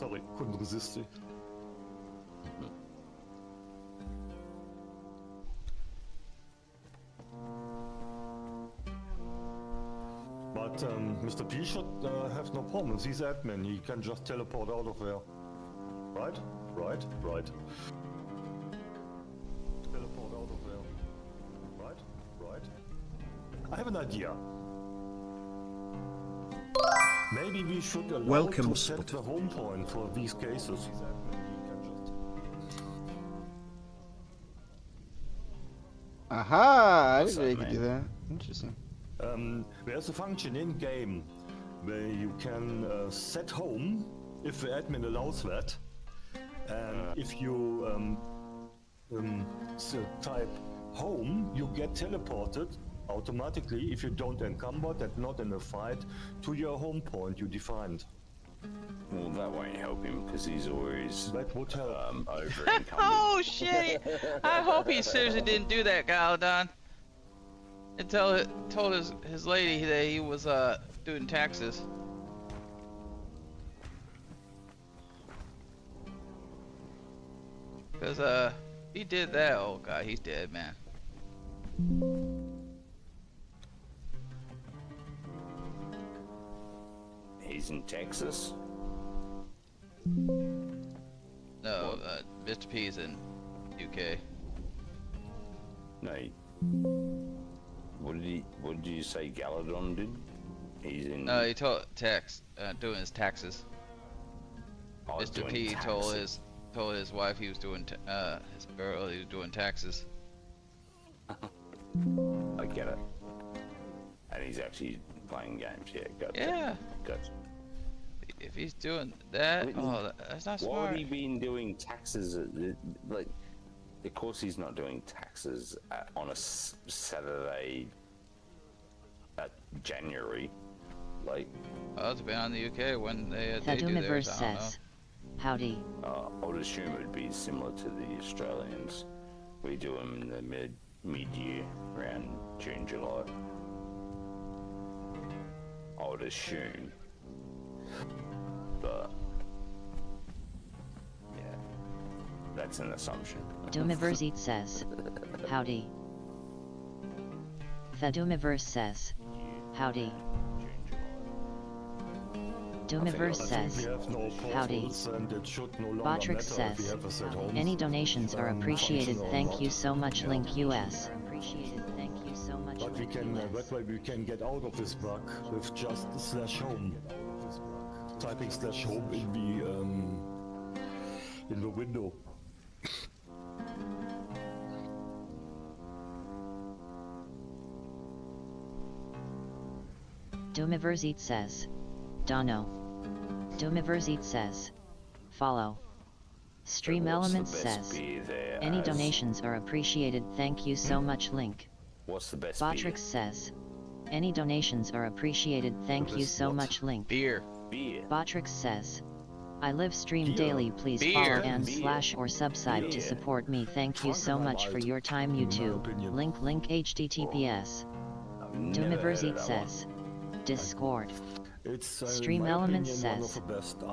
Sorry, couldn't resist it. But Mr. P should have no problems. He's admin. He can just teleport out of there. Right? Right? Right. Teleport out of there. Right? Right. I have an idea. Maybe we should allow to set the home point for these cases. Aha! I didn't know you could do that. Interesting. There's a function in game where you can set home if the admin allows that, and if you type home, you get teleported automatically if you don't encumber and not in a fight to your home point you defined. Well, that won't help him because he's always that would help. Over encumbered. Oh shit! I hope he seriously didn't do that, Galadon. And told his lady that he was doing taxes. Cause he did that. Oh god, he's dead, man. He's in Texas. No, Mr. P is in UK. No. What did you say Galadon did? He's in. No, he told doing his taxes. Oh, Mr. P taxes. told his wife he was doing his girl he was doing taxes. I get it. And he's actually playing games. Yeah, gotcha. Yeah. Gotcha. If he's doing that, that's not smart. Why would he been doing taxes? Like, of course he's not doing taxes on a Saturday at January. Like, Oh, it's been on the UK when they do theirs. Doomiverse says, howdy. I would assume it'd be similar to the Australians. We do them in the mid-year, around June, July. I would assume. But yeah, that's an assumption. Doomiverse says, howdy. The Doomiverse says, howdy. Doomiverse says, howdy. Botrix says, any donations are appreciated. Thank you so much. Link US. But we can, that way we can get out of this bug with just /home. Typing /home in the window. Doomiverse says, Dono. Doomiverse says, follow. Stream Elements says, any donations are appreciated. Thank you so much. Link. What's the best Botrix says, any donations are appreciated. Thank you so much. Link. Beer. Botrix says, I live stream daily. Please follow and / or subscribe to support me. Thank you so much for your time. YouTube. Link HTTPS. Doomiverse says, Discord. Stream Elements says,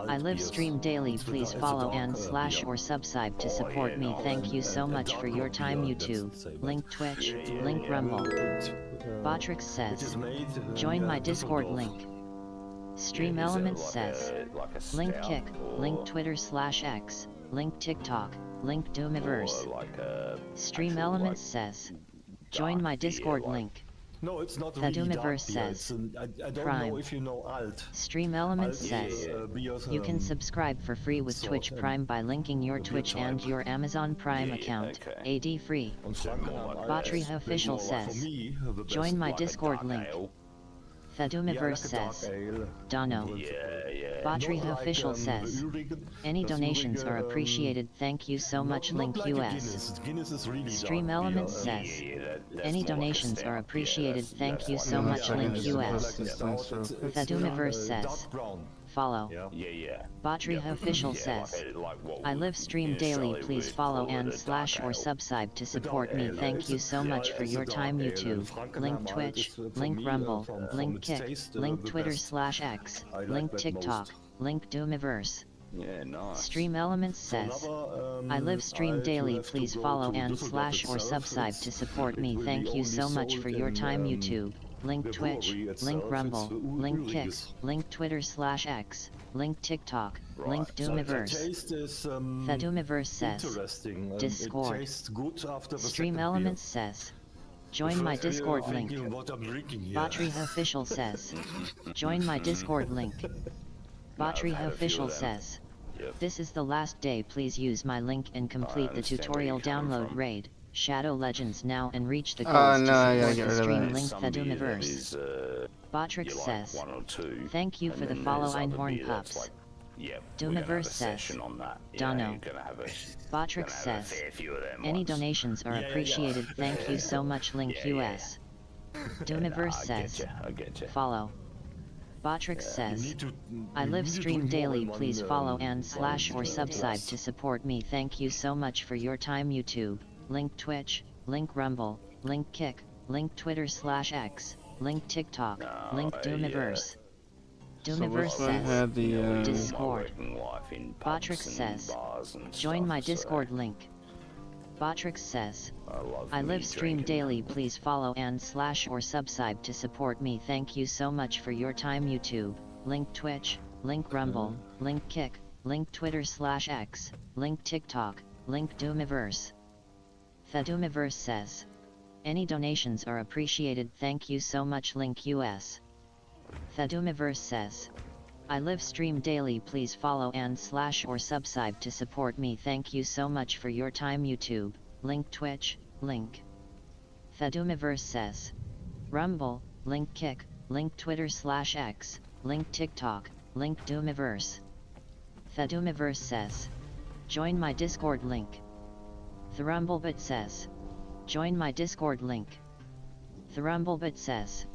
I live stream daily. Please follow and / or subscribe to support me. Thank you so much for your time. YouTube. Link Twitch. Link Rumble. Botrix says, join my Discord. Link. Stream Elements says, link Kick, link Twitter /X, link TikTok, link Doomiverse. Stream Elements says, join my Discord. Link. No, it's not the really Doomiverse says, I don't Prime. know if you know Alt. Stream Elements says, you can subscribe for free with Twitch Prime by linking your Twitch and your Amazon Prime account, AD free. Battery Official says, join my Discord. Link. The Doomiverse says, Dono. Battery Official says, any donations are appreciated. Thank you so much. Link US. Stream Elements says, any donations are appreciated. Thank you so much. Link US. The Doomiverse says, follow. Battery Official says, I live stream daily. Please follow and / or subscribe to support me. Thank you so much for your time. YouTube. Link Twitch. Link Rumble. Link Kick. Link Twitter /X. Link TikTok. Link Doomiverse. Yeah, nice. Stream Elements says, I live stream daily, please follow and / or subscribe to support me. Thank you so much for your time. YouTube, link Twitch, link Rumble, link Kick, link Twitter /X, link TikTok, link Doomiverse. Doomiverse says, Discord. Stream Elements says, join my Discord link. Battery Official says, join my Discord link. Battery Official says, this is the last day, please use my link and complete the tutorial download raid, Shadow Legends now and reach the goals to support the stream link. Doomiverse. Batrix says, thank you for the follow Einhorn Pups. Doomiverse says, Dono. Batrix says, any donations are appreciated, thank you so much, link US. Doomiverse says, follow. Batrix says, I live stream daily, please follow and / or subscribe to support me. Thank you so much for your time. YouTube, link Twitch, link Rumble, link Kick, link Twitter /X, link TikTok, link Doomiverse. Doomiverse says, Discord. Batrix says, join my Discord link. Batrix says, I live stream daily, please follow and / or subscribe to support me. Thank you so much for your time. YouTube, link Twitch, link Rumble, link Kick, link Twitter /X, link TikTok, link Doomiverse. Doomiverse says, any donations are appreciated, thank you so much, link US. Doomiverse says, I live stream daily, please follow and / or subscribe to support me. Thank you so much for your time. YouTube, link Twitch, link. Doomiverse says, Rumble, link Kick, link Twitter /X, link TikTok, link Doomiverse. Doomiverse says, join my Discord link. Rumblebit says, join my Discord link. Rumblebit says,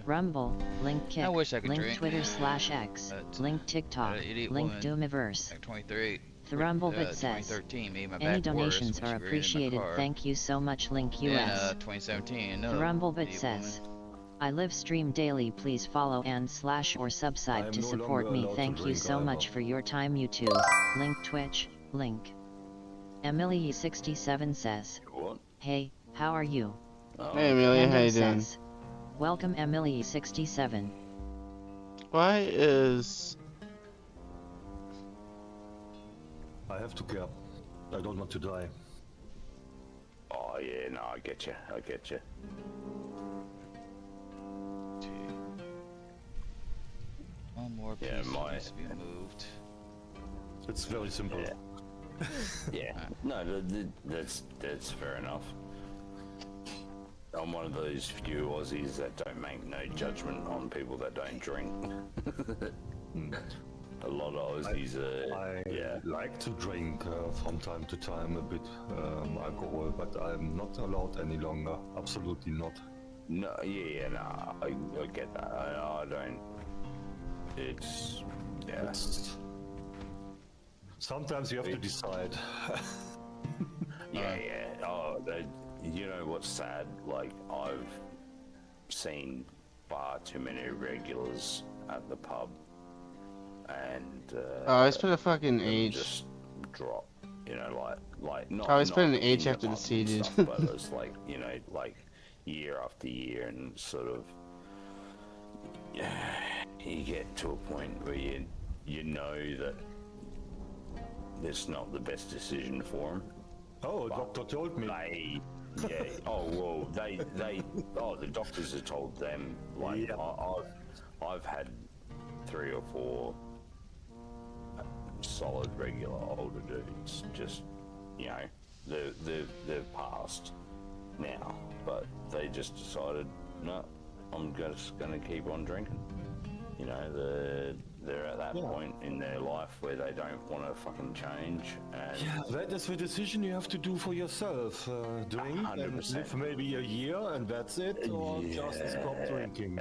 Rumble, link Kick, I wish I could link drink. Twitter /X, link TikTok, link Doomiverse. Like 23. Rumblebit says, 2013 made my any back donations worse are when she ran in my appreciated, car. thank you so much, link Then, US. 2017, Rumblebit says, I live stream daily, please follow and / or subscribe to support me. Thank you so much for your time. YouTube, link Twitch, link. Emily67 says, hey, how are you? Hey Amelia, how you doing? Says, welcome Emily67. Why is... I have to care. I don't want to die. Oh yeah, no, I get you. I get you. One more piece needs to be moved. It's very simple. Yeah. No, that's fair enough. I'm one of those few Aussies that don't make no judgment on people that don't drink. A lot of Aussies I like to drink from time to time a bit alcohol, but I'm not allowed any longer. Absolutely not. No, no, I get that. I don't. It's sometimes you have to decide. Yeah. Oh, you know what's sad? Like, I've seen far too many regulars at the pub, and I spent a fucking H. just drop. You know, like not. I spent an not H in after the pub C, and dude. stuff, but it's like, you know, like year after year, and sort of, you get to a point where you know that it's not the best decision for them. Oh, a doctor told me. The doctors have told them. Like, I've had 3 or 4 solid regular older dudes. Just, you know, they've passed now, but they just decided, no, I'm just gonna keep on drinking. You know, they're at that point in their life where they don't want to fucking change. And yeah, that is the decision you have to do for yourself. Drink 100%. and live maybe a year and that's it, or just stop drinking.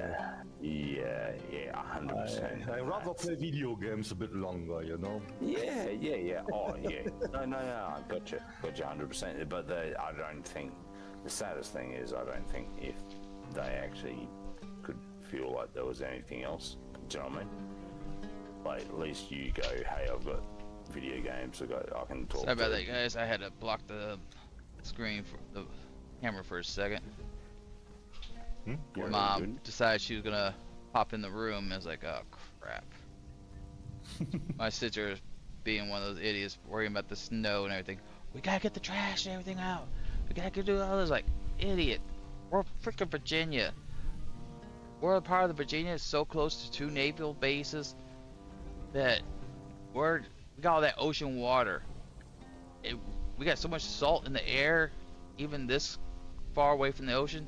Yeah, 100%. I rather play video games a bit longer, you know? Yeah. Oh, yeah. No, I got you 100%. But I don't think, the saddest thing is, I don't think if they actually could feel like there was anything else. Do you know what I mean? Like, at least you go, hey, I've got video games. I can talk. Sorry about that, guys. I had to block the screen for the camera for a second. Mom decided she was gonna pop in the room. I was like, oh crap. My sister being one of those idiots worrying about the snow and everything. We gotta get the trash and everything out. We gotta do all this. Like, idiot. We're freaking Virginia. We're a part of the Virginia is so close to 2 naval bases that we got all that ocean water. We got so much salt in the air, even this far away from the ocean.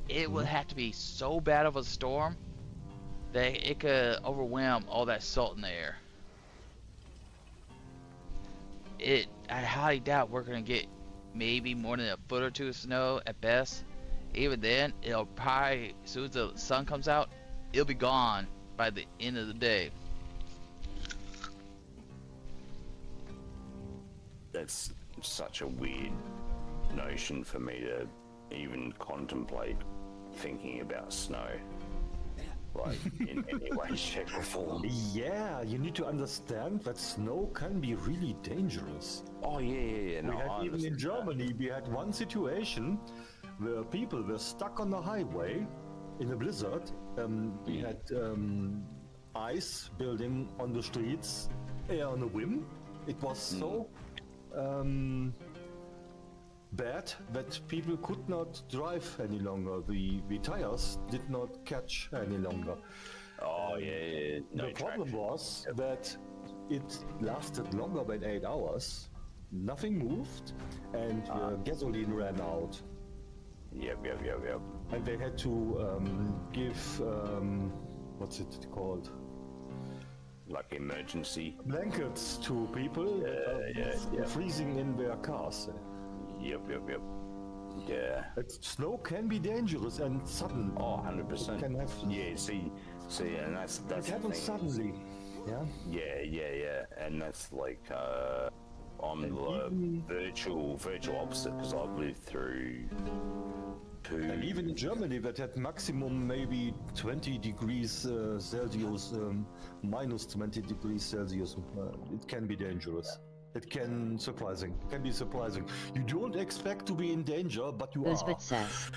It would have to be so bad of a storm that it could overwhelm all that salt in the air. I highly doubt we're gonna get maybe more than a foot or 2 of snow at best. Even then, it'll probably, as soon as the sun comes out, it'll be gone by the end of the day. That's such a weird notion for me to even contemplate thinking about snow. Like, in any way, shape, or form. Yeah, you need to understand that snow can be really dangerous. Oh, yeah. No, we had, even in Germany, we had one situation where people were stuck on the highway in a blizzard. We had ice building on the streets on a whim. It was so bad that people could not drive any longer. The tires did not catch any longer. Oh, yeah. No the problem was that it lasted longer than 8 hours. Nothing moved, and gasoline ran out. Yep. And they had to give, what's it called? Like emergency blankets to people freezing in their cars. Yep. Yeah. Snow can be dangerous and sudden. Oh, 100%. Can have. Yeah. See, and that's it happens suddenly. Yeah. Yeah. And that's like I'm the virtual opposite because I've lived through. And even in Germany, that had maximum maybe 20 degrees Celsius, minus 20 degrees Celsius. It can be dangerous. It can be surprising. You don't expect to be in danger, but you Uzbek are. says,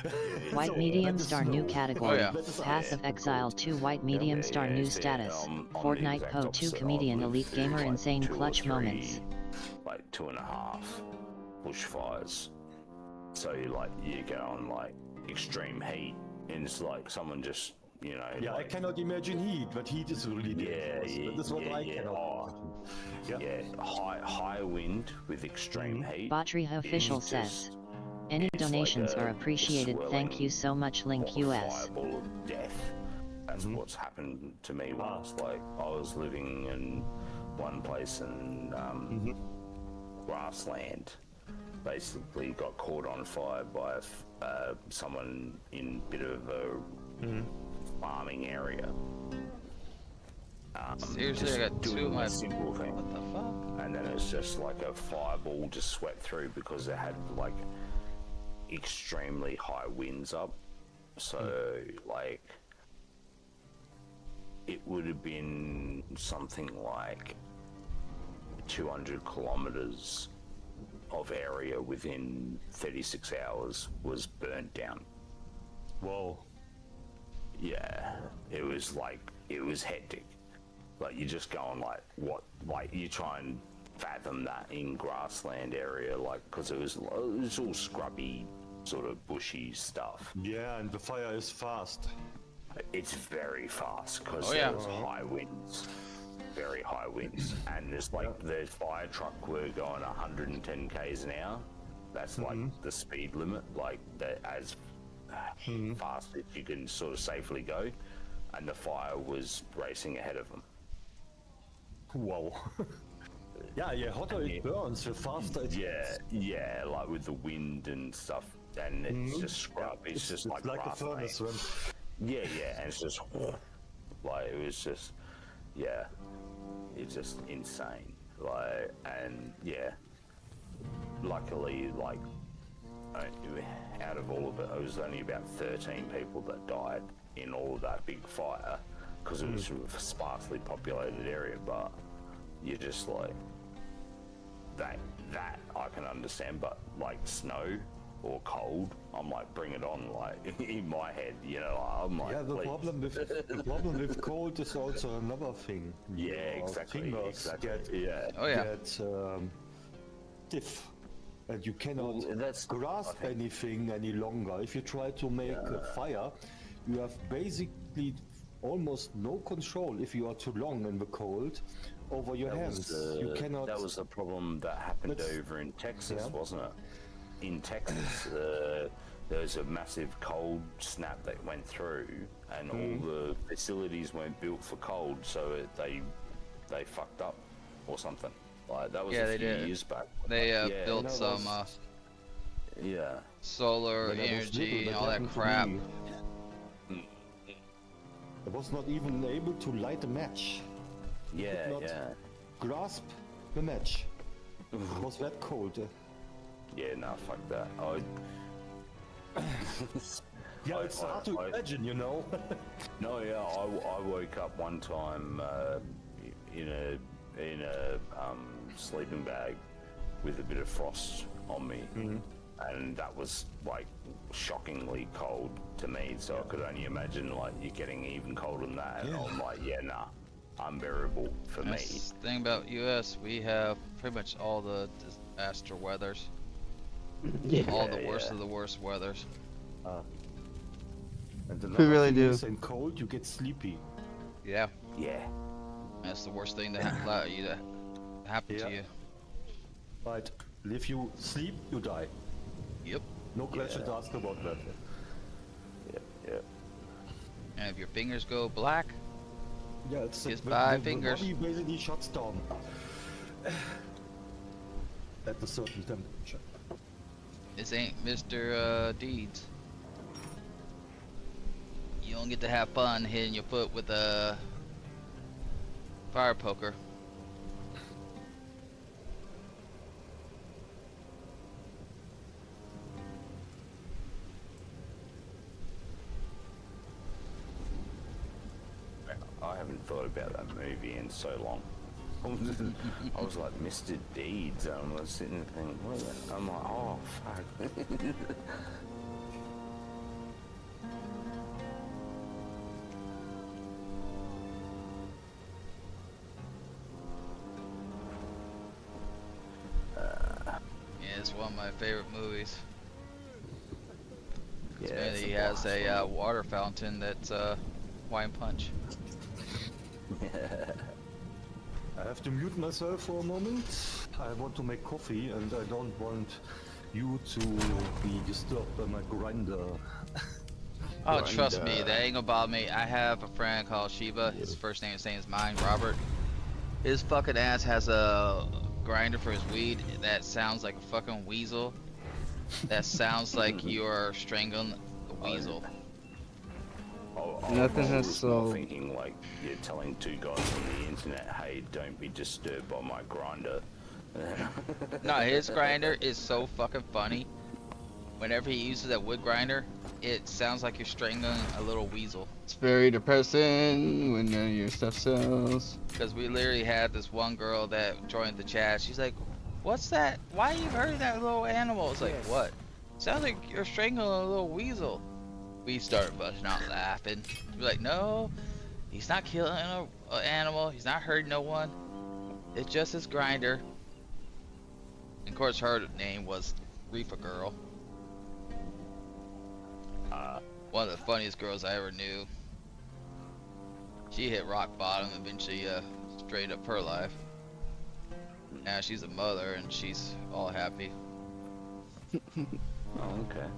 white medium star new category, Pass of Exile 2 white medium star new status, Fortnite POE2 comedian elite gamer insane clutch moments. Like 2.5 bushfires. So you go on like extreme heat, and it's like someone just, Yeah, like, I cannot imagine heat, but heat is really dangerous. Yeah, that's what I cannot imagine. High wind with extreme heat. Battery official says, any donations are appreciated. Thank you so much. Link US. Fireball of death. That's what's happened to me once. Like, I was living in one place in grassland. Basically got caught on fire by someone in a bit of a farming area. Seriously, I got 2 of my simple thing. What the fuck? And then it's just like a fireball just swept through because it had like extremely high winds up. So like it would have been something like 200 kilometers of area within 36 hours was burnt down. Whoa. Yeah, it was hectic. Like, you're just going like, what? Like, you try and fathom that in grassland area, like, because it was all scrubby, sort of bushy stuff. Yeah, and the fire is fast. It's very fast because there was high winds. Very high winds, and there's like the fire truck were going 110 k's an hour. That's like the speed limit, like that as fast as you can sort of safely go, and the fire was racing ahead of them. Whoa. Yeah, hotter it burns, the faster it gets. Yeah, like with the wind and stuff, and it's just scrub. It's just like a furnace. Yeah, and it's just like it was just it's just insane. Like, and luckily, like, out of all of it, it was only about 13 people that died in all of that big fire because it was sort of a sparsely populated area. But you're just like that I can understand, but like snow or cold, I'm like, bring it on, like in my head, you know, I'm like, yeah, the problem with cold is also another thing. Yeah, Your exactly. fingers Exactly. get stiff, and you cannot grasp anything any longer. If you try to make a fire, you have basically almost no control if you are too long in the cold over your hands. You cannot. That was the problem that happened over in Texas, wasn't it? In Texas, there was a massive cold snap that went through, and all the facilities weren't built for cold, so they fucked up or something. Like that was a few years back. They built some solar energy and all that crap. I was not even able to light a match. Yeah, Grasp the match. It was that cold. Yeah, no, fuck that. It's hard to imagine, you know. No, yeah, I woke up one time in a sleeping bag with a bit of frost on me, and that was like shockingly cold to me. So I could only imagine like you getting even colder than that. And I'm like, unbearable for me. The thing about US, we have pretty much all the disaster weathers. All the worst of the worst weathers. And we really do. In cold, you get sleepy. Yeah. Yeah. That's the worst thing to happen to you. Right. If you sleep, you die. Yep. No questions asked about that. Yeah. And if your fingers go black, it's just 5 the fingers. body basically shuts down at a certain temperature. This ain't Mr. Deeds. You don't get to have fun hitting your foot with a fire poker. I haven't thought about that movie in so long. I was like, Mr. Deeds, and I was sitting there thinking, what is that? I'm like, oh, fuck. It's one of my favorite movies. Yeah, He has a water fountain that's wine punch. I have to mute myself for a moment. I want to make coffee and I don't want you to be disturbed by my grinder. Oh, trust me, that ain't gonna bother me. I have a friend called Shiba. His first name is same as mine, Robert. His fucking ass has a grinder for his weed that sounds like a fucking weasel. That sounds like you're strangling the weasel. Nothing has so. sold. Thinking like you're telling two guys on the internet, hey, don't be disturbed by my grinder. No, his grinder is so fucking funny. Whenever he uses that wood grinder, it sounds like you're strangling a little weasel. It's very depressing when none of your stuff sells. Because we literally had this one girl that joined the chat. She's like, "What's that? Why are you hurting that little animal?" It's like, what? Sounds like you're strangling a little weasel. We started busting out laughing. We're like, no, he's not killing an animal. He's not hurting no one. It's just his grinder. And of course, her name was Reefa Girl. One of the funniest girls I ever knew. She hit rock bottom and eventually straightened up her life. Now she's a mother and she's all happy. Oh, okay.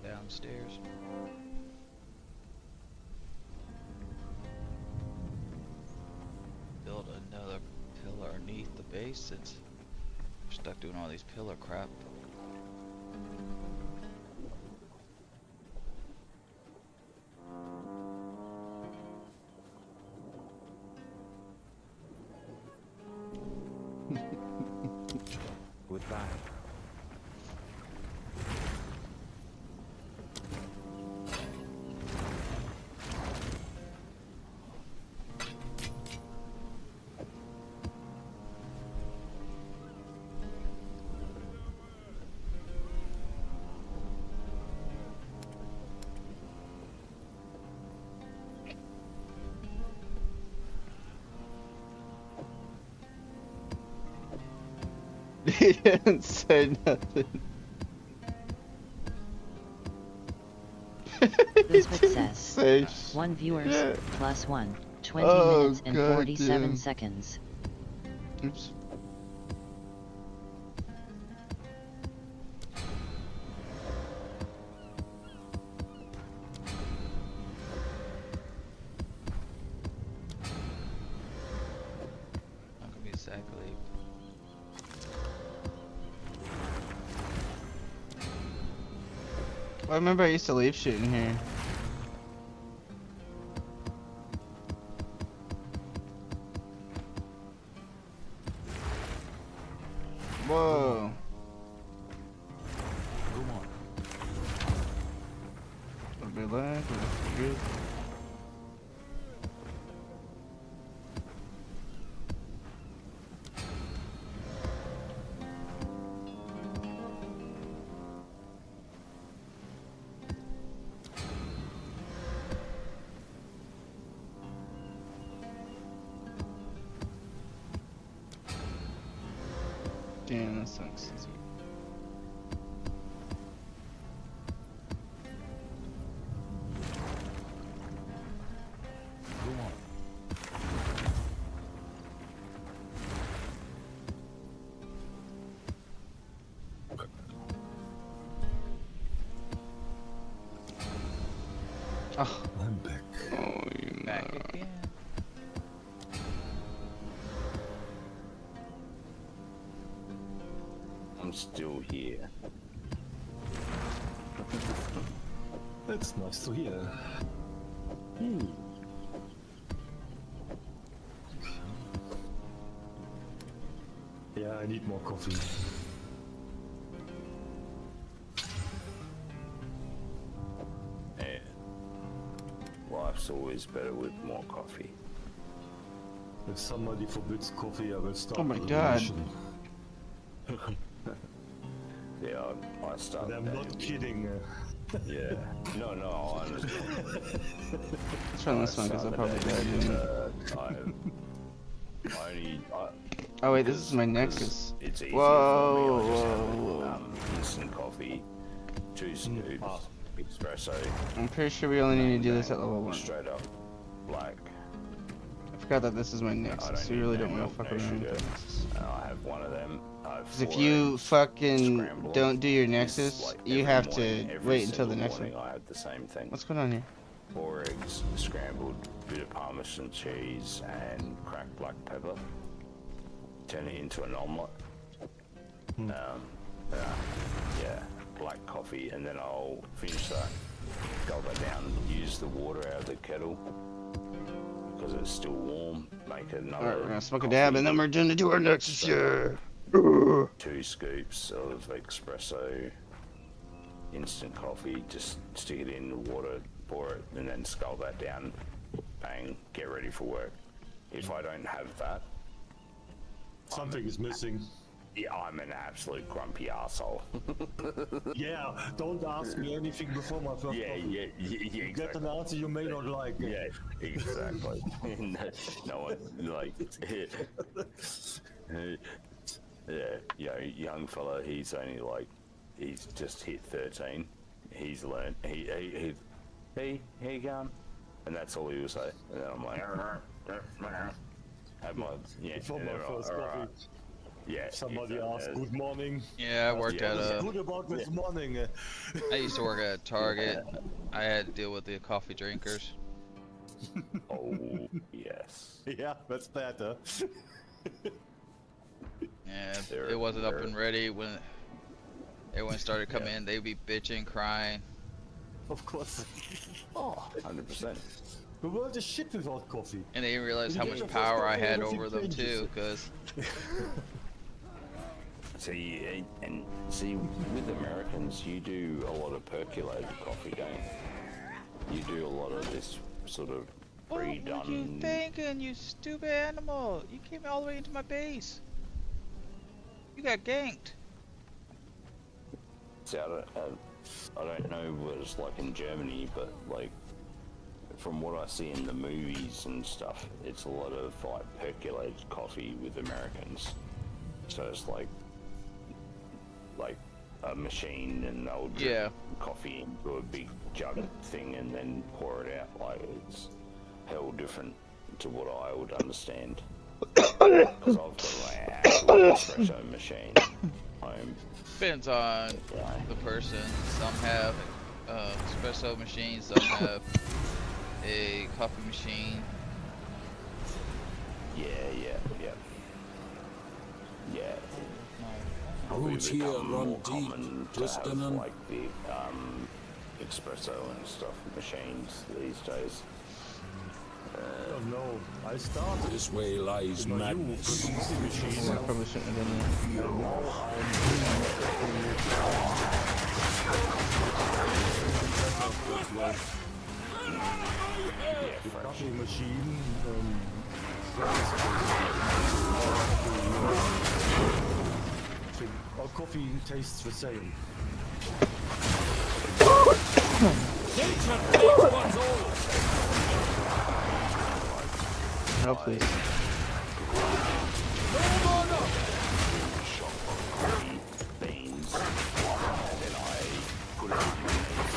Downstairs. Build another pillar underneath the base since there's stuck doing all these pillar crap. Goodbye. He didn't say nothing. This says, Say 1 viewers, shit. plus 1, 20 Oh, minutes and God 47 damn. seconds. Oops. Not gonna be exactly. I remember I used to leave shit in here. Whoa. A bit lag, that's good. Damn, that sucks. Oh, I'm back. oh, you Back know. again. I'm still here. That's nice to hear. Yeah, I need more coffee. And life's always better with more coffee. If somebody forbids coffee, I will start. Oh my a God. revolution. Yeah, I started. And I'm not kidding. Yeah. No, I understand. Let's run this one because I'll probably die doing it. Oh wait, this is my Nexus. It's easier Whoa, for me. I just have whoa. instant coffee, 2 scoops, espresso. I'm pretty sure we only need to do this at level 1. Straight up, black. I forgot that this is my I Nexus, so need you really no don't want milk, to fuck no around with sugar. that Nexus. I have one of them. I have Because if 4 you eggs, fucking scrambled. don't do your It's Nexus, like you every have morning, to every wait until the single next one. morning I have the same thing. What's going on here? 4 eggs, scrambled, bit of Parmesan cheese, and cracked black pepper. Turn it into an omelette. Yeah, black coffee, and then I'll finish that, gulp it down, use the water out of the kettle because it's still warm. Make another. Alright, we're gonna smoke a coffee, dab and then we're gonna do our Nexus, yeah! 2 scoops of espresso, instant coffee. Just stick it in the water, pour it, and then scull that down. Bang, get ready for work. If I don't have that, Something is missing. yeah, I'm an absolute grumpy arsehole. Yeah, don't ask me anything before my first Yeah, coffee. yeah, Get an answer you may not like. Yeah, exactly. No one, like, yeah, young fella, he's only like, he's just hit 13. He's learned, hey, how you going? And that's all he will say. And then I'm like, have my, yeah, Before and my then first all right. coffee, Yeah. somebody asked, good morning. Yeah, I worked at What's a. good about this morning? I used to work at Target. I had to deal with the coffee drinkers. Oh, yes. Yeah, that's better. Yeah, it wasn't up and ready when everyone started coming in. They'd be bitching, crying. Of course. Oh, 100%. The world is shit without coffee. And they didn't realize how much power I had over them too, because. See, with Americans, you do a lot of percolated coffee, don't you? You do a lot of this sort of pre-done. What were you thinking, you stupid animal? You came all the way into my base. You got ganked. See, I don't know what it's like in Germany, but like from what I see in the movies and stuff, it's a lot of like percolated coffee with Americans. So it's like a machine, and they'll drip coffee into a big jug thing and then pour it out. Like it's hell different to what I would understand. Because I've got my actual espresso machine home. Depends on the person. Some have espresso machines, some have a coffee machine. Yeah. Roots here run deep, twisting them. Like the espresso and stuff machines these days. Oh no, I started. This way lies madness. I probably shouldn't have done The coffee machine. Our coffee tastes the same. No, please. Beans, and then I put it in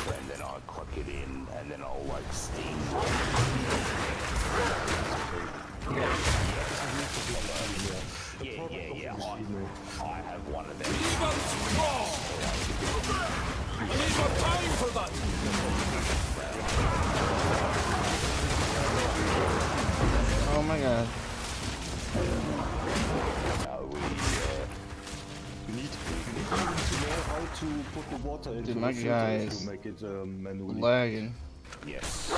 the and then I cook it in, and then I'll like steam. Yeah. I have one of them. I need more time for that. Oh my god. We need to know how to put the water into Dude, my the guy filter is to make it manually. lagging. Yes.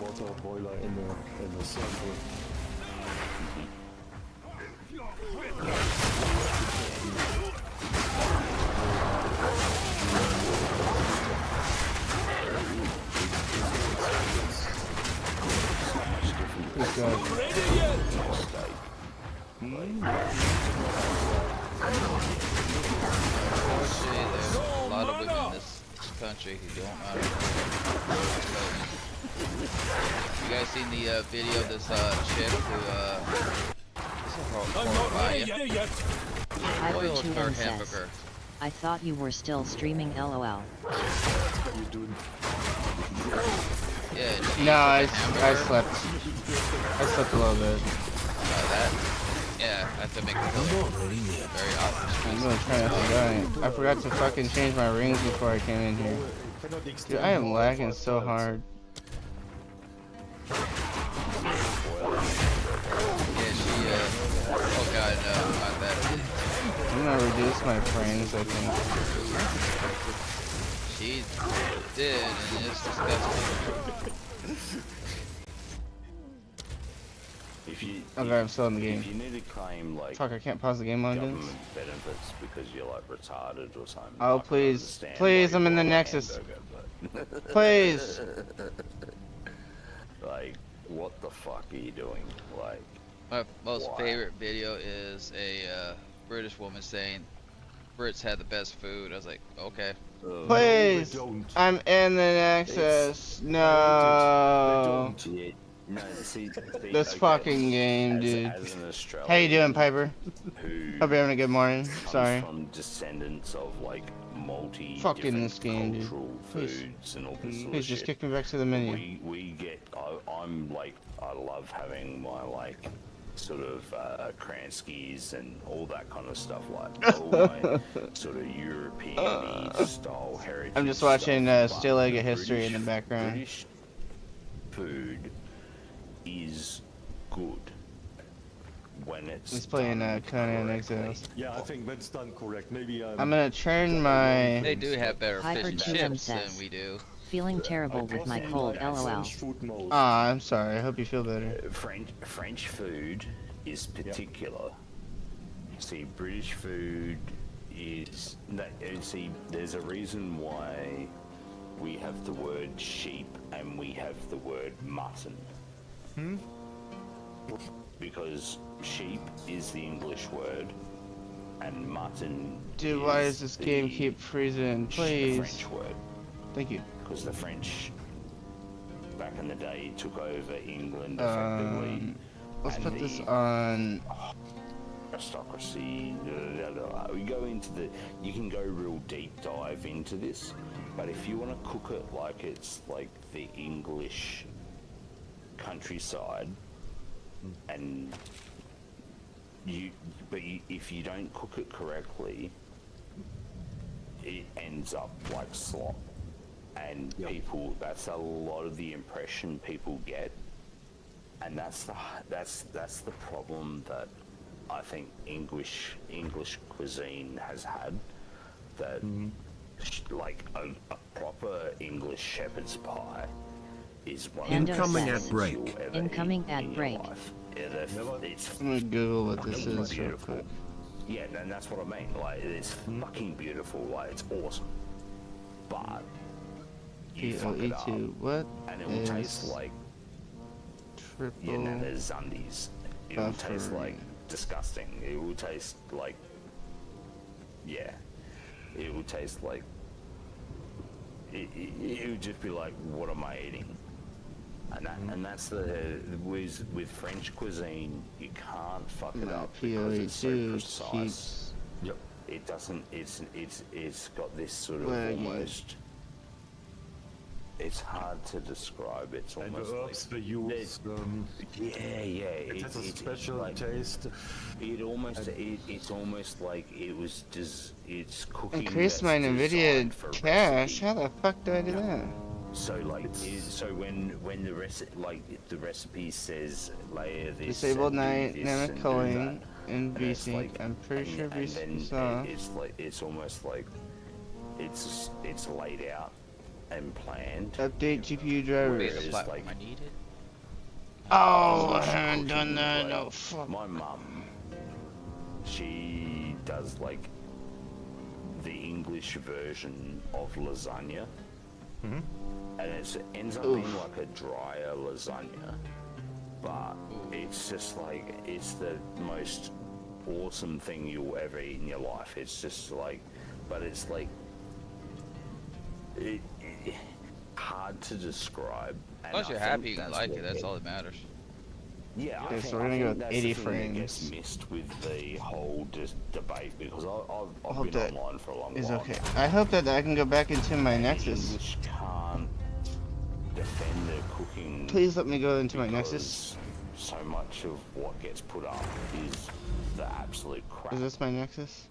Water boiler in a circle. Good God. There's a lot of women in this country who don't know how to You guys seen the video of this chick who I'm not ready yet. boiled her Hyper2N says, hamburger? I thought you were still streaming LOL. What are you doing? Yeah. she No, I took a hamburger. slept. I slept a little bit. That. Yeah, I have to make the hill very often. I'm gonna try not to die. I forgot to fucking change my rings before I came in here. Dude, I am lagging so hard. Yeah, she, oh god, no, not that. I'm gonna reduce my frames, I think. She did, and it's disgusting. Okay, I'm still in the game. If you need to claim like Fuck, I can't pause the game on this. government benefits because you're like retarded or something. Oh, I can please. understand Please, why I'm in you the want a Nexus. hamburger, but Please. like, what the fuck are you doing? Like, My most Why? favorite video is a British woman saying Brits had the best food. I was like, okay. Please. don't. I'm in the Nexus. No. yeah, no, see, This fucking game, dude. As an Australian, How you doing, Piper? who Hope you're having a good morning. comes Sorry. from descendants of like multi Fucking different this game, dude. cultural Please. foods and all this sort Please of just shit. kick me back to the menu. We get. I'm like, I love having my like sort of Kranskis and all that kind of stuff, like all my sort of European style heritage. I'm just watching stuff, Still but Egg History in the British- background. British food is good when it's. Let's play in Conan correctly. Exiles. Yeah, I think that's done correct. Maybe I'm gonna turn my. They do have better Hyper fish and Chillum chips than says, we do. feeling terrible with my cold, lol. Aw, I'm sorry. I hope you feel better. French food is particular. See, British food is. See, there's a reason why we have the word sheep and we have the word mutton. Because sheep is the English word, and mutton. Dude, why does this game keep freezing? Please. French word. Thank you. Because the French, back in the day, took over England effectively. Let's and put this the on. Aristocracy. We go into the. You can go real deep dive into this, but if you want to cook it like it's like the English countryside, and if you don't cook it correctly, it ends up like slop. And people, that's a lot of the impression people get, and that's the problem that I think English cuisine has had. That like a proper English shepherd's pie is one Incoming of the ad break. Incoming ad break. It's I'm gonna Google what this fucking is real beautiful. quick. Yeah, and that's what I mean. Like, it's fucking beautiful. Like, it's awesome. But you fuck it up, POE2. What and it will taste is like triple there's Zundies. It will taste like disgusting. It will taste like it will taste like it would just be like, what am I eating? And that's the with French cuisine, you can't fuck it up because it's so precise. Yep. It doesn't. It's got this sort of Lagging. almost. It's hard to describe. It's And almost the herbs they use. It has a special like, taste. It's almost like it was just. It's cooking. increase my that's NVIDIA designed for cache. recipe. How the fuck do I do that? So like, so when the recipe says layer this, Disabled and do this dynamic and do culling that, in and it's VC. like- I'm pretty sure and VC then saw. it's like it's almost like it's laid out and planned. Update GPU Be drivers. the It's platform like- I needed. Oh, I It's haven't done cooking, that. like, No, fuck. My mum, she does like the English version of lasagna, and it ends up being like a drier lasagna, but it's just like it's the most awesome thing you'll ever eat in your life. It's just like, but it's like it hard to describe. As long as you're happy, you can like it. That's all that matters. Yeah, Okay, I so think, we're gonna I go think with that's 80 the thing that gets frames. missed with the whole debate because I've hope been that online for a long Is while. okay. I hope that I can go back into my Nexus. English can't defend their cooking. Please let me go into my Nexus. because so much of what gets put up is the absolute crap. Is this my Nexus?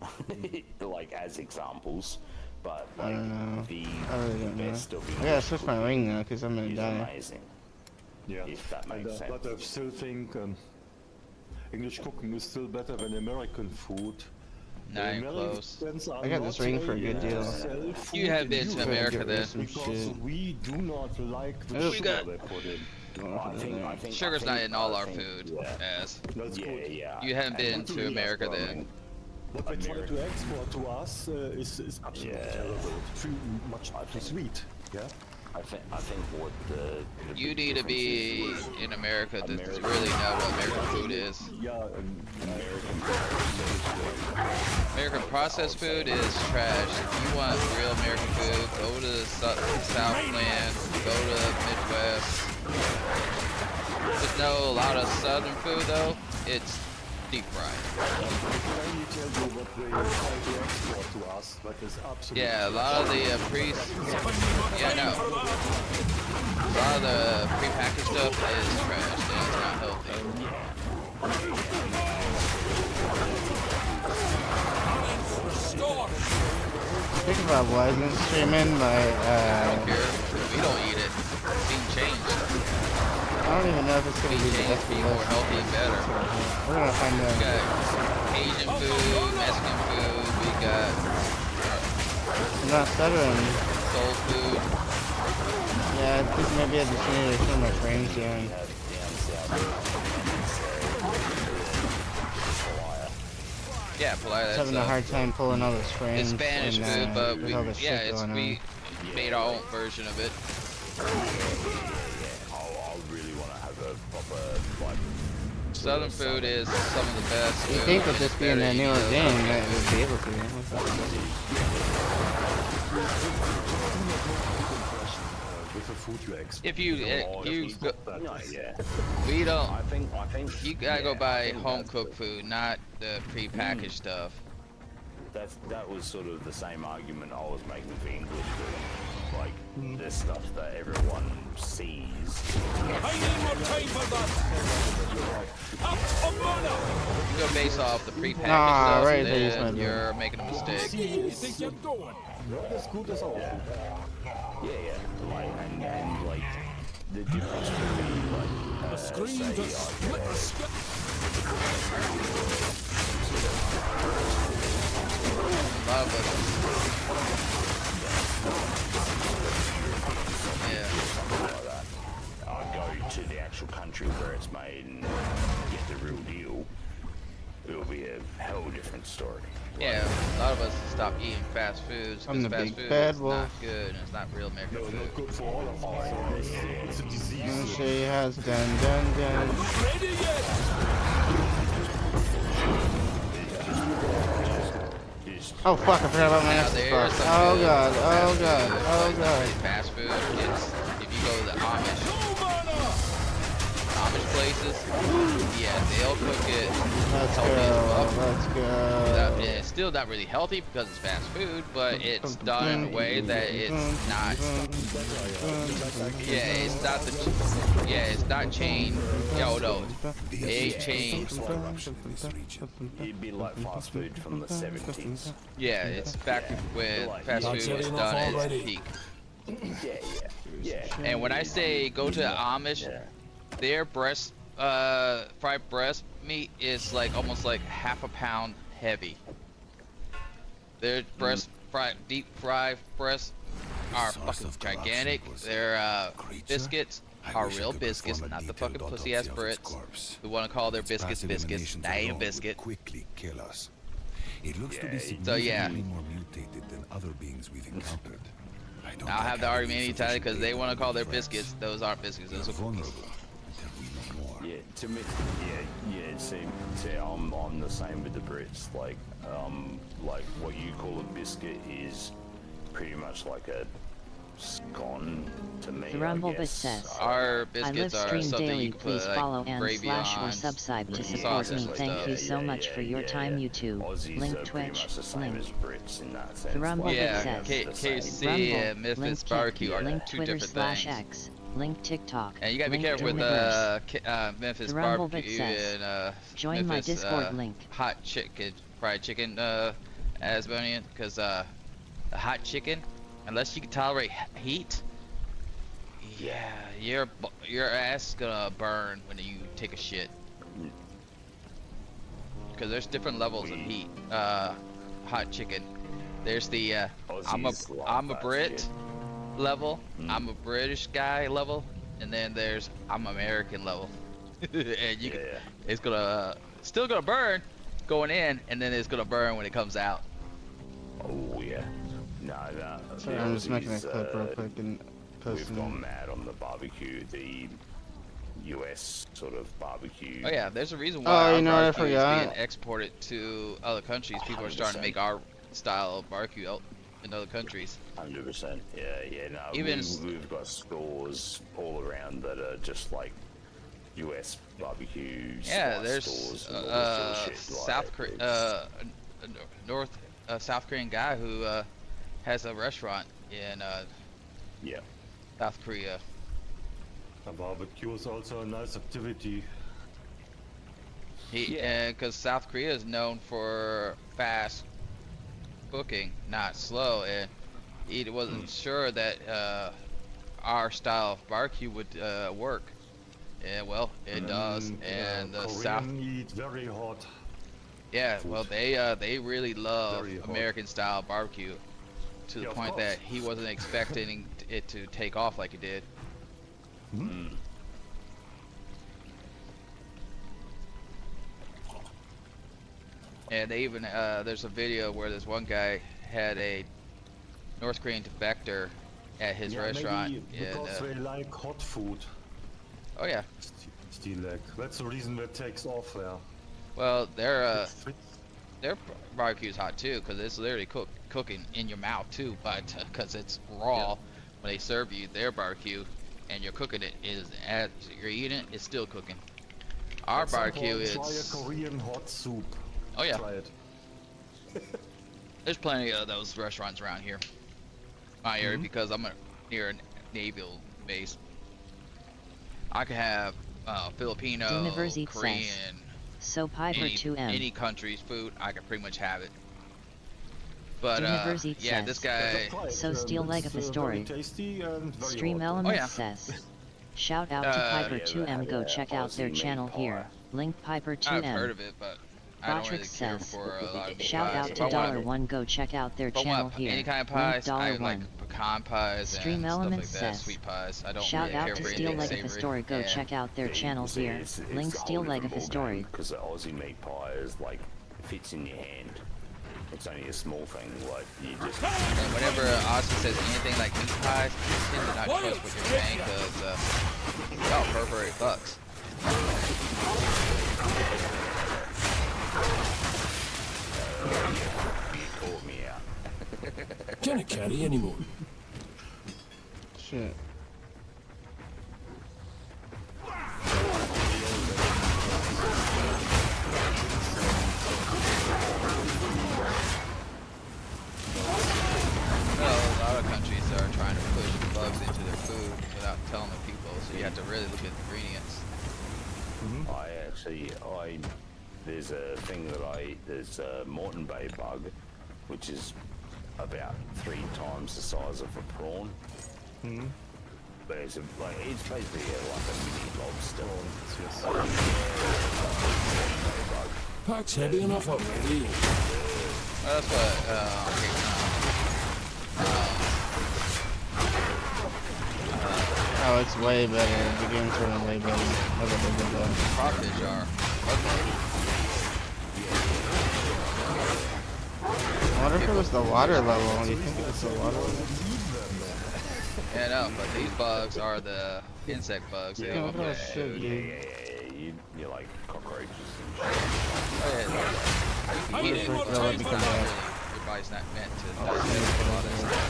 Like as examples, but I like don't know. the I really don't know. best of I gotta English switch my cooking ring now because I'm gonna is die. amazing. Yeah. If that makes sense. But I still think English cooking is still better than American food. Not even close. I got this ring for a good deal. You have been to America then. Because we do not like the Oh. sugar got- they put in. I think Sugar's I not think- in all I our think- food, Yeah, as That's good. yeah. you haven't been And to America then. What they try to export to us is absolutely Yeah. terrible. It's too much too sweet. Yeah. I think what the You big need to difference be is with in America to American- really know what American food is. Yeah. American American processed food is trash. If you want real American food, go to the Southland, go to the Midwest. Just know a lot of Southern food though, it's deep fried. I can tell you what they try to export to us, but it's absolutely. Yeah, a lot of the yeah, I know. A lot of the prepackaged stuff is trash. Yeah, it's not healthy. Speaking about Wiseman streaming, my I don't care. We don't eat it. It's being changed. oh don't even know if it's gonna be the best be more healthy and better. We're gonna find out. We got Asian food, Mexican food, we got Not stuttering. soul food. Yeah, I think maybe I just need to turn my frames down. Yeah, Polite. Just having a hard time pulling all those frames. It's Spanish and, food, but we, all this yeah, shit it's going we made our own version of it. I really want to have a proper like. Southern food is some of the best. You food, think with and this it's being better a than newer eating game those that we'd be able to? With the food you expect. If you go, No, yeah. we don't. I think You gotta go yeah, I buy think home that's cooked food, not the pre-packaged stuff. that was sort of the same argument I was making for English food. Like the stuff that everyone sees. I need more time for that. Up a mana. You go based off the pre-packaged Nah, stuff, right, they use then my- you're making a mistake. You think you're going? Not as good as our food. Yeah. Like and like the difference between like The screen just split the sky. A lot of us. Yeah. I'd go to the actual country where it's made and get the real deal. It'll be a hell different story. Yeah, a lot of us stop eating fast foods I'm because the fast big food bad is wolf. not good and it's not real American No, food. not good for all of us. It's a disease. She has done. Ready yet? Oh fuck, I forgot about my Now next there's fuck. some Oh good god, fast oh food, god, but oh it's not god. really fast food. It's if you go to the Amish places, yeah, they'll cook it Let's healthy as go, fuck. let's go. And it's still not really healthy because it's fast food, but it's done in a way that it's not. Yeah, it's not the. Yeah, it's not chain. Yo, no, it ain't chain. It'd be like fast food from the 70s. Yeah, it's back when fast food was done at its peak. Yeah. And when I say go to the Amish, their fried breast meat is like almost like half a pound heavy. Their deep fried breasts are fucking gigantic. Their biscuits are real biscuits, not the fucking pussy ass Brits who want to call their biscuits biscuits. That ain't a biscuit. Quickly kill us. It looks to be So yeah. significantly more mutated than other beings we've encountered. I'll have the argument anytime because they want to call their biscuits. Those aren't biscuits. Those are cookies. Yeah, to me, yeah. See, I'm the same with the Brits. Like what you call a biscuit is pretty much like a scone to me. The Rumble I Bit guess. says, Our I live biscuits are stream something daily. you can Please put follow like and gravy slash or on. subscribe to support sausage me. and Thank stuff. you so much for your time, you two. Aussies Link are pretty much Twitch, the same link. as Brits in that sense. The Rumble Like, Bit Yeah, says, KFC Rumble, and Memphis link Kick, barbecue are link two Twitter different slash things. X, link TikTok, And you gotta be link careful with Doomiverse. Memphis The Rumble Bit barbecue says, and join my Memphis, Discord link. hot chicken, fried chicken, Asbonian, because the hot chicken, unless you can tolerate heat, yeah, your ass is gonna burn when you take a shit. Because there's different levels of heat. Hot chicken. There's the I'm a Brit shit. level. I'm a British guy level, and then there's I'm American level. And you can, it's gonna still gonna burn going in, and then it's gonna burn when it comes out. Oh yeah. No. Sorry, I'm just making a clip real quick and posting. We've gone mad on the barbecue, the US sort of barbecue. Oh yeah, there's a reason Oh, why you our know what I barbecue is forgot? being exported to other countries. People are starting to 100%. make our style of barbecue out in other countries. 100%. Yeah. No, Even we've got stores all around that are just like US barbecue. Yeah, spice there's stores and all this sort of shit, like, South Korean guy who has a restaurant in yeah. South Korea. A barbecue is also a nice activity. Because South Korea is known for fast cooking, not slow, and he wasn't sure that our style of barbecue would work Yeah, well, it does, and the Korean South. eat very hot. Yeah, food. well, they really love Very hot. American style barbecue, to the Yeah, of point course. that he wasn't expecting it to take off like it did. And they even there's a video where this one guy had a North Korean defector at his restaurant. Maybe because they like hot food. Oh yeah. Steel leg. That's the reason that takes off there. Well, their It barbecue's hot too, because it's literally cooking in your mouth too. But because it's raw, when they serve you their barbecue, and you're cooking it, is as you're eating it, it's still cooking. Our At some barbecue point, is. Try a Korean hot soup. Oh yeah. Try it. There's plenty of those restaurants around here, my area, because I'm near a naval base. I could have Filipino, Doomiverse eats Korean, says. So Piper2M. any country's food. I could pretty much have it. But Doomiverse eats yeah, says. this guy. Try it. So Steel Leg of It's, a Story. very tasty and very Stream hot. Element yeah. says. Shout out to Piper2M. Go check out their channel here. Link Piper2M. I've heard of it, but I don't really Botrix care says. for a lot of Shout pies. out If to I want- $1. Go check out their if I channel want here. any kind of Link pies, I $1. like pecan pies Stream and stuff Element like that, says. sweet pies. I don't Shout really out care to for Steel anything Leg of a savory. Story. Go And check out their channel See, here. Link a Steel whole Leg of a different Story. ballgame, because the Aussie meat pie is like fits in your hand. It's only a small thing, like you just. And whenever Austin says anything like meat pies, you tend to not trust what you're saying, because y'all pervert fucks. You caught me out. Can't carry anymore. Shit. Well, a lot of countries are trying to push bugs into their food without telling the people, so you have to really look at the ingredients. There's a thing that there's a Moreton Bay bug, which is about 3 times the size of a prawn. But it's basically like a mini lobster. Pack's heavy enough already. Well, that's what Oh, it's way better. The game's running way better. crawfish are. Okay. I wonder if it was the water level. Do you think it was the water level? Yeah, no, but these bugs are the insect bugs. They don't Oh, get shit, dude. You like cockroaches and Oh, yeah. You can eat it, but Let it's me not come back. really, your body's not meant to digest a lot of stuff.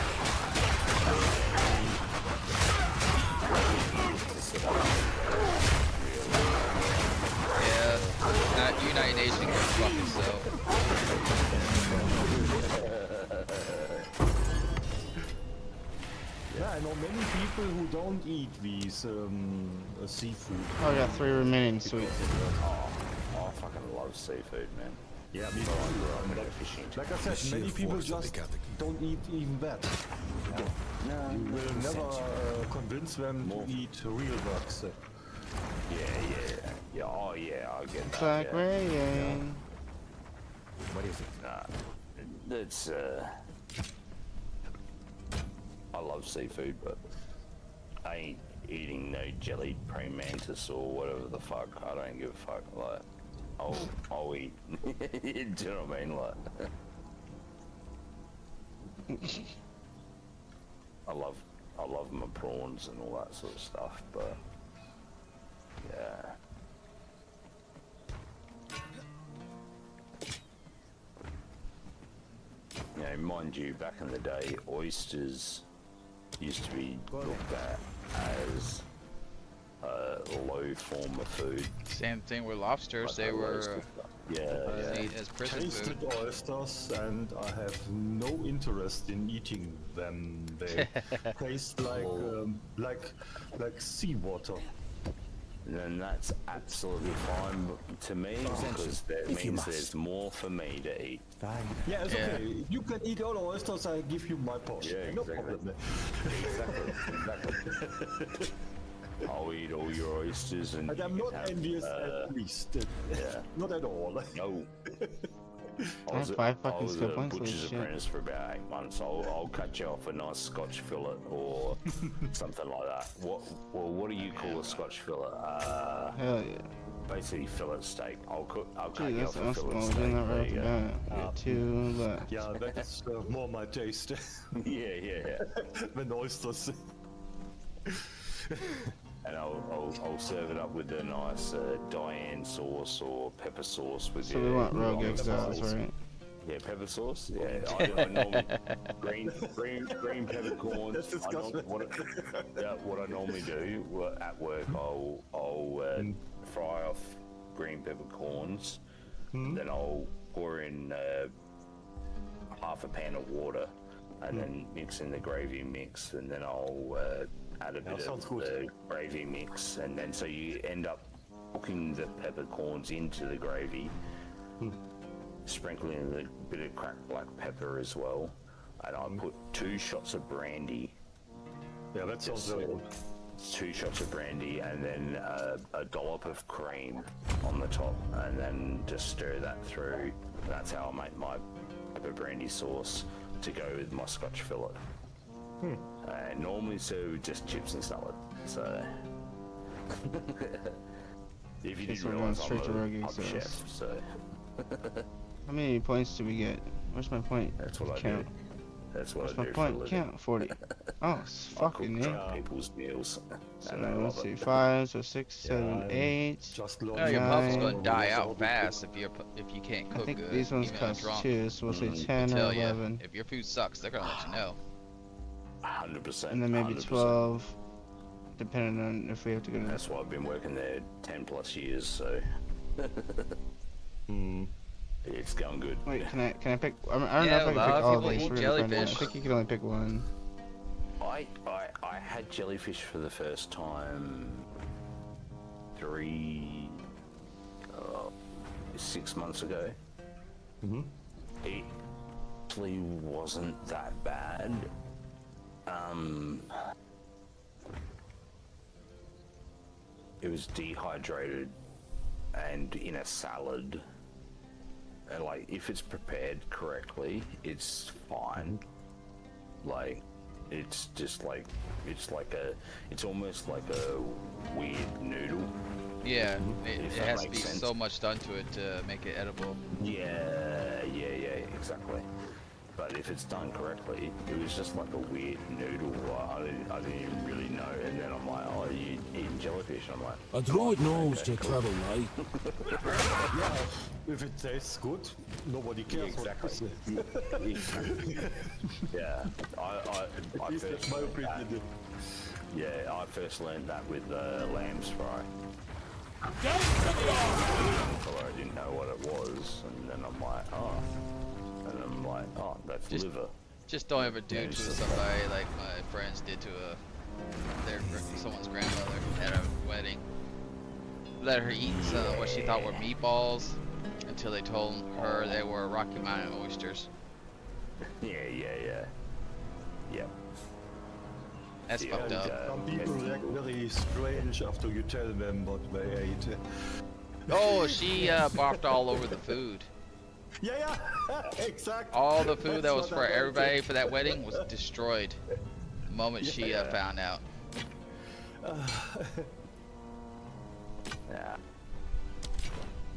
Yeah, not United Nations can fuck itself. Yeah, I know many people who don't eat these seafood. Oh, I got 3 remaining. Sweet. I fucking love seafood, man. Yeah, me I grew up in a fishing Like I The said, sheer many people force of the just category. don't eat even that. You will never convince them to eat real bugs. Yeah, oh yeah, I get It's that. like yeah. rain. What is it? That's I love seafood, but I ain't eating no jellied praying mantis or whatever the fuck. I don't give a fuck. Like, I'll eat. Do you know what I mean? Like, I love my prawns and all that sort of stuff, but yeah. You know, mind you, back in the day, oysters used to be looked at as a low form of food. Same thing with lobsters. Like They a were roasted stuff. Yeah. eat as prison Tasted food. oysters, and I have no interest in eating them. They taste like seawater. Then that's absolutely fine to me, because that If you means must. there's more for me to eat. Fine. Yeah, it's Yeah. okay. You can eat all oysters. I give you my portion. Yeah, No exactly. problem. Exactly. I'll eat all your oysters and I'm you not can have, envious at least. yeah. Not at all. No. I have 5 I fucking was skill a points. Holy butcher's shit. apprentice for about 8 months. I'll cut you off a nice Scotch fillet or something like that. What do you call a Scotch fillet? Hell yeah. Basically fillet steak. I'll cut Gee, you that's off a awesome. fillet We're steak. doing that right There off you the go. bat. We got 2 left. Yeah, that is more my taste Yeah. than oysters. And I'll serve it up with a nice Diane sauce or pepper sauce with So your we want rogue your exiles, sauce. right? Yeah, pepper sauce. Yeah, I normally green peppercorns. That's disgusting. What I normally do at work, I'll fry off green peppercorns, then I'll pour in half a pan of water, and then mix in the gravy mix, and then I'll add a bit of the gravy mix, and then so you end up cooking the peppercorns into the gravy. Sprinkling a bit of cracked black pepper as well, and I'll put 2 shots of brandy. Yeah, that sounds very good. 2 shots of brandy, and then a dollop of cream on the top, and then just stir that through. That's how I make my pepper brandy sauce to go with my Scotch fillet. Normally serve just chips and salad. So if you Guess didn't we're going realize, straight to rogue I'm a exiles. chef, so How many points do we get? Where's my point? that's what I Count. do. That's what Where's I my do for a point? living. Count. 40. Oh, it's fucking Cook yeah. drunk people's meals. So And I let's love see. it. 5, so 6, 7, 8. Just No, launched. your pub's Nine. gonna die out fast if you can't I cook think good. these ones even cost drunk. 2, so we'll say 10 or Tell ya, 11. if your food sucks, they're gonna let you know. 100%. And then maybe 100%. 12, depending on if we have to go to That's why I've been working there 10 plus years, so it's going good. Wait, can I pick? I don't know Yeah, if I a can lot pick of all people of these. eat We're gonna find out. I jellyfish. think you can only pick one. I had jellyfish for the first time 6 months ago. It actually wasn't that bad. It was dehydrated and in a salad. And like, if it's prepared correctly, it's fine. Like, it's just like, it's almost like a weird noodle. Yeah, it If that has to be makes sense. so much done to it to make it edible. Yeah, exactly. But if it's done correctly, it was just like a weird noodle. I didn't even really know. And then I'm like, oh, you eating jellyfish? I'm like, A droid knows okay, to cool. travel light. Yeah, if it tastes good, nobody cares. Exactly. Yeah, I At least that's first my learned that. opinion. Yeah, I first learned that with lamb's fry. Get to the arm! Well, I didn't know what it was, and then I'm like, oh, and I'm like, oh, that's Just- liver. Just don't ever do Yeah, to it's just somebody like my friends did to someone's grandmother at a wedding. Let her eat what she thought were meatballs until they told her they were Rocky Mountain oysters. Yeah. Yep. That's Yeah, fucked up. Some people react very strange after you tell them what they ate. Oh, she barfed all over the food. Yeah, exactly. All the food That's that was what for I meant. everybody for that wedding was destroyed the moment she found out. Yeah.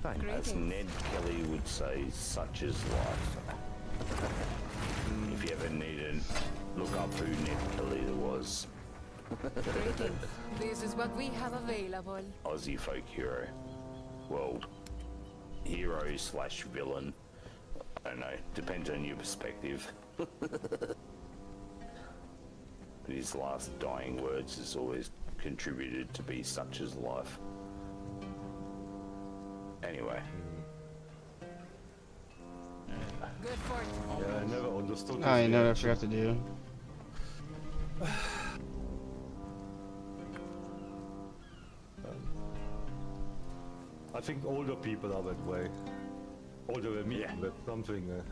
Fine. As Ned Kelly would say, such is life. If you ever need it, look up who Ned Kelly was. Greetings. This is what we have available. Aussie folk hero. Well, hero slash villain. I don't know, depends on your perspective. His last dying words has always contributed to be such as life. Anyway. Good fortune. Yeah, I never understood. Oh, you know what I this forgot to do? I think older people are that way. Older than me, Yeah. but something.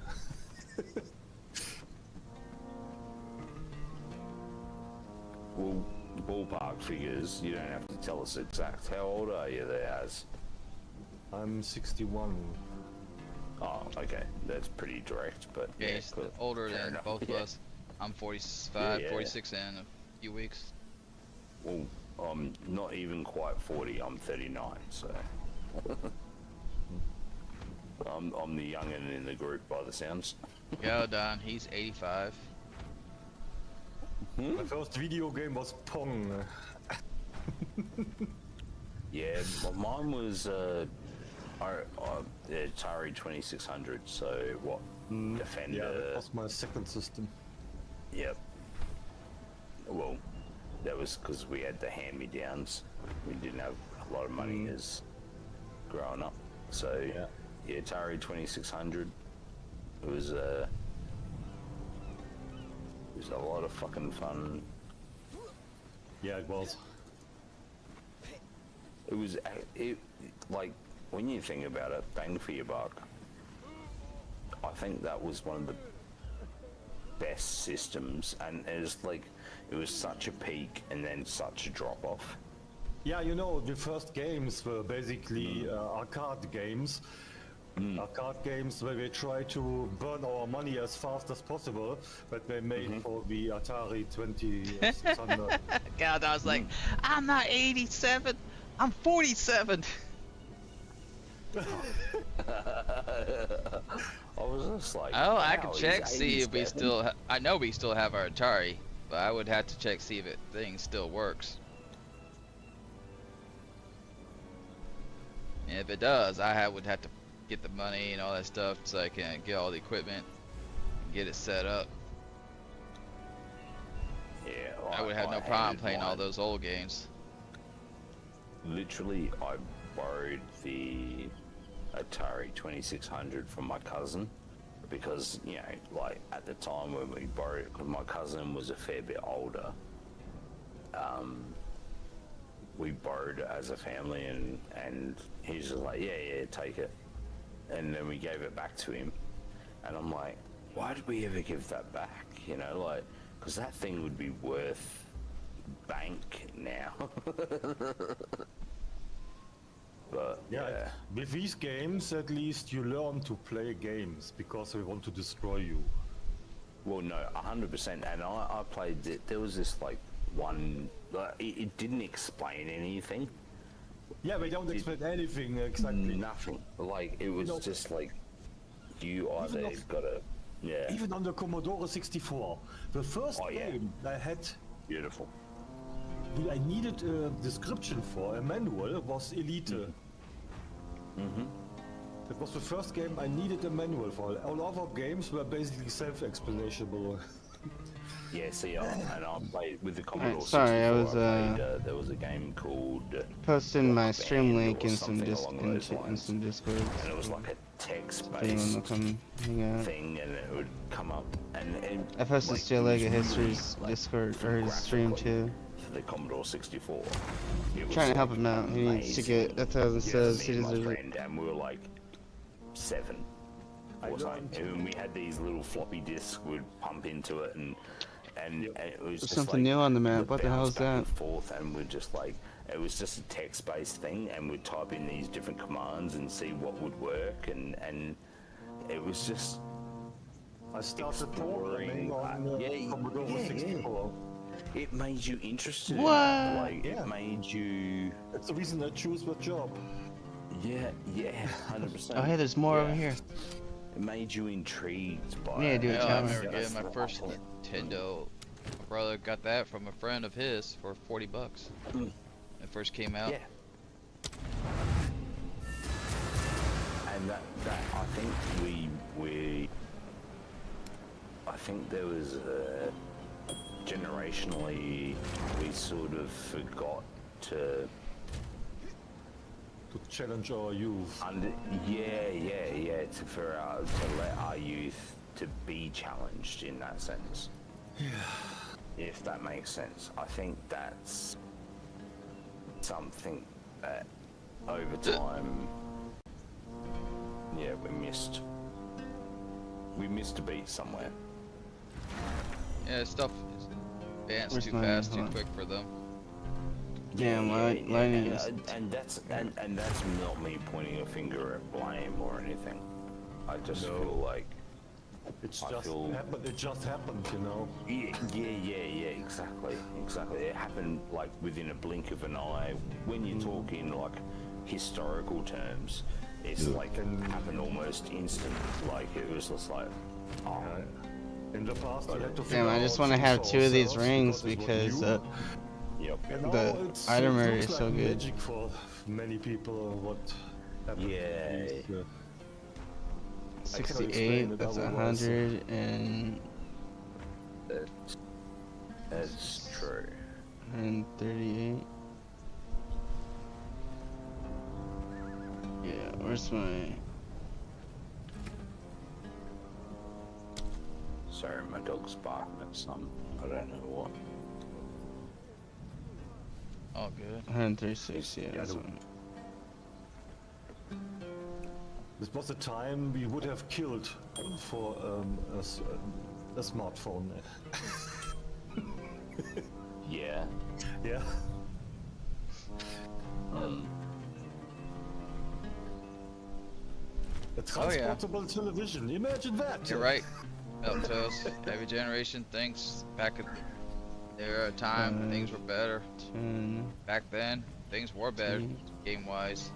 Well, ballpark figures. You don't have to tell us exact. How old are you there, Az? I'm 61. Oh, okay. That's pretty direct, but Yeah, yeah, he's cool. older Fair than enough. both of Yeah. us. I'm 45, Yeah. 46 in a few weeks. Well, I'm not even quite 40. I'm 39, so I'm the youngin in the group by the sounds. Go Don, he's 85. My first video game was Pong. Yeah, mine was Atari 2600. So what? Defender. Yeah, that was my second system. Yep. Well, that was because we had the hand-me-downs. We didn't have a lot of money as growing up. So Yeah. the Atari 2600. It was a lot of fucking fun. Yeah, it was. It was like when you think about it, bang for your buck. I think that was one of the best systems, and it was such a peak and then such a drop off. Yeah, you know, the first games were basically arcade games. Arcade games where we try to burn our money as fast as possible, but they made for the Atari 2600. God, I was like, I'm not 87, I'm 47. I was just like, Oh, I wow, can he's check, see if we 87. still. I know we still have our Atari, but I would have to check, see if it thing still works. And if it does, would have to get the money and all that stuff so I can get all the equipment, and get it set up. Yeah, I would have no problem playing all those old games. Literally, I borrowed the Atari 2600 from my cousin because, you know, like at the time when we borrowed it, because my cousin was a fair bit older, we borrowed it as a family, and he's just like, yeah, take it. And then we gave it back to him, and I'm like, why did we ever give that back? You know, like, because that thing would be worth bank now. But Yeah, with these games, at least you learn to play games because they want to destroy you. Well, no, 100%. And I played it. There was this like one. It didn't explain anything. Yeah, they don't explain anything exactly. Nothing. Like it was just like you either gotta. Yeah. Even on the Commodore 64, the first game I had, Beautiful. I needed a description for, a manual, was Elite. That was the first game I needed a manual for. All other games were basically self-explanable. Yeah, see, and I played with the Commodore 64. Sorry, I was there was a game called posting my stream Band link or in some something along those lines. Discord. And it was like a If anyone text-based will come hang out. thing, and it would come up and I posted like, Steel it Leg was History's really, like, Discord or his stream graphically, too. for the Commodore 64. It was, Trying to help like, him out. He needs to amazing. get 1,000 subs. Me He and my deserves it. friend, and we were like 7 or something, and we had these little floppy disks we'd pump into it, and it was just something like, new on the map. we'd What the hell bounce is back that? and forth, and we'd just like, it was just a text-based thing, and we'd type in these different commands and see what would work, and it was just I started programming on Commodore 64. it made you interested What? in it. Like Yeah. it made you That's the reason I choose the job. 100%. Oh, hey, there's more over here. It made you intrigued by Yeah, it. dude, Yeah, I tell me. remember getting my first Nintendo. My brother got that from a friend of his for $40 when it first came out. Yeah. And that I think I think there was generationally we sort of forgot to challenge our youth. to let our youth to be challenged in that sense. Yeah. If that makes sense. I think that's something that over time, we missed a beat somewhere. Yeah, stuff is advanced Where's too my- fast, hold too on. quick for them. Yeah, lighting is. And that's not me pointing a finger at blame or anything. I just feel like it just happened, you know. Yeah, exactly. It happened like within a blink of an eye. When you talk in like historical terms, it's like it happened almost instant. Like it was just like, oh. In the past, I had to Damn, I just want to have 2 of these rings because the item area is so good. Magic for many people. What happened? Yeah. 68. That's 100 and. That's true. 138. Yeah, where's my... Sorry, my dog's barking at something. I don't know what. All good. 136, yeah, that's one. This was the time we would have killed for a smartphone. Yeah. Yeah. A transportable television. Imagine that. You're right. Toast. Every generation thinks back at their time things were better. 10, Back then, things were better game-wise.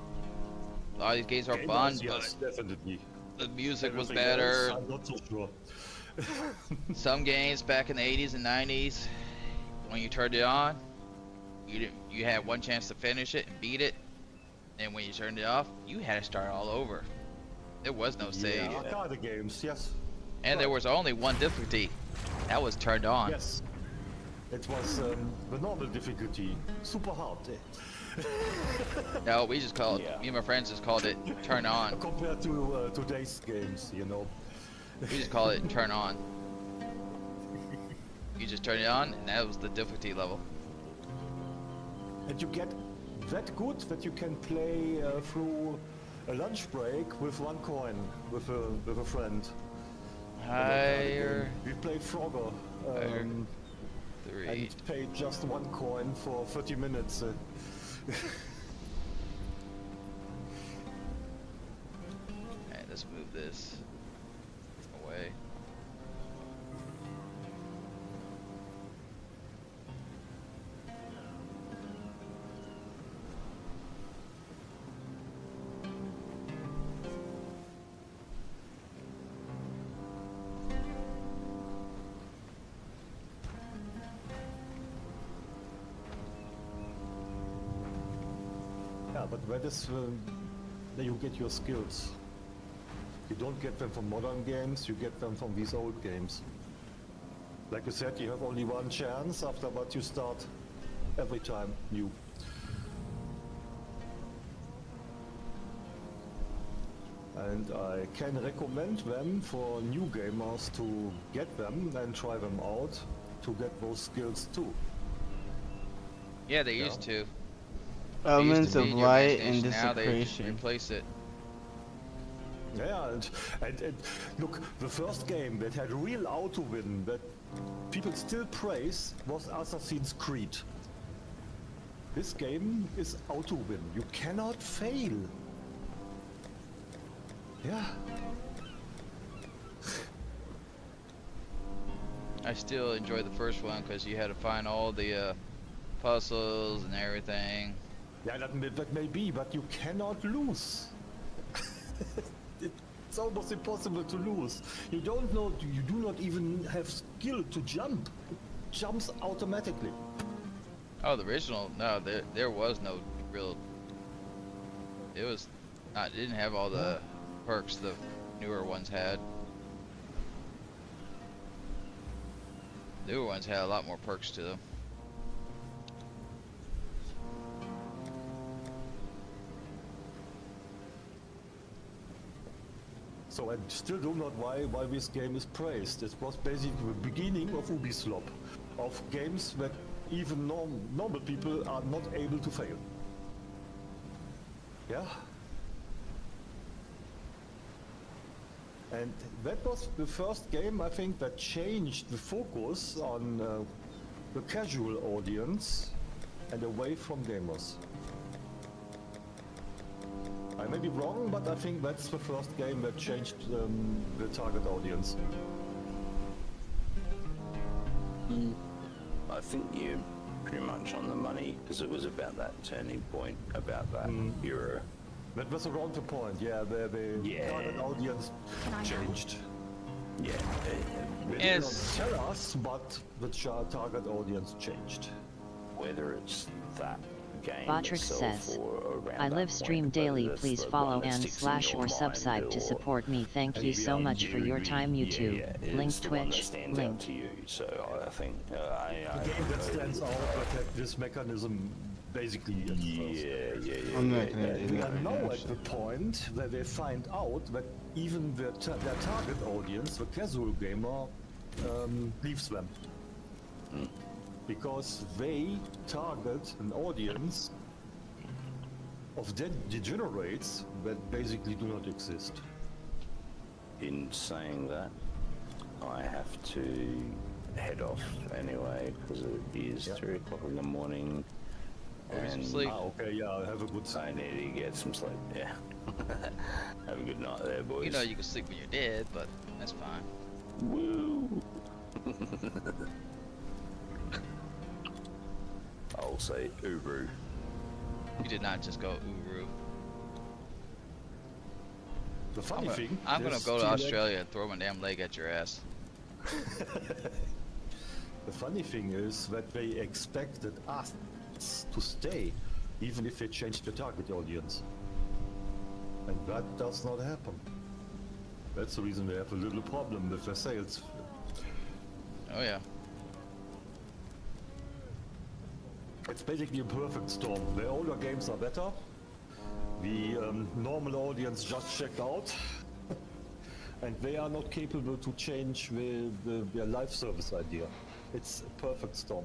A lot of these games are fun, Game-wise, yes, definitely. the music was Everything better. else, I'm not so sure. Some games back in the 80s and 90s, when you turned it on, you had one chance to finish it and beat it, and when you turned it off, you had to start all over. There was no save. Yeah, arcade games, yes. And there was only one difficulty. That was turned on. Yes. It was the normal difficulty. Super hard. No, we just called me and my friends just called it turn on. Compared to today's games, you know. We just call it turn on. You just turn it on, and that was the difficulty level. And you get that good that you can play through a lunch break with 1 coin with a friend. Higher. We played Frogger. Three. And paid just 1 coin for 30 minutes. Alright, let's move this away. Yeah, but where you get your skills. You don't get them from modern games, you get them from these old games. Like you said, you have only 1 chance, after that you start every time new. And I can recommend them for new gamers to get them and try them out to get those skills too. Yeah, they used to. Elements of light and now they desecration. replace it. Yeah, and look, the first game that had real auto-win that people still praise was Assassin's Creed. This game is auto-win. You cannot fail. Yeah. I still enjoy the first one because you had to find all the puzzles and everything. Yeah, that may be, but you cannot lose. It's almost impossible to lose. You don't know, you do not even have skill to jump. It jumps automatically. Oh, the original? No, there was no real. It was not. It didn't have all the perks the newer ones had. Newer ones had a lot more perks to them. So I still do not why this game is praised. It was basically the beginning of Ubisoft, of games that even normal people are not able to fail. Yeah. And that was the first game, I think, that changed the focus on the casual audience and away from gamers. I may be wrong, but I think that's the first game that changed the target audience. I think you're pretty much on the money, because it was about that turning point, about that era. That was around the point, yeah, where the target audience changed. Yeah. They did not tell us, but the target audience changed. Whether it's that game Botrick itself says, or around I that live stream point, daily, that's please the follow one that and sticks in / your or subscribe mind, to or support me. Thank you so much for your time, YouTube. it's Link the one that Twitch, stands link. out to you. So I think The game that stands out that had this mechanism basically at first. I'm not gonna do We that are right now now, at the point where they find out that even their target audience, the casual gamer, leaves them. Because they target an audience of degenerates that basically do not exist. In saying that, I have to head off anyway, because it is 3 o'clock in the morning. Get some sleep. Okay, yeah, have a good I time. need to get some sleep, yeah. Have a good night there, boys. You know you can sleep when you're dead, but that's fine. Woo! I'll say Uru. You did not just go Uru. The funny thing, I'm gonna there's go to still Australia and throw my damn leg at your ass. the funny thing is that they expected us to stay, even if they changed the target audience. And that does not happen. That's the reason they have a little problem with their sales. Oh yeah. It's basically a perfect storm. The older games are better. The normal audience just checked out. And they are not capable to change their live service idea. It's a perfect storm.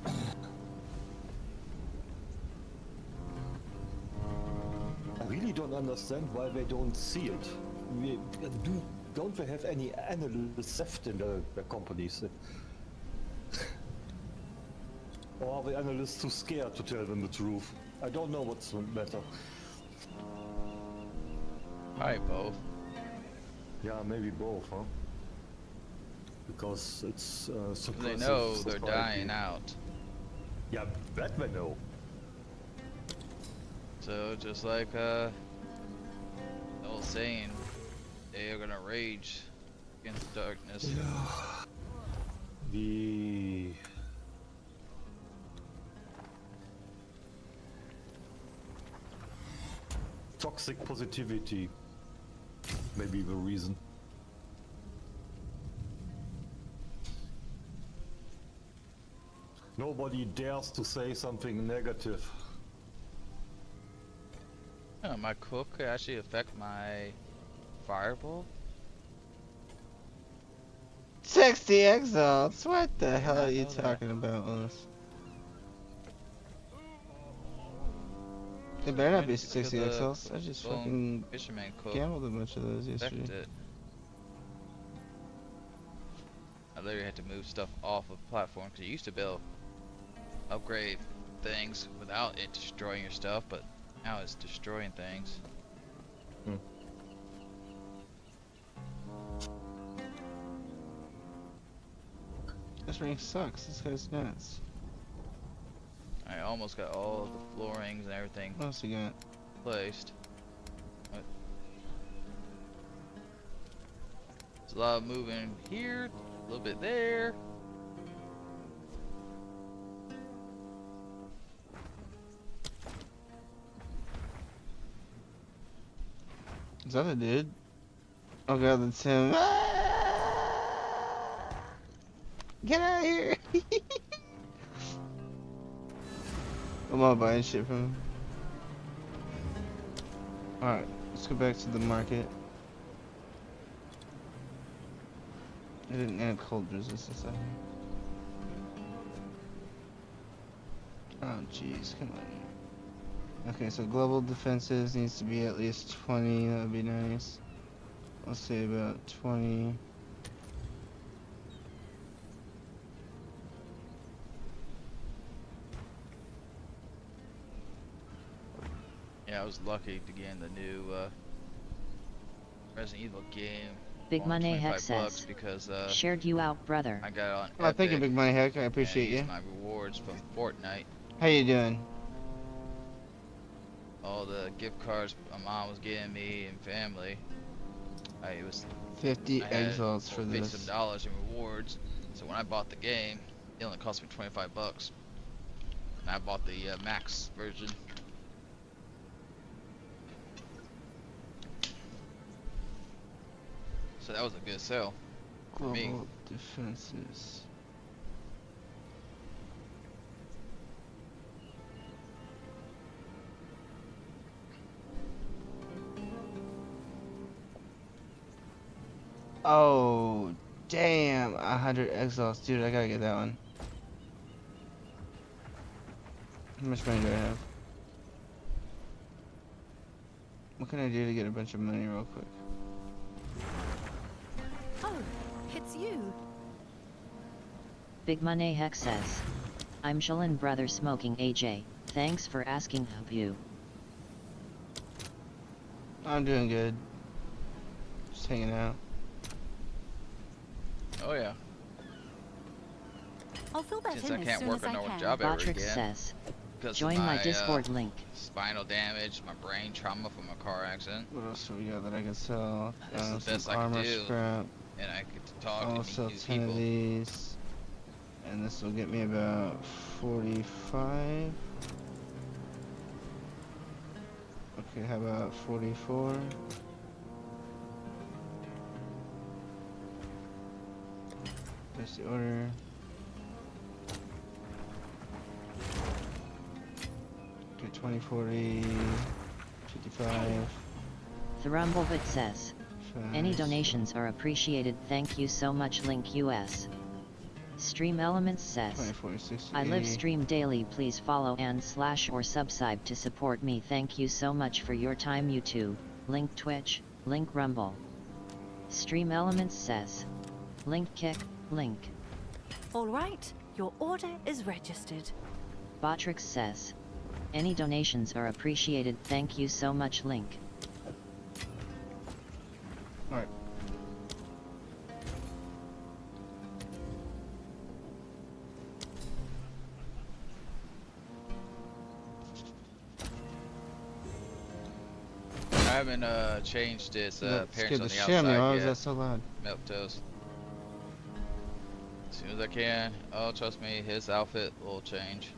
I really don't understand why they don't see it. Don't they have any analysts left in the companies? Or are the analysts too scared to tell them the truth? I don't know what's the matter. Alright, both. Yeah, maybe both, huh? Because it's They know they're dying out. Yeah, that they know. So just like the old saying, they are gonna rage against darkness. The toxic positivity may be the reason. Nobody dares to say something negative. Oh, my cook could actually affect my fireball? Sexy Exiles, what the hell are you talking about, Lewis? It better not be 60 Exiles. I just fucking fisherman cook gambled a bunch of those yesterday. affected. I literally had to move stuff off of platform because you used to be able to upgrade things without it destroying your stuff, but now it's destroying things. This ring sucks. This guy's nuts. I almost got all of the floorings and everything What else you got? placed. But there's a lot of moving here, a little bit there. Is that a dude? Oh god, that's him. Get out of here! I'm not buying shit from him. Alright, let's go back to the market. I didn't add cold resistance. Oh jeez, come on. Okay, so global defenses needs to be at least 20, that would be nice. Let's say about 20. I was lucky to get in the new Resident Evil game. Big for Money only Heck 25 bucks says, because shared you out, brother. I got it on Oh, thank you, Epic, Big Money Heck. I and I appreciate used you. my rewards from Fortnite. How you doing? All the gift cards my mom was getting me and family. I 50 had exiles for $50 this. some in rewards. So when I bought the game, it only cost me 25 bucks. And I bought the max version. So that was a good sale for me. Global defenses. Oh, damn. 100 exiles. Dude, I gotta get that one. How much money do I have? What can I do to get a bunch of money real quick? Oh, it's you. Big Money Heck says, I'm chillin' brother smoking AJ. Thanks for asking of you. I'm doing good. Just hanging out. Oh yeah. I'll fill that Since in I as can't soon work as a I normal can. job ever Botrix again. says, Because join of my my Discord link. spinal damage, my brain trauma from a car accident, What else do we got that I can sell? That's the Some best I can armor do. scrap. and I get to talk I'll and sell meet new 10 people. of these. And this will get me about 45. Okay, how about 44? There's the order. Okay, 20, 40, 55. Thrumblebit says, any Five. donations are appreciated. Thank you so much. Link US. Stream Elements says, 20, 40, 60, I live 80. stream daily. Please follow and / or subscribe to support me. Thank you so much for your time. YouTube, link Twitch, link Rumble. Stream Elements says, link Kick, link. All right, your order is registered. Botrix says, any donations are appreciated. Thank you so much. Link. Alright. I haven't changed its That appearance scared on the the shit out of me. Why outside was that yet. so loud? Milk toast. As soon as I can. Oh, trust me, his outfit will change.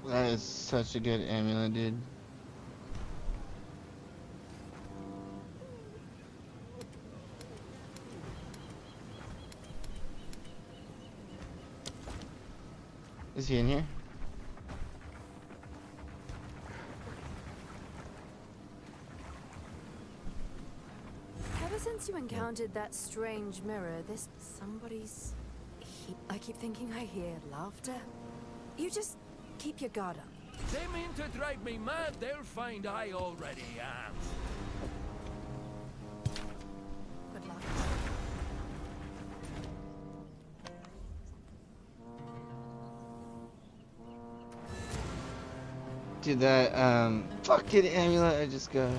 That is such a good amulet, dude. Is he in here? Ever since you encountered that strange mirror, this somebody's... I keep thinking I hear laughter. You just keep your guard up. They mean to drive me mad, they'll find I already am. Good luck. Dude, that, fucking amulet I just got.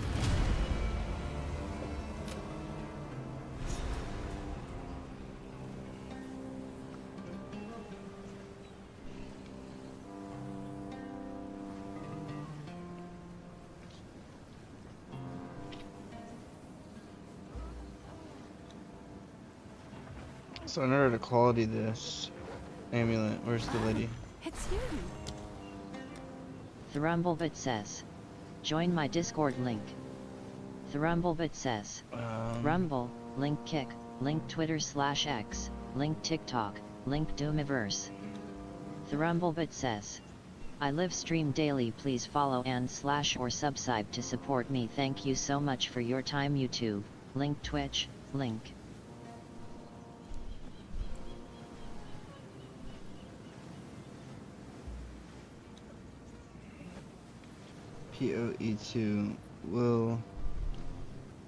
So in order to quality this amulet, where's the lady? It's you. Thrumblebit says, join my Discord link. Thrumblebit says, Rumble, link Kick, link Twitter /X, link TikTok, link Doomiverse. Thrumblebit says, I live stream daily. Please follow and / or subscribe to support me. Thank you so much for your time. YouTube, link Twitch, link. POE2 will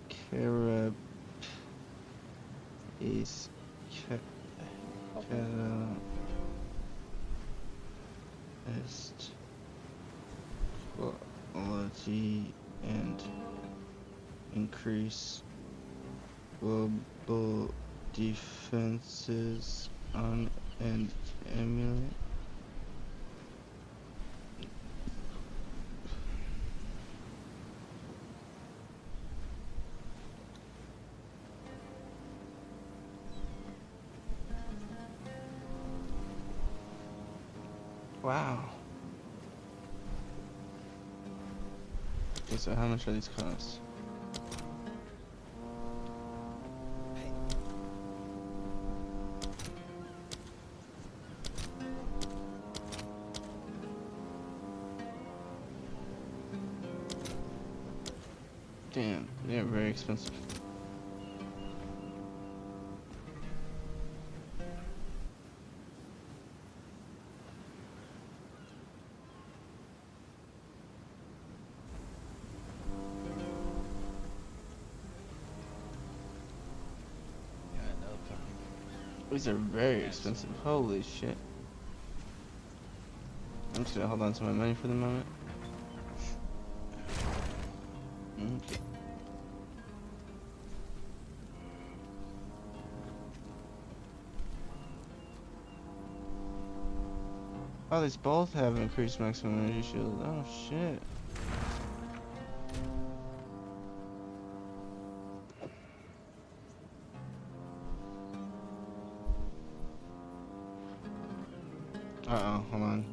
Carab is catalyst quality and increase global defenses on and emulate. Wow. Okay, so how much are these cost? Damn, they're very expensive. These are very expensive. Holy shit. I'm just gonna hold on to my money for the moment. Okay. Oh, these both have increased maximum energy shield. Oh shit. Uh-oh, hold on.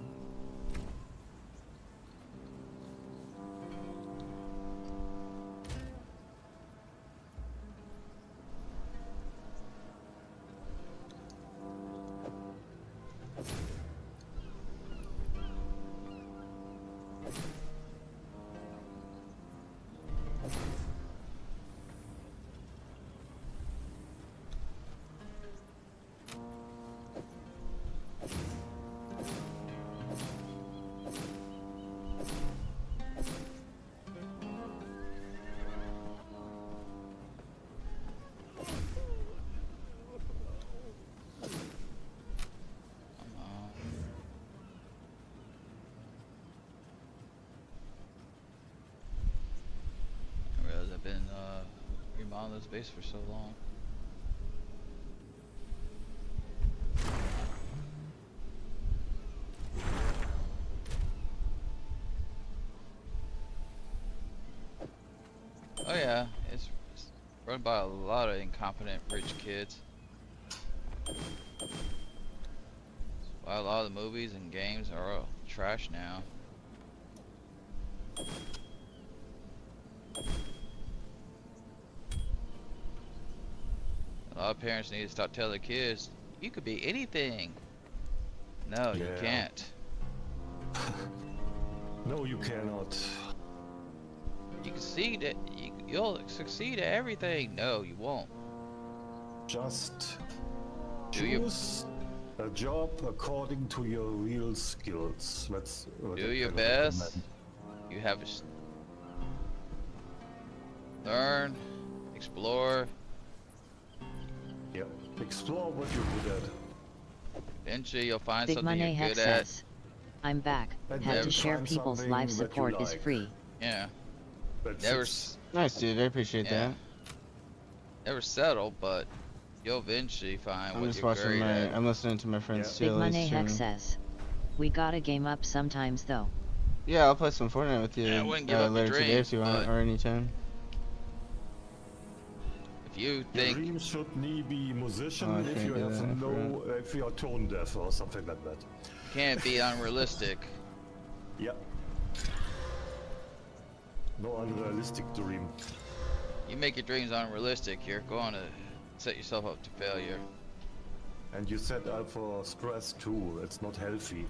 On this base for so long. Oh yeah, it's run by a lot of incompetent rich kids. That's why a lot of the movies and games are all trash now. A lot of parents need to stop telling their kids, you could be anything. No, you can't. No, you cannot. You can see that you'll succeed at everything. No, you won't. Just choose a job according to your real skills. That's what do I your can best. recommend. You have to learn, explore. Yeah, explore what you're good at. Eventually, you'll find Big something Money you're Hex good at. says, I'm back. And Had then to share find people's something live that you support is like. free. Yeah. That's Never, it. Nice, dude. I appreciate Yeah. that. never settle, but you'll eventually find I'm what just you're watching great my. at. I'm listening to my friend's Big CLA Money stream. Hex says, we gotta game up sometimes though. Yeah, I'll play some Fortnite with you Yeah, I wouldn't give up your later today dreams, if you want, but- or anytime. If you Your think dream should need be musician Oh, I if can't you do have that, I no, if you are tone deaf or something like that. you can't be unrealistic, Yeah. No unrealistic dream. you make your dreams unrealistic, you're going to set yourself up to failure. And you set up for stress too. It's not healthy.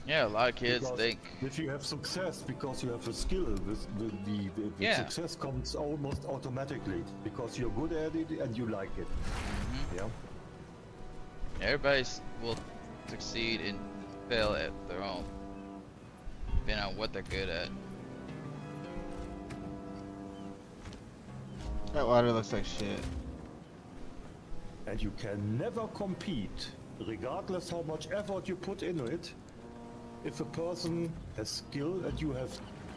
Yeah, a lot of kids Because think, if you have success because you have a skill, the Yeah. success comes almost automatically because you're good at it and you like it. Yeah. everybody will succeed and fail at their own, depending on what they're good at. That water looks like shit. And you can never compete, regardless how much effort you put into it, if a person has skill and you have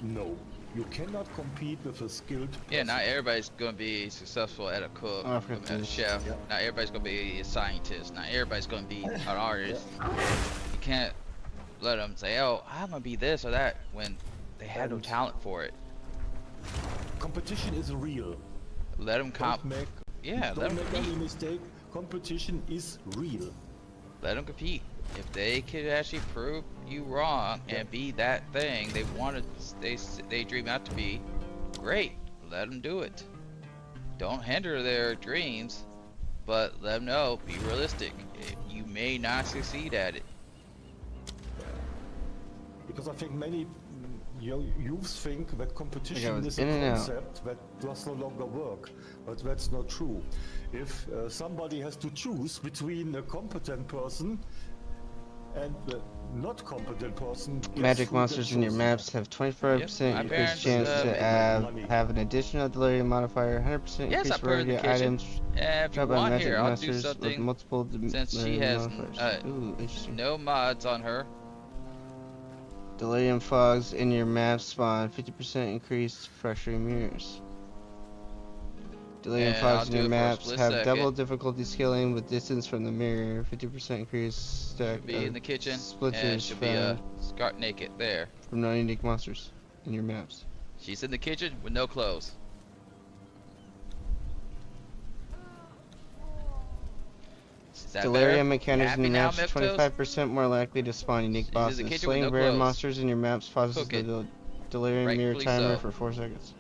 no. You cannot compete with a skilled person. Yeah, not everybody's gonna be successful at a cook, Oh, at a chef. Yeah. Not everybody's gonna be a scientist. Not everybody's gonna be an artist. You can't let them say, "Oh, I'm gonna be this or that," when they have no talent for it. Competition is real. Let them Don't make any mistake. Competition is real. Let them compete. If they could actually prove you wrong and be that thing they wanted, they dream out to be, great. Let them do it. Don't hinder their dreams, but let them know. Be realistic. You may not succeed at it. Because I think many youths think that competition is a concept that does no longer work, but that's not true. If somebody has to choose between a competent person and the not competent person, Magic monsters in your maps have 25% increased chance to have an additional delirium modifier, 100% increased rarity items. If you want here, I'll do something multiple since she has no mods on her. Delirium fogs in your map spawn 50% increased frustrating mirrors. Delirium fogs in your maps have double difficulty scaling with distance from the mirror, 50% increased stack. Be in the kitchen, splitters and she'll be start naked there. From non-unique monsters in your maps. She's in the kitchen with no clothes. Delirium encounters in your maps 25% more likely to spawn unique bosses. Slaying rare monsters in your maps pauses the delirium mirror timer for 4 seconds.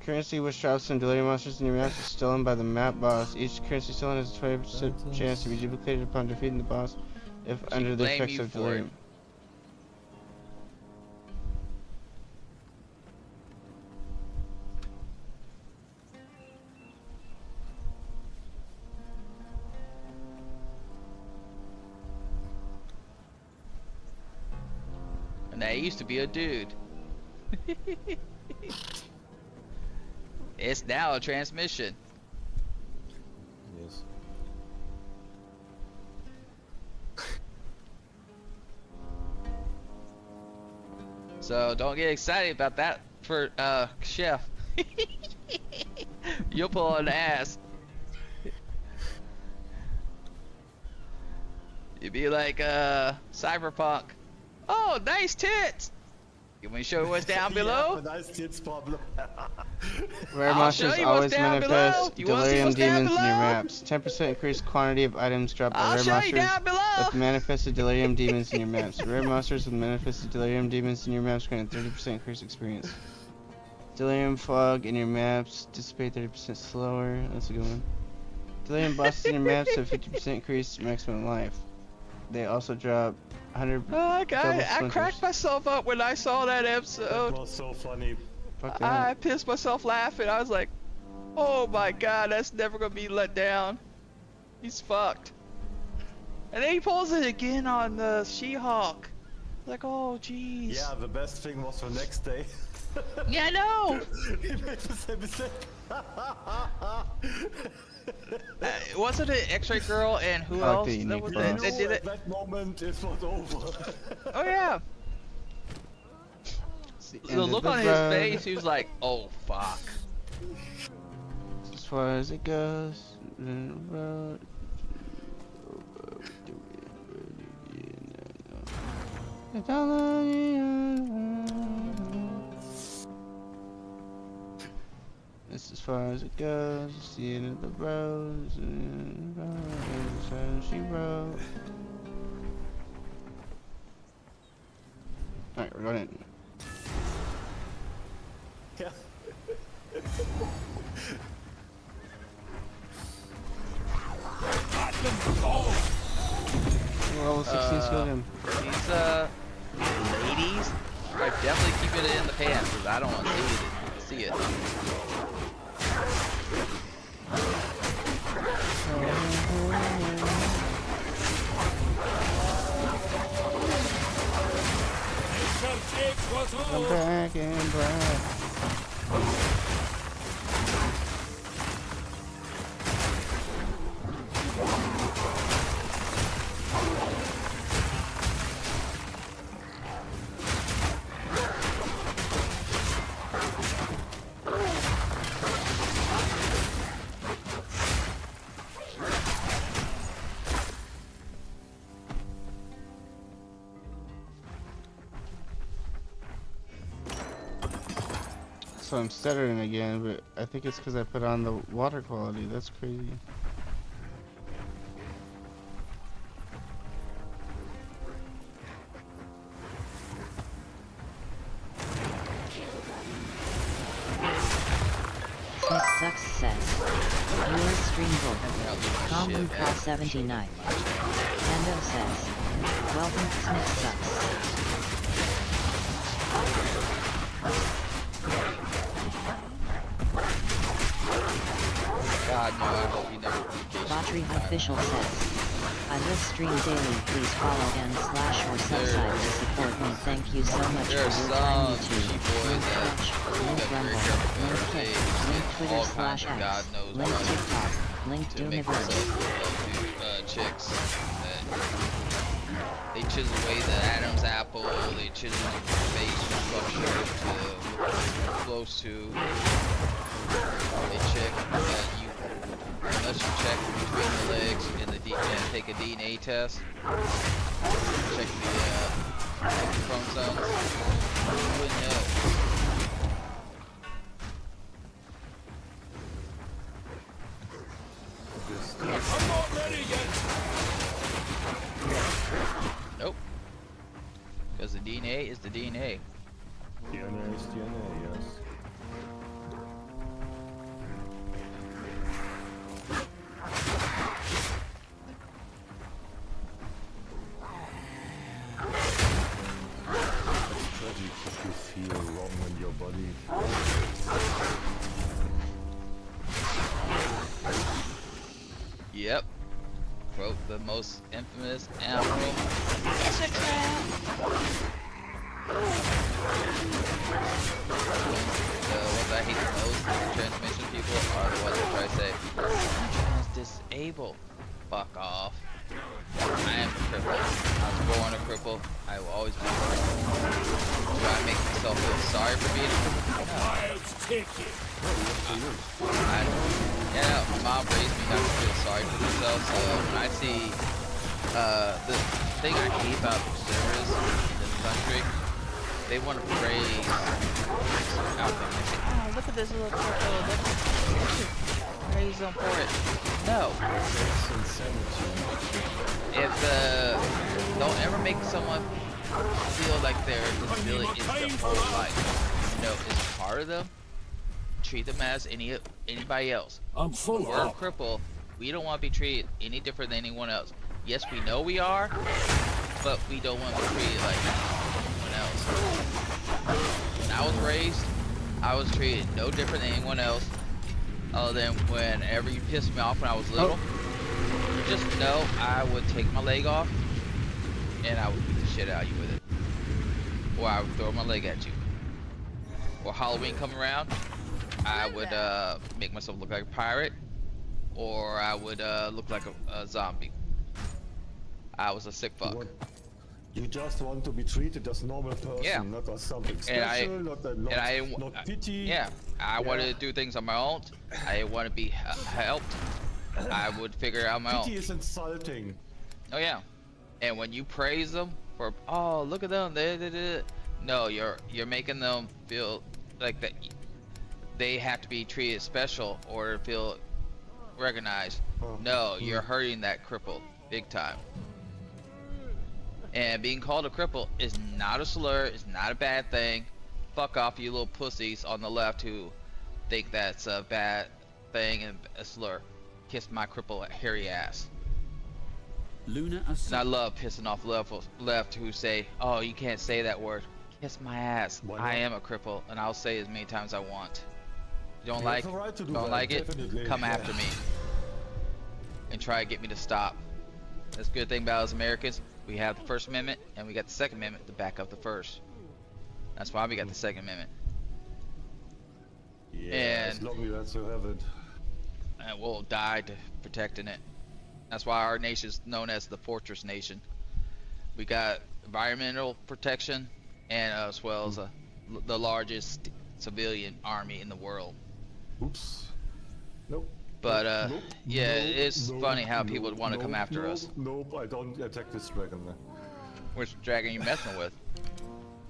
Currency which drops some delirium monsters in your maps is stolen by the map boss. Each currency stolen has a 20% chance to be duplicated upon defeating the boss if under the effects of delirium. And that used to be a dude. It's now a transmission. Yes. So don't get excited about that for chef. You'll pull an ass. You'd be like Cyberpunk. Oh, nice tits! You want me to show you what's down below? Yeah, nice tits problem. Rare monsters always manifest delirium demons in your maps. 10% increased quantity of items dropped by rare monsters with manifested delirium demons in your maps. Rare monsters with manifested delirium demons in your maps grant 30% increased experience. Delirium fog in your maps dissipate 30% slower. That's a good one. Delirium bosses in your maps have 50% increased maximum life. They also drop 100. Oh God, I cracked myself up when I saw that episode. That was so funny. I pissed myself laughing. I was like, oh my God, that's never gonna be let down. He's fucked. And then he pulls it again on the She-Hulk. Like, oh jeez. Yeah, the best thing was the next day. Yeah, I know. He made the same mistake. Wasn't it X-Ray Girl and who else? That did it. At that moment, it was over. Oh yeah. The look on his face, he was like, "Oh fuck." As far as it goes, That's as far as it goes. See it at the road. She wrote. Alright, we're going in. Yeah. Level 16 skill him. These ladies are definitely keeping it in the pants because I don't want to see it. I'm back and back. So I'm stuttering again, but I think it's because I put on the water quality. That's crazy. Sucks says. Your stream vote. Common Call 79. Nando says. Welcome to Snick Sucks. God, no, I hope you never do. Battery Official says. I live stream daily. Please follow and slash or subside to support me. Thank you so much for your time, YouTube. Link Twitch, link Rumble, link Kick, link Twitter slash X, link TikTok, link Doomiverse. Chicks that they chisel away the Adam's apple, they chisel your face structure to look close to a chick that you, unless you check between the legs in the and take a DNA test, check the chromosomes, you wouldn't know. I'm not ready yet. Nope. Because the DNA is the DNA. DNA is DNA, yes. Tragic if you feel wrong in your body. Yep. Quote the most infamous animal. It's a trap! The ones I hate the most, the transmission people, are the ones that try to say, I'm disabled. Fuck off. I am a cripple. I was born a cripple. I will always be a cripple. Do I make myself feel sorry for being a cripple? No. I don't. Yeah, my mom raised me not to feel sorry for myself, so when I see the thing I hate about servers in this country, they want to praise outcome. They say, oh, look at this little cripple, look at it. Praise them for it. No. If don't ever make someone feel like their disability is their whole life. No, it's part of them. Treat them as anybody else. I'm full. We're a cripple. We don't want to be treated any different than anyone else. Yes, we know we are, but we don't want to be treated like anyone else. When I was raised, I was treated no different than anyone else, other than whenever you pissed me off when I was little. Just know I would take my leg off, and I would beat the shit out of you with it. Or I would throw my leg at you. Or Halloween come around, I would make myself look like a pirate, or I would look like a zombie. I was a sick fuck. You just want to be treated as a normal person, yeah. Not as something special, not pity. Yeah, I wanted to do things on my own. I want to be helped. I would figure out my own. Pity is insulting. Oh yeah, and when you praise them for, oh look at them, no, you're making them feel like that they have to be treated special or feel recognized. No, you're hurting that cripple big time. And being called a cripple is not a slur, it's not a bad thing. Fuck off, you little pussies on the left who think that's a bad thing and a slur. Kiss my cripple hairy ass. Luna, and I love pissing off left who say, oh, you can't say that word. Kiss my ass. I am a cripple, and I'll say it as many times as I want. You don't like it, definitely. Come after me. And try to get me to stop. That's a good thing about us Americans. We have the First Amendment, and we got the Second Amendment to back up the First. That's why we got the Second Amendment. Yeah, and, as long as you have it. And we'll die to protecting it. That's why our nation is known as the Fortress Nation. We got environmental protection, and as well as the largest civilian army in the world. Oops. Nope. But yeah, it's funny how people want to come after us. Nope, I don't attack this dragon. Which dragon are you messing with?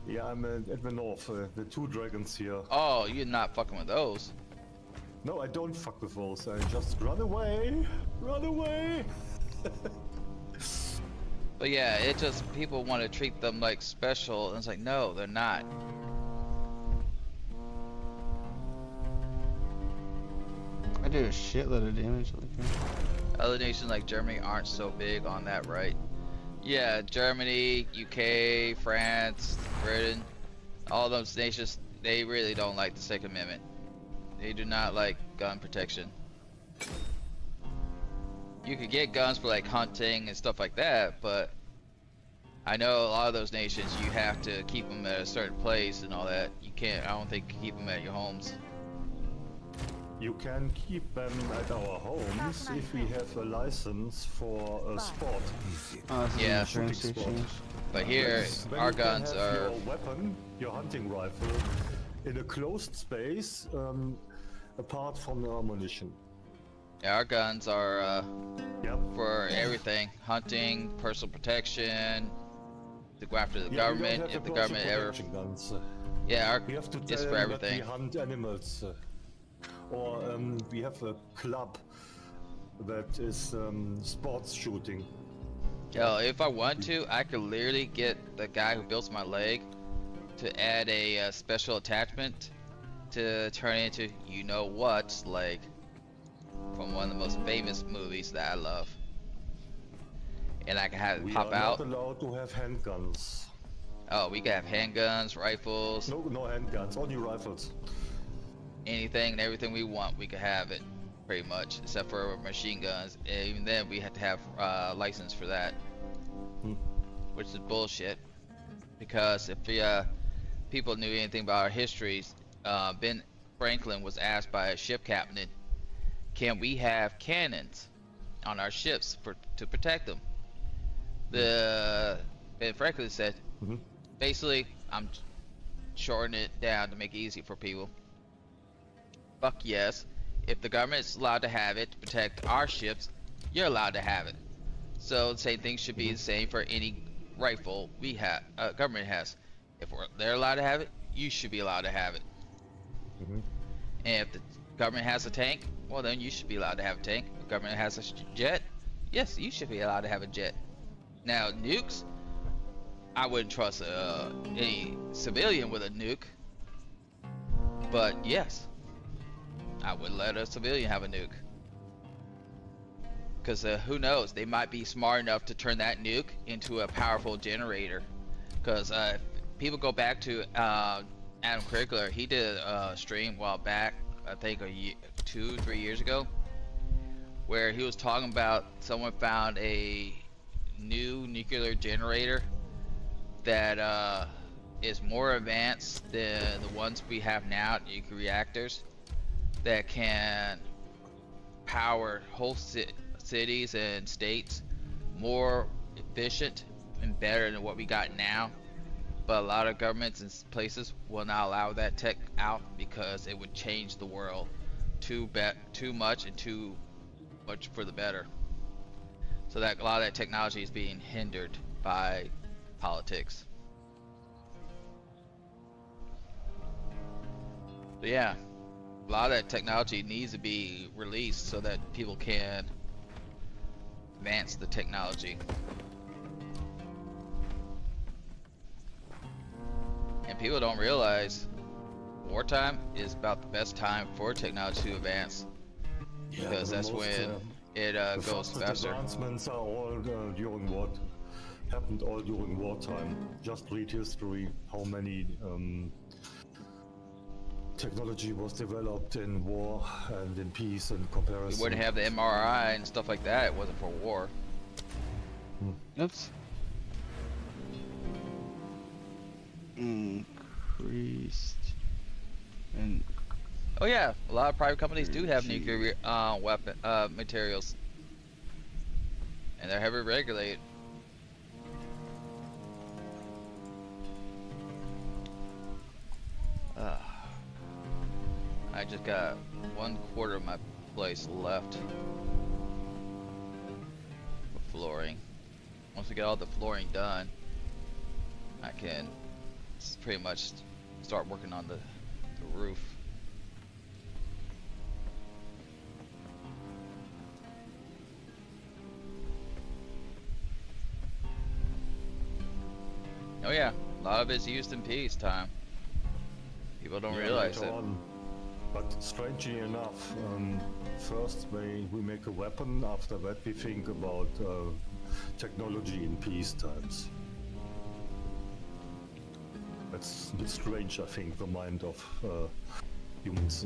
Yeah, I'm at the north. The 2 dragons here. Oh, you're not fucking with those. No, I don't fuck with those. I just run away. Run away. But yeah, it just people want to treat them like special, and it's like no, they're not. I do a shitload of damage. Other nations like Germany aren't so big on that, right? Yeah, Germany, UK, France, Britain, all those nations, they really don't like the Second Amendment. They do not like gun protection. You could get guns for like hunting and stuff like that, but I know a lot of those nations you have to keep them at a certain place and all that. You can't, I don't think you can keep them at your homes. You can keep them at our homes if we have a license for a spot. Yeah, shooting spot. But here, When our you can guns have are... your weapon, your hunting rifle, in a closed space, apart from the ammunition. Yeah, our guns are Yep. for everything. Hunting, personal protection, to go after the government, if the government ever... Guns. Yeah, our, We have to it's tell for them everything. that we hunt animals. Or we have a club that is sports shooting. Yo, if I want to, I could literally get the guy who builds my leg to add a special attachment to turn into you-know-what leg from one of the most famous movies that I love. And I can have it pop out. We are not allowed to have handguns. Oh, we can have handguns, rifles. No handguns, only rifles. Anything and everything we want, we could have it, pretty much, except for machine guns. And even then, we have to have license for that, which is bullshit. Because if people knew anything about our histories, Ben Franklin was asked by a ship captain, "Can we have cannons on our ships to protect them?" Ben Franklin said, basically, I'm shortening it down to make it easy for people. Fuck yes. If the government's allowed to have it to protect our ships, you're allowed to have it. So the same thing should be the same for any rifle we have, government has. If they're allowed to have it, you should be allowed to have it. And if the government has a tank, well then you should be allowed to have a tank. If the government has a jet, yes, you should be allowed to have a jet. Now nukes, I wouldn't trust any civilian with a nuke. But yes, I would let a civilian have a nuke. Because who knows, they might be smart enough to turn that nuke into a powerful generator. Because people go back to Adam Krigler, he did a stream a while back, I think 2-3 years ago, where he was talking about someone found a new nuclear generator that is more advanced than the ones we have now, nuclear reactors, that can power whole cities and states more efficient and better than what we got now. But a lot of governments and places will not allow that tech out because it would change the world too much and too much for the better. So that a lot of that technology is being hindered by politics. But yeah, a lot of that technology needs to be released so that people can advance the technology. And people don't realize wartime is about the best time for technology to advance, because that's when it goes faster. Advancements are all happened all during wartime. Just read history, how many technology was developed in war and in peace and comparison. You wouldn't have the MRI and stuff like that. It wasn't for war. Oops. Increased. And oh yeah, a lot of private companies do have nuclear weapon materials, and they're heavily regulated. I just got 1/4 of my place left for flooring. Once we get all the flooring done, I can pretty much start working on the roof. Oh yeah, a lot of it's used in peacetime. People don't realize it. But strangely enough, first we make a weapon, after that we think about technology in peace times. That's a bit strange, I think, the mind of humans.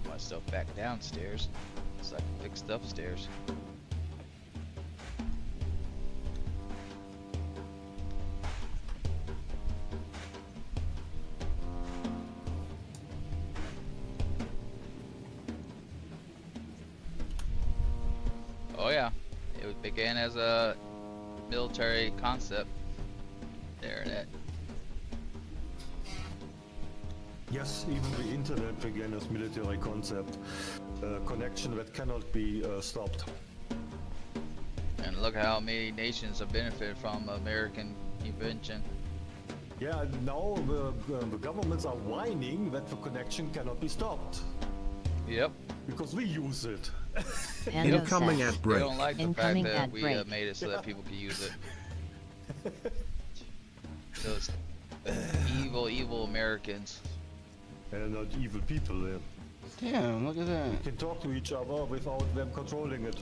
My stuff back downstairs, so I can fix the upstairs. Oh yeah, it began as a military concept. The internet. Yes, even the internet began as military concept, connection that cannot be stopped. And look how many nations have benefited from American invention. Yeah, now the governments are whining that the connection cannot be stopped. Yep. Because we use it. Incoming at break. They don't like the fact that we made it so that people could use it. Those evil Americans. And not evil people there. Damn, look at that. We can talk to each other without them controlling it.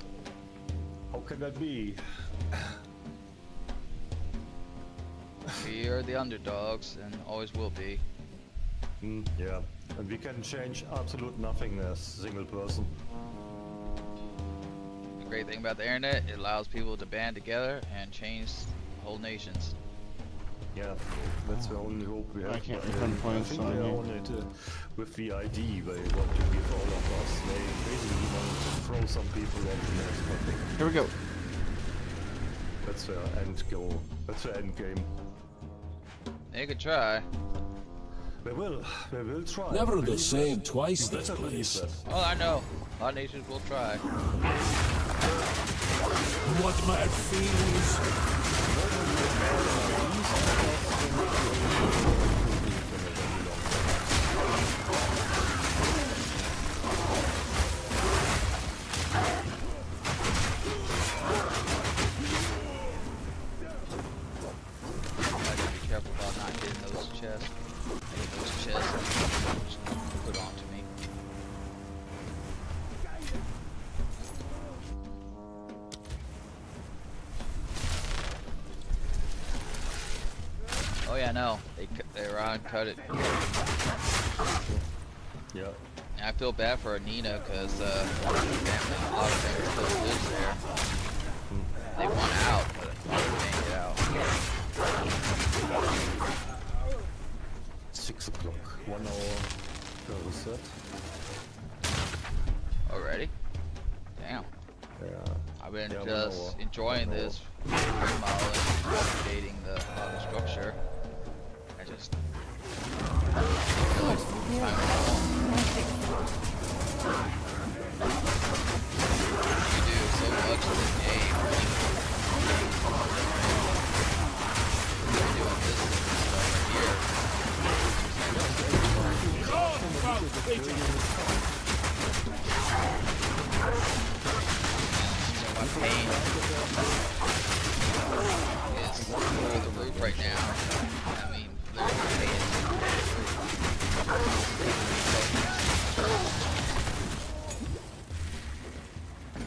How can that be? We are the underdogs and always will be. Yeah, and we can change absolute nothing as a single person. The great thing about the internet, it allows people to band together and change whole nations. Yeah, that's the only hope we have. I can't I points think on they here. own it with the ID they want to give all of us. They basically want to throw some people off the next one. Here we go. That's their end goal. That's their end game. They could try. They will try. Never the same twice this Better believe place. that. Oh, I know. A lot of nations will try. What mad fiends? Oh yeah, no, they cut it. Yeah. And I feel bad for Nina because family, a lot of family still lives there. They want out, but they can't get out. 6 o'clock, 1 hour per reset. Already? Damn. Yeah. I've been just enjoying this remodeling, updating the structure. I just realized time you do so much in the game. You're doing this stuff here. My pain is through the roof right now. I mean, literally pain.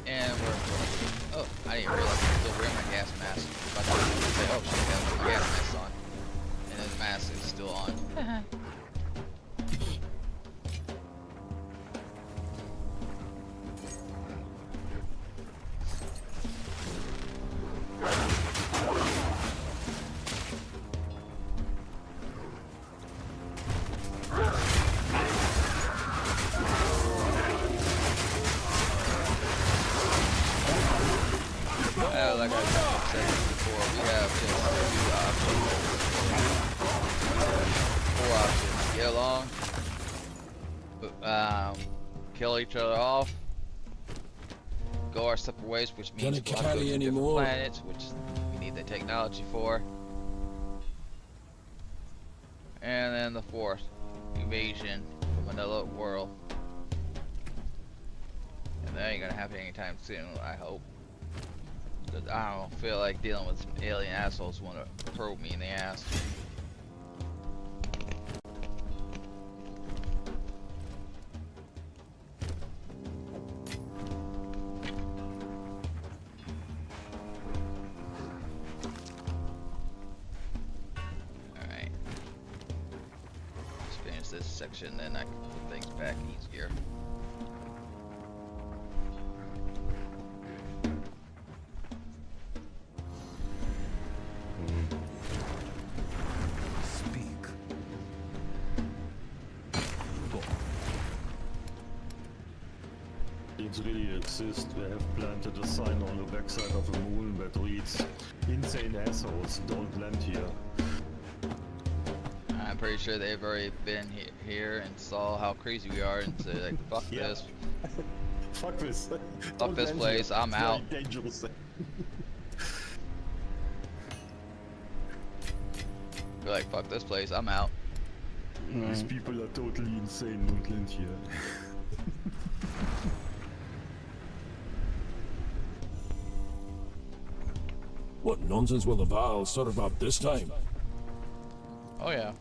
And oh, I didn't realize I'm still wearing my gas mask. I thought I was gonna say, oh shit, I have my gas mask on. And then the mask is still on. kill each other off, go our separate ways, which means we'll have to go to different planets, which we need the technology for. And then the fourth, invasion from another world. And that ain't gonna happen anytime soon, I hope. Cause I don't feel like dealing with some alien assholes who wanna probe me in the ass. Alright. Let's finish this section, then I can put things back easier. Really exist. We have planted a sign on the backside of the moon that reads, "Insane assholes don't land here." I'm pretty sure they've already been here and saw how crazy we are and said like, fuck this. Fuck this. Fuck this place, here. I'm it's out. Very dangerous. We're like, fuck this place, I'm out. These people are totally insane, don't land here. What nonsense will the Val serve up this time? Oh yeah.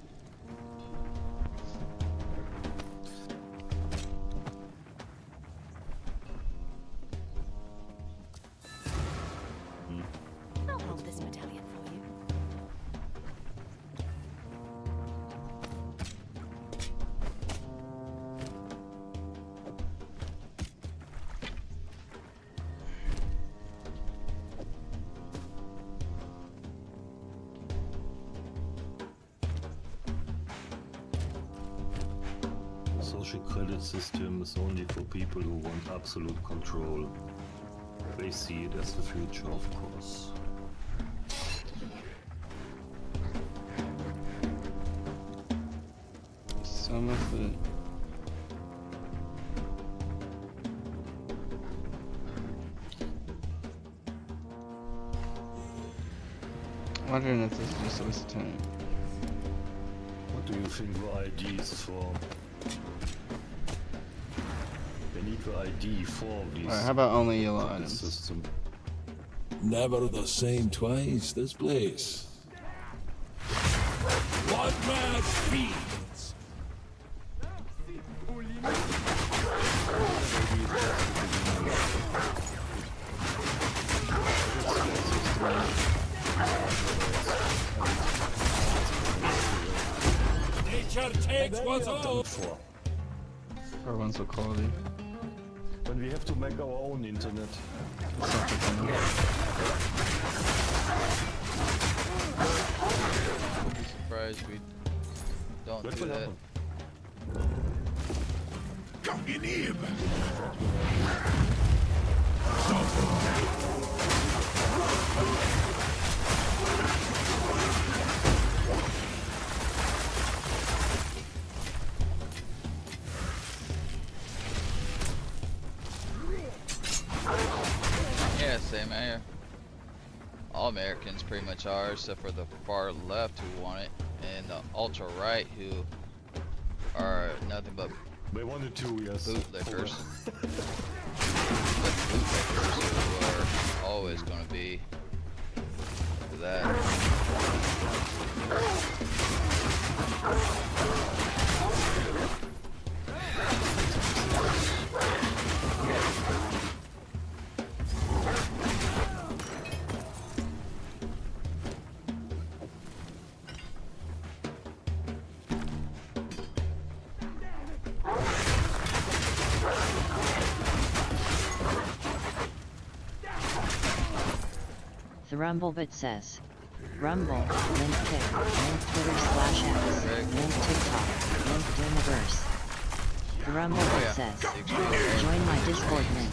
I'll hold this medallion for you. Social credit system is only for people who want absolute control. They see it as the future, of course. Some of it. I'm wondering if this is just a waste of time. What do you think the ID is for? They need the ID for these. Alright, how about only yellow this items? system. Never the same twice, this place. What mad fiends? Nature takes what's ours. Or one's with quality. When we have to make our own internet. I'd be surprised we don't do that. Come in here. Yeah, same here. All Americans pretty much are, except for the far left who want it, and the ultra right who are nothing but They wanted to, yes. bootlickers. But bootlickers who are always going to be for that. The Rumblebit says, Rumble, link Tik, link Twitter/X, link TikTok, link Doomiverse. The Rumblebit says, join my Discord link.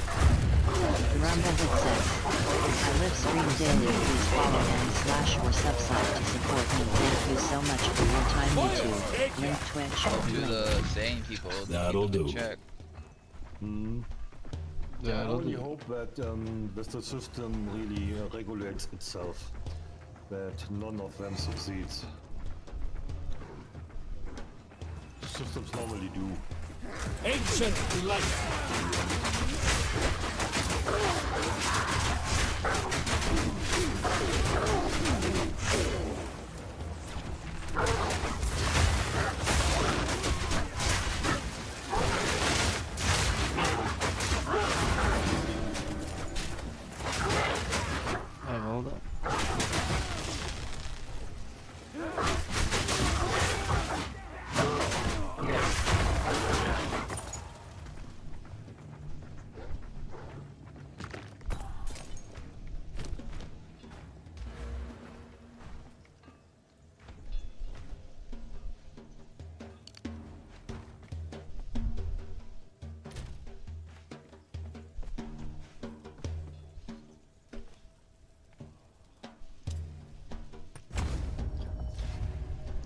The Rumblebit says, I live stream daily, please follow and/or subscribe to support me. Thank you so much for your time, YouTube. Link Twitch. To the sane people, That'll do. check. Yeah, I only hope that the system really regulates itself, that none of them succeeds. Systems normally do. Ancient light. Hold up.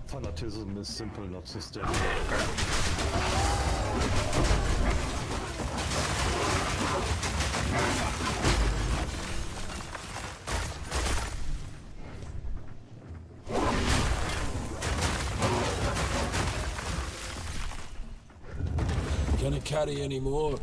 Fanatism is simply not sustainable. Can it carry any more?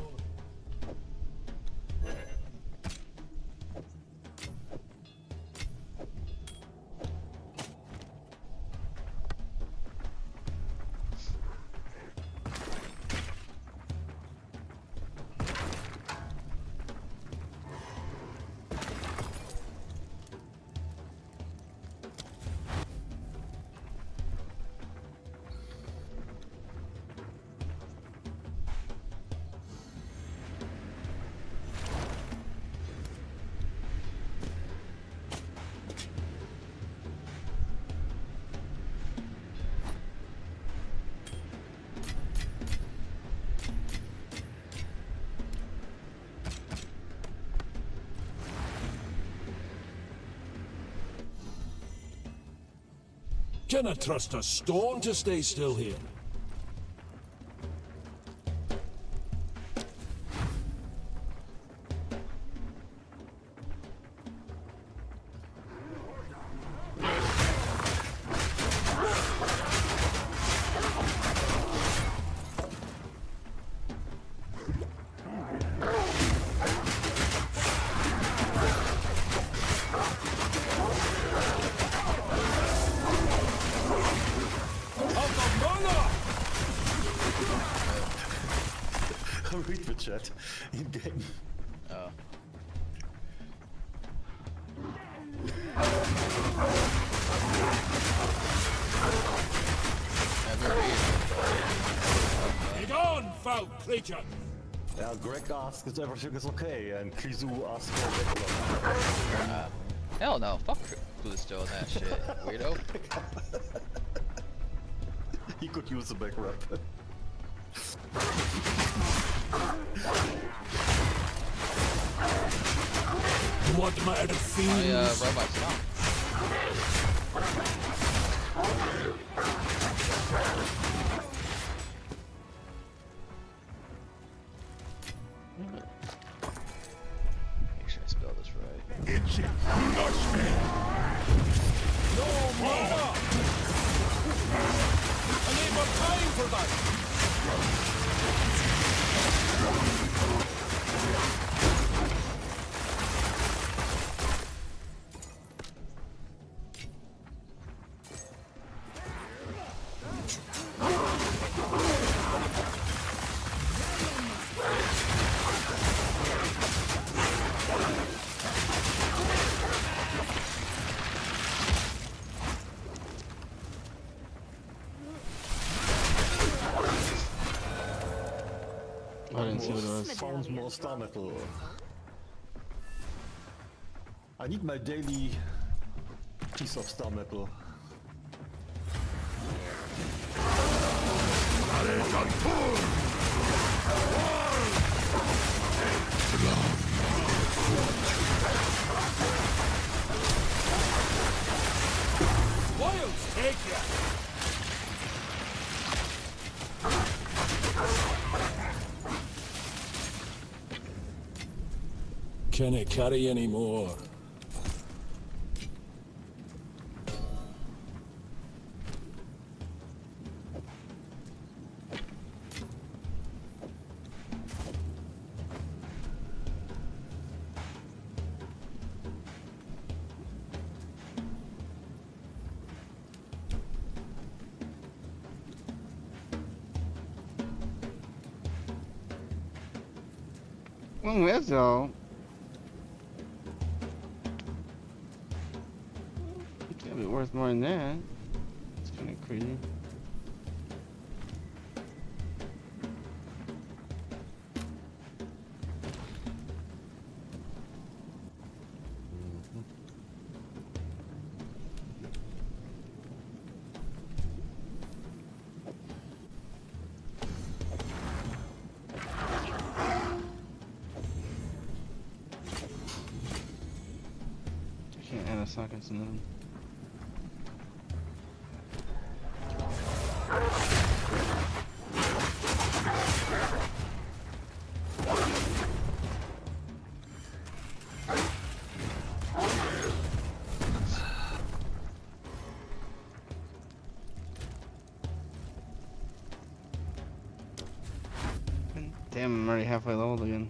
Can I trust a stone to stay still here? Read the chat in game. Oh. Get on, foul creature! Yeah, Greg asks if everything is okay, and Kizu asks for Hell no, fuck Bluesto and that shit, weirdo. He could use a back rep. What matter fiends? Robot stop. Make sure I spell this right. It's no more! I need more time for that! I didn't see what it was. Sounds more star metal. I need my daily piece of star metal. Wild take ya! can't carry any more. Well, that's all. It's gotta be worth more than that. It's kind of crazy. Sockets in them. Damn, I'm already halfway leveled again.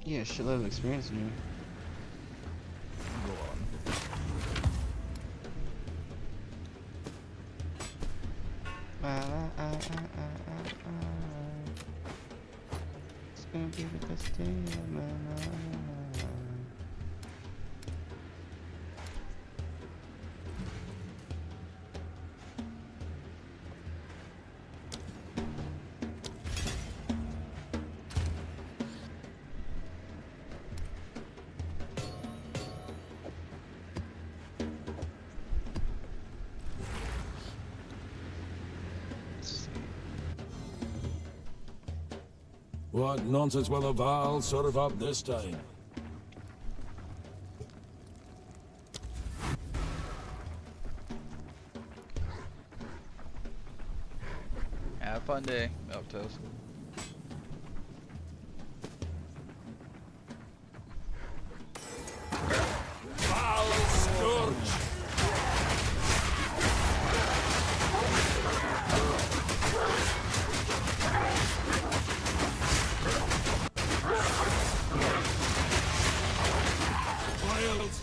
Yeah, shitload of experience in here. Go on. It's gonna be the best day of my life. What nonsense will the Val serve up this time? Have a fun day, Meltos. Val Scourge!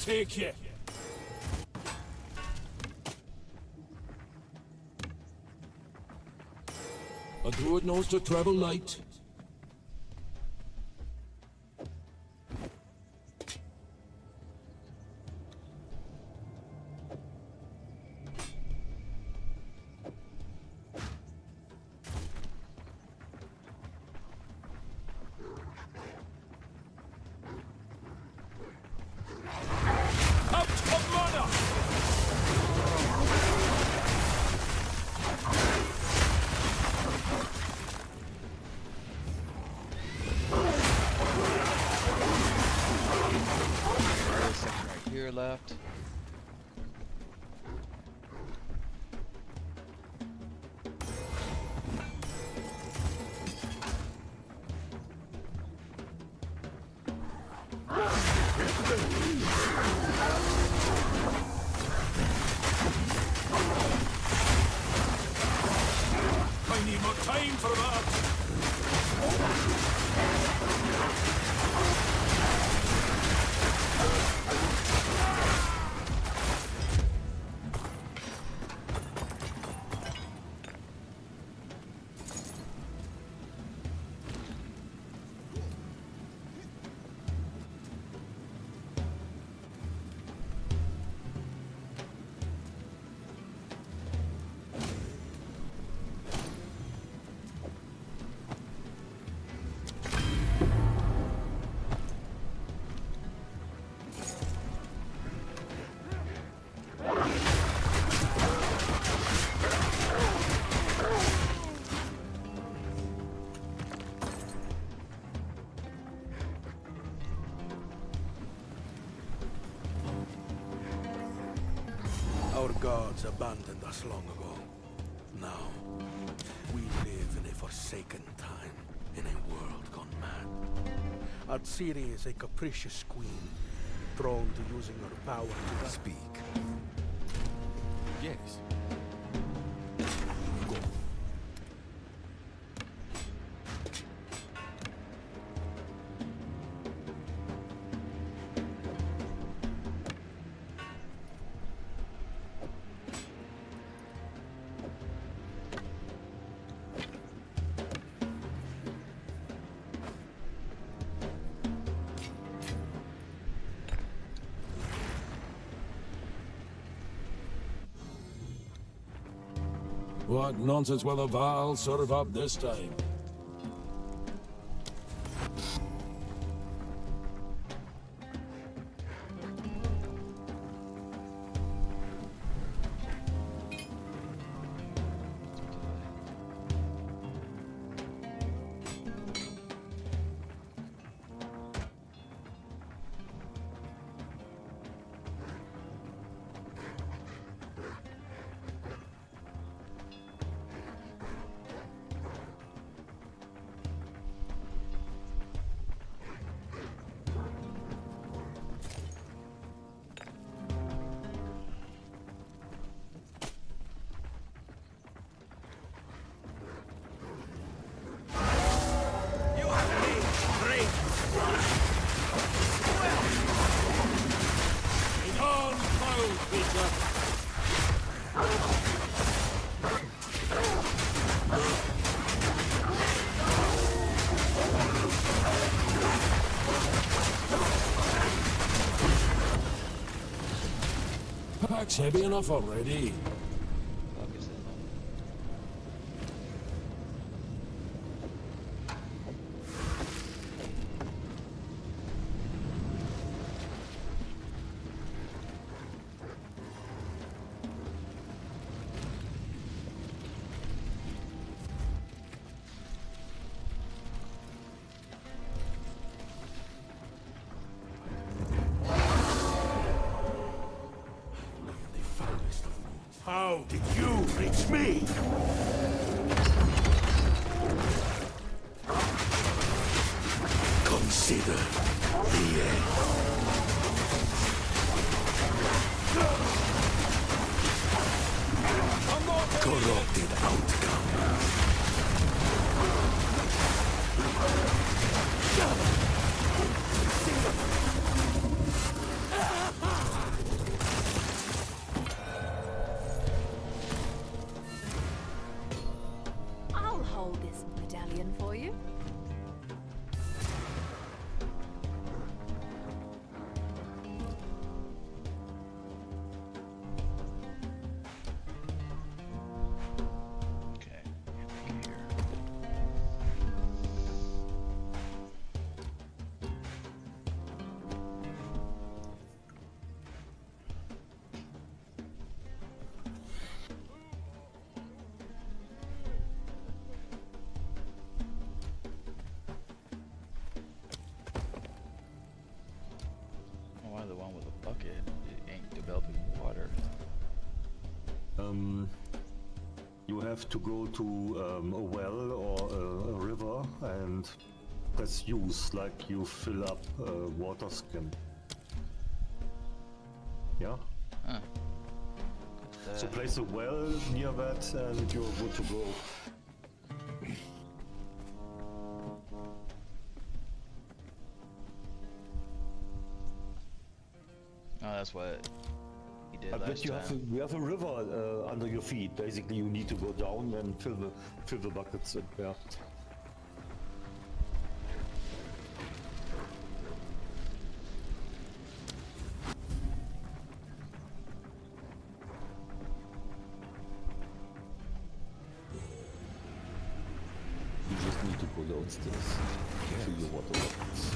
Take you. A druid knows to travel light. Left. I need more time for that. Our gods abandoned us long ago. Now, we live in a forsaken time, in a world gone mad. Atsiri is a capricious queen, prone to using her power to speak. Yes. Go. What nonsense will the Val serve up this time? Pack's heavy enough already. How did you reach me? Consider the end. Corrupted outcome. I'll hold this medallion for you. Okay. Here. Why the one with a bucket? It ain't developing water. You have to go to a well or a river and press use, like you fill up water skin. Yeah? Huh. So place a well near that and you're good to go. Oh, that's what he did But last you time. have a river under your feet. Basically, you need to go down and fill the buckets in. Yeah. You just need to go downstairs. Fill your water buckets.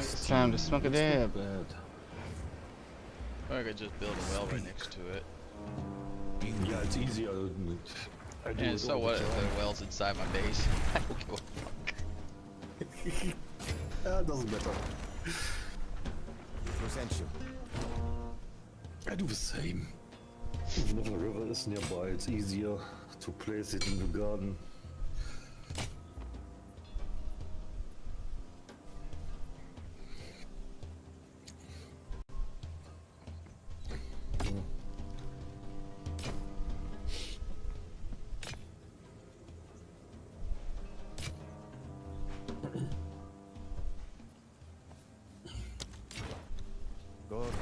It's time to smoke a dab. Or I could just build a well right next to it. Yeah, it's easier. I do And it so all what the if time. the well's inside my base? I don't give a fuck. It doesn't matter. Present you. I do the same. Even if a river is nearby, it's easier to place it in the garden. Good.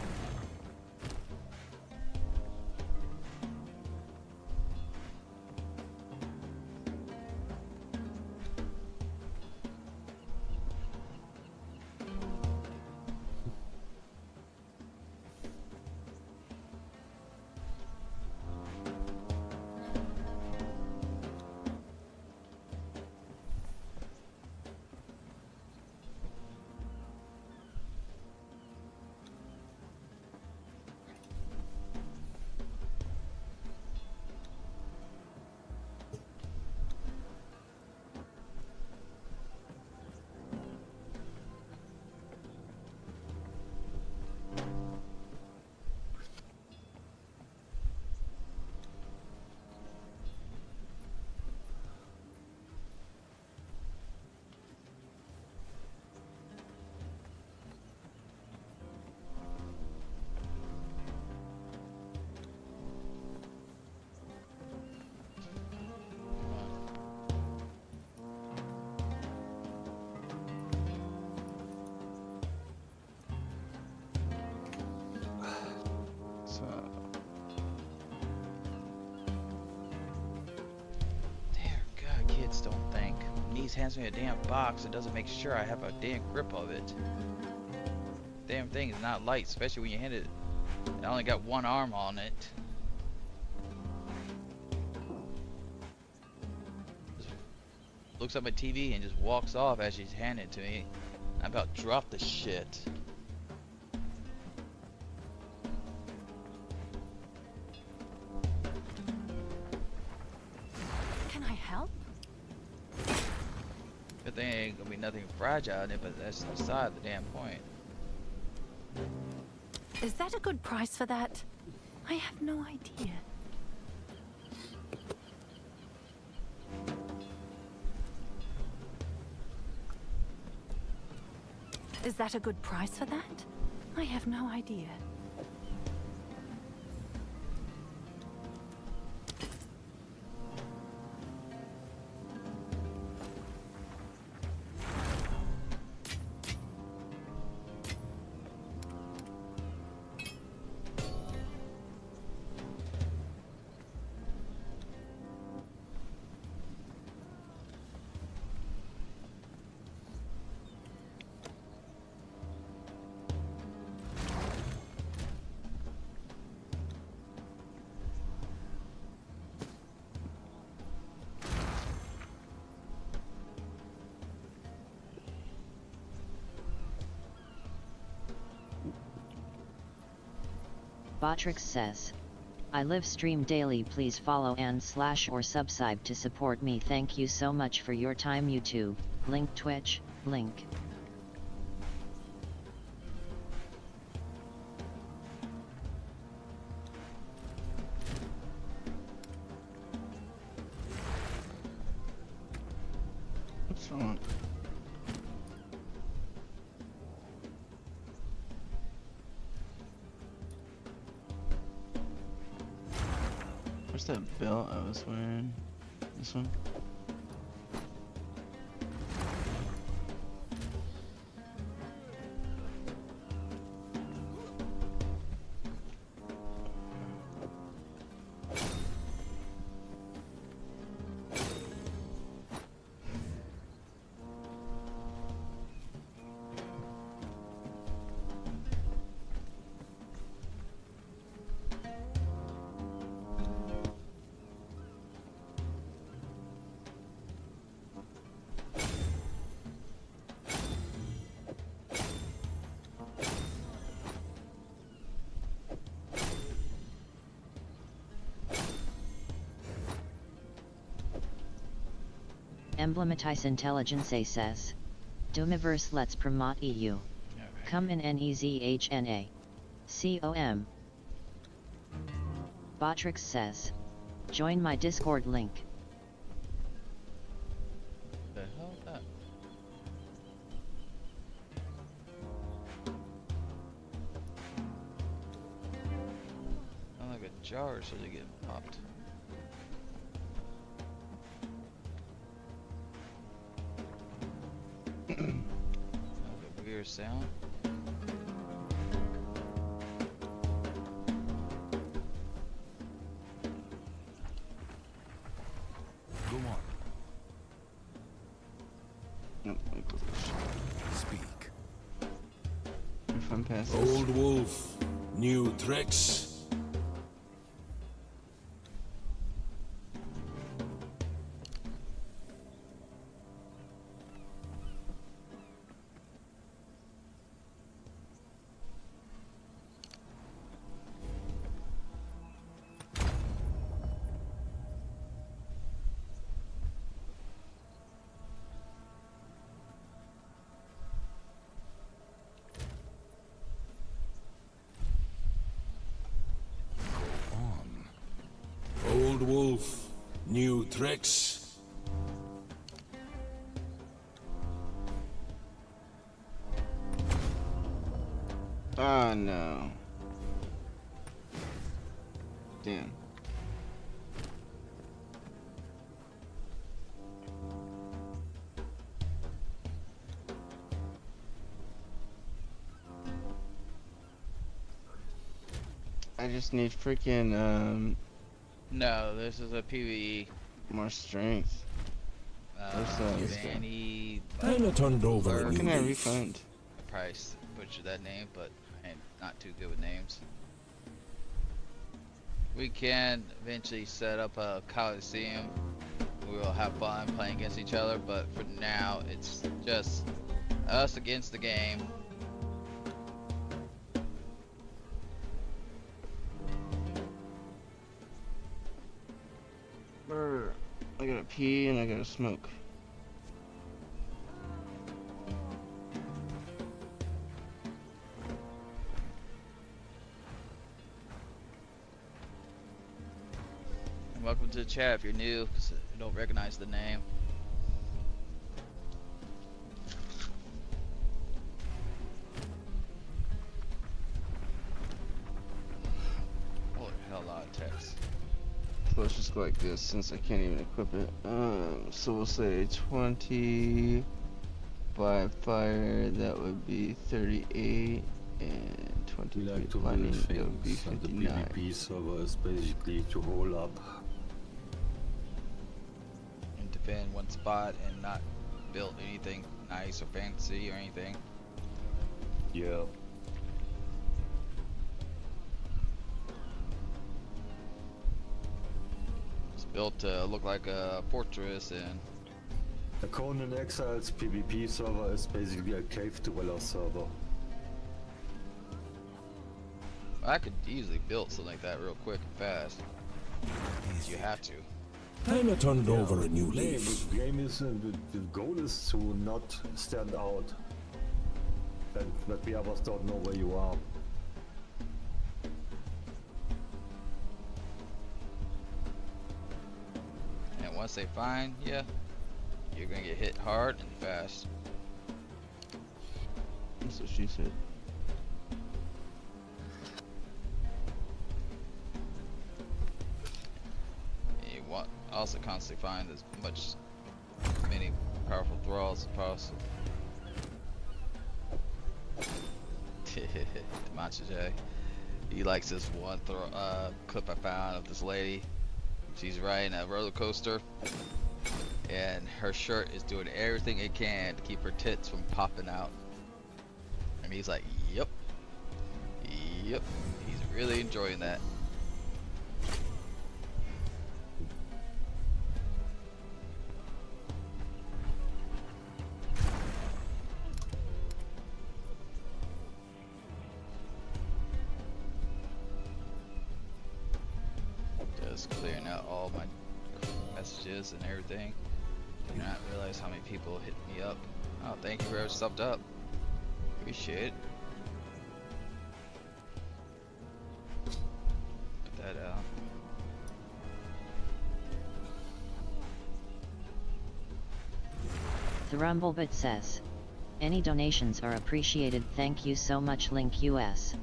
Don't think. Niece hands me a damn box and doesn't make sure I have a damn grip of it. Damn thing is not light, especially when you hand it. I only got one arm on it. Just looks at my TV and just walks off as she's handing it to me. I about dropped the shit. Can I help? Good thing ain't gonna be nothing fragile in it, but that's beside the damn point. Is that a good price for that? I have no idea. Is that a good price for that? I have no idea. Botrix says, I live stream daily, please follow and / or subscribe to support me. Thank you so much for your time. YouTube, link Twitch, link. What's wrong? Where's that belt I was wearing? This one? Emblematize Intelligence says. Doomiverse let's promote EU. Come in NEZHNA. COM. Botrix says. Join my Discord link. The hell is that? Sound like a jar or something getting popped. A weird sound. Go on. Speak. If I'm past Old wolf, new tricks. Old wolf, new tricks. Oh no. Damn. I just need freaking No, this is a PvE. more strength. I need. Kinda turned over a How new can I leaf. refund? I probably butchered that name, but I'm not too good with names. We can eventually set up a coliseum. We will have fun playing against each other, but for now, it's just us against the game. I gotta pee and I gotta smoke. And welcome to the chat if you're new, because you don't recognize the name. Holy hell, a lot of text. So let's just go like this since I can't even equip it. So we'll say 20 by fire, that would be 38, and 20 We like to lightning, build that would be things, and the 59. PvP server is basically to hole up. And defend one spot and not build anything nice or fancy or anything. Yeah. It's built to look like a fortress, and The Conan Exile's PvP server is basically a cave dweller server. I could easily build something like that real quick and fast. You have to. Kinda turned over a new The leaf. game is, the goal is to not stand out. That the others don't know where you are. And once they find you, you're gonna get hit hard and fast. That's what she said. And you want also constantly find as many powerful thralls as possible. Demontre, he likes this one clip I found of this lady. She's riding a roller coaster, and her shirt is doing everything it can to keep her tits from popping out. And he's like, yep. Yep. He's really enjoying that. Just clearing out all my messages and everything. Did not realize realize how many people hit me up. Oh, thank you for subbed up. Appreciate it. Put that out. The Rumblebit says, any donations are appreciated. Thank you so much. Link US.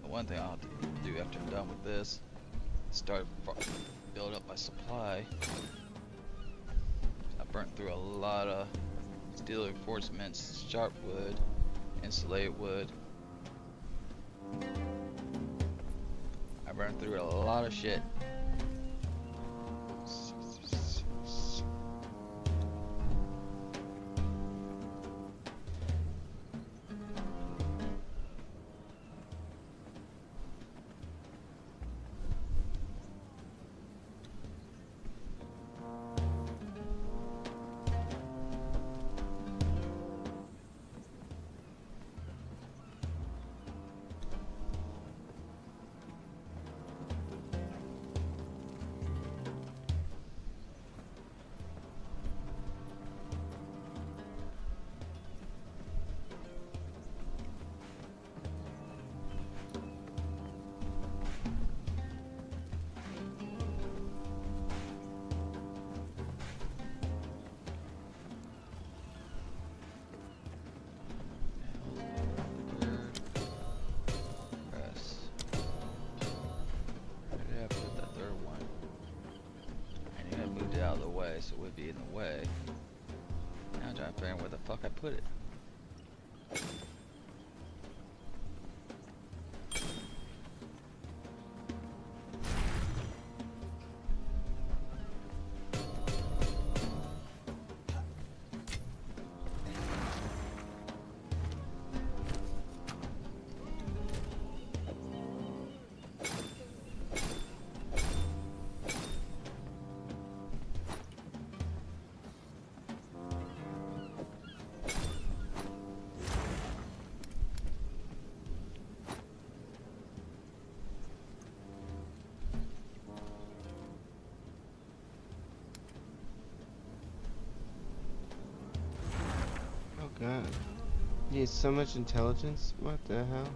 One thing I'll do after I'm done with this, start build up my supply. I burnt through a lot of steel reinforcements, sharp wood, insulated wood. I burned through a lot of shit. So it would be in the way. Now I'm trying to figure out where the fuck I put it. God. You need so much intelligence? What the hell?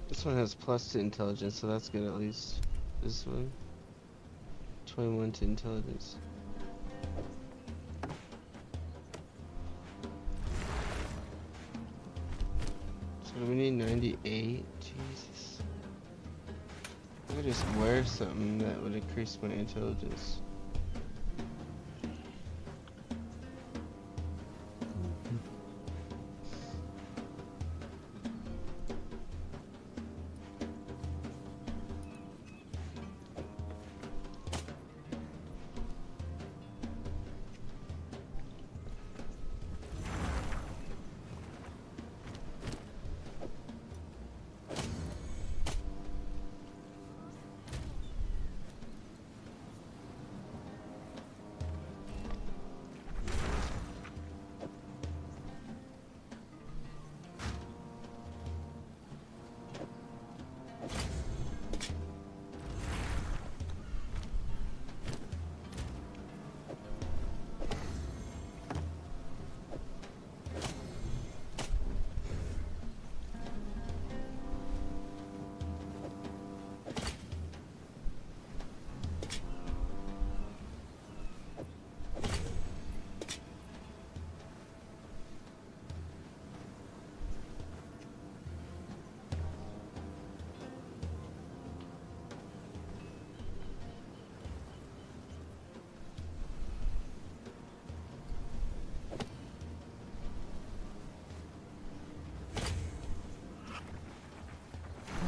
This one has plus to intelligence, so that's good at least. This one. 21 to intelligence. So we need 98? Jesus. I could just wear something that would increase my intelligence.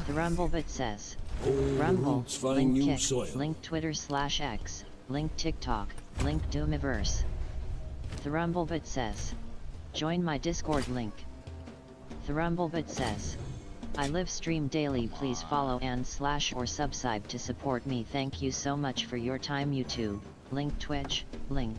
The Rumblebit says, Rumble, roots find link new Kick, soil. link Twitter/X, link TikTok, link Doomiverse. Thrumblebit says, join my Discord link. Thrumblebit says, I live stream daily, please follow and / or subscribe to support me. Thank you so much for your time. YouTube, link Twitch, link.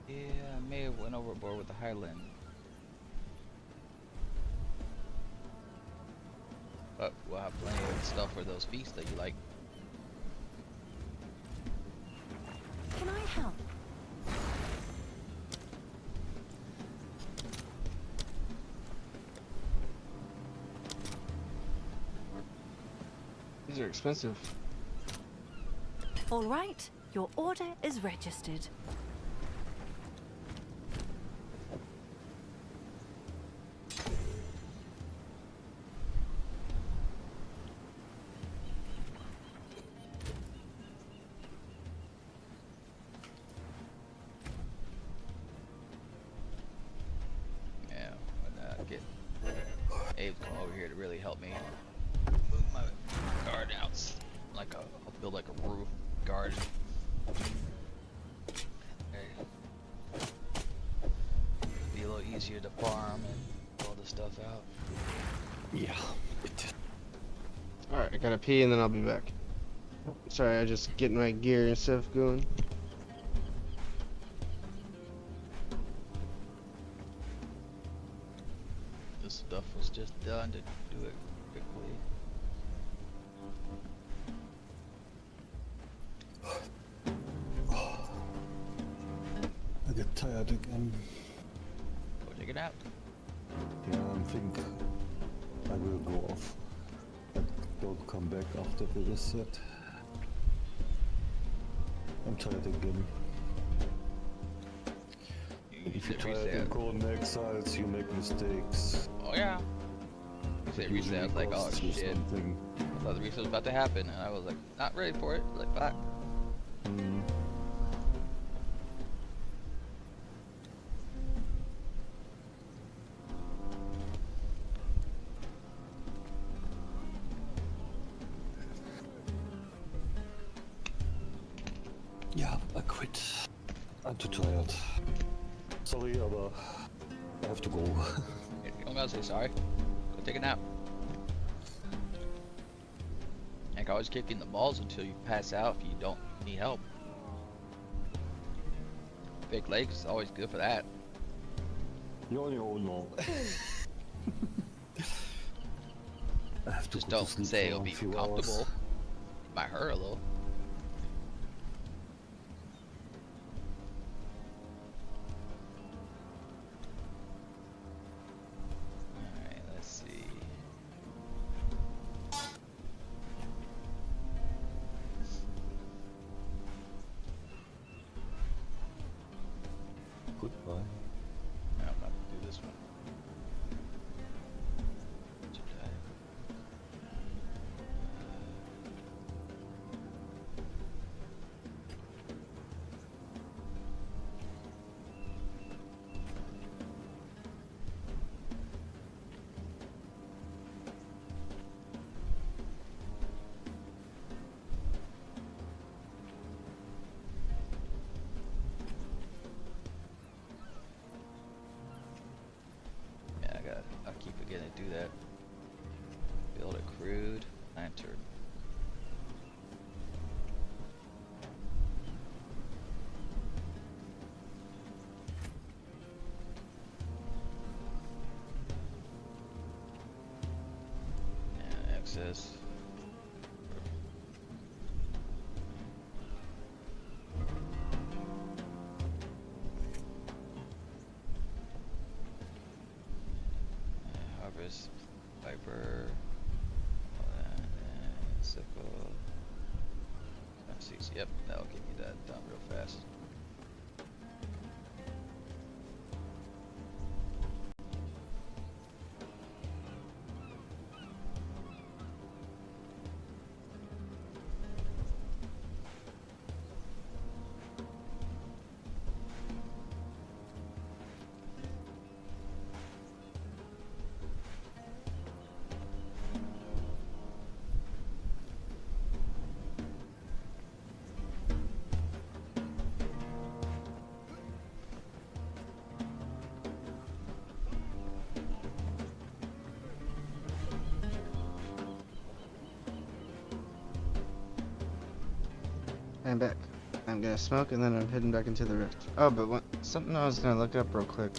I may have went overboard with the Highland. But we'll have plenty of stuff for those feasts that you like. Can I help? These are expensive. All right, your order is registered. Abe's come over here to really help me move my garden out. I'll build like a roof garden. Okay. Be a little easier to farm and all this stuff out. Yeah. Alright, I gotta pee and then I'll be back. Sorry, I just getting my gear and stuff going. This stuff was just done to do it quickly. I get tired again. Go take a nap. Yeah, I think I will go off. I don't come back after the reset. I'm tired again. If you're tired in Golden Exiles, you make mistakes. Oh yeah. You say reset, I was like, oh shit. I thought the reset was about to happen, and I was like, not ready for it. Like, fuck. Yeah, I quit. I'm too tired. Sorry, aber I have to go. You don't gotta say sorry. Go take a nap. I can always kick in the balls until you pass out if you don't need help. Big legs is always good for that. No. I have to just don't say it'll be comfortable. Might hurt a little. Goodbye. I'm about to do this one. Rude lantern. Yeah, access. Harvest, Viper, sickle. Yep, that'll get me that done real fast. I'm back. I'm gonna smoke and then I'm heading back into the rift. Oh, but something I was gonna look up real quick.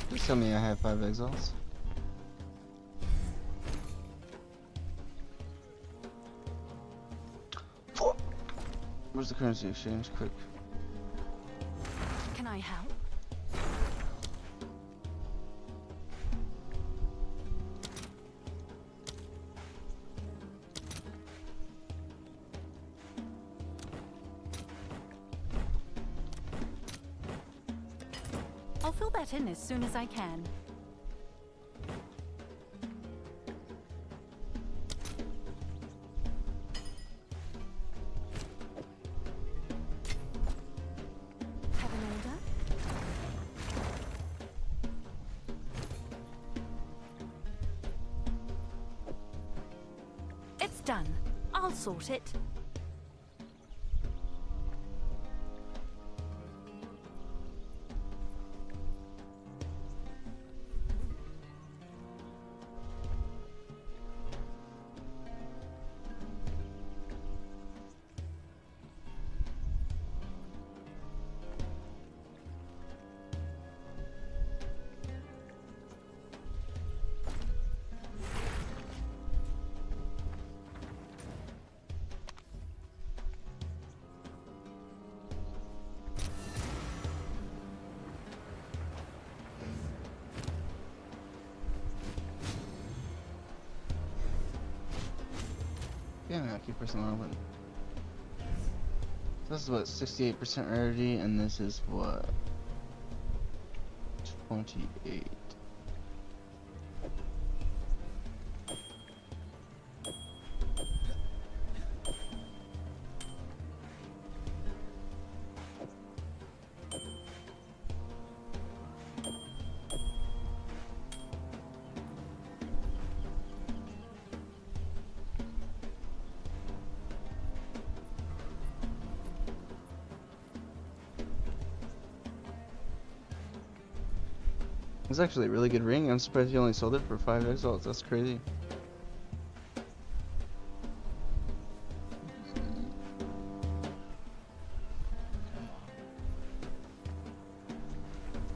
Please tell me I have 5 exiles. Where's the currency exchange? Quick. Can I help? I'll fill that in as soon as I can. Have an order? It's done. I'll sort it. Yeah, I keep pressing the wrong button. This is what, 68% rarity, and this is what, 28. It's actually a really good ring. I'm surprised you only sold it for 5 exiles. That's crazy.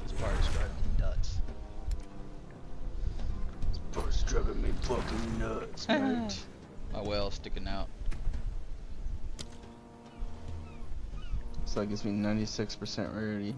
This party's driving me nuts. This part's driving me fucking nuts, mate. My whale's sticking out. So that gives me 96% rarity.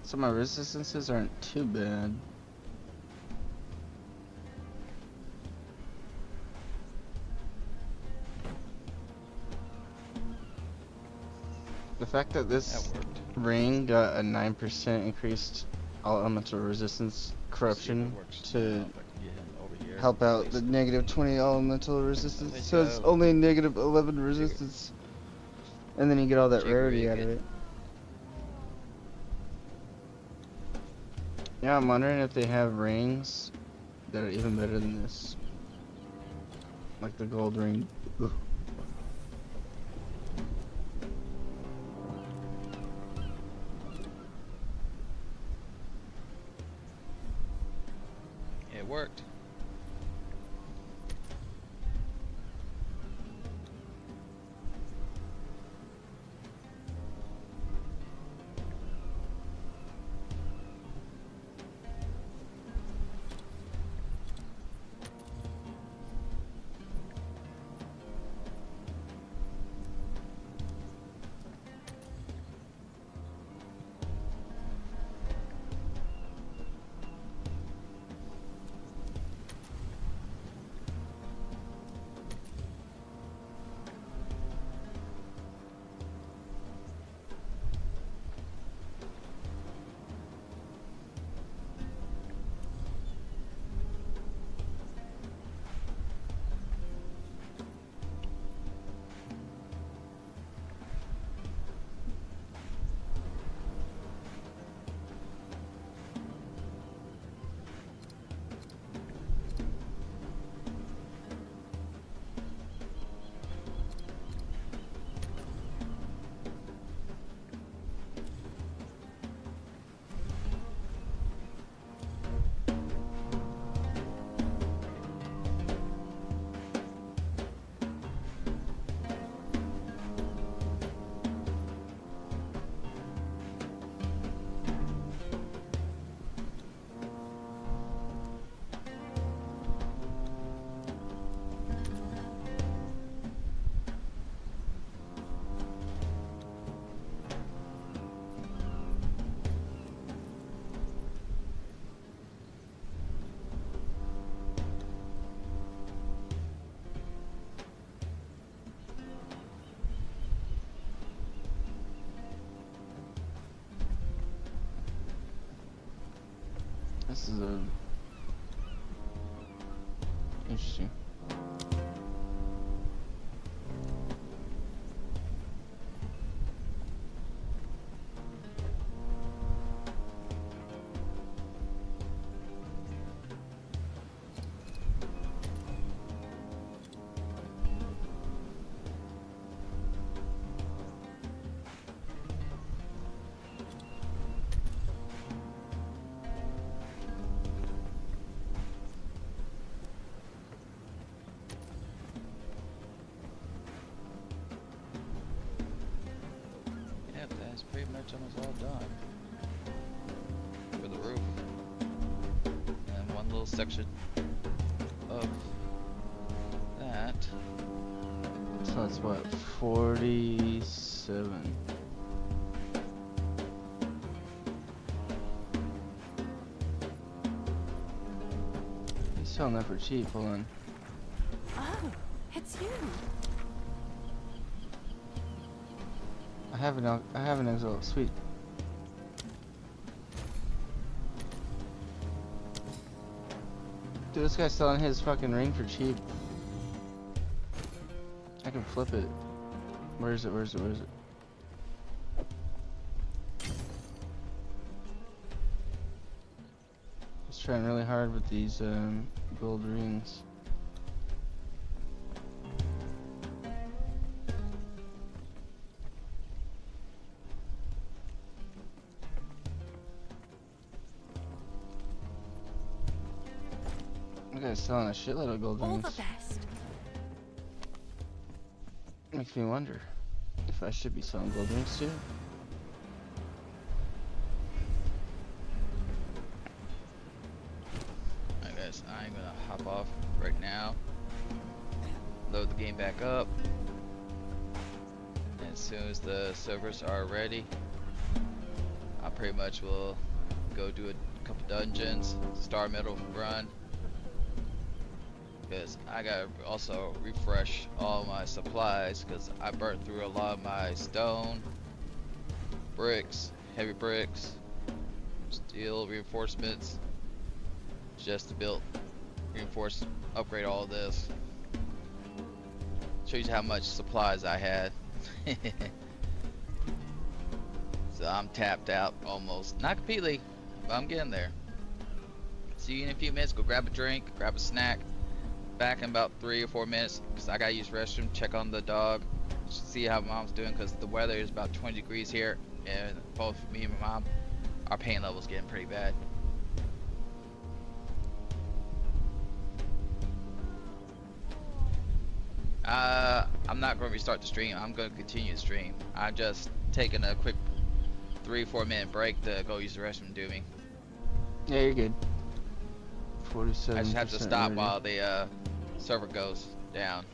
So my resistances aren't too bad. The fact that this ring got a 9% increased all elemental resistance corruption to help out the negative 20 elemental resistance, so it's only negative 11 resistance, and then you get all that rarity out of it. Yeah, I'm wondering if they have rings that are even better than this. Like the gold ring. Ugh. It worked. This is interesting. much almost all done for the roof, and one little section of that. So that's what, 47. He's selling that for cheap. Hold on. Oh, it's you. I have an Exile. Sweet. Dude, this guy's selling his fucking ring for cheap. I can flip it. Where is it? Where is it? Where is it? Just trying really hard with these gold rings. This guy's selling a shitload of gold rings. All the best. Makes me wonder if I should be selling gold rings too. Alright guys, I'm gonna hop off right now, load the game back up, and as soon as the servers are ready, I pretty much will go do a couple dungeons, star medal run, because I gotta also refresh all my supplies because I burnt through a lot of my stone, bricks, heavy bricks, steel reinforcements, just to build, upgrade all of this. Shows you how much supplies I had. So I'm tapped out almost, not completely, but I'm getting there. See you in a few minutes. Go grab a drink, grab a snack. Back in about 3 or 4 minutes because I gotta use restroom, check on the dog, see how mom's doing because the weather is about 20 degrees here and both me and my mom, our pain level's getting pretty bad. I'm not going to restart the stream. I'm going to continue the stream. I'm just taking a quick 3 or 4 minute break to go use the restroom. Do me. Yeah, you're good. 47. I just have to stop while the server goes down.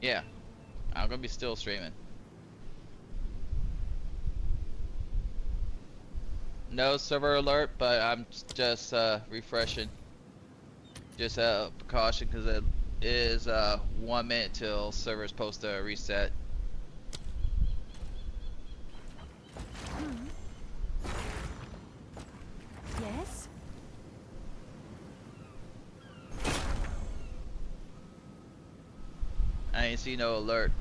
Yeah, I'm gonna be still streaming. No server alert, but I'm just refreshing. Just a precaution because it is 1 minute till server's supposed to reset. Yes? I ain't see no alert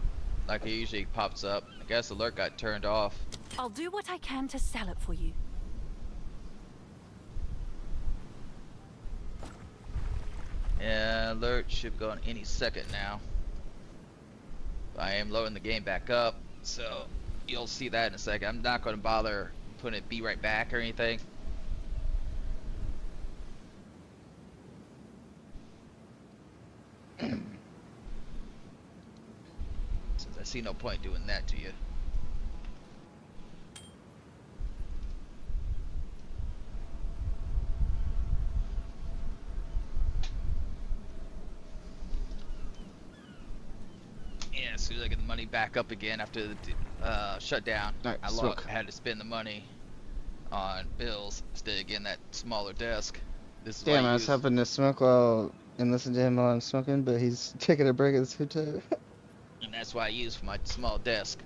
like it usually pops up. I guess alert got turned off. I'll do what I can to sell it for you. Yeah, alert should go on any second now. I am loading the game back up, so you'll see that in a second. I'm not going to bother putting it be right back or anything. Since I see no point doing that to you. Yeah, as soon as I get the money back up again after the shutdown, right, I had to spend the money on bills instead of getting that smaller desk. This is Damn, I was helping to smoke while and listen to him while I'm smoking, but he's taking a break at the same time. And that's why I use for my small desk.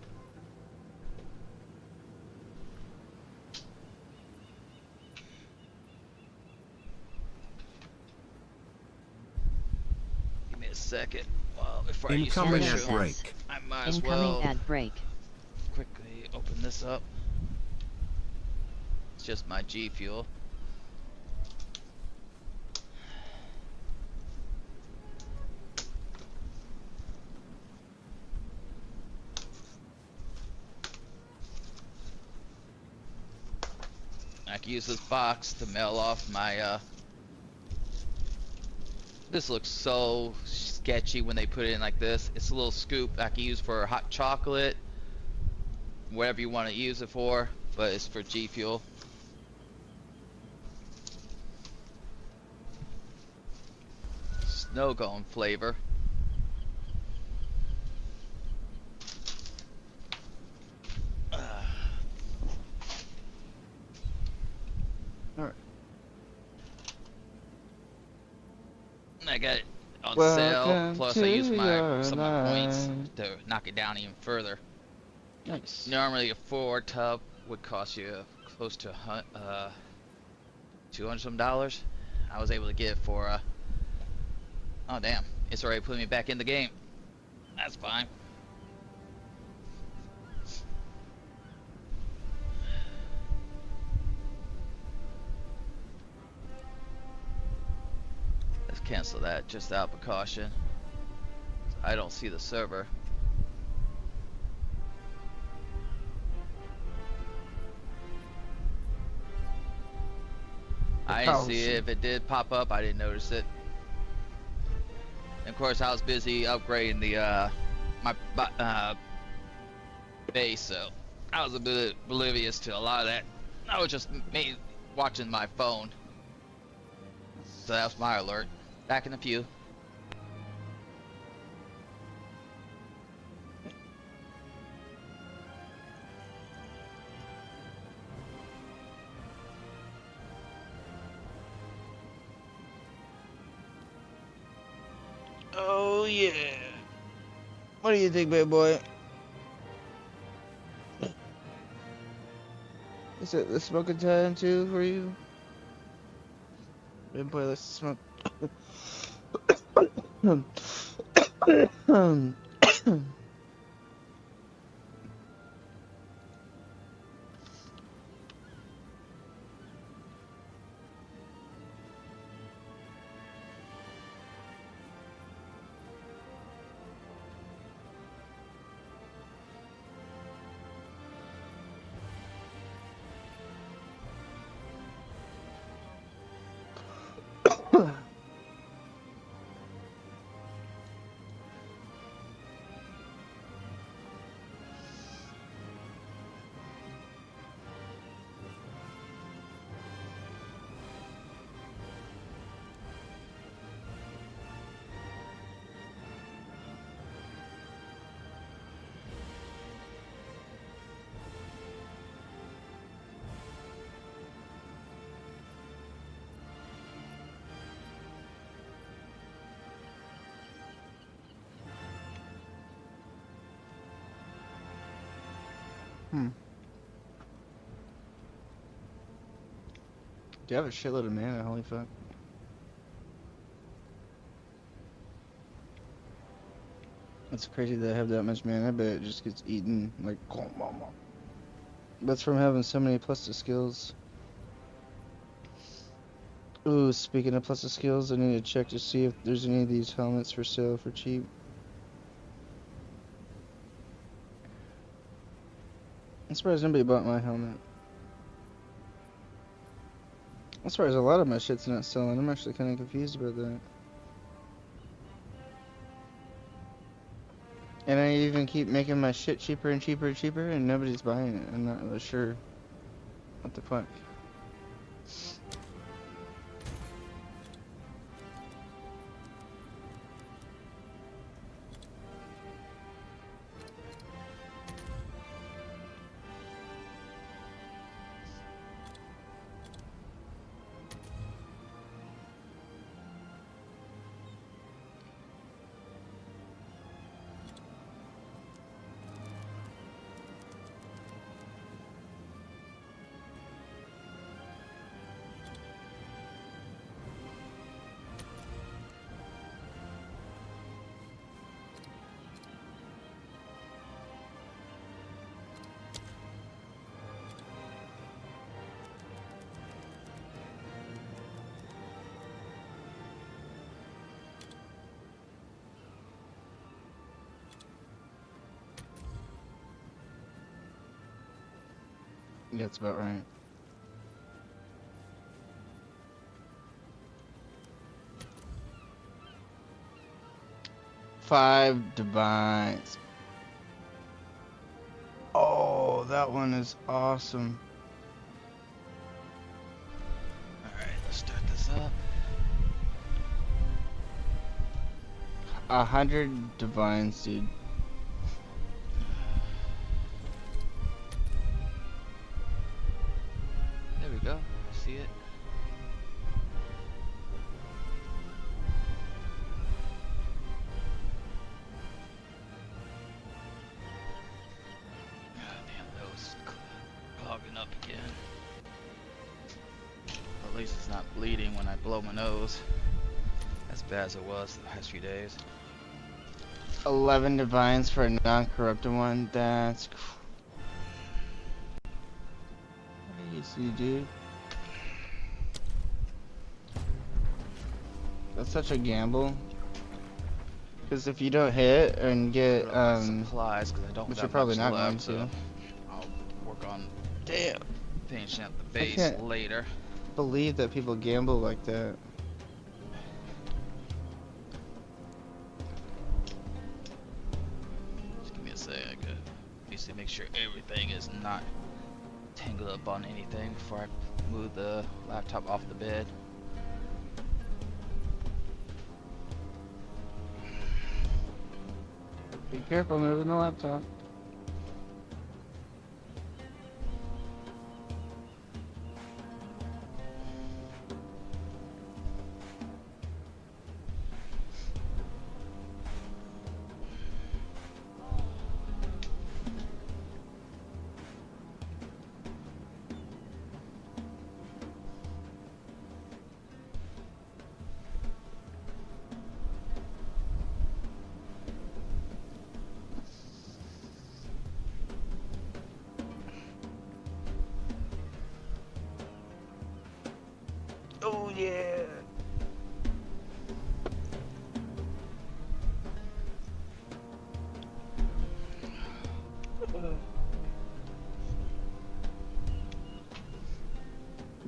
Give me a second. Well, before Incoming I use ad break. I might as Incoming well ad break. quickly open this up. It's just my G Fuel. I can use this box to mail off my This looks so sketchy when they put it in like this. It's a little scoop I can use for hot chocolate, whatever you want to use it for, but it's for G Fuel. Snow cone flavor. Alright. I got it on sale, plus I use some of my points to knock it down even further. Nice. Normally a 4 tub would cost you close to $200 some. I was able to get it for oh damn, it's already putting me back in the game. That's fine. Let's cancel that just out of precaution. I don't see the server. I didn't see it. If it did pop up, I didn't notice it. And of course, I was busy upgrading the my base, so I was a bit oblivious to a lot of that. I was just watching my phone. So that was my alert. Back in the pew. Oh yeah. What do you think, big boy? Is it the smoking time too for you? Big boy, let's smoke. Do you have a shitload of mana? Holy fuck. It's crazy that I have that much mana, but it just gets eaten like. That's from having so many plus to skills. Ooh, speaking of plus to skills, I need to check to see if there's any of these helmets for sale for cheap. I'm surprised nobody bought my helmet. I'm surprised a lot of my shit's not selling. I'm actually kind of confused about that. And I even keep making my shit cheaper and cheaper and cheaper, and nobody's buying it. I'm not really sure what the fuck. Yeah, that's about right. 5 divines. Oh, that one is awesome. Alright, let's start this up. 100 divines, dude. There we go. See it? Clogging up again. At least it's not bleeding when I blow my nose. As bad as it was the past few days. 11 divines for a non-corrupted one. That's crazy, dude. That's such a gamble. Because if you don't hit and get supplies, because I don't. Which got you're probably much not left, going to. so I'll work on finishing up the base later. Believe that people gamble like that. Just give me a sec. I could basically make sure everything is not tangled up on anything before I move the laptop off the bed. Be careful moving the laptop. Oh yeah.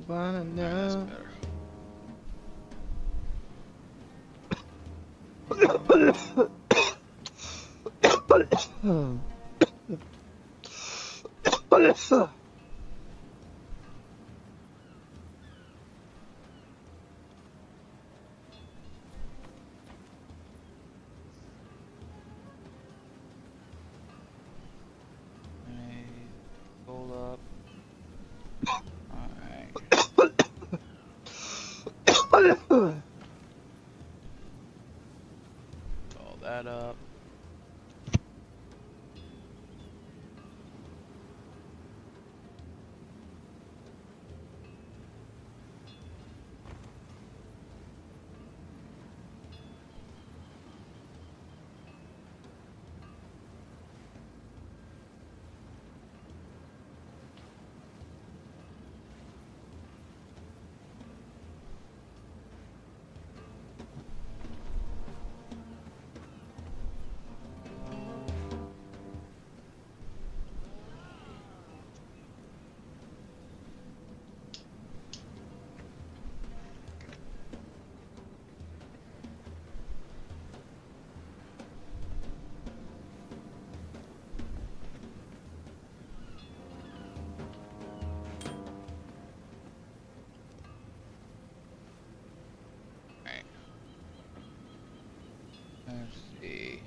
Banana. Roll up. Alright. Roll that up. Let's see.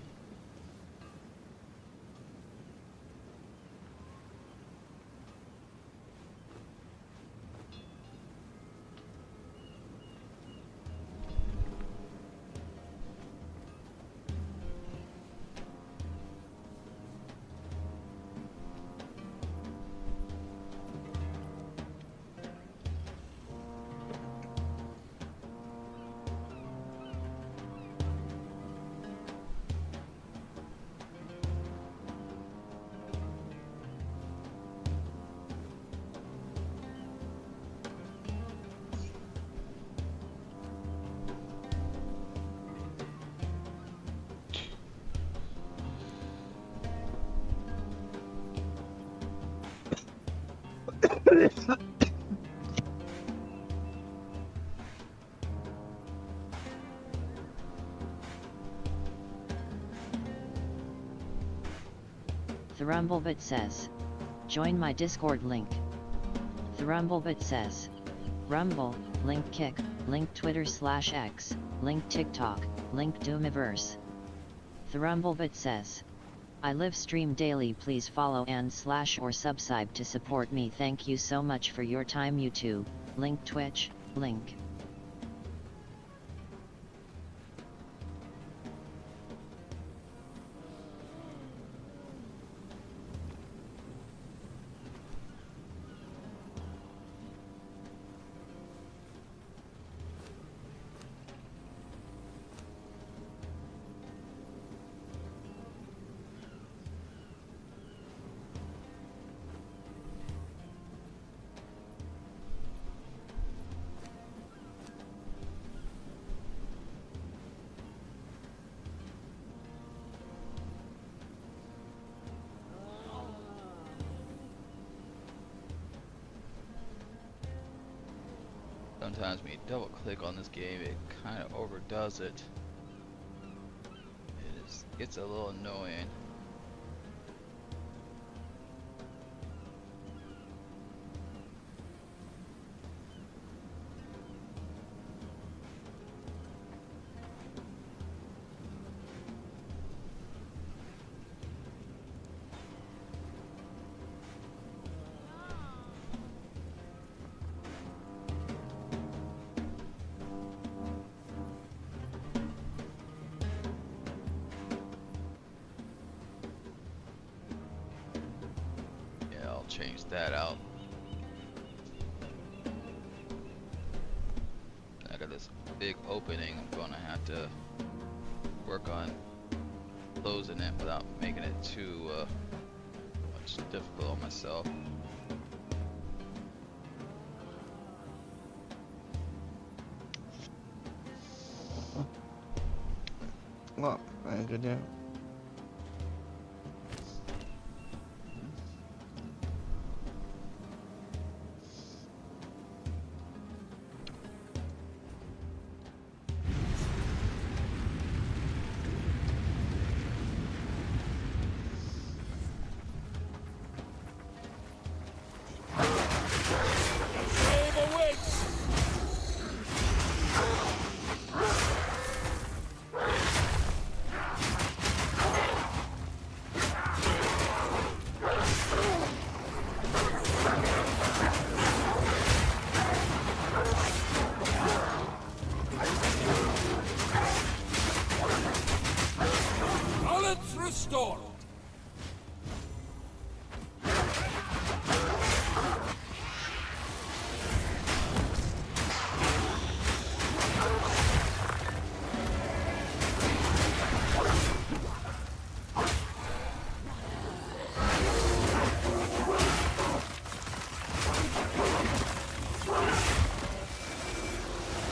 Thrumblebit says, join my Discord link. Thrumblebit says, Rumble, link Kick, link Twitter/X, link TikTok, link Doomiverse. Thrumblebit says, I live stream daily, please follow and / or subscribe to support me. Thank you so much for your time YouTube, link Twitch, link. Sometimes when you double click on this game, it kind of overdoes it. It gets a little annoying. Change that out. I got this big opening. I'm gonna have to work on closing it without making it too much difficult on myself. Well, good deal. Restored.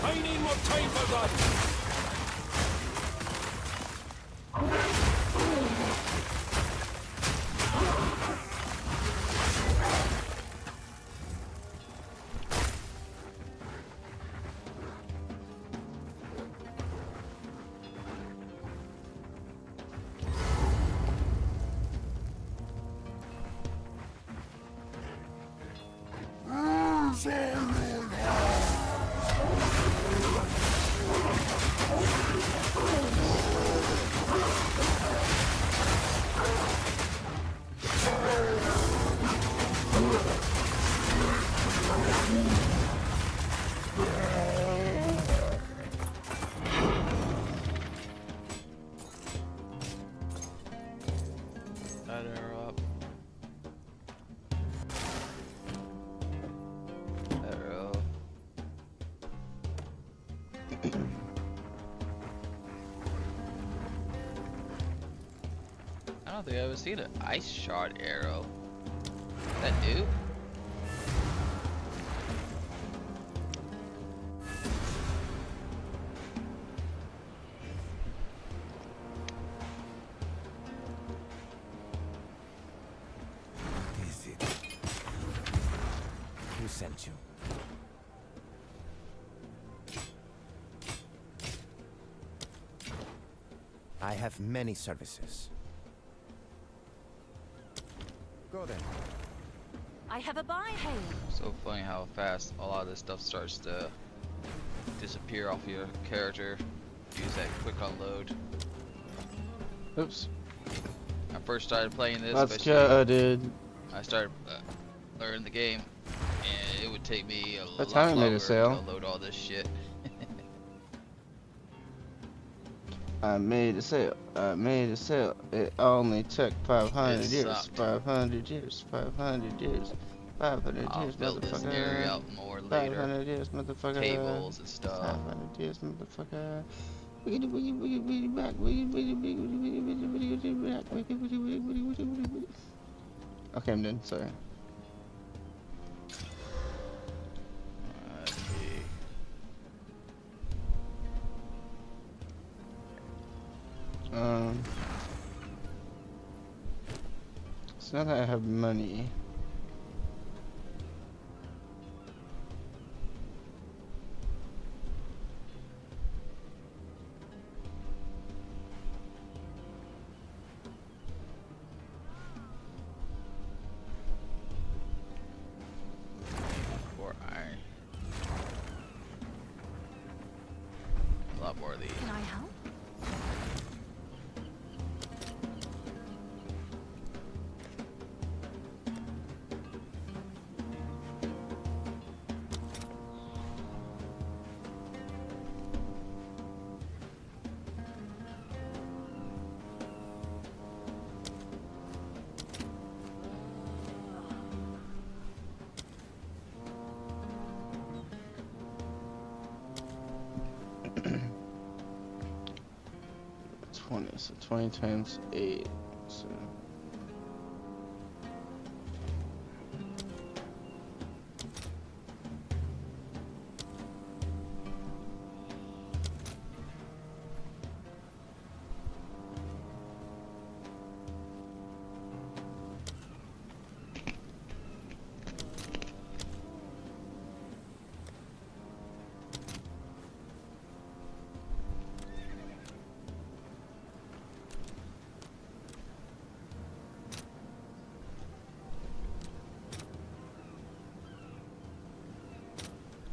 I need more time for that. I don't think I've ever seen an ice shard arrow. Is that new? What is it? Who sent you? I have many services. Go then. I have a buy. Hey. So funny how fast a lot of this stuff starts to disappear off your character. Use that quick unload. Oops. I first started playing this. Let's go, dude. I started learning the game, and it would take me a lot time longer made a sale. to load all this shit. I made a sale. I made a sale. It only took 500 It years. sucked. 500 years. 500 years. 500 I'll years, build this area out motherfucker. more later. 500 years, motherfucker. Tables and stuff. 500 years, motherfucker. Wiggity, wiggity, wiggity, wiggity, back. Wiggity, wiggity, wiggity, wiggity, wiggity, wiggity, wiggity, back. Wiggity, wiggity, wiggity, wiggity, wiggity, wiggity. Okay, I'm done. Sorry. Let's see. So now that I have money, More iron. A lot more of these. Can I help? so 20 times 8. So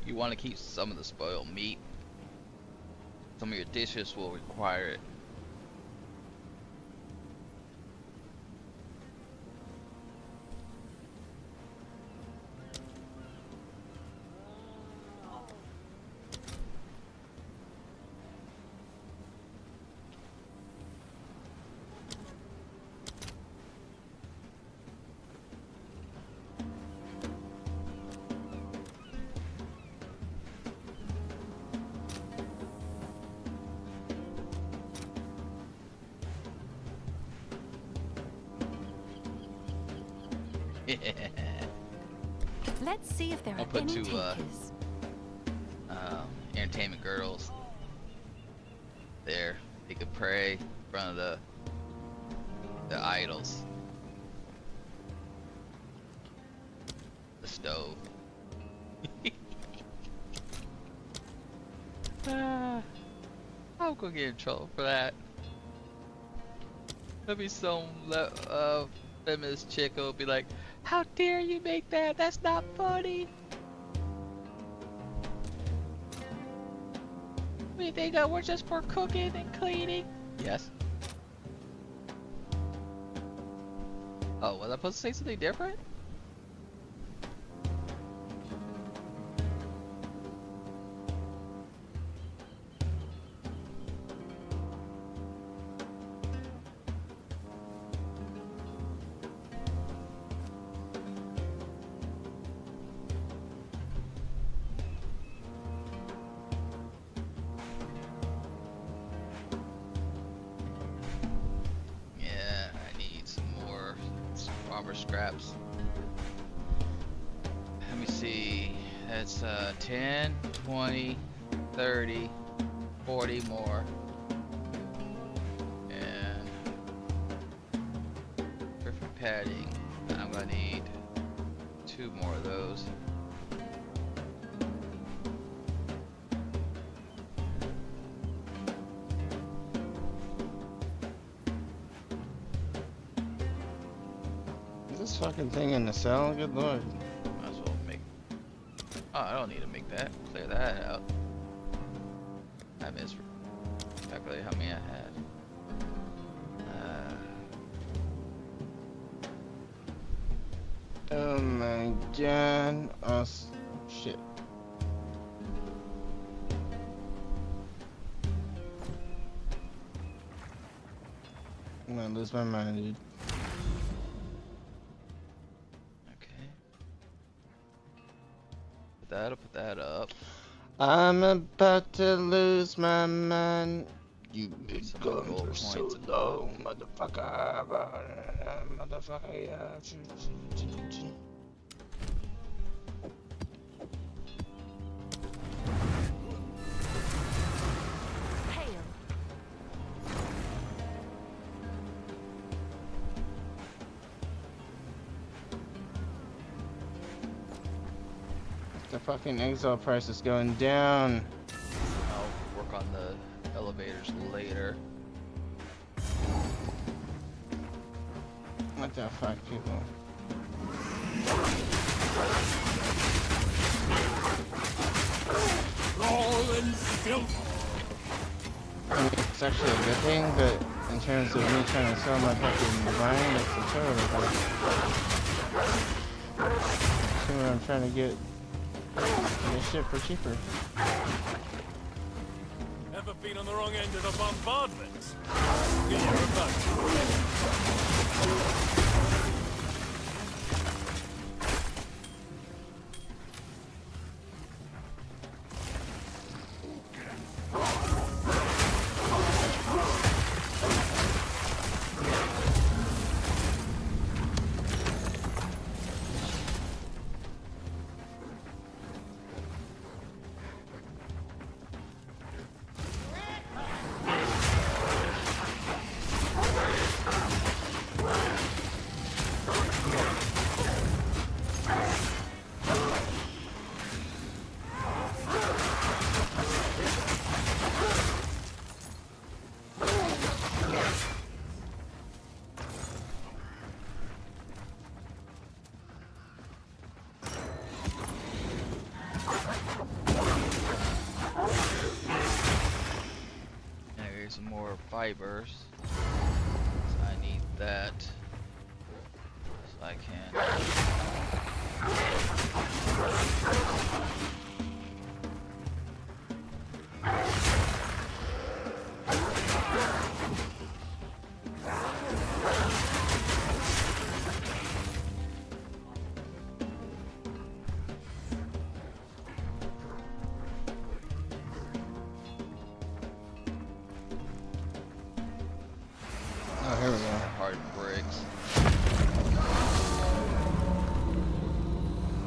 You want to keep some of the spoiled meat. Some of your dishes will require it. Let's see if there I'll are put any two takers. entertainment girls there. They could pray in front of the idols. The stove. I'm gonna get in trouble for that. There'll be some feminist chick who'll be like, "How dare you make that? That's not funny." We think that we're just for cooking and cleaning. Yes. Oh, was I supposed to say something different? Scraps. Let me see. That's 10, 20, 30, 40 more. And perfect padding. I'm gonna need 2 more of those. this fucking thing in the cell? Good lord. Might as well make. Oh, I don't need to make that. Clear that out. I miscalculated how many I had. Oh my god. Oh shit. I'm gonna lose my mind, dude. Okay. Put that up. I'm about to lose my mind. You've been Some gone gold for so points long, motherfucker. Motherfucker, yeah. The fucking Exile price is going down. I'll work on the elevators later. What the fuck, people? All in filth. I mean, it's actually a good thing, but in terms of me trying to sell my fucking grind, it's a terrible thing. See what I'm trying to get this shit for cheaper. Ever been on the wrong end of the bombardment? Get your revenge. Some more fibers. So I need that. So I can. Oh, here we go. Hard bricks.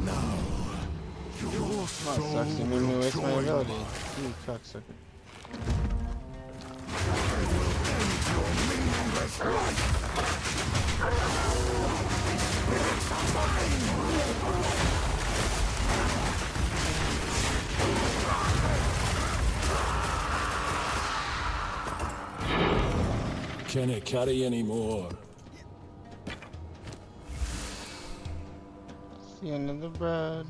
Now, your That sucks. You made me waste my ability. You cocksucker. Can it carry any more? It's the end of the road.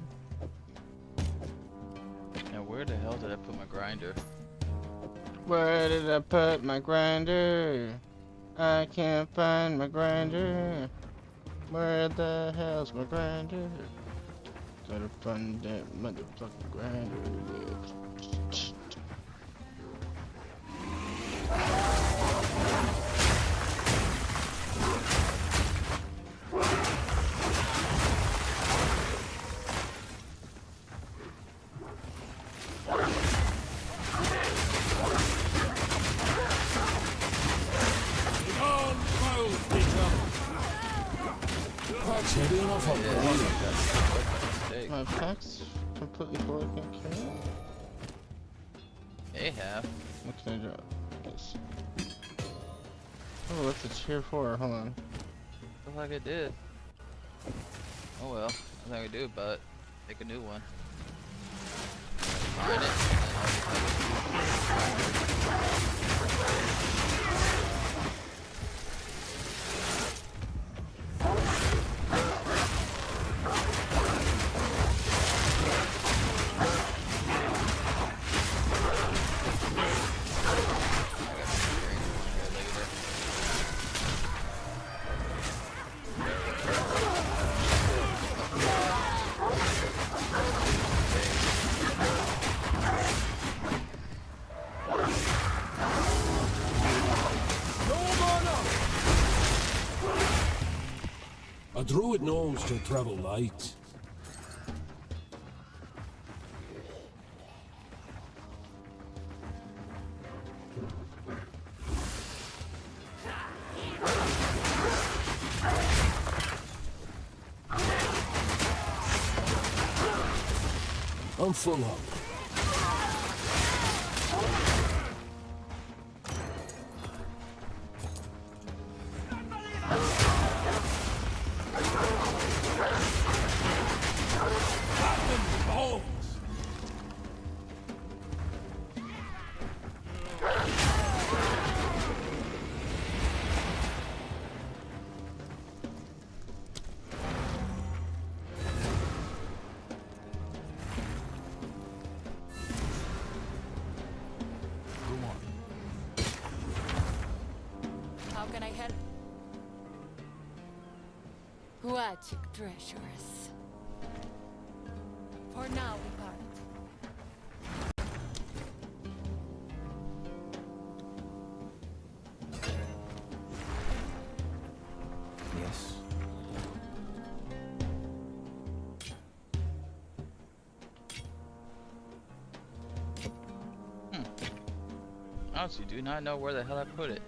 Now where the hell did I put my grinder? Where did I put my grinder? I can't find my grinder. Where the hell's my grinder? Gotta find that motherfucking grinder. My pack's completely full, I can't carry it. They have. What can I drop? Yes. Oh, what's a tier 4? Hold on. Looks like it did. Oh well, nothing I can do about it. Make a new one. Find it. And then druid knows to travel light. I'm full up. What treasures. For now we part. Yes. I honestly do not know where the hell I put it.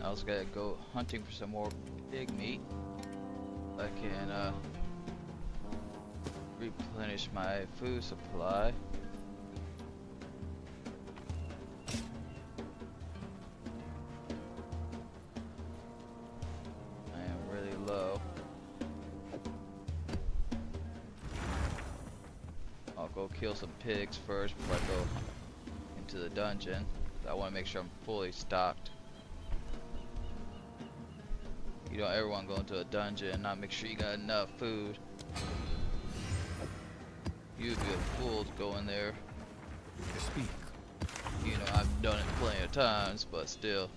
I was gonna go hunting for some more pig meat. I can replenish my food supply. I am really low. I'll go kill some pigs first before I go into the dungeon. I want to make sure I'm fully stocked. You don't ever want to go into a dungeon and not make sure you got enough food. You'd be a fool to go in there. Speak. You know, I've done it plenty of times, but still.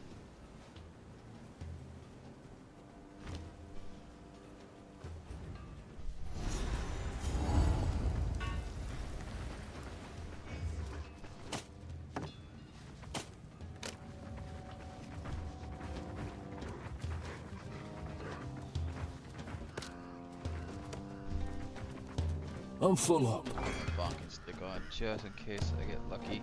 I'm full up. Bonking stick on just in case I get lucky.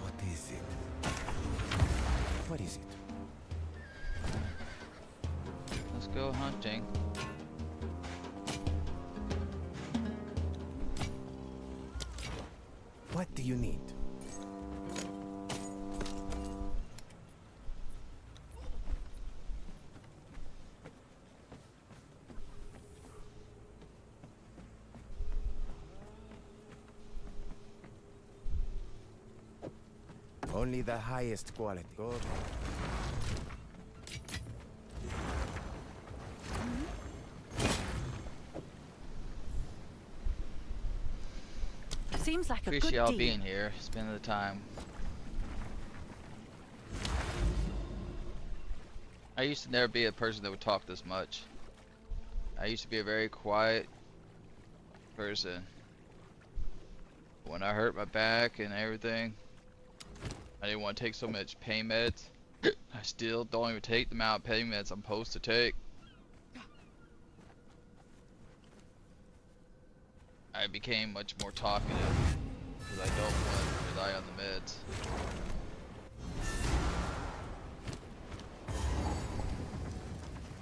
What is it? What is it? Let's go hunting. What do you need? Only the highest quality. Go ahead. Seems like a Appreciate good y'all deal. being here, spending the time. I used to never be a person that would talk this much. I used to be a very quiet person. When I hurt my back and everything, I didn't want to take so much pain meds. I still don't even take the amount of pain meds I'm supposed to take. I became much more talkative because I don't want to rely on the meds.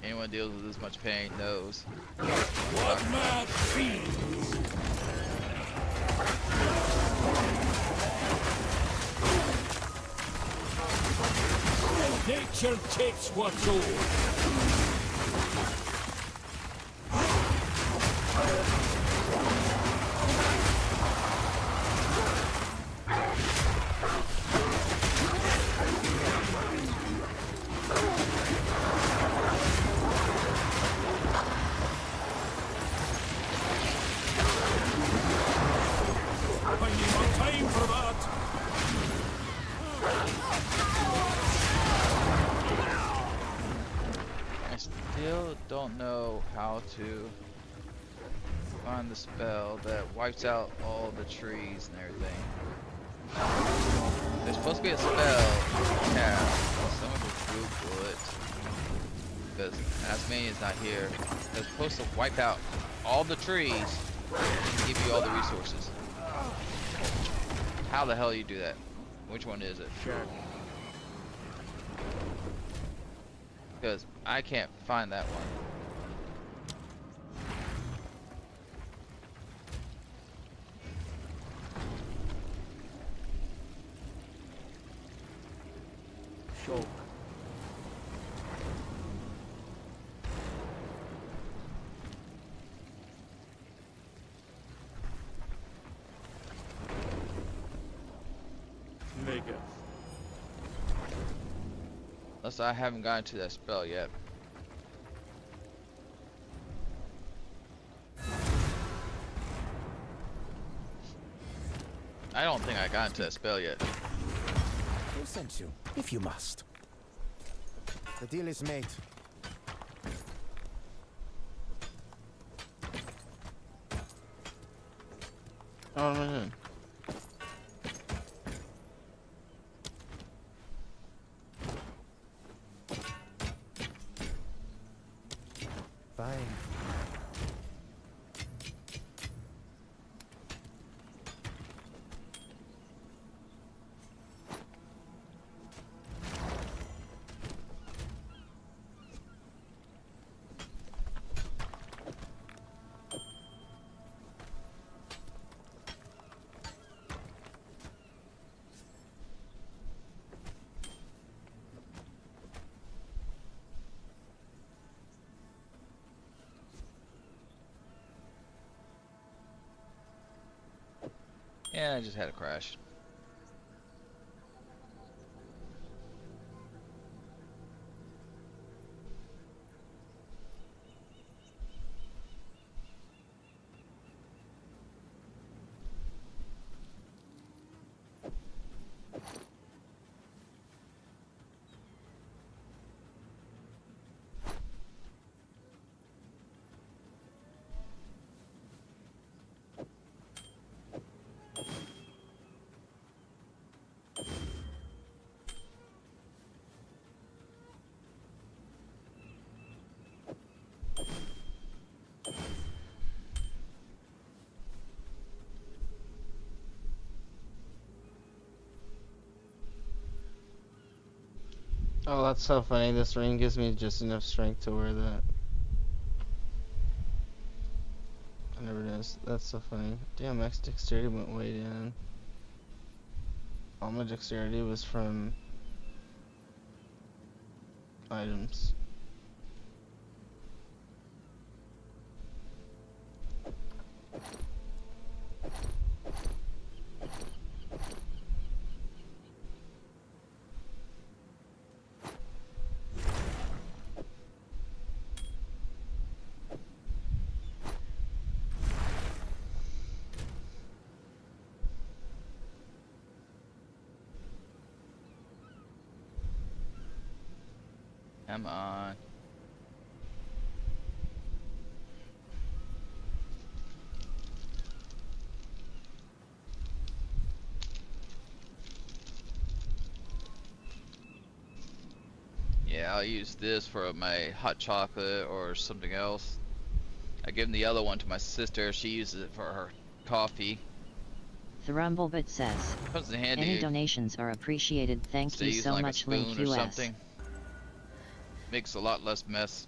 Anyone deals with this much pain knows. What mad fiends! Nature takes what's old. Don't know how to find the spell that wipes out all the trees and everything. There's supposed to be a spell someone will Google it because Asmania is not here. It's supposed to wipe out all the trees and give you all the resources. How the hell you do that? Which one is it? Sure. Because I can't find that one. Show. Mega. Unless I haven't gotten to that spell yet. I don't think I got into that spell yet. We'll send you, if you must. The deal is made. Oh man. Fine. Yeah, I just had a crash. Oh, that's so funny. This ring gives me just enough strength to wear that. I never noticed. That's so funny. Damn, max dexterity went way down. All my dexterity was from items. Come on. Yeah, I'll use this for my hot chocolate or something else. I give the other one to my sister. She uses it for her coffee. The Rumblebit says, Comes in handy. any donations are appreciated. Thank you so like much, a Link spoon or US. something. Makes a lot less mess.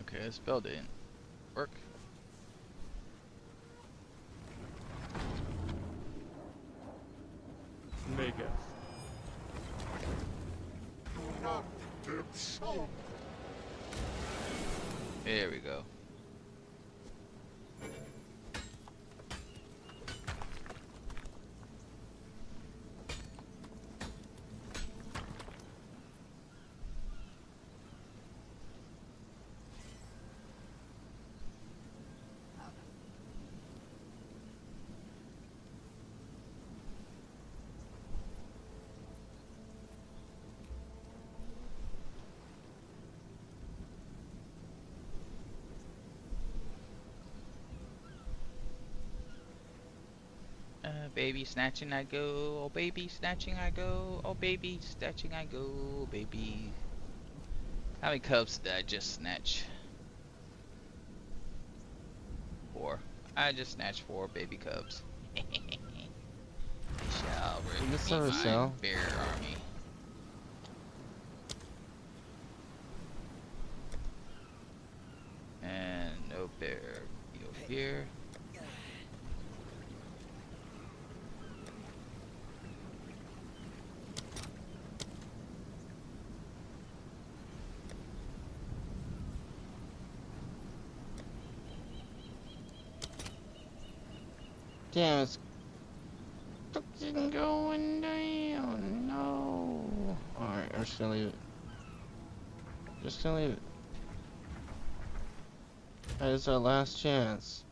Okay, the spell didn't work. There we go. Baby snatching I go, oh baby snatching I go, oh baby snatching I go, oh baby. How many cubs did I just snatch? 4. I just snatched 4 baby cubs. Shall repeat my bear army. And no bear be over here. Damn, it's fucking going down. No. Alright, I'm just gonna leave it. Just gonna leave it. That is our last chance.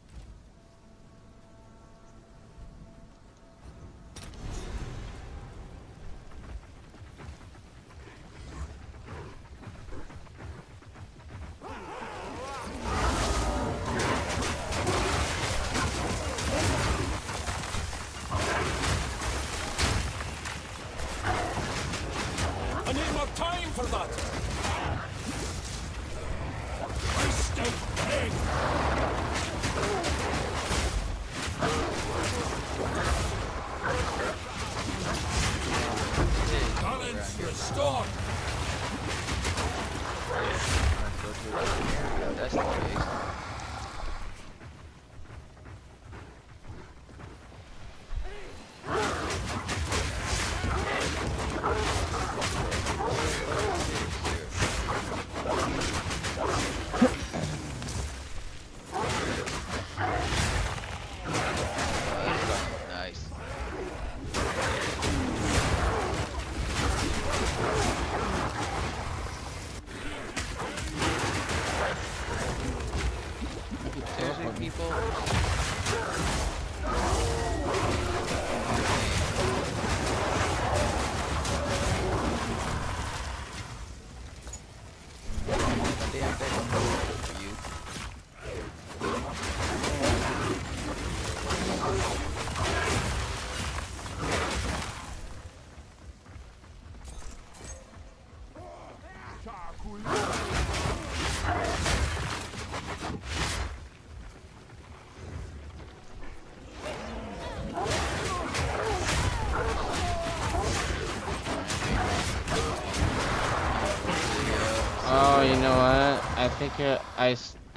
Oh, you know what? I think I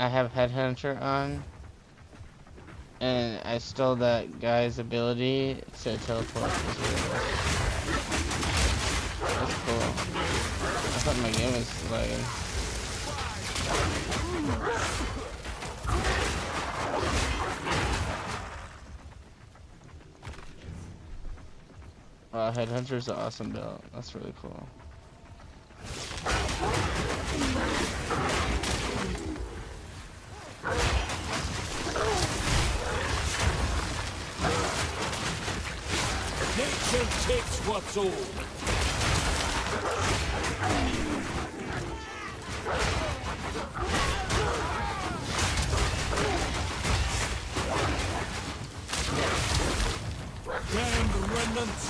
have Headhunter on, and I stole that guy's ability to teleport. That's cool. I thought my game was lagging. Wow, Headhunter's an awesome build. That's really cool. Nature takes what's old. Damned remnants.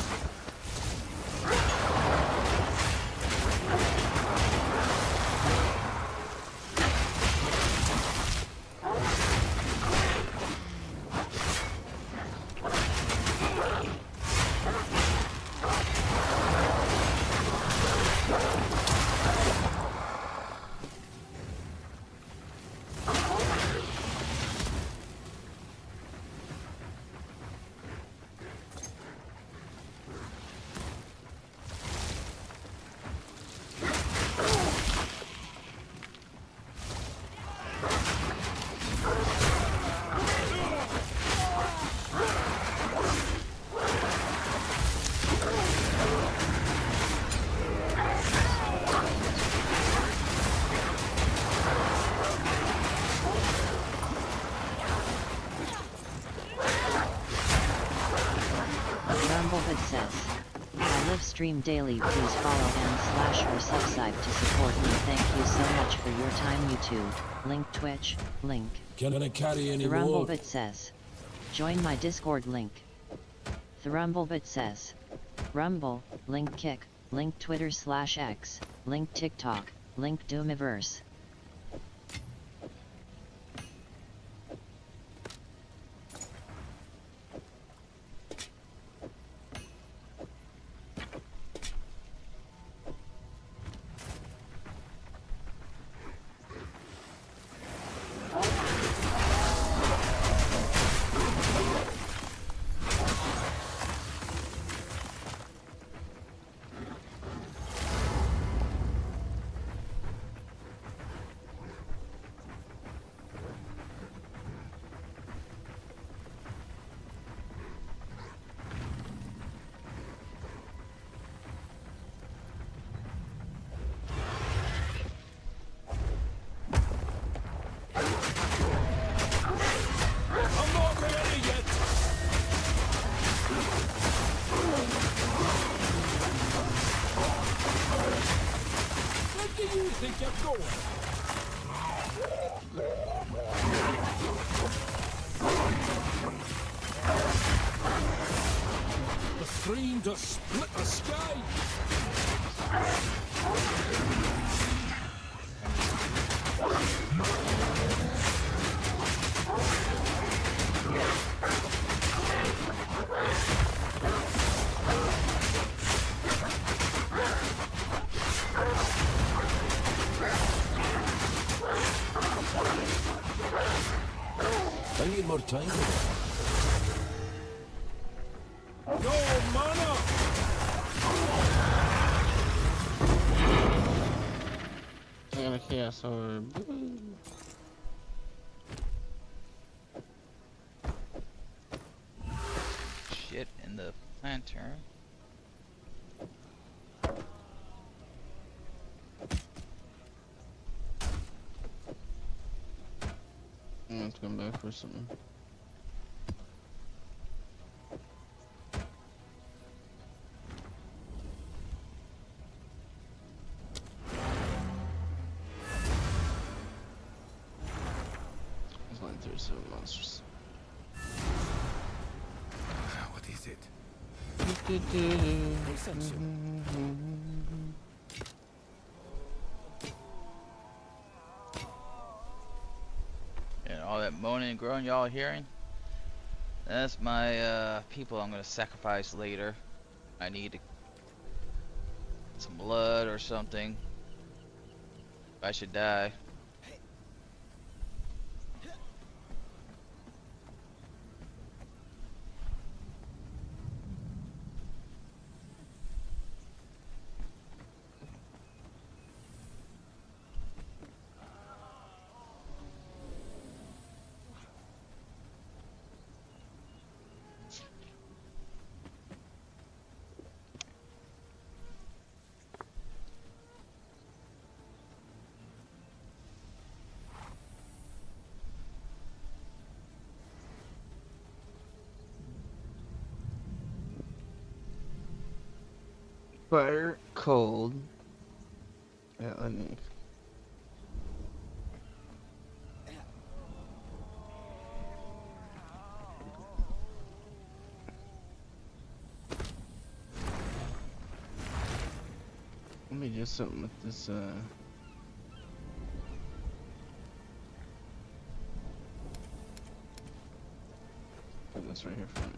stream daily. Please follow and/or subscribe to support me. Thank you so much for your time, YouTube. Link Twitch, link. Can I carry any The more? Rumblebit says. Join my Discord link. The Rumblebit says. Rumble, link Kick, link Twitter/X, link TikTok, link Doomiverse. The stream to split the sky. I need more time for that. No mana! I got a chaos orb. Shit in the planter. I'm going to come back for something. There's only 37 monsters. What is it? I sense you. And all that moaning and groaning y'all hearing? That's my people I'm gonna sacrifice later. I need some blood or something. I should die. Fire, cold. Yeah, let me. Let me do something with this, put this right here for me.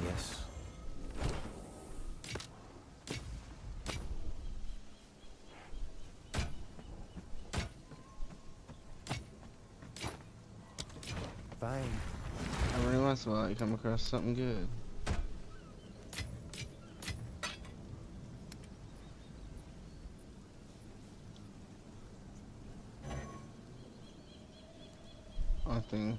Yes. Fine. Every once in a while you come across something good. Nothing.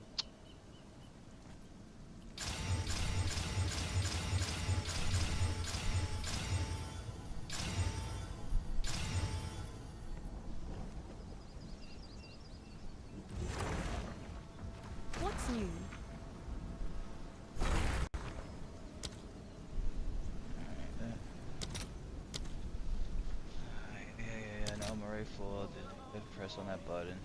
What's new? Yeah, no, Murray full. Good press on that button.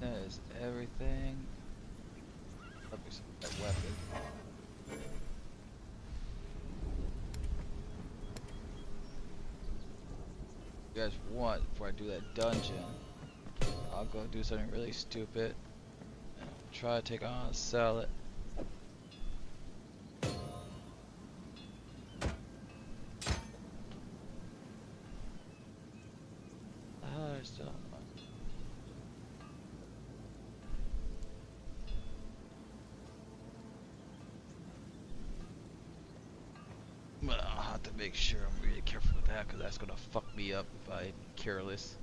That is everything. Let me see that weapon. You guys want before I do that dungeon? I'll go do something really stupid and try to take on, sell it. Still. I'll have to make sure I'm really careful with that because that's gonna fuck me up if I'm careless.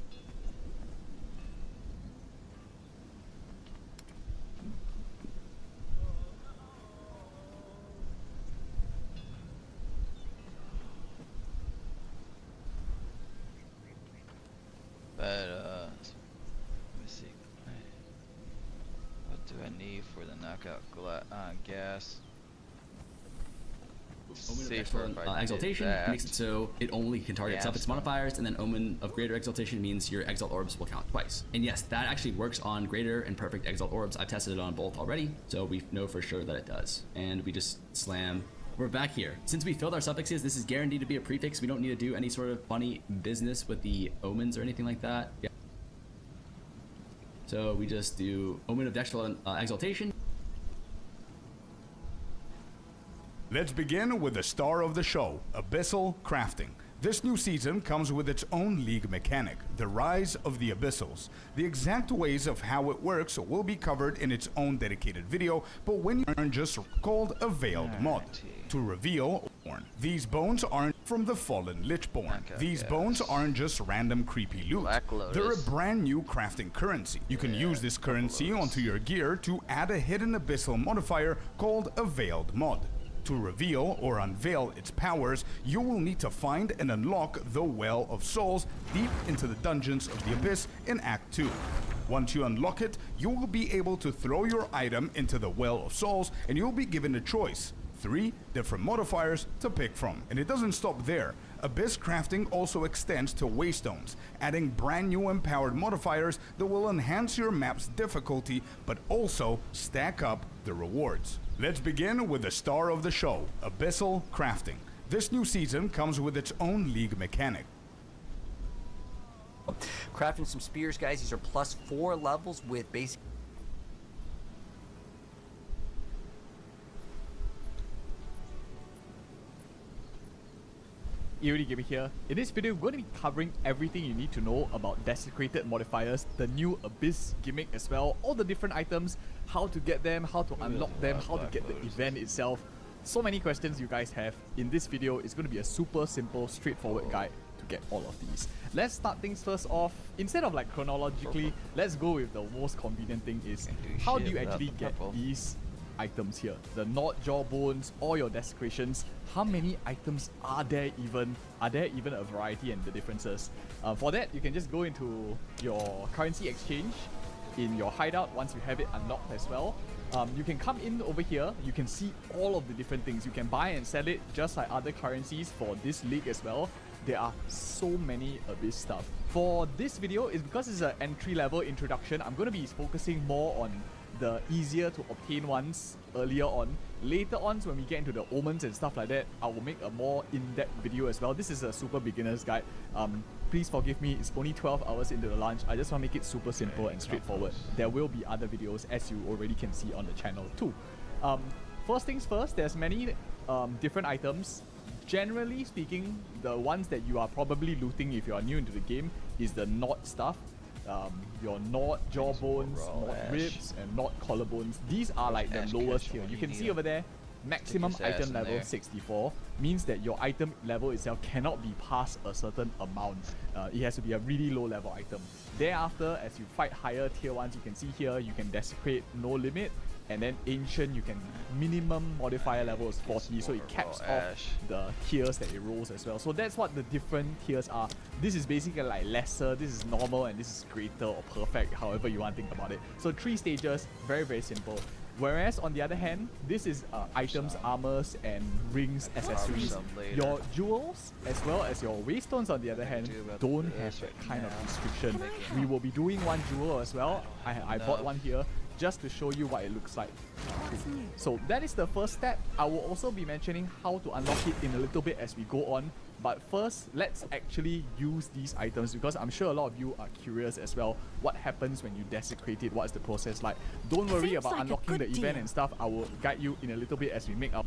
But let me see. What do I need for the knockout gas? Exaltation makes it so it only can target suffix modifiers, and then Omen of Greater Exaltation means your Exalt Orbs will count twice. And yes, that actually works on Greater and Perfect Exalt Orbs. I've tested it on both already, so we know for sure that it does. And we just slam. We're back here. Since we filled our suffixes, this is guaranteed to be a prefix. We don't need to do any sort of funny business with the omens or anything like that. Yeah. So we just do Omen of Dextral Exaltation. Let's begin with the star of the show, Abyssal Crafting. This new season comes with its own league mechanic, the Rise of the Abyssals. The exact ways of how it works will be covered in its own dedicated video, but when you earn just called a Veiled Mod. To reveal, these bones aren't from the fallen Lichborn. These bones aren't just random creepy loot. They're a brand new crafting currency. You can use this currency onto your gear to add a hidden abyssal modifier called a Veiled Mod. To reveal or unveil its powers, you will need to find and unlock the Well of Souls deep into the dungeons of the Abyss in Act 2. Once you unlock it, you will be able to throw your item into the Well of Souls and you'll be given a choice. 3 different modifiers to pick from. And it doesn't stop there. Abyss crafting also extends to Waystones, adding brand new empowered modifiers that will enhance your map's difficulty, but also stack up the rewards. Let's begin with the star of the show, Abyssal Crafting. This new season comes with its own league mechanic. Crafting some spears, guys. These are +4 levels with basic. Eerie Gaming here. In this video, we're going to be covering everything you need to know about desecrated modifiers, the new Abyss gimmick as well, all the different items, how to get them, how to unlock them, how to get the event itself. So many questions you guys have. In this video, it's going to be a super simple, straightforward guide to get all of these. Let's start things first off. Instead of like chronologically, let's go with the most convenient thing is how do you actually get these items here? The Gnawed Jawbones, all your desecrations. How many items are there even? Are there even a variety and the differences? For that, you can just go into your currency exchange in your hideout once you have it unlocked as well. You can come in over here, you can see all of the different things. You can buy and sell it just like other currencies for this league as well. there are so many Abyss stuff. For this video, is because it's an entry-level introduction, I'm going to be focusing more on the easier to obtain ones earlier on. Later on, when we get into the omens and stuff like that, I will make a more in-depth video as well. This is a super beginner's guide. Please forgive me, it's only 12 hours into the launch. I just want to make it super simple and straightforward. There will be other videos, as you already can see on the channel too. First things first, there's many different items. Generally speaking, the ones that you are probably looting if you are new into the game is the Nod stuff. Your Nod jawbones, Nod ribs, and Nod collarbones. These are like the lowest tier. You can see over there, maximum item level 64 means that your item level itself cannot be past a certain amount. It has to be a really low level item. Thereafter, as you fight higher tier ones, you can see here, you can desecrate no limit. And then ancient, you can minimum modifier level is 40, so it caps off the tiers that it rolls as well. So that's what the different tiers are. This is basically like lesser, this is normal, and this is greater or perfect, however you want to think about it. So 3 stages, very, very simple. Whereas on the other hand, this is items, armors, and rings, accessories. Your jewels, as well as your waystones on the other hand, don't have that kind of restriction. We will be doing one jewel as well. I bought one here, just to show you what it looks like. So that is the first step. I will also be mentioning how to unlock it in a little bit as we go on. But first, let's actually use these items, because I'm sure a lot of you are curious as well. What happens when you desecrate it? What's the process like? Don't worry about unlocking the event and stuff. I will guide you in a little bit as we make our...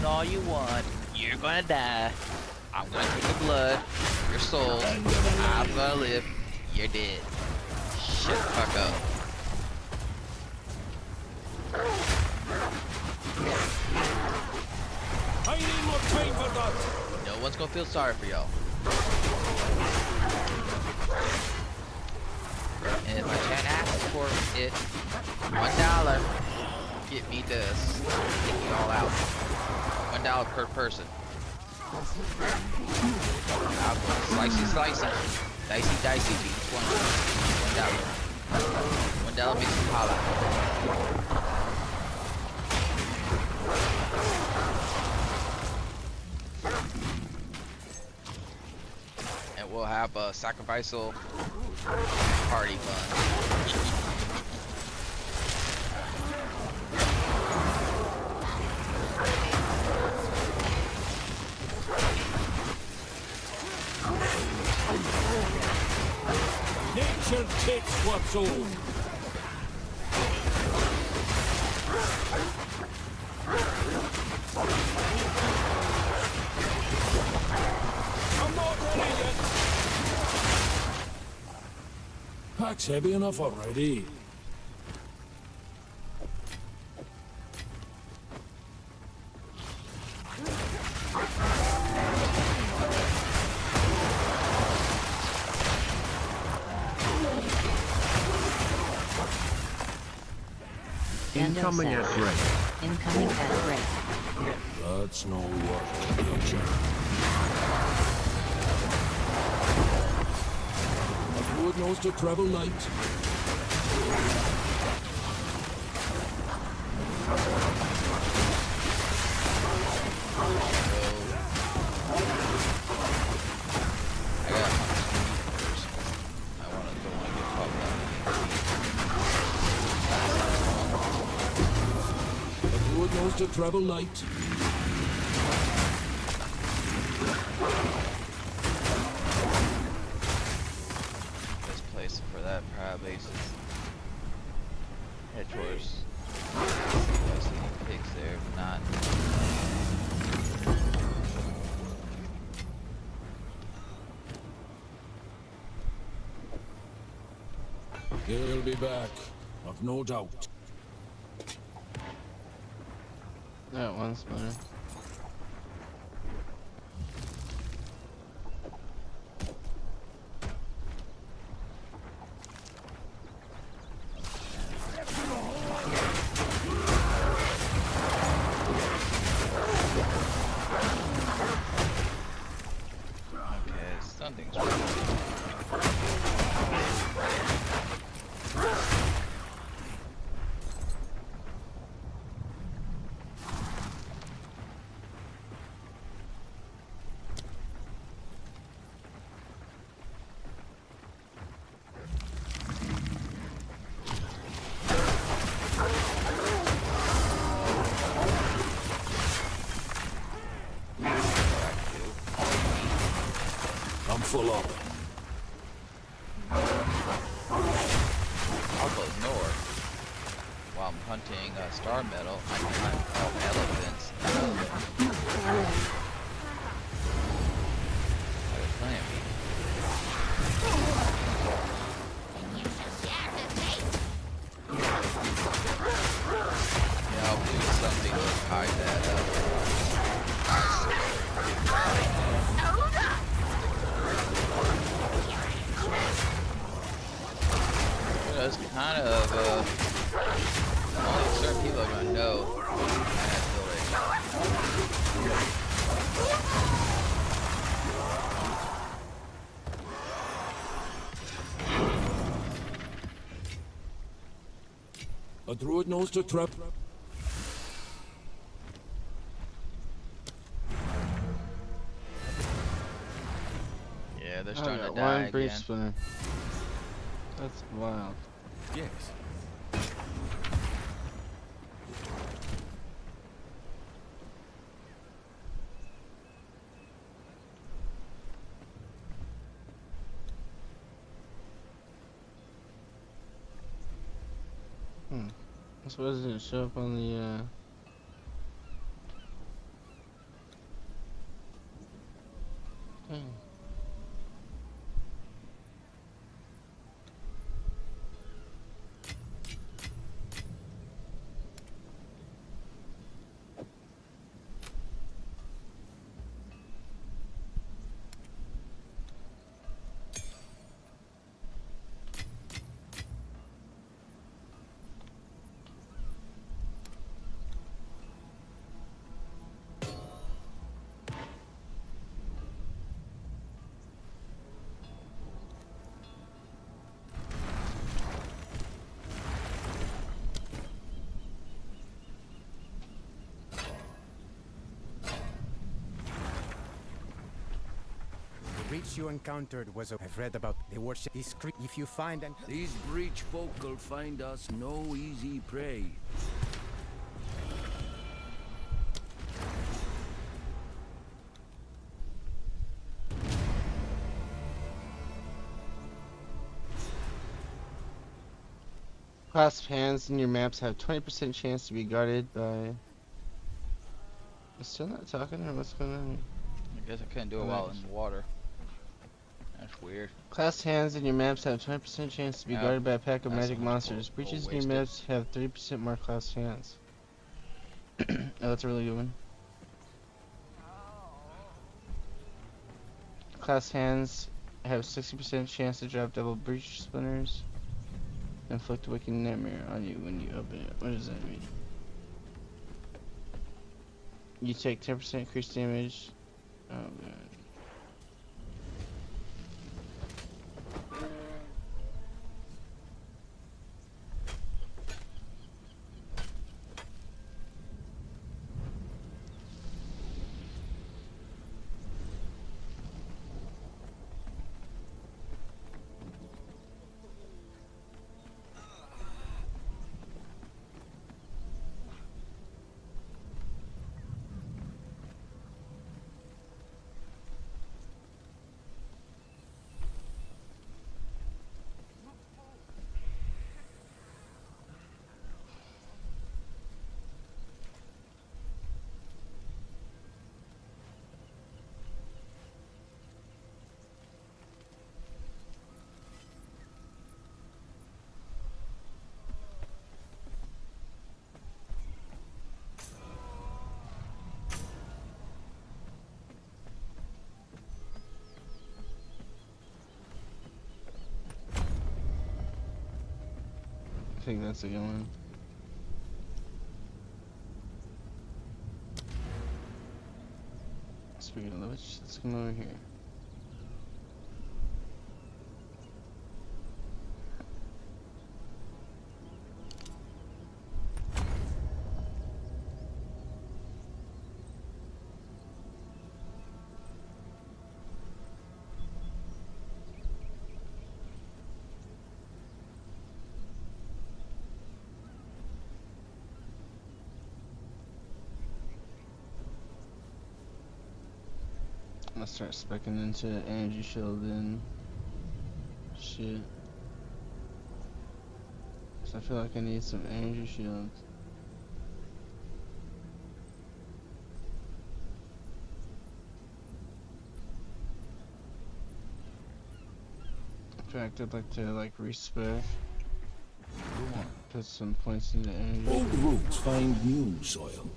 All you want, you're gonna die. I'm gonna take your blood, your soul. I'm gonna live. You're dead. Shut the fuck up. I need more time for that. No one's gonna feel sorry for y'all. And if my chat asks for it, $1, get me this. Take you all out. $1 per person. Slicey, slicey. Dicey, dicey to each one. $1. $1 makes you holla. And we'll have a sacrificial party fun. Nature takes what's own. I'm not ready yet. Pack's heavy enough already. Incoming at break. Incoming at break. That's no work to nature. A druid knows to travel light. To travel light. Best place for that probably is head towards pigs there, if not. He'll be back, I've no doubt. That one's better. Okay, something's wrong. Full up. I'll go north. While I'm hunting star metal, I can hunt all elephants. There's plenty of meat. Yeah, I'll do something to hide that up. That's kind of only certain people are gonna know that building. A druid knows to trap. Yeah, they're starting to die one breach again. splinter. That's wild. Yes. So why doesn't it show up on the thing? breach you encountered was a... I've read about they worship these if you find and... These breach folk will find us no easy prey. Clasped hands in your maps have 20% chance to be guarded by... It's still not talking, or what's going on? I guess I couldn't do it while in the water. That's weird. Clasped hands in your maps have 20% chance to be guarded by a pack of magic monsters. Breaches in your maps have 30% more clasped hands. Oh, that's a really good one. Clasped hands have 60% chance to drop double breach splinters. Inflict a wicked nightmare on you when you open it. What does that mean? You take 10% increased damage. Oh god. I think that's a good one. Speaking of which, let's come over here. I'm gonna start speccing into energy shield and shit. So I feel like I need some energy shields. In fact, I'd like to respec. Put some points into energy. Old roots find new soil.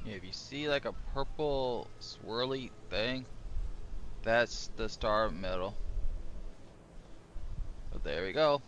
Yeah, if you see like a purple swirly thing, that's the star metal. But there we go.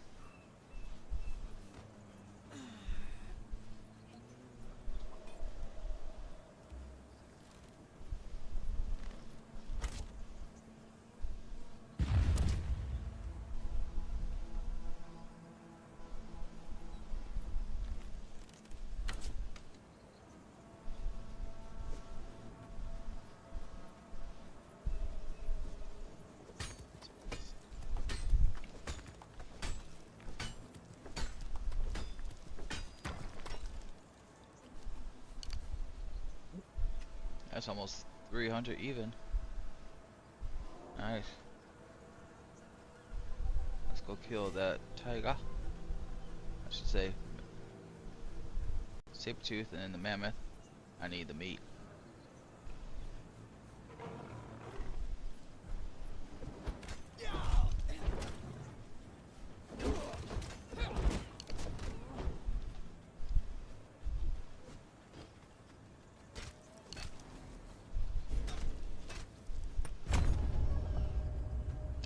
That's almost 300 even. Nice. Let's go kill that tiger. I should say saber-tooth and then the mammoth. I need the meat.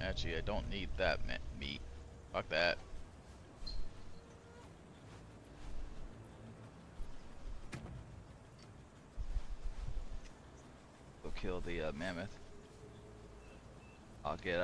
Actually, I don't need that meat. Fuck that. Go kill the mammoth. I'll get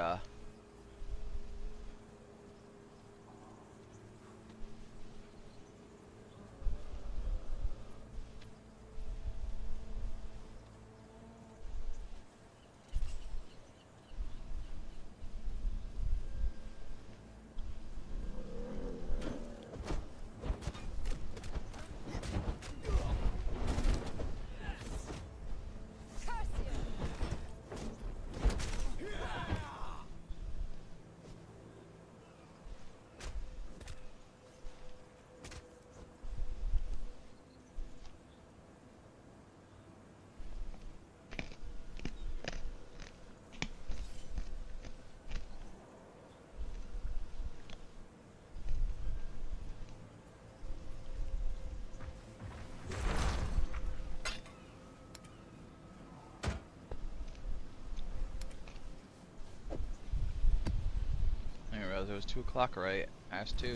it was 2 o'clock, right? Ask 2.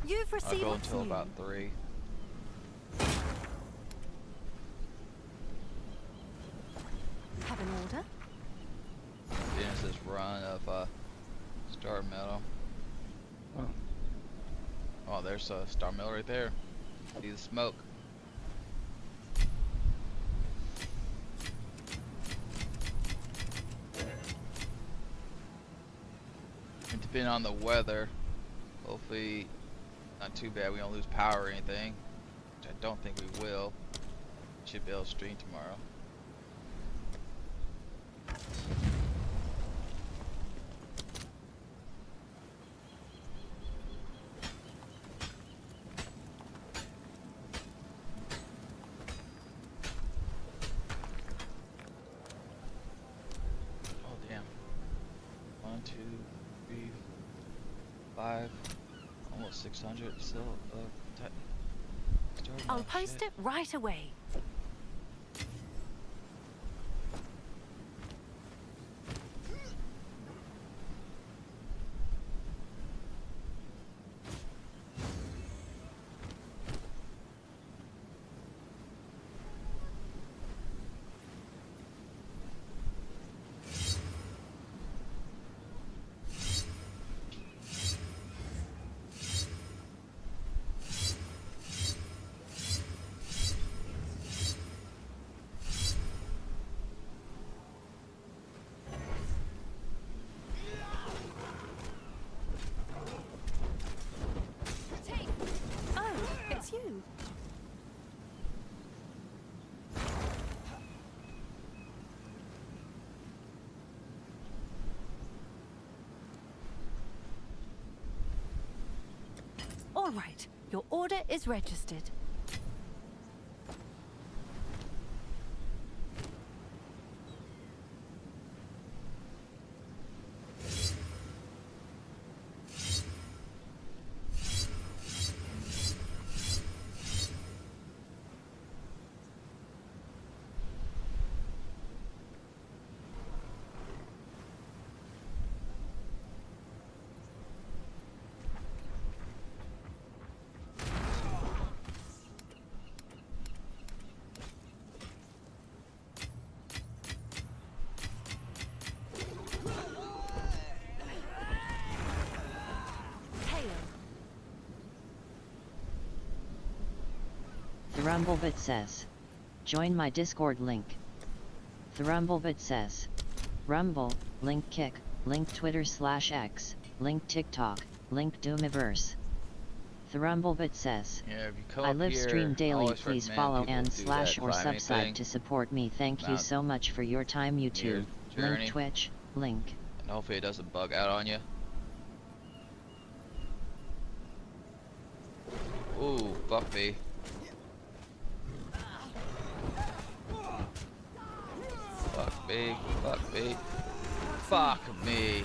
You've received I'll go until about 3. Have an order? Finish this run of Star Metal. Oh, there's a Star Metal right there. See the smoke. Depending on the weather, hopefully not too bad. We don't lose power or anything, which I don't think we will. Should be able to stream tomorrow. Oh damn! 1, 2, 3, 5, almost 600 still. I'll post it right away. You. All right, your order is registered. Thrumblebit says, join my Discord link. Thrumblebit says, Rumble, link Kick, link Twitter/X, link TikTok, link Doomiverse. Thrumblebit says, Yeah, if you come I up live here, stream I daily. always Please recommend follow people and do slash that or climb subside thing. to support me. Thank you Not so much for your time, YouTube. journey. Link Twitch, link. And hopefully it doesn't bug out on you. Ooh, fuck me. Fuck me, fuck me. Fuck me.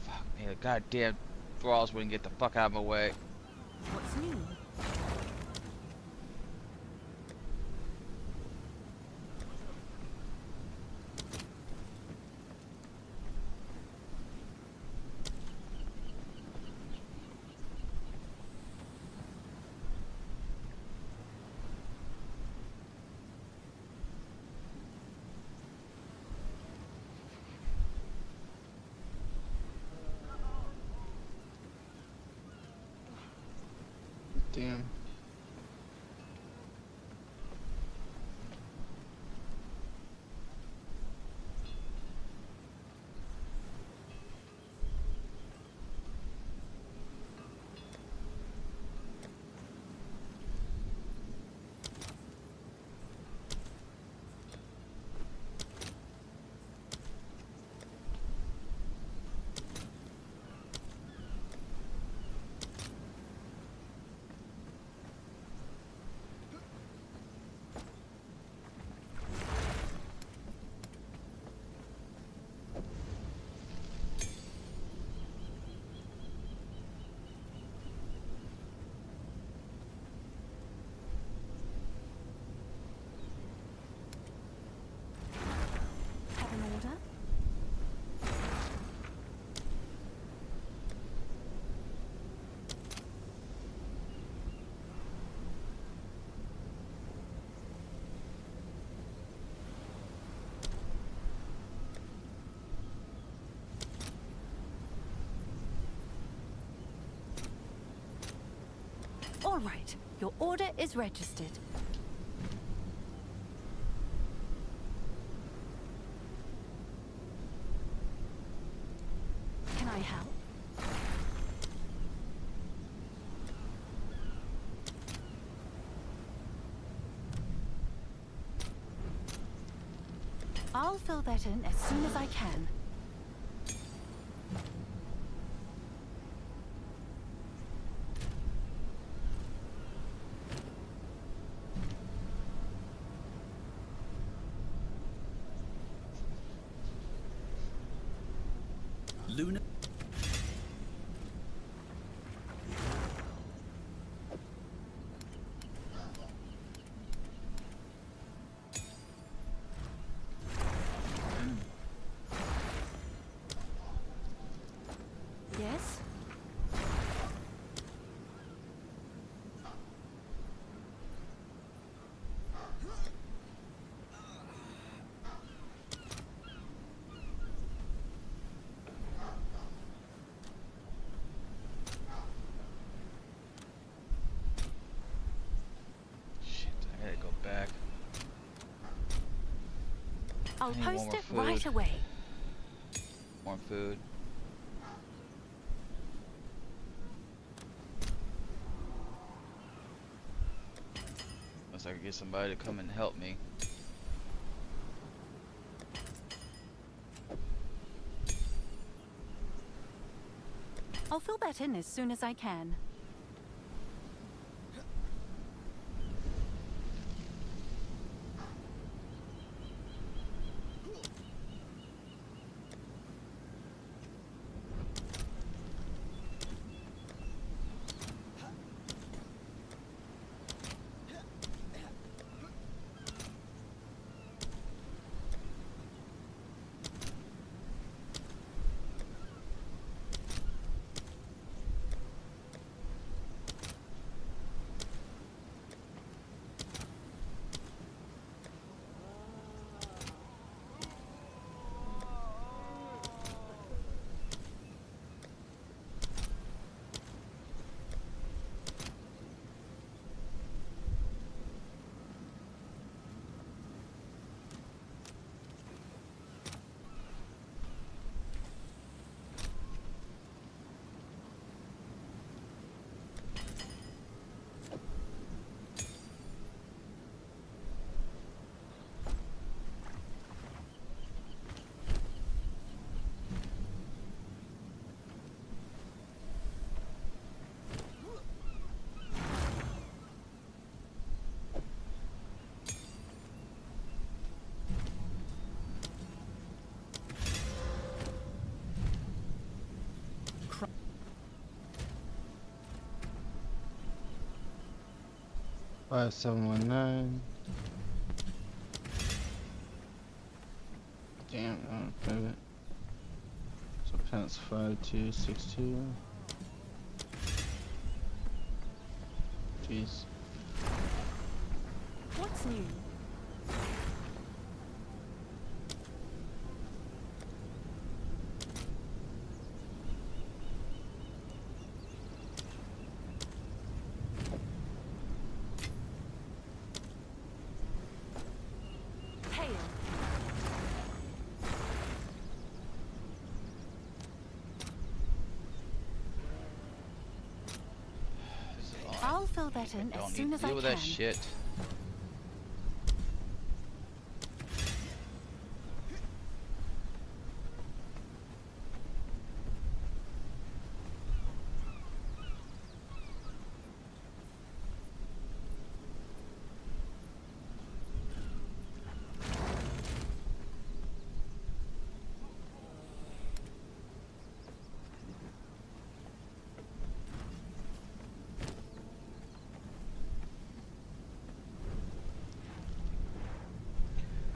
Fuck me, the goddamn thralls wouldn't get the fuck out of my way. What's new? Damn. Have an order? All right, your order is registered. Can I help? I'll fill that in as soon as I can. Luna. Yes? Shit, I gotta go back. I'll I need post more it food. right away. More food. Unless I could get somebody to come and help me. I'll fill that in as soon as I can. 5719. Damn, I don't pivot. So pants 5262. Jeez. What's new? I'll fill that in as soon as I can. Deal with that shit.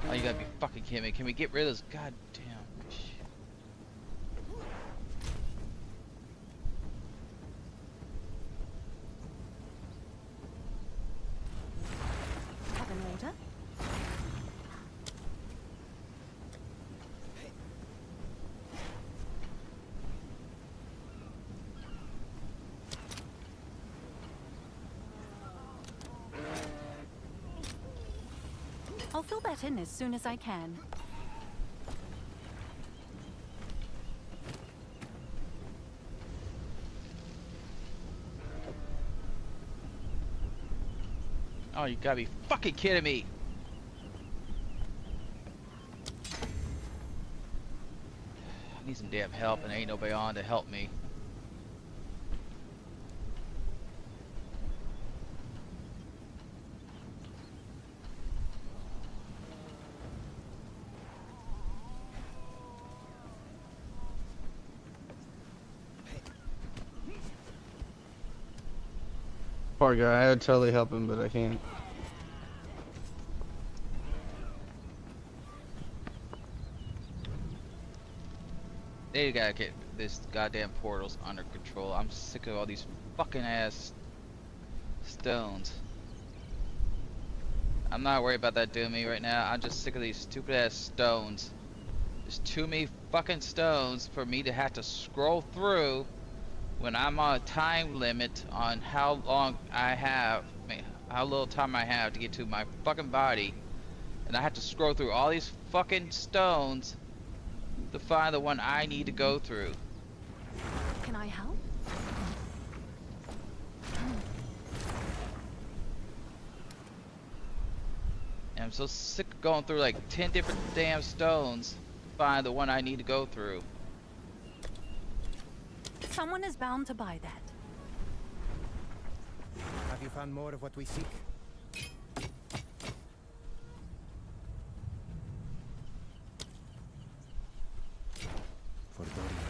Oh, you gotta be fucking kidding me. Can we get rid of this goddamn shit? Have an order? I'll fill that in as soon as I can. Oh, you gotta be fucking kidding me. I need some damn help and ain't nobody on to help me. Poor guy, I would totally help him, but I can't. They gotta get this goddamn portals under control. I'm sick of all these fucking ass stones. I'm not worried about that Doomy right now. I'm just sick of these stupid ass stones. There's too many fucking stones for me to have to scroll through when I'm on a time limit on how long I have, how little time I have to get to my fucking body, and I have to scroll through all these fucking stones to find the one I need to go through. Can I help? And I'm so sick of going through like 10 different damn stones to find the one I need to go through. Someone is bound to buy that. Have you found more of what we seek? For Dorian.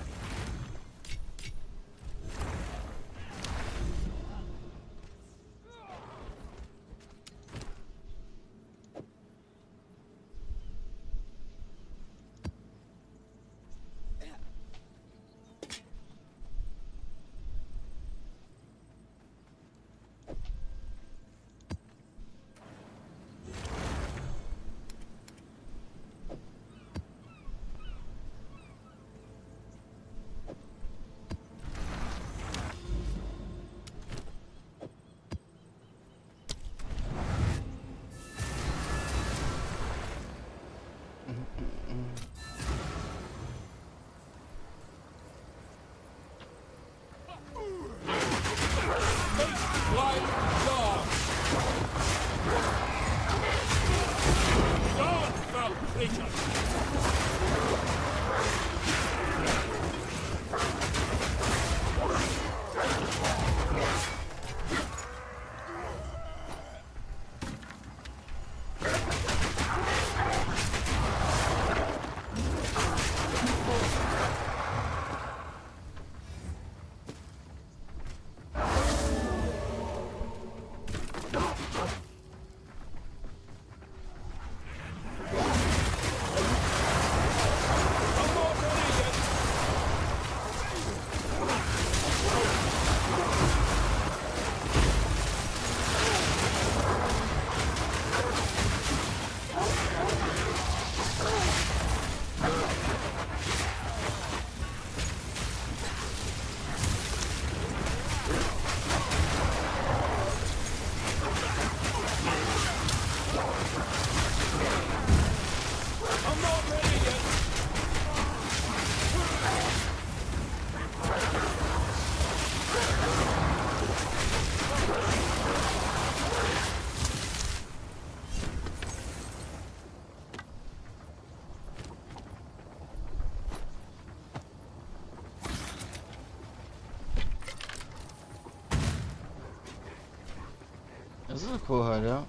is a cool hideout.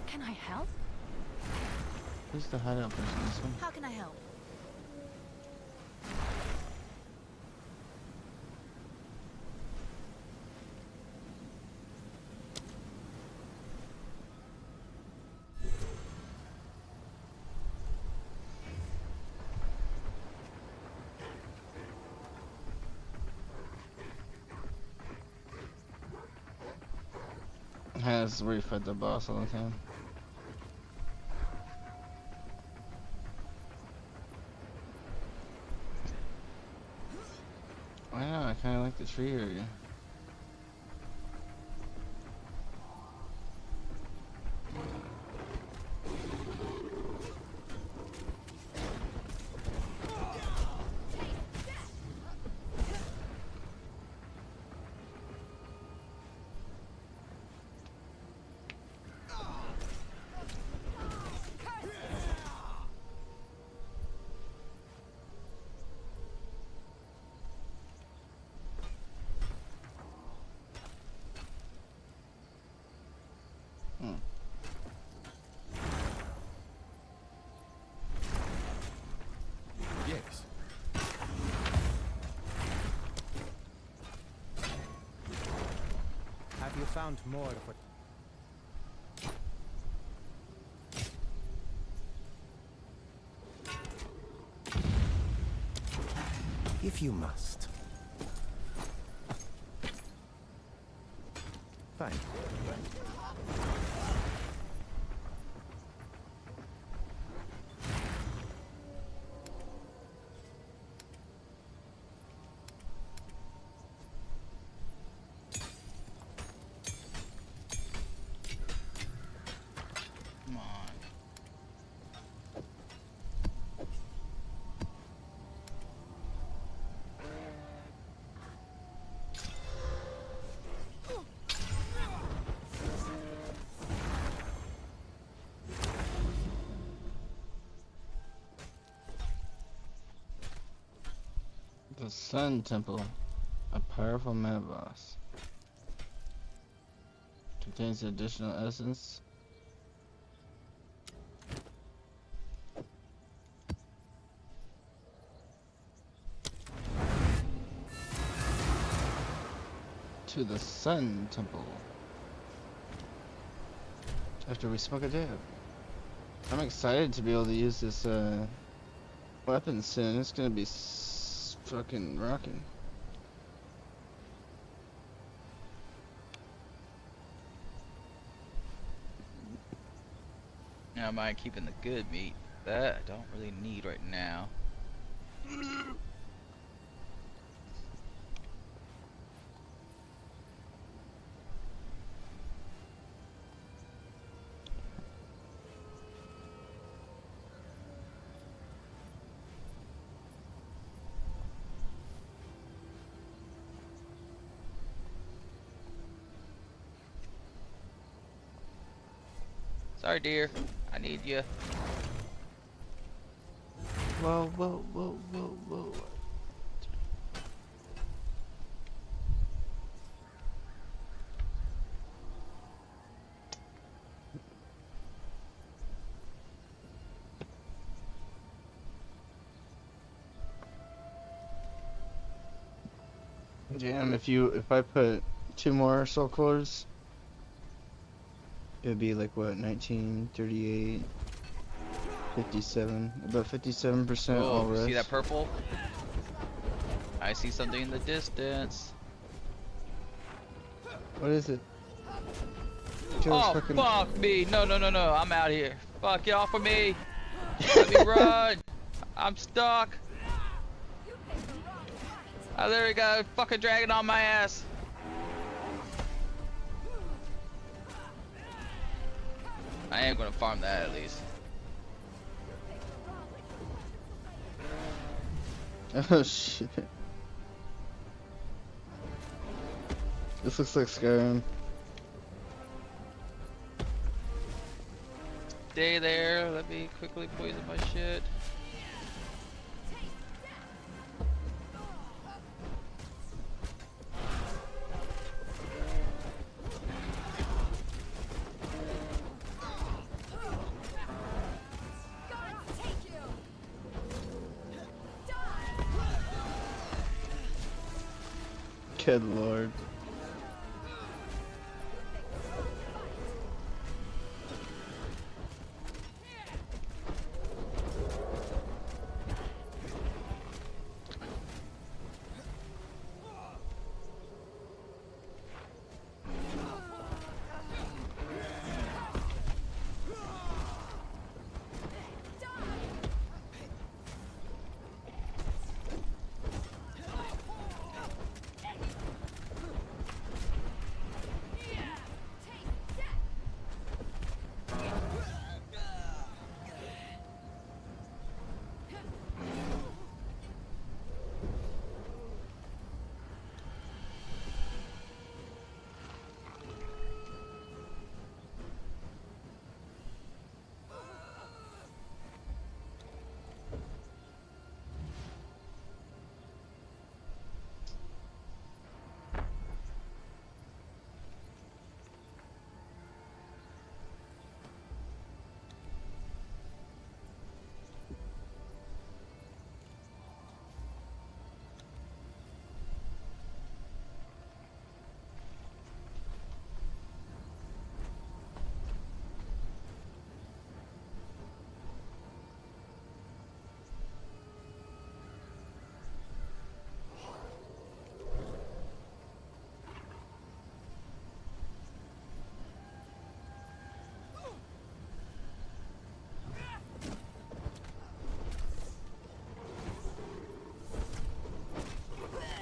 Can I help? Who's the hideout person? This one? How can I help? Yeah, this is where you fight the boss all the time. I know, I kinda like the tree area. Yes. Have you found more of what? If you must. Fine. Come on. The Sun Temple, a powerful mana boss. Contains additional essence. To the Sun Temple. After we smoke a dab. I'm excited to be able to use this weapon soon. It's gonna be fucking rocking. Now I mind keeping the good meat. That I don't really need right now. Sorry, dear. I need you. Whoa, whoa, whoa, whoa, whoa. Damn, if I put 2 more soul cores, it would be like what, 19, 38, 57, about 57% all rest. See that purple? I see something in the distance. What is it? Oh, fuck me. No, no, no, no. I'm out here. Fuck, get off of me. Let me run. I'm stuck. I literally got a fucking dragon on my ass. I am gonna farm that at least. Oh shit. This looks like Skyrim. stay there. Let me quickly poison my shit. Good lord.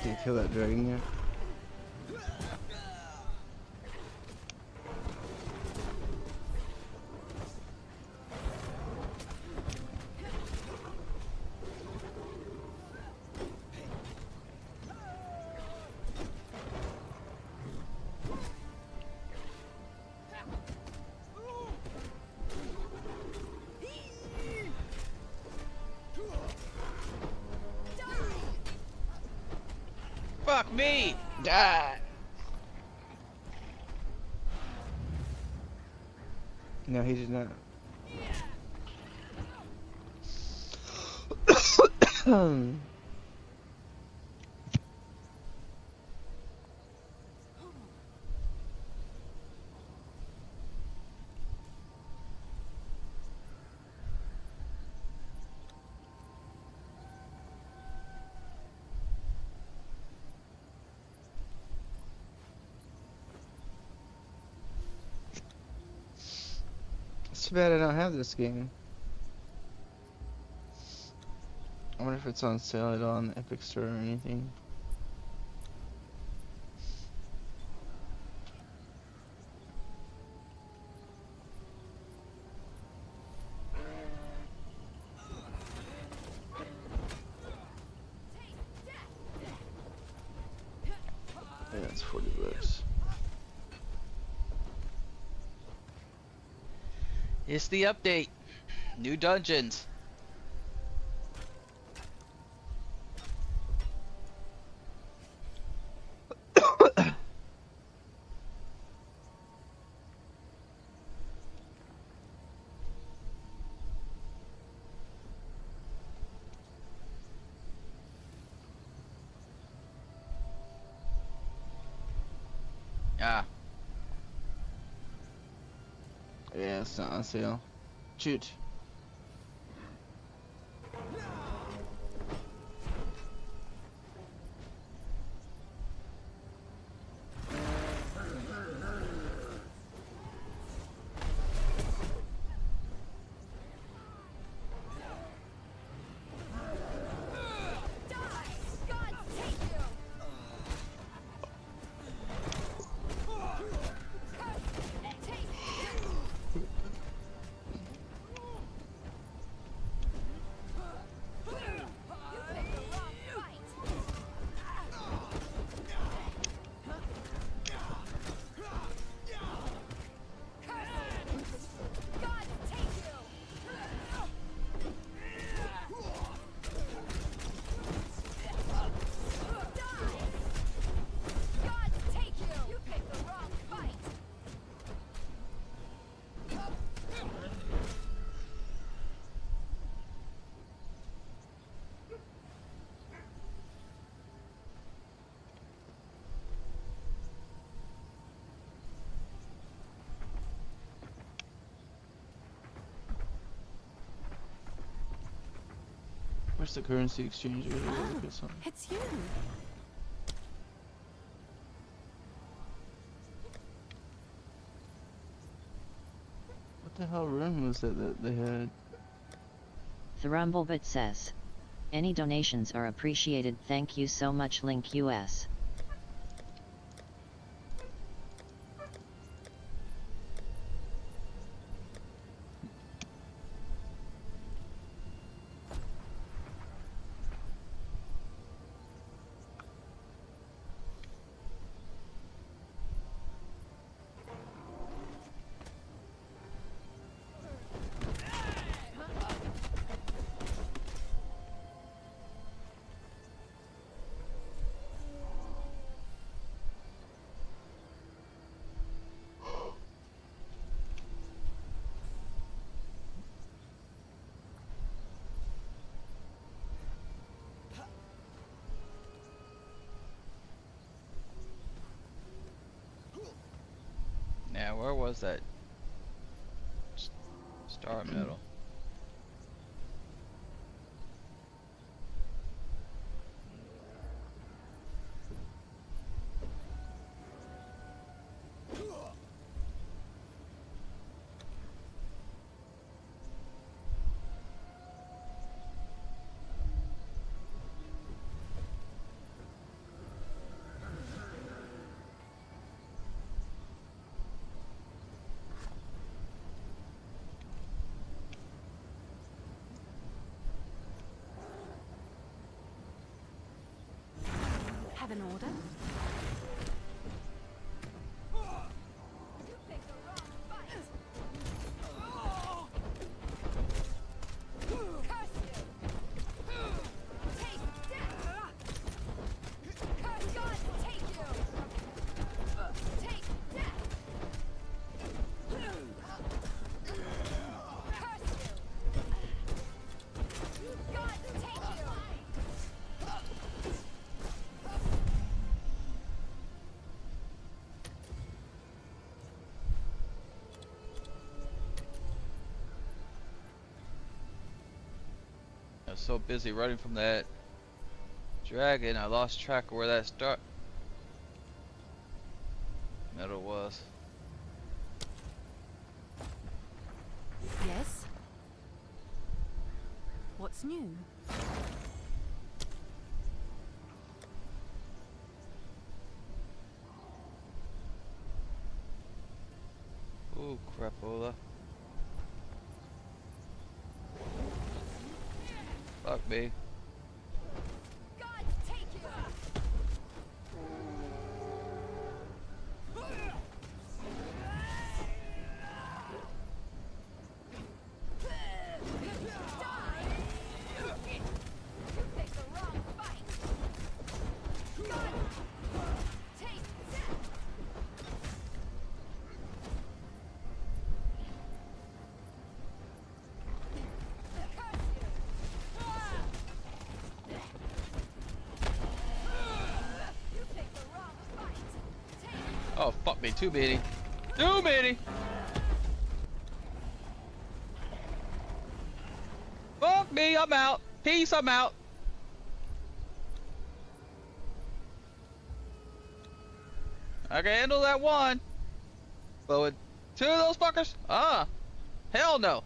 Did you kill that dragon yet? Fuck me! Die! No, he did not. It's too bad I don't have this game. I wonder if it's on sale at all on the Epic Store or anything. Yeah, it's $40. It's the update. New dungeons. Ah. Yeah, it's not on sale. Shoot. Where's the currency exchange? I gotta look at something. It's you. What the hell room was that they had? Thrumblebit says, any donations are appreciated. Thank you so much. Link US. Yeah, where was that star medal? Have an order? I was so busy running from that dragon, I lost track of where that star medal was. Yes? What's new? Ooh, crapola. Fuck me. Oh, fuck me, too many. Too many! Fuck me, I'm out. Peace, I'm out. I can handle that one. But with two of those fuckers? Hell no.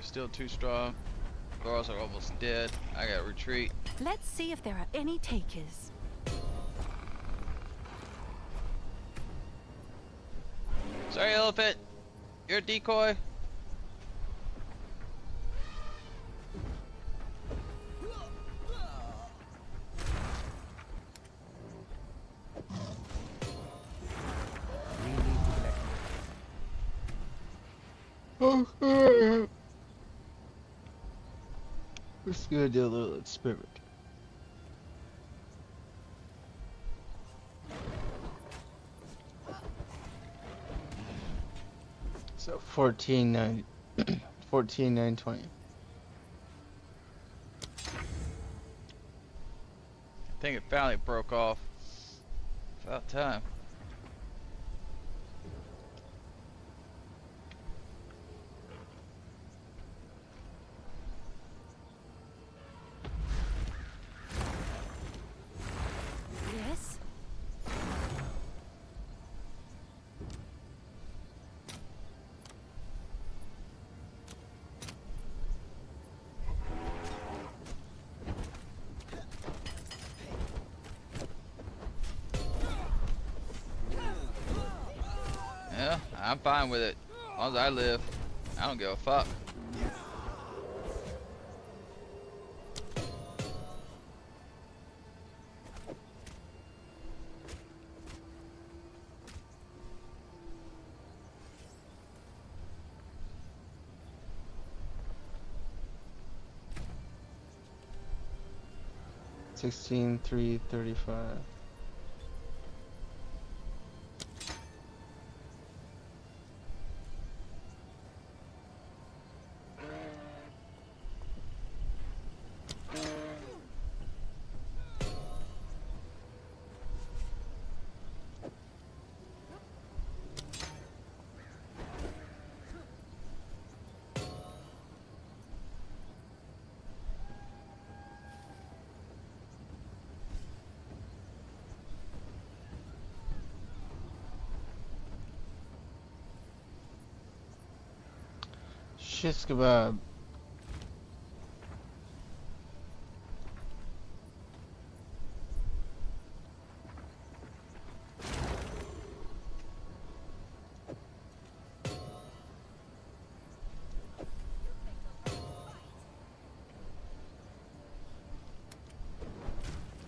still too strong. Girls are almost dead. I gotta retreat. Let's see if there are any takers. Sorry, elephant. You're a decoy. Let's go do a little experiment. So 14,920. I think it finally broke off. About time. Yes? Yeah, I'm fine with it. As long as I live, I don't give a fuck. $16,335. Shish kebab.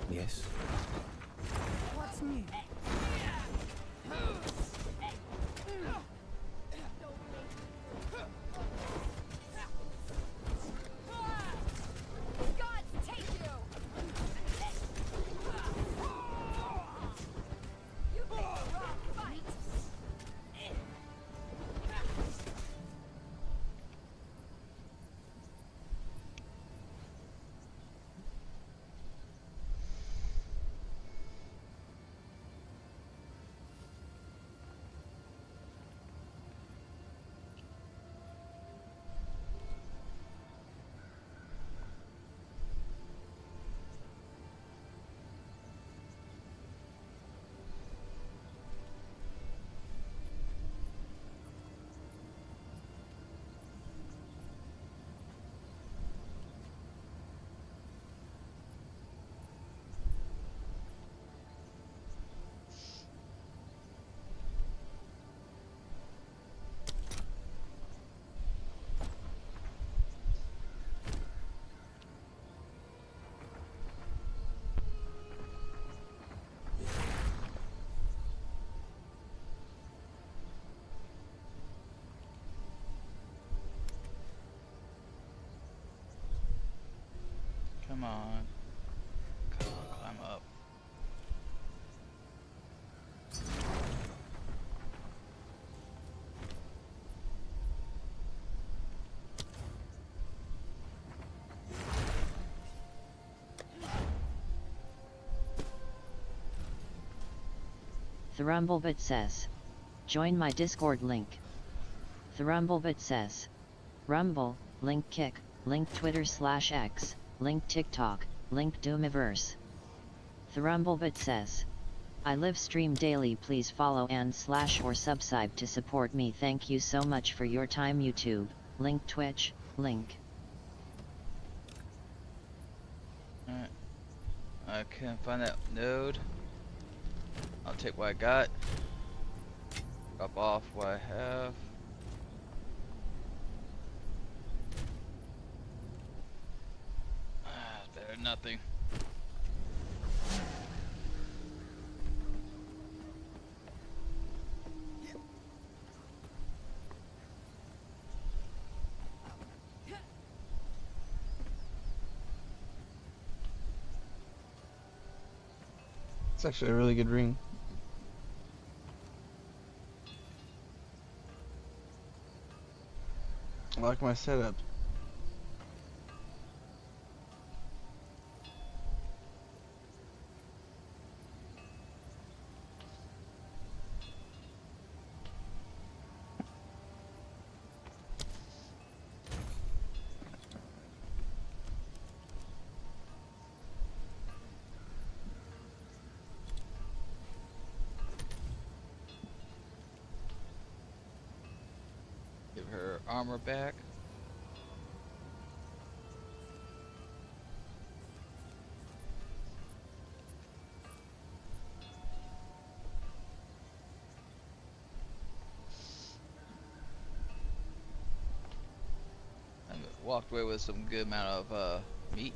Yes. What's new? Come on. Come on, climb up. Thrumblebit says, join my Discord link. Thrumblebit says, Rumble, link Kick, link Twitter/X, link TikTok, link Doomiverse. Thrumblebit says, I live stream daily, please follow and / or subscribe to support me. Thank you so much for your time YouTube, link Twitch, Link. Alright. I can't find that node. I'll take what I got. Drop off what I have. Better than nothing. It's actually a really good ring. I like my setup. Give her armor back. I walked away with some good amount of meat.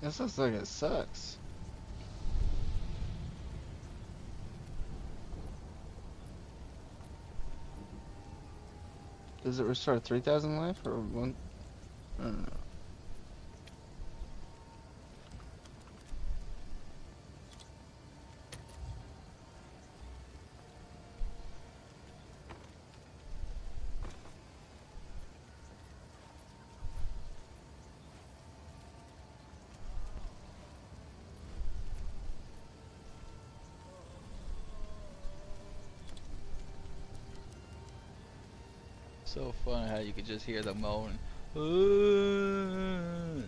This looks like it sucks. Does it restore 3,000 life or one? I don't know. So fun how you could just hear the moan.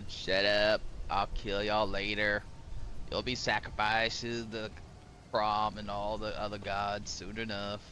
Shut up. I'll kill y'all later. You'll be sacrificed to the prom and all the other gods soon enough.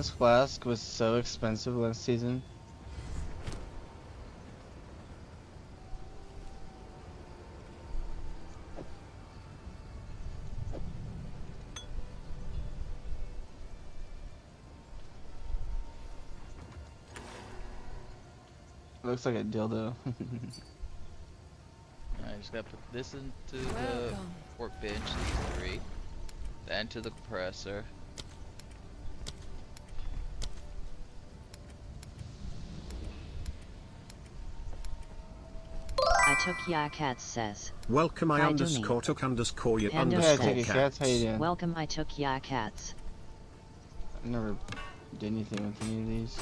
This flask was so expensive last season. Looks like a dildo. I just gotta put this into the workbench, these 3. Then to the compressor. I took Cats says. Welcome I Hi, underscore Doomy. took underscore you Panda underscore says, cats. How you doing? Welcome, I took Cats. I never did anything with any of these.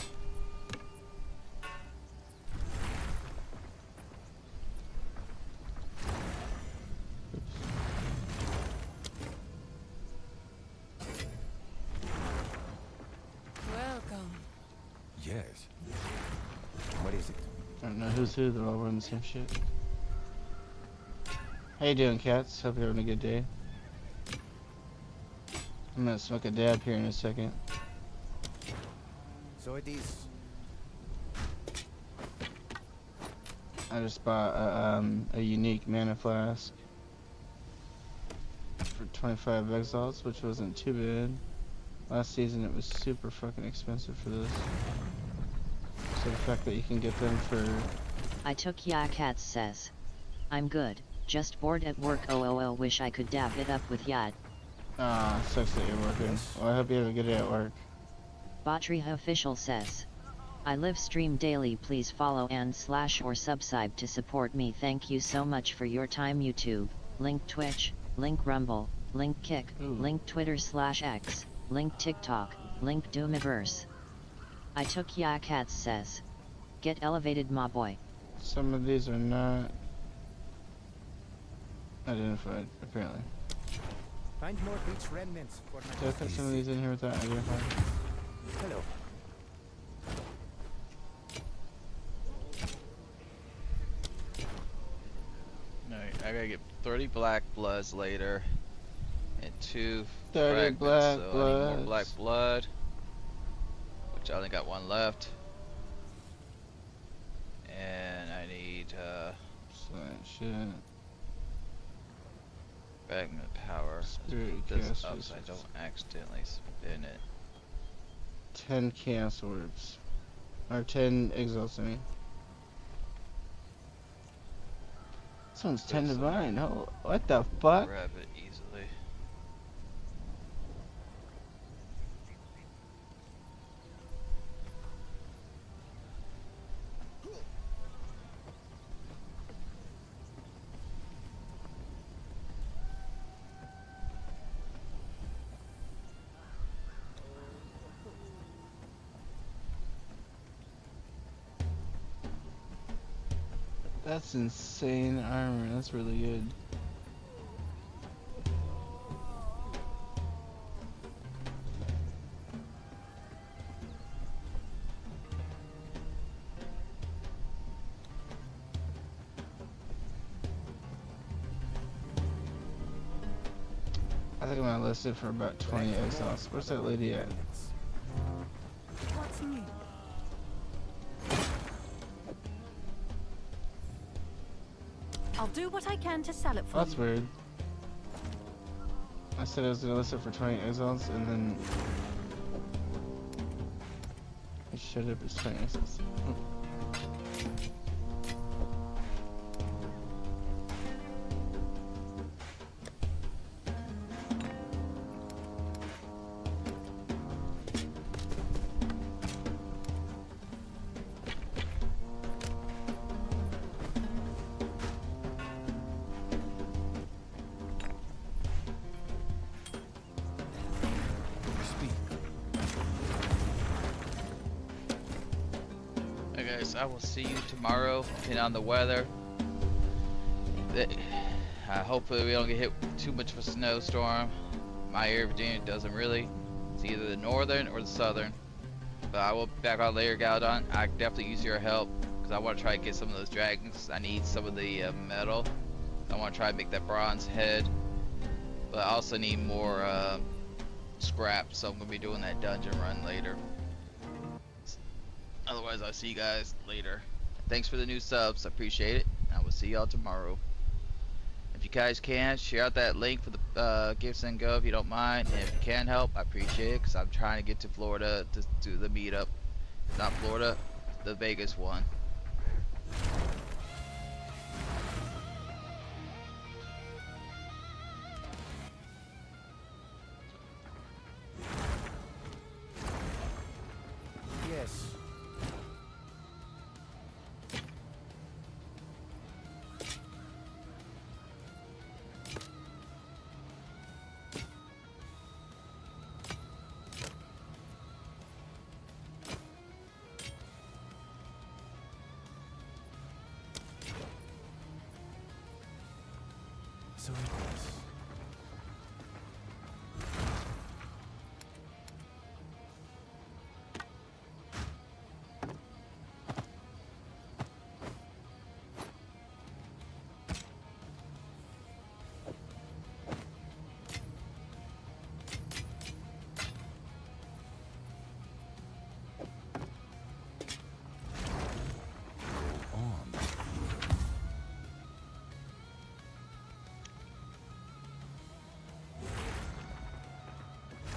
Welcome. Yes. What is it? I don't know who's who, they're all wearing the same shit. How you doing, cats? Hope you're having a good day. I'm gonna smoke a dab here in a second. So it is. I just bought a unique mana flask for 25 exiles, which wasn't too bad. Last season it was super fucking expensive for this. So the fact that you can get them for... I took Cats says. I'm good. Just bored at work. Oh, wish I could dab it up with Yad. Ah, sucks that you're working. Well, I hope you have a good day at work. Batriha official says. I live stream daily. Please follow and / or subscribe to support me. Thank you so much for your time. YouTube, link Twitch, link Rumble, link Kick, link Twitter /X, link TikTok, link Doomiverse. I took Cats says. Get elevated, my boy. Some of these are not identified, apparently. Find more beach remnants for my Did I put some of these in here without identifying? Hello. Alright, I gotta get 30 black bloods later. And 2 30 fragments, black so I need bloods. more black blood. Which I only got 1 left. And I need shit. fragment power. Let's Spirit put this chaos up so I resources. don't accidentally spin it. 10 chaos orbs. Or 10 exiles, I mean. This one's 10 divine. Oh, what the fuck? Grab it easily. That's insane armor. That's really good. I think I'm gonna list it for about 20 exiles. Where's that lady at? What's new? I'll do what I can to sell it for That's you. weird. I said I was gonna list it for 20 exiles, and then I shut up. It's 20 exiles. I will see you tomorrow, depending on the weather. Hopefully we don't get hit with too much of a snowstorm. My area of Virginia doesn't really. It's either the northern or the southern. But I will be back on later, Galadon. I definitely use your help, because I want to try to get some of those dragons. I need some of the metal. I want to try to make that bronze head. But I also need more scrap, so I'm gonna be doing that dungeon run later. Otherwise, I'll see you guys later. Thanks for the new subs, I appreciate it. I will see y'all tomorrow. If you guys can, share out that link for the Gifts and Go if you don't mind. And if you can help, I appreciate it, because I'm trying to get to Florida to do the meetup. Not Florida, the Vegas one. Yes. So it is.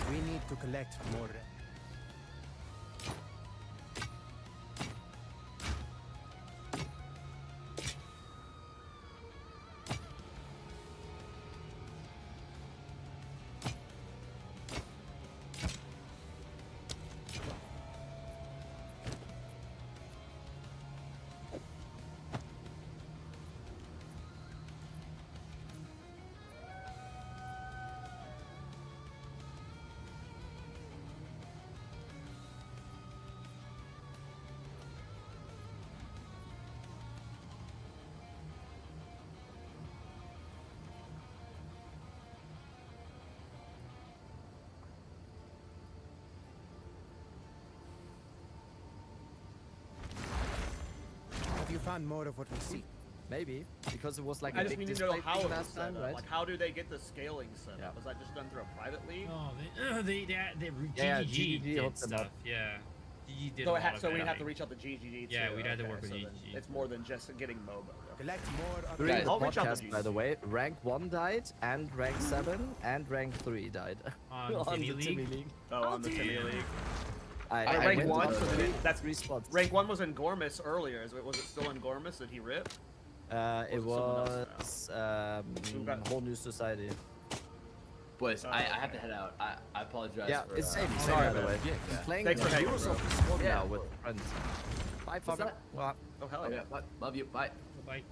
We need to collect more. Have you found more of what we see? Maybe, because it was like I a just big need to know display how thing it was last set time, up. right? Like, how do they get the scaling set up? Was that just done through a private league? Oh, GGG did hooked them stuff. up. Yeah. GG did So, a lot of so we'd that. have to reach out to GGD too. Yeah, we'd have to Okay, work with so then GGG. It's more than just getting MOBA. Collect more. During Guys, the I'll reach out to podcast, by the way, rank 1 died, and rank 7 and rank 3 died. On the Timmy League? Oh, on the Timmy League. I rank went 1, to so then that's response. rank 1 was in Gormus earlier. Was it still in Gormus? Did he rip? It was Whole New Society. Boys, I have to head out. I apologize. Yeah, for, it's same sorry, by the way. Yeah. I'm playing Thanks for hanging, Heroes bro. of the Storm Yeah. now with friends. Bye, What's fucker. that? Well, Oh, hell yeah. Love you. Bye. Bye.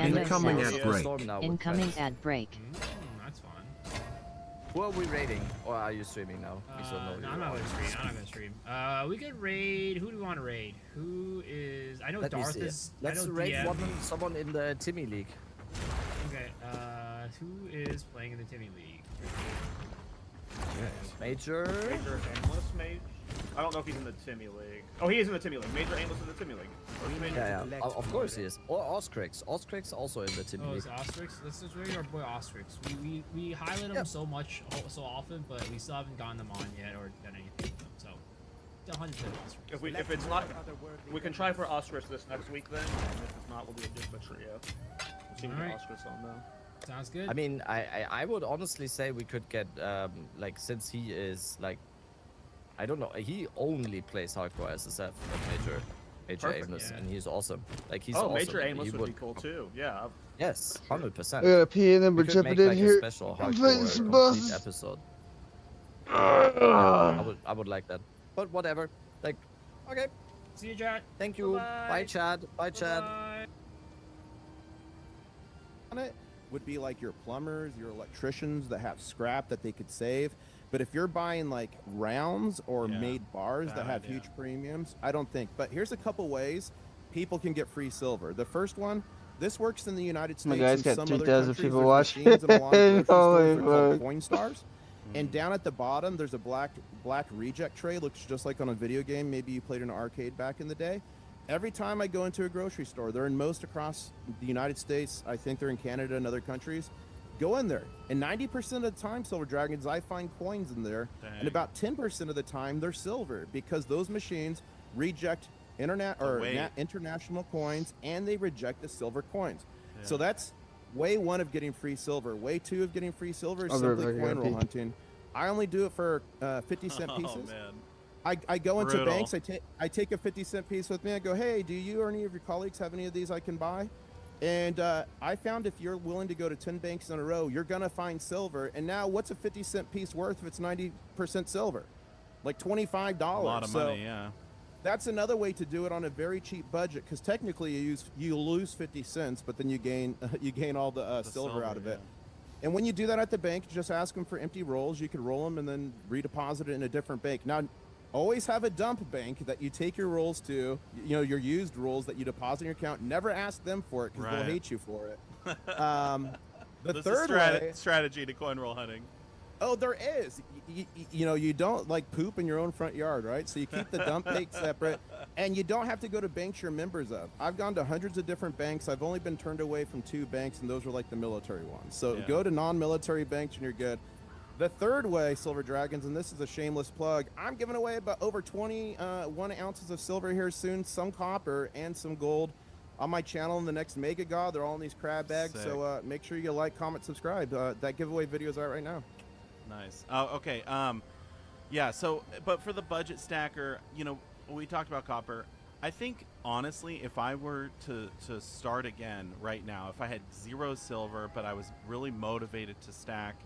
Incoming Heroes of the Storm now with Incoming friends. ad break. That's fun. Who are we raiding? Or are you streaming now? We still know No, you I'm not are. gonna stream. I'm not gonna stream. We could raid. Who do we want to raid? Who is? I know Let me Darth see. is. Let's I know raid DM. someone in the Timmy League. Okay. Who is playing in the Timmy League? Major. Major Aimless Mage? I don't know if he's in the Timmy League. Oh, he is in the Timmy League. Major Aimless in the Timmy League. Or is Major Yeah. Of course he is. Or Oscrix. Oscrix also in the Timmy Oh, League. it's Ostrix? Let's just raid our boy Ostrix. We highlight him so often, but we still haven't gotten them on yet or done anything with them. So, 100% Ostrix. If it's not, we can try for Ostrich this next week then. And if it's not, we'll do just a trio. We'll see if we get Ostrich on though. Sounds good. I mean, I would honestly say we could get like, since he is like, I don't know, he only plays hardcore SSF, Major Perfect, Aimless, yeah. and he's awesome. Like he's Oh, awesome. Major Aimless He would be cool too. Yeah. Yes, 100%. I got a PA number We could make, jumping like, in a here. special I'm hardcore fighting some complete bosses. episode. Yeah, I would like that. But whatever. Like, okay. See you, Chad. Thank you. Bye-bye. Bye, Chad. Bye, Chad. On it would be like your plumbers, your electricians that have scrap that they could save. But if you're buying like rounds or made bars that have huge premiums, I don't think. But here's a couple ways people can get free silver. The first one, this works in the United States. My guys and got some 3,000 other countries. people There's watching. machines in a lot of grocery stores Holy that are called fuck. coin stars. And down at the bottom, there's a black reject tray. Looks just like on a video game. Maybe you played in an arcade back in the day. Every time I go into a grocery store, they're in most across the United States. I think they're in Canada and other countries. go in there. And 90% of the time, Silver Dragons, I find coins in there. Dang. And about 10% of the time, they're silver because those machines reject international coins and they reject the silver coins. Yeah. So that's way one of getting free silver. Way two of getting free silver is simply coin roll hunting. I only do it for 50-cent pieces. Oh, man. I go into Brutal. banks, I take a 50-cent piece with me. I go, hey, do you or any of your colleagues have any of these I can buy? And I found if you're willing to go to 10 banks in a row, you're going to find silver. And now what's a 50-cent piece worth if it's 90% silver? Like $25. A lot of money, yeah. That's another way to do it on a very cheap budget because technically you lose 50 cents, but then you gain all the silver out of it. And when you do that at the bank, just ask them for empty rolls. You can roll them and then redeposit it in a different bank. Now, always have a dump bank that you take your rolls to, your used rolls that you deposit in your account. Never ask them for it because they'll hate you for it. The third strategy to coin roll hunting. Oh, there is. You don't like poop in your own front yard, right? So you keep the dump bank separate, and you don't have to go to banks you're members of. I've gone to hundreds of different banks. I've only been turned away from 2 banks, and those were like the military ones. So go to non-military banks, and you're good. The third way, Silver Dragons, and this is a shameless plug, I'm giving away about over 21 ounces of silver here soon, some copper and some gold on my channel in the next Mega God. They're all in these crab bags, so make sure you like, comment, subscribe. That giveaway video is out right now. Nice. Oh, okay. Yeah. So, but for the budget stacker, we talked about copper. I think honestly, if I were to start again right now, if I had 0 silver, but I was really motivated to stack,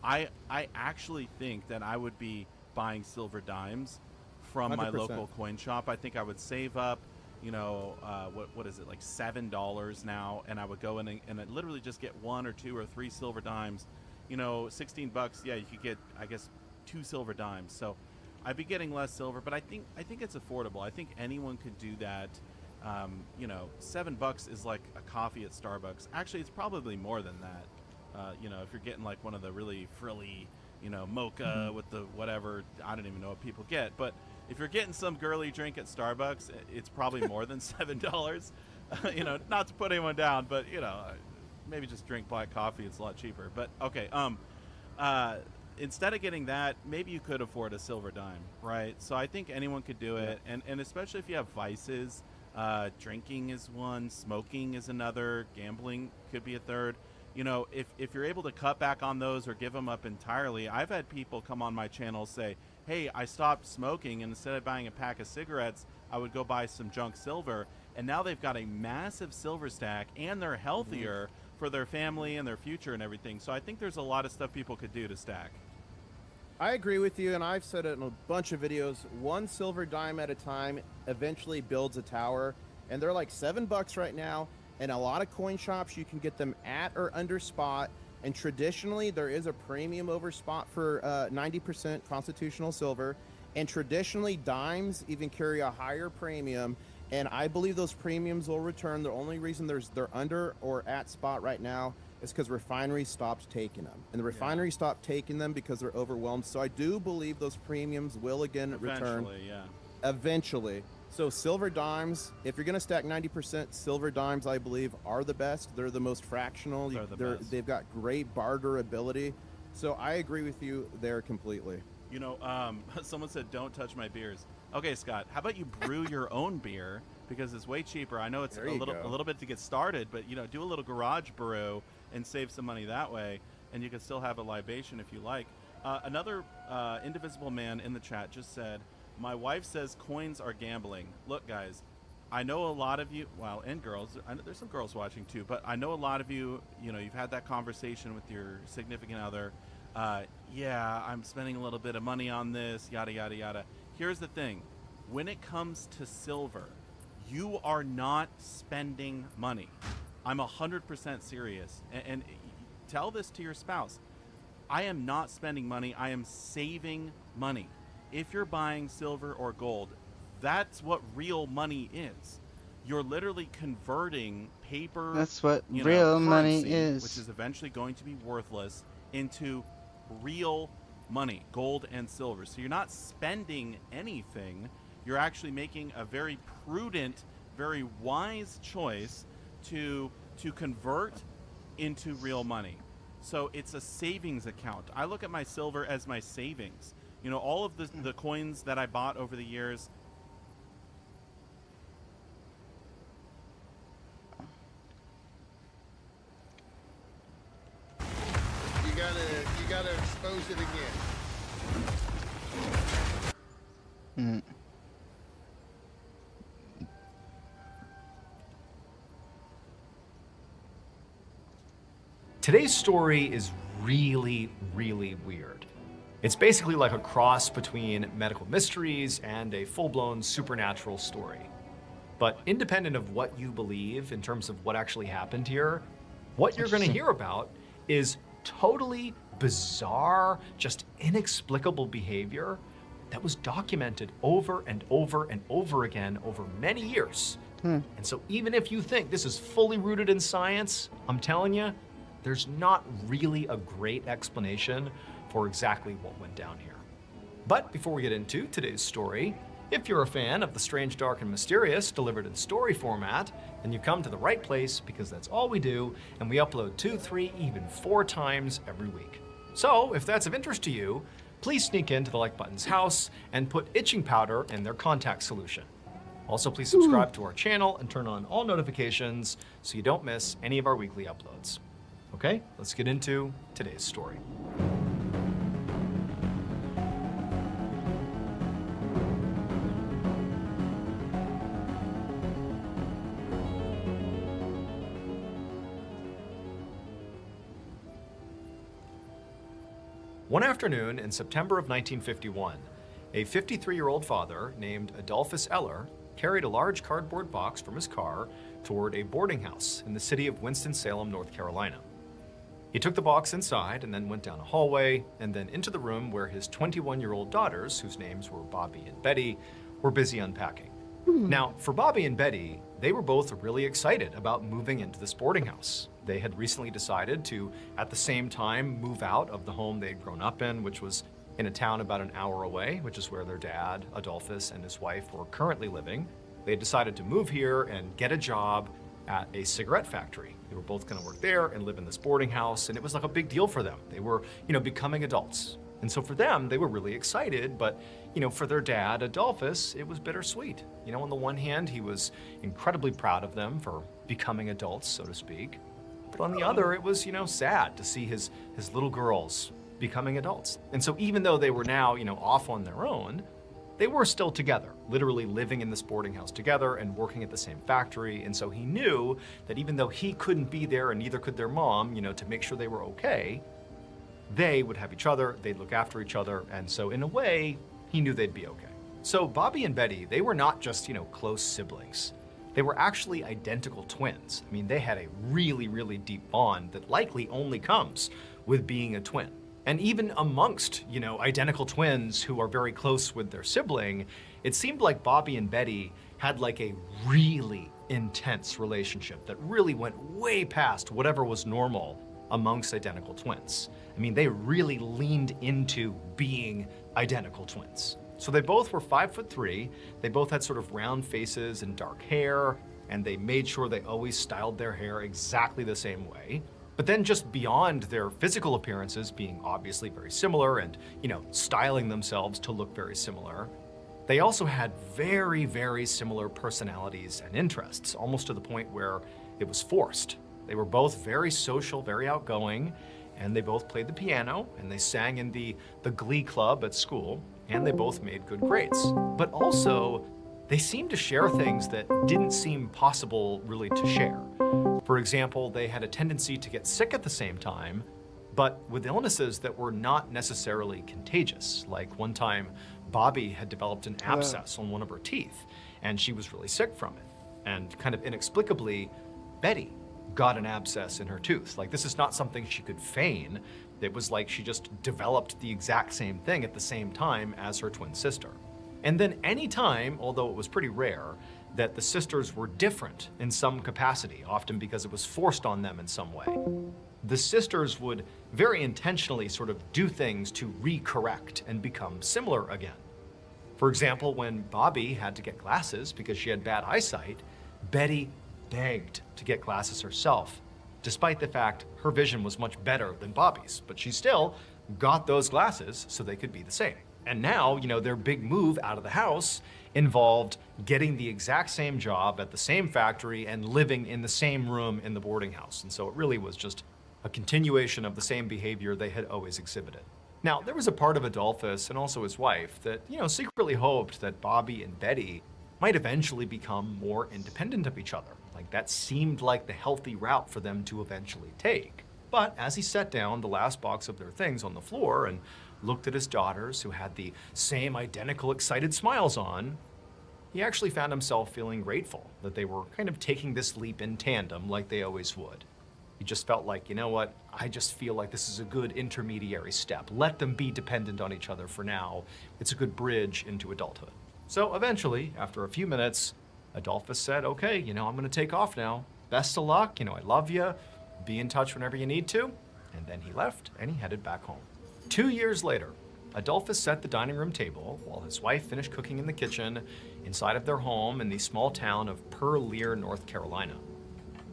I actually think that I would be buying silver dimes from 100%. my local coin shop. I think I would save up, what is it, like $7 now, and I would go in and I'd literally just get 1 or 2 or 3 silver dimes. $16, yeah, you could get, I guess, 2 silver dimes. So I'd be getting less silver, but I think it's affordable. I think anyone could do that. $7 is like a coffee at Starbucks. Actually, it's probably more than that. If you're getting like one of the really frilly, mocha with the whatever, I don't even know what people get. But if you're getting some girly drink at Starbucks, it's probably more than $7. Not to put anyone down, but maybe just drink black coffee. It's a lot cheaper. But okay, instead of getting that, maybe you could afford a silver dime, right? So I think anyone could do it, and especially if you have vices. Drinking is one, smoking is another, gambling could be a third. If you're able to cut back on those or give them up entirely, I've had people come on my channel say, hey, I stopped smoking, and instead of buying a pack of cigarettes, I would go buy some junk silver, and now they've got a massive silver stack, and they're healthier for their family and their future and everything. So I think there's a lot of stuff people could do to stack. I agree with you, and I've said it in a bunch of videos. 1 silver dime at a time eventually builds a tower, and they're like $7 right now. And a lot of coin shops, you can get them at or under spot. And traditionally, there is a premium over spot for 90% constitutional silver. And traditionally, dimes even carry a higher premium. And I believe those premiums will return. The only reason they're under or at spot right now is because refineries stopped taking them. And the refineries stopped taking them because they're overwhelmed. So I do believe those premiums will again return. Eventually. So silver dimes, if you're going to stack 90%, silver dimes, I believe, are the best. They're the most fractional. They've got great barter ability. So I agree with you there completely. Someone said, don't touch my beers. Okay, Scott, how about you brew your own beer? Because it's way cheaper. I know it's a little bit to get started, but, do a little garage brew and save some money that way. And you can still have a libation if you like. Another Indivisible Man in the chat just said, my wife says coins are gambling. Look, guys, I know a lot of you, well, and girls, I know there's some girls watching too, but I know a lot of you, you've had that conversation with your significant other. Yeah, I'm spending a little bit of money on this, yada, yada, yada. Here's the thing. When it comes to silver, you are not spending money. I'm 100% serious. And tell this to your spouse. I am not spending money. I am saving money. If you're buying silver or gold, that's what real money is. You're literally converting paper. That's what real money is. Which is eventually going to be worthless, into real money, gold and silver. So you're not spending anything. You're actually making a very prudent, very wise choice to convert into real money. So it's a savings account. I look at my silver as my savings. You know, all of the coins that I bought over the years. You gotta expose it again. Today's story is really, really weird. It's basically like a cross between medical mysteries and a full-blown supernatural story. But independent of what you believe in terms of what actually happened here, what you're going to hear about is totally bizarre, just inexplicable behavior that was documented over and over and over again over many years. And so even if you think this is fully rooted in science, I'm telling you, there's not really a great explanation for exactly what went down here. But before we get into today's story, if you're a fan of the strange, dark, and mysterious delivered in story format, then you've come to the right place because that's all we do, and we upload 2, 3, even 4 times every week. So if that's of interest to you, please sneak into the Like Button's house and put itching powder in their contact solution. Also, please subscribe to our channel and turn on all notifications so you don't miss any of our weekly uploads. Okay, let's get into today's story. One afternoon in September of 1951, a 53-year-old father named Adolphus Eller carried a large cardboard box from his car toward a boarding house in the city of Winston-Salem, North Carolina. He took the box inside and then went down a hallway and then into the room where his 21-year-old daughters, whose names were Bobby and Betty, were busy unpacking. Now, for Bobby and Betty, they were both really excited about moving into this boarding house. They had recently decided to, at the same time, move out of the home they'd grown up in, which was in a town about an hour away, which is where their dad, Adolphus, and his wife were currently living. They decided to move here and get a job at a cigarette factory. They were both going to work there and live in this boarding house, and it was like a big deal for them. They were, becoming adults. And so for them, they were really excited, but, for their dad, Adolphus, it was bittersweet. On the one hand, he was incredibly proud of them for becoming adults, so to speak. But on the other, it was, sad to see his little girls becoming adults. And so even though they were now, off on their own, they were still together, literally living in this boarding house together and working at the same factory. And so he knew that even though he couldn't be there and neither could their mom, to make sure they were okay, they would have each other, they'd look after each other. And so in a way, he knew they'd be okay. So Bobby and Betty, they were not just, close siblings. They were actually identical twins. I mean, they had a really, really deep bond that likely only comes with being a twin. And even amongst, identical twins who are very close with their sibling, it seemed like Bobby and Betty had like a really intense relationship that really went way past whatever was normal amongst identical twins. I mean, they really leaned into being identical twins. So they both were 5'3". They both had sort of round faces and dark hair, and they made sure they always styled their hair exactly the same way. But then just beyond their physical appearances being obviously very similar and, styling themselves to look very similar, they also had very, very similar personalities and interests, almost to the point where it was forced. They were both very social, very outgoing, and they both played the piano, and they sang in the glee club at school, and they both made good grades. But also, they seemed to share things that didn't seem possible really to share. For example, they had a tendency to get sick at the same time, but with illnesses that were not necessarily contagious. Like one time, Bobby had developed an abscess on one of her teeth, and she was really sick from it. And kind of inexplicably, Betty got an abscess in her tooth. Like, this is not something she could feign. It was like she just developed the exact same thing at the same time as her twin sister. And then any time, although it was pretty rare, that the sisters were different in some capacity, often because it was forced on them in some way, the sisters would very intentionally sort of do things to recorrect and become similar again. For example, when Bobby had to get glasses because she had bad eyesight, Betty begged to get glasses herself despite the fact her vision was much better than Bobby's, but she still got those glasses so they could be the same. And now, their big move out of the house involved getting the exact same job at the same factory and living in the same room in the boarding house. And so it really was just a continuation of the same behavior they had always exhibited. Now, there was a part of Adolphus and also his wife that, secretly hoped that Bobby and Betty might eventually become more independent of each other. Like, that seemed like the healthy route for them to eventually take. But as he set down the last box of their things on the floor and looked at his daughters, who had the same identical excited smiles on, he actually found himself feeling grateful that they were kind of taking this leap in tandem like they always would. He just felt like, you know what, I just feel like this is a good intermediary step. Let them be dependent on each other for now. It's a good bridge into adulthood. So eventually, after a few minutes, Adolphus said, okay, I'm gonna take off now. Best of luck, I love you. Be in touch whenever you need to. And then he left and he headed back home. 2 years later, Adolphus set the dining room table while his wife finished cooking in the kitchen inside of their home in the small town of Pearl-Lear, North Carolina.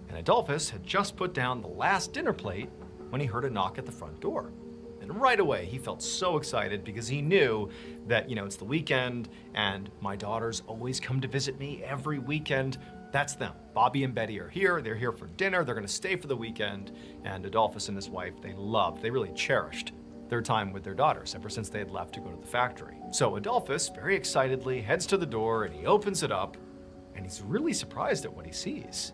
And Adolphus had just put down the last dinner plate when he heard a knock at the front door. And right away, he felt so excited because he knew that, it's the weekend and my daughters always come to visit me every weekend. That's them. Bobby and Betty are here. They're here for dinner. They're going to stay for the weekend. And Adolphus and his wife, they really cherished their time with their daughters ever since they had left to go to the factory. So Adolphus very excitedly heads to the door and he opens it up and he's really surprised at what he sees.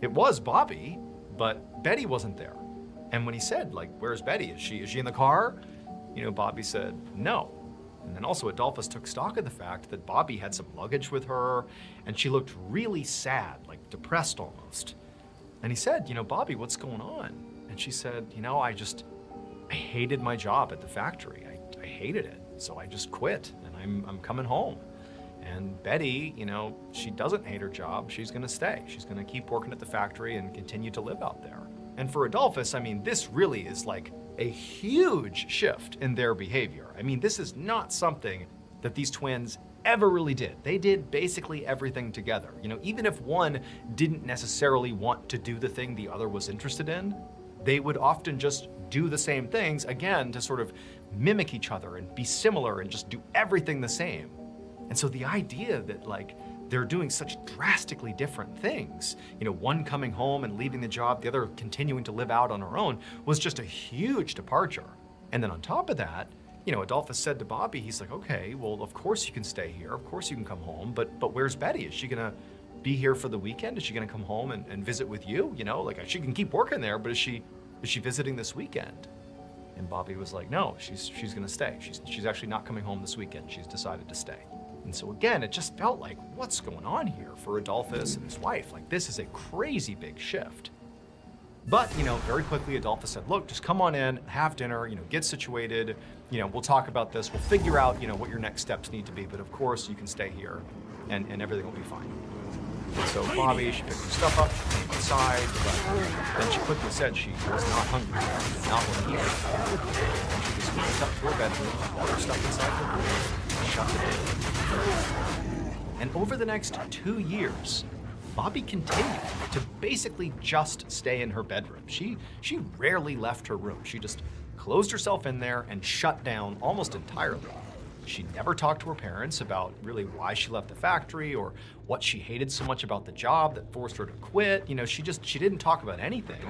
It was Bobby, but Betty wasn't there. And when he said, where's Betty? Is she in the car? Bobby said, no. And then also Adolphus took stock of the fact that Bobby had some luggage with her and she looked really sad, depressed almost. And he said, Bobby, what's going on? And she said, I hated my job at the factory. I hated it. So I just quit and I'm coming home. And Betty, she doesn't hate her job. She's gonna stay. She's gonna keep working at the factory and continue to live out there. And for Adolphus, this really is like a huge shift in their behavior. This is not something that these twins ever really did. They did basically everything together. Even if one didn't necessarily want to do the thing the other was interested in, they would often just do the same things, again, to sort of mimic each other and be similar and just do everything the same. And so the idea that they're doing such drastically different things, one coming home and leaving the job, the other continuing to live out on her own, was just a huge departure. And then on top of that, Adolphus said to Bobby, he's like, okay, well, of course you can stay here. Of course you can come home, but where's Betty? Is she gonna be here for the weekend? Is she gonna come home and visit with you? She can keep working there, but is she visiting this weekend? And Bobby was like, no, she's gonna stay. She's actually not coming home this weekend. She's decided to stay. And so again, it just felt like, what's going on here for Adolphus and his wife? This is a crazy big shift. But, very quickly Adolphus said, look, just come on in, have dinner, get situated, we'll talk about this, we'll figure out, what your next steps need to be, but of course you can stay here and everything will be fine. And so Bobby, she picked her stuff up, she came inside, but then she quickly said she was not hungry, did not want to eat. And she just went up to her bedroom, got her stuff inside her room, and shut the door. And over the next 2 years, Bobby continued to basically just stay in her bedroom. She rarely left her room. She just closed herself in there and shut down almost entirely. She never talked to her parents about really why she left the factory or what she hated so much about the job that forced her to quit. She didn't talk about anything.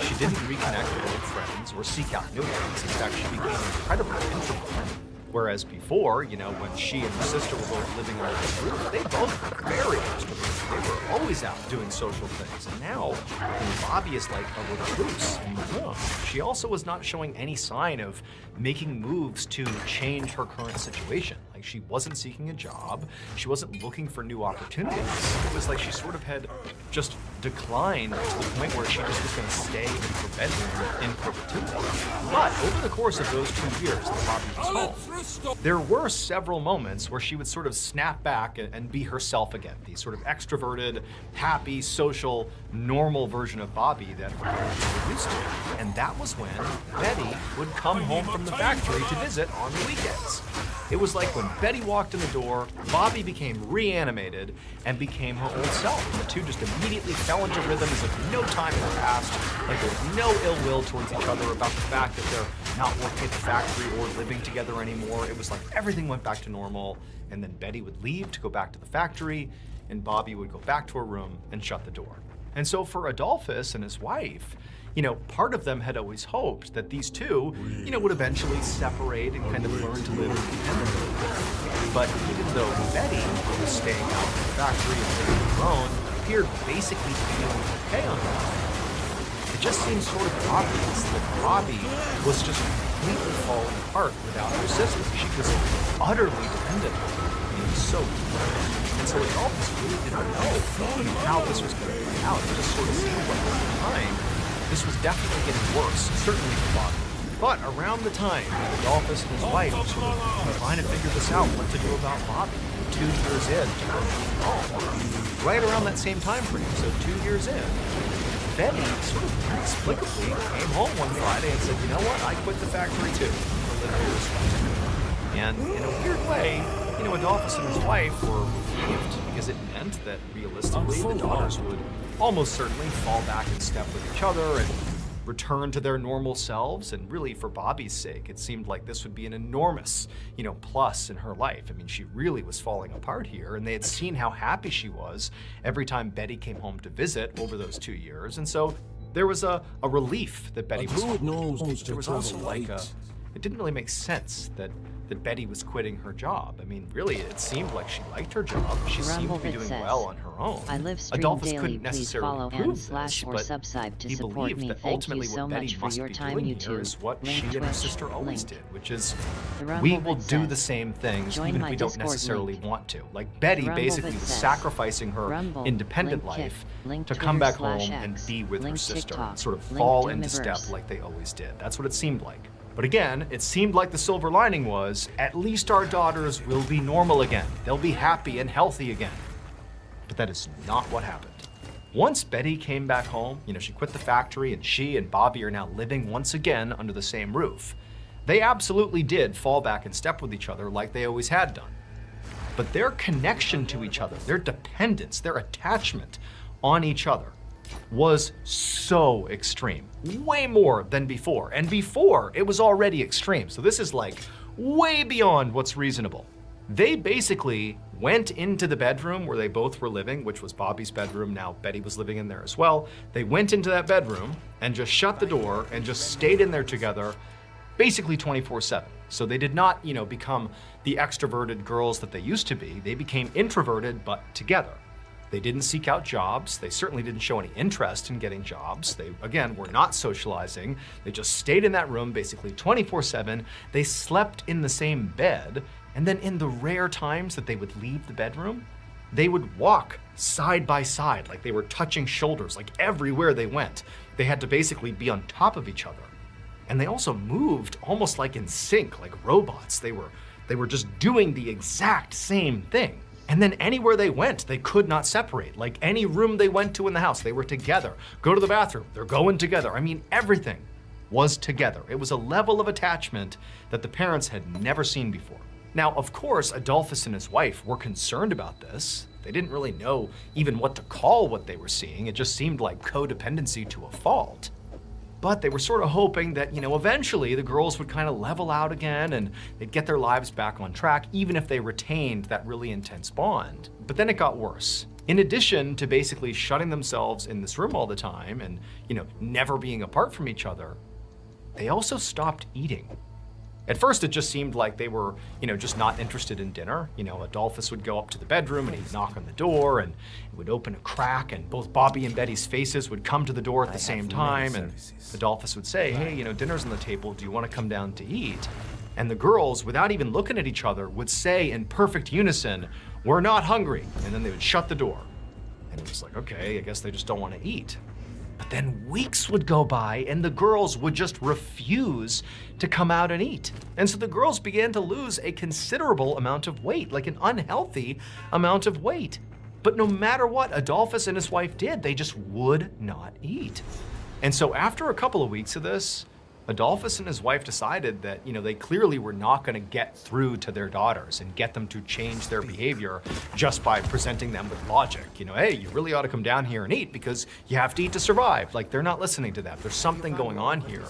She didn't reconnect with old friends or seek out new ones. In fact, she became incredibly introverted. Whereas before, when she and her sister were both living under the roof, they both were very extroverted. They were always out doing social things. And now, Bobby is like a recluse in the room. She also was not showing any sign of making moves to change her current situation. She wasn't seeking a job. She wasn't looking for new opportunities. It was like she sort of had just declined to the point where she just was going to stay in her bedroom in perpetuity. But over the course of those 2 years that Bobby was home, there were several moments where she would sort of snap back and be herself again. The sort of extroverted, happy, social, normal version of Bobby that her parents were used to. And that was when Betty would come home from the factory to visit on the weekends. It was like when Betty walked in the door, Bobby became reanimated and became her old self. And the two just immediately fell into rhythm as if no time had passed, like there was no ill will towards each other about the fact that they're not working at the factory or living together anymore. It was like everything went back to normal, and then Betty would leave to go back to the factory, and Bobby would go back to her room and shut the door. And so for Adolphus and his wife, part of them had always hoped that these two, would eventually separate and kind of learn to live independently. But even though Betty was staying out in the factory and living on her own, appeared basically to be doing okay on her own, it just seems sort of obvious that Bobby was just completely falling apart without her sister. She was utterly dependent on her. So and so Adolphus really didn't know how this was going to play out. It just sort of seemed like over time this was definitely getting worse, certainly for Bobby. But around the time that Adolphus and his wife were sort of trying to figure this out, what to do about Bobby, 2 years in to her being home, right around that same time frame, so 2 years in, Betty sort of inexplicably came home one Friday and said, you know what, I quit the factory too, to live here this way. And in a weird way, Adolphus and his wife were relieved because it meant that realistically the daughters would almost certainly fall back in step with each other and return to their normal selves. And really, for Bobby's sake, it seemed like this would be an enormous, plus in her life. I mean, she really was falling apart here, and they had seen how happy she was every time Betty came home to visit over those 2 years. And so there was a relief that Betty was home. There was also like it didn't really make sense that Betty was quitting her job. I mean, really, it seemed like she liked her job. She seemed to be doing well on her own. I live stream Adolphus daily. couldn't Please necessarily follow prove and this, slash or but subscribe to he support believed me. that Thank you ultimately so what Betty much for must your be time, doing here YouTube. is what Link she and her Twitch, sister always link. did, which is The we Rumble will Bit do says, the same things join even if my we don't Discord necessarily link. want to. Like Betty Rumble basically Bit was says, sacrificing her Rumble, independent link life Kick, link to Twitter come back home /X, and be with her link sister TikTok, and sort of link fall into Doomiverse. step like they always did. That's what it seemed like. But again, it seemed like the silver lining was, at least our daughters will be normal again. They'll be happy and healthy again. But that is not what happened. Once Betty came back home, she quit the factory, and she and Bobby are now living once again under the same roof. They absolutely did fall back in step with each other like they always had done. But their connection to each other, their dependence, their attachment on each other was so extreme, way more than before. And before, it was already extreme. So this is like way beyond what's reasonable. They basically went into the bedroom where they both were living, which was Bobby's bedroom. Now Betty was living in there as well. They went into that bedroom and just shut the door and just stayed in there together, basically 24/7. So they did not, become the extroverted girls that they used to be. They became introverted, but together. They didn't seek out jobs. They certainly didn't show any interest in getting jobs. They, again, were not socializing. They just stayed in that room basically 24/7. They slept in the same bed. And then in the rare times that they would leave the bedroom, they would walk side by side, like they were touching shoulders, like everywhere they went. They had to basically be on top of each other. And they also moved almost like in sync, like robots. They were just doing the exact same thing. And then anywhere they went, they could not separate. Like any room they went to in the house, they were together. Go to the bathroom, they're going together. I mean, everything was together. It was a level of attachment that the parents had never seen before. Now, of course, Adolphus and his wife were concerned about this. They didn't really know even what to call what they were seeing. It just seemed like codependency to a fault. But they were sort of hoping that, eventually the girls would kind of level out again and they'd get their lives back on track, even if they retained that really intense bond. But then it got worse. In addition to basically shutting themselves in this room all the time and, never being apart from each other, they also stopped eating. At first, it just seemed like they were, just not interested in dinner. Adolphus would go up to the bedroom and he'd knock on the door and it would open a crack and both Bobby and Betty's faces would come to the door at the same time. And Adolphus would say, hey, dinner's on the table. Do you want to come down to eat? And the girls, without even looking at each other, would say in perfect unison, we're not hungry. And then they would shut the door. And it was like, okay, I guess they just don't want to eat. But then weeks would go by and the girls would just refuse to come out and eat. And so the girls began to lose a considerable amount of weight, like an unhealthy amount of weight. But no matter what Adolphus and his wife did, they just would not eat. And so after a couple of weeks of this, Adolphus and his wife decided that, they clearly were not going to get through to their daughters and get them to change their behavior just by presenting them with logic. Hey, you really ought to come down here and eat because you have to eat to survive. Like, they're not listening to that. There's something going on here.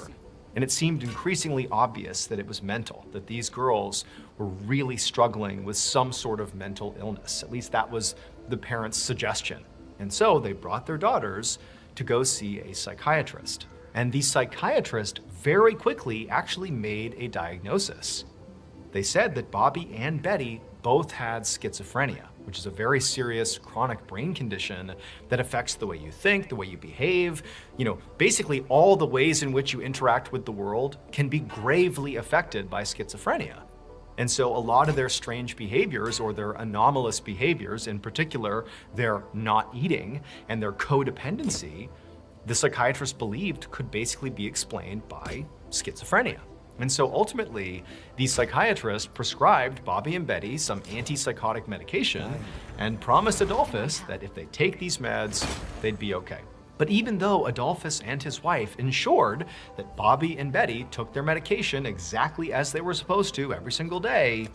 And it seemed increasingly obvious that it was mental, that these girls were really struggling with some sort of mental illness. At least that was the parents' suggestion. And so they brought their daughters to go see a psychiatrist. And the psychiatrist very quickly actually made a diagnosis. They said that Bobby and Betty both had schizophrenia, which is a very serious chronic brain condition that affects the way you think, the way you behave. Basically all the ways in which you interact with the world can be gravely affected by schizophrenia. And so a lot of their strange behaviors or their anomalous behaviors, in particular their not eating and their codependency, the psychiatrist believed could basically be explained by schizophrenia. And so ultimately, the psychiatrist prescribed Bobby and Betty some antipsychotic medication and promised Adolphus that if they take these meds, they'd be okay. But even though Adolphus and his wife ensured that Bobby and Betty took their medication exactly as they were supposed to every single day,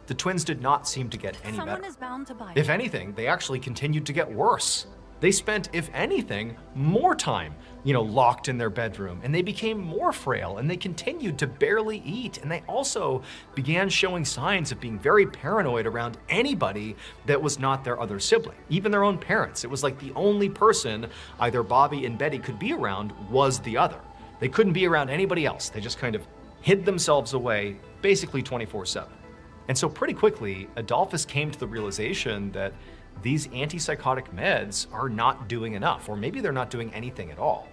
the twins did not seem to get any better. Is bound to buy If anything, they actually continued to get worse. They spent, if anything, more time, locked in their bedroom, and they became more frail, and they continued to barely eat, and they also began showing signs of being very paranoid around anybody that was not their other sibling, even their own parents. It was like the only person either Bobby and Betty could be around was the other. They couldn't be around anybody else. They just kind of hid themselves away, basically 24/7. And so pretty quickly, Adolphus came to the realization that these antipsychotic meds are not doing enough, or maybe they're not doing anything at all.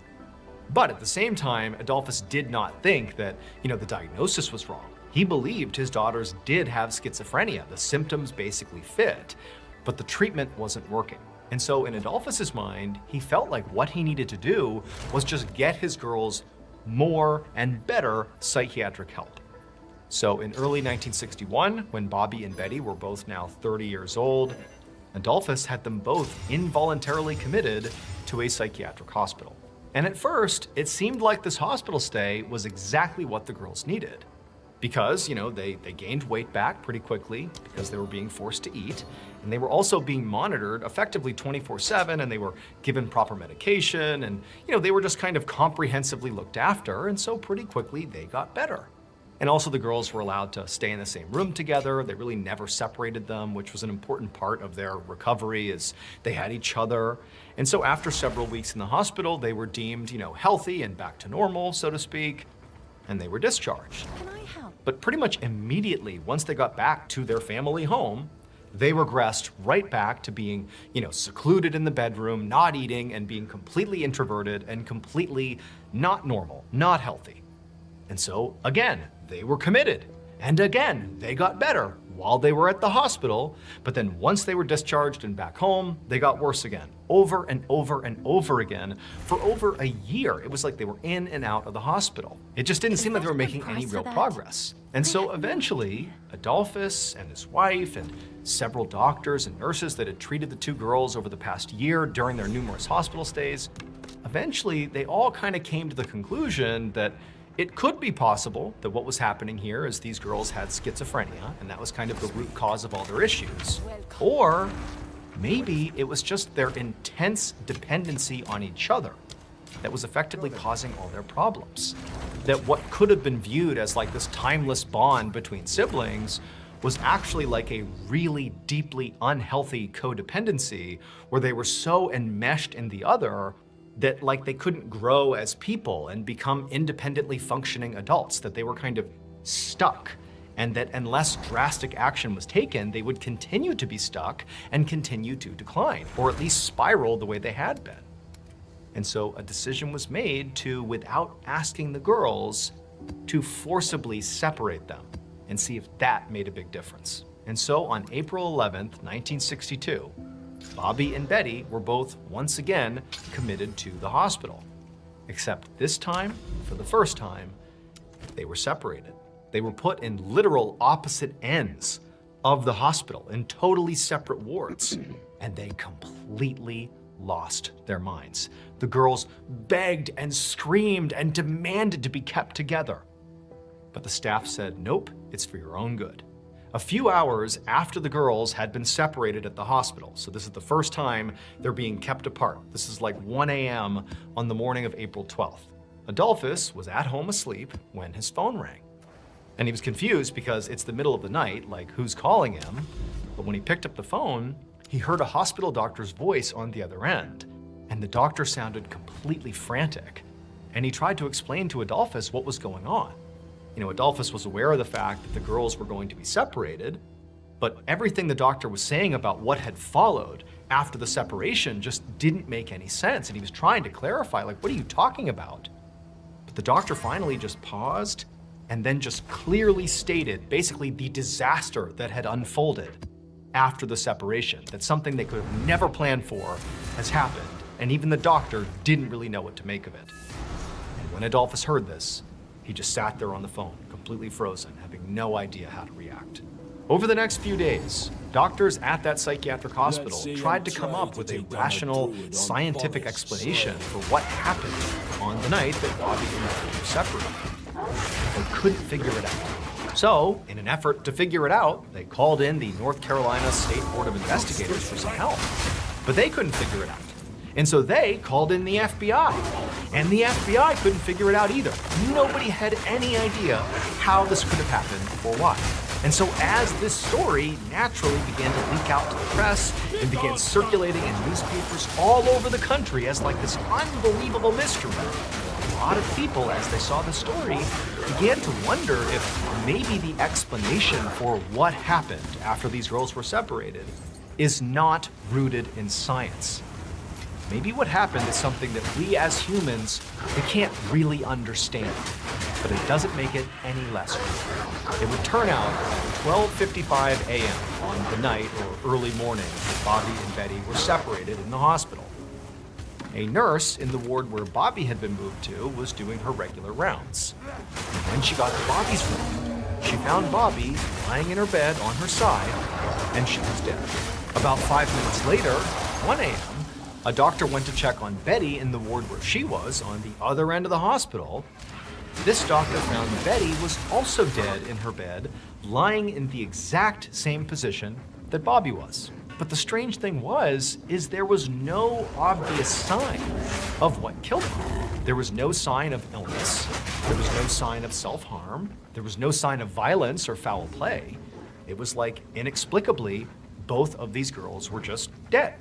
But at the same time, Adolphus did not think that, the diagnosis was wrong. He believed his daughters did have schizophrenia. The symptoms basically fit, but the treatment wasn't working. And so in Adolphus's mind, he felt like what he needed to do was just get his girls more and better psychiatric help. So in early 1961, when Bobby and Betty were both now 30 years old, Adolphus had them both involuntarily committed to a psychiatric hospital. And at first, it seemed like this hospital stay was exactly what the girls needed. Because, they gained weight back pretty quickly because they were being forced to eat. And they were also being monitored effectively 24/7, and they were given proper medication. And, they were just kind of comprehensively looked after. And so pretty quickly, they got better. And also the girls were allowed to stay in the same room together. They really never separated them, which was an important part of their recovery, as they had each other. And so after several weeks in the hospital, they were deemed, healthy and back to normal, so to speak, and they were discharged. Can I help? But pretty much immediately, once they got back to their family home, they regressed right back to being, secluded in the bedroom, not eating, and being completely introverted and completely not normal, not healthy. And so, again, they were committed. And again, they got better while they were at the hospital. But then once they were discharged and back home, they got worse again, over and over and over again for over a year. It was like they were in and out of the hospital. It just didn't seem like they were making any real progress. And so eventually, Adolphus and his wife and several doctors and nurses that had treated the two girls over the past year during their numerous hospital stays, eventually they all kind of came to the conclusion that it could be possible that what was happening here is these girls had schizophrenia, and that was kind of the root cause of all their issues. Or maybe it was just their intense dependency on each other that was effectively causing all their problems. That what could have been viewed as like this timeless bond between siblings was actually like a really deeply unhealthy codependency where they were so enmeshed in the other that like they couldn't grow as people and become independently functioning adults, that they were kind of stuck, and that unless drastic action was taken, they would continue to be stuck and continue to decline, or at least spiral the way they had been. And so a decision was made to, without asking the girls, to forcibly separate them and see if that made a big difference. And so on April 11th, 1962, Bobby and Betty were both once again committed to the hospital. Except this time, for the first time, they were separated. They were put in literal opposite ends of the hospital in totally separate wards, and they completely lost their minds. The girls begged and screamed and demanded to be kept together. But the staff said, nope, it's for your own good. A few hours after the girls had been separated at the hospital, so this is the first time they're being kept apart. This is like 1 a.m. on the morning of April 12th. Adolphus was at home asleep when his phone rang. And he was confused because it's the middle of the night, like who's calling him? But when he picked up the phone, he heard a hospital doctor's voice on the other end. And the doctor sounded completely frantic. And he tried to explain to Adolphus what was going on. You know, Adolphus was aware of the fact that the girls were going to be separated, but everything the doctor was saying about what had followed after the separation just didn't make any sense. And he was trying to clarify, like, what are you talking about? But the doctor finally just paused and then just clearly stated basically the disaster that had unfolded after the separation, that something they could have never planned for has happened, and even the doctor didn't really know what to make of it. And when Adolphus heard this, he just sat there on the phone, completely frozen, having no idea how to react. Over the next few days, doctors at that psychiatric hospital tried to come up with a rational, scientific explanation for what happened on the night that Bobby and Betty were separated. They couldn't figure it out. So, in an effort to figure it out, they called in the North Carolina State Board of Investigators for some help. But they couldn't figure it out. And so they called in the FBI. And the FBI couldn't figure it out either. Nobody had any idea how this could have happened or why. And so as this story naturally began to leak out to the press and began circulating in newspapers all over the country as like this unbelievable mystery, a lot of people, as they saw the story, began to wonder if maybe the explanation for what happened after these girls were separated is not rooted in science. Maybe what happened is something that we as humans, we can't really understand, but it doesn't make it any less real. It would turn out at 12:55 a.m. on the night or early morning that Bobby and Betty were separated in the hospital. A nurse in the ward where Bobby had been moved to was doing her regular rounds. And when she got to Bobby's room, she found Bobby lying in her bed on her side, and she was dead. About 5 minutes later, 1 a.m., a doctor went to check on Betty in the ward where she was, on the other end of the hospital. This doctor found Betty was also dead in her bed, lying in the exact same position that Bobby was. But the strange thing is there was no obvious sign of what killed them. There was no sign of illness. There was no sign of self-harm. There was no sign of violence or foul play. It was like, inexplicably, both of these girls were just dead.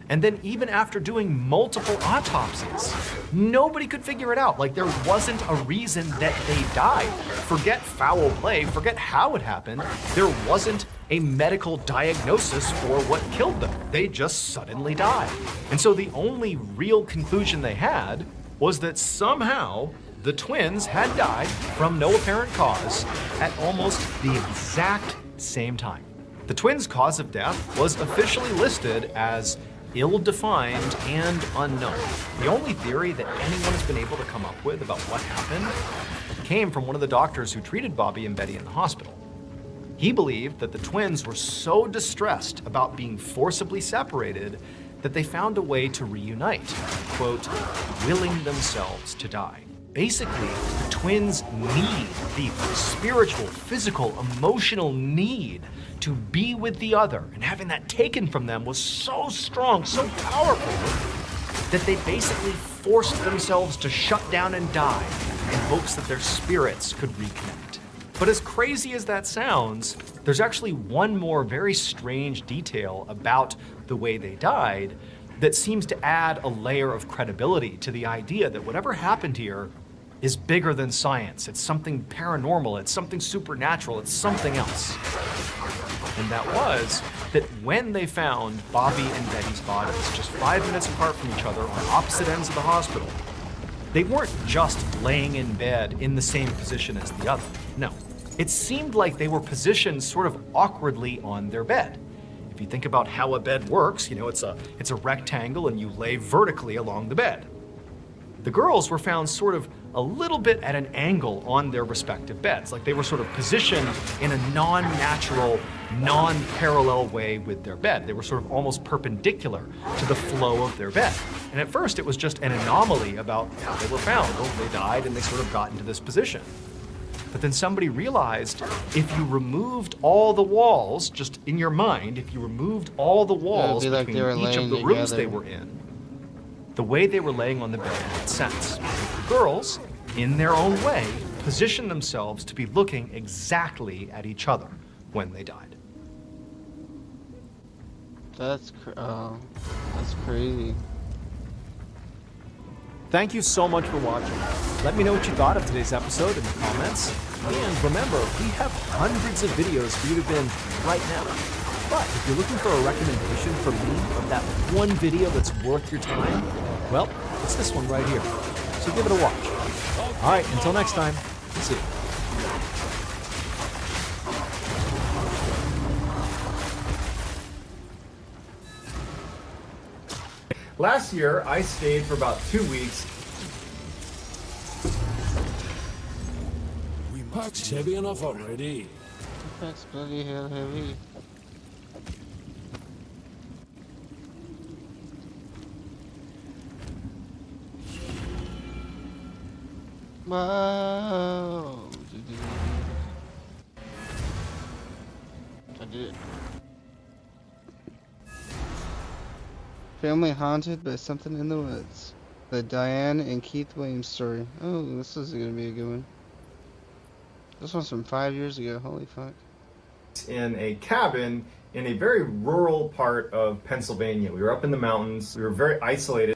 And then even after doing multiple autopsies, nobody could figure it out. Like, there wasn't a reason that they died. Forget foul play, forget how it happened. There wasn't a medical diagnosis for what killed them. They just suddenly died. And so the only real conclusion they had was that somehow the twins had died from no apparent cause at almost the exact same time. The twins' cause of death was officially listed as ill-defined and unknown. The only theory that anyone has been able to come up with about what happened came from one of the doctors who treated Bobby and Betty in the hospital. He believed that the twins were so distressed about being forcibly separated that they found a way to reunite, quote, willing themselves to die. Basically, the twins need the spiritual, physical, emotional need to be with the other, and having that taken from them was so strong, so powerful, that they basically forced themselves to shut down and die in hopes that their spirits could reconnect. But as crazy as that sounds, there's actually one more very strange detail about the way they died that seems to add a layer of credibility to the idea that whatever happened here is bigger than science. It's something paranormal, it's something supernatural, it's something else. And that was that when they found Bobby and Betty's bodies just 5 minutes apart from each other on opposite ends of the hospital, they weren't just laying in bed in the same position as the other. No, it seemed like they were positioned sort of awkwardly on their bed. If you think about how a bed works, you know, it's a rectangle and you lay vertically along the bed. The girls were found sort of a little bit at an angle on their respective beds. Like they were sort of positioned in a non-natural, non-parallel way with their bed. They were sort of almost perpendicular to the flow of their bed. And at first it was just an anomaly about how they were found. Well, they died and they sort of got into this position. But then somebody realized if you removed all the walls, just in your mind, if you removed all the walls between each of the rooms they were in, the way they were laying on the bed made sense. The girls, in their own way, positioned themselves to be looking exactly at each other when they died. That's crazy. Thank you so much for watching. Let me know what you thought of today's episode in the comments. And remember, we have hundreds of videos for you to binge right now. But if you're looking for a recommendation from me of that one video that's worth your time, well, it's this one right here. So give it a watch. All right, until next time, see you. Last year, I stayed for about 2 weeks. Pack's heavy enough already. Pack's bloody hell heavy. Wow. I did it. Family haunted by something in the woods. The Diane and Keith Williams story. Oh, this is gonna be a good one. This one's from 5 years ago. Holy fuck. In a cabin in a very rural part of Pennsylvania. We were up in the mountains. We were very isolated.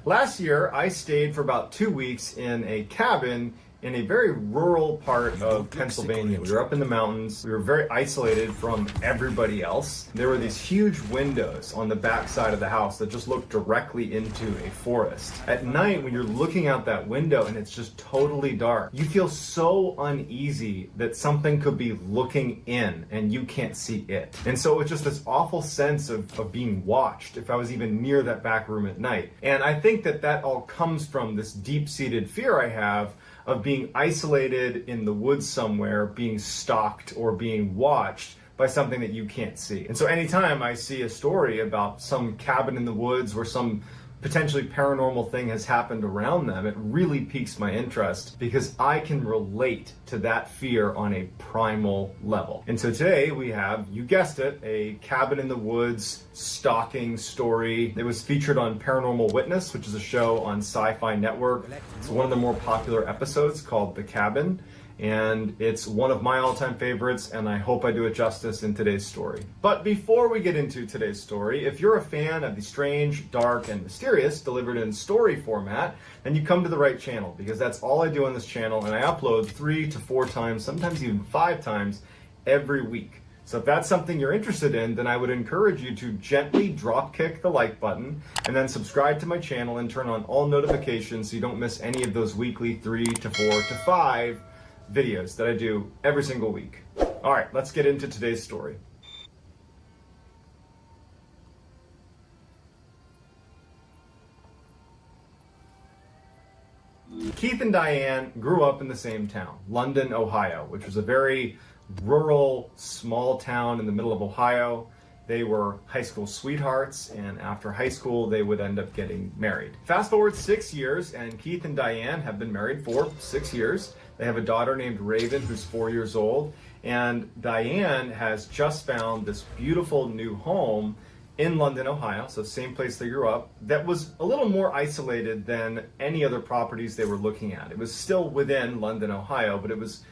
Last year, I stayed for about 2 weeks in a cabin in a very rural part of Pennsylvania. We were up in the mountains. We were very isolated from everybody else. There were these huge windows on the back side of the house that just looked directly into a forest. At night, when you're looking out that window and it's just totally dark, you feel so uneasy that something could be looking in and you can't see it. And so it's just this awful sense of being watched if I was even near that back room at night. And I think that that all comes from this deep-seated fear I have of being isolated in the woods somewhere, being stalked or being watched by something that you can't see. And so anytime I see a story about some cabin in the woods where some potentially paranormal thing has happened around them, it really piques my interest because I can relate to that fear on a primal level. And so today we have, you guessed it, a cabin in the woods stalking story. It was featured on Paranormal Witness, which is a show on Sci-Fi Network. It's one of the more popular episodes called The Cabin. And it's one of my all-time favorites, and I hope I do it justice in today's story. But before we get into today's story, if you're a fan of the strange, dark, and mysterious delivered in story format, then you come to the right channel, because that's all I do on this channel, and I upload 3 to 4 times, sometimes even 5 times every week. So if that's something you're interested in, then I would encourage you to gently drop kick the like button and then subscribe to my channel and turn on all notifications so you don't miss any of those weekly 3 to 4 to 5 videos that I do every single week. All right, let's get into today's story. Keith and Diane grew up in the same town, London, Ohio, which was a very rural, small town in the middle of Ohio. They were high school sweethearts, and after high school, they would end up getting married. Fast forward 6 years, and Keith and Diane have been married for 6 years. They have a daughter named Raven, who's 4 years old, and Diane has just found this beautiful new home in London, Ohio, so same place they grew up, that was a little more isolated than any other properties they were looking at. It was still within London, Ohio, but it was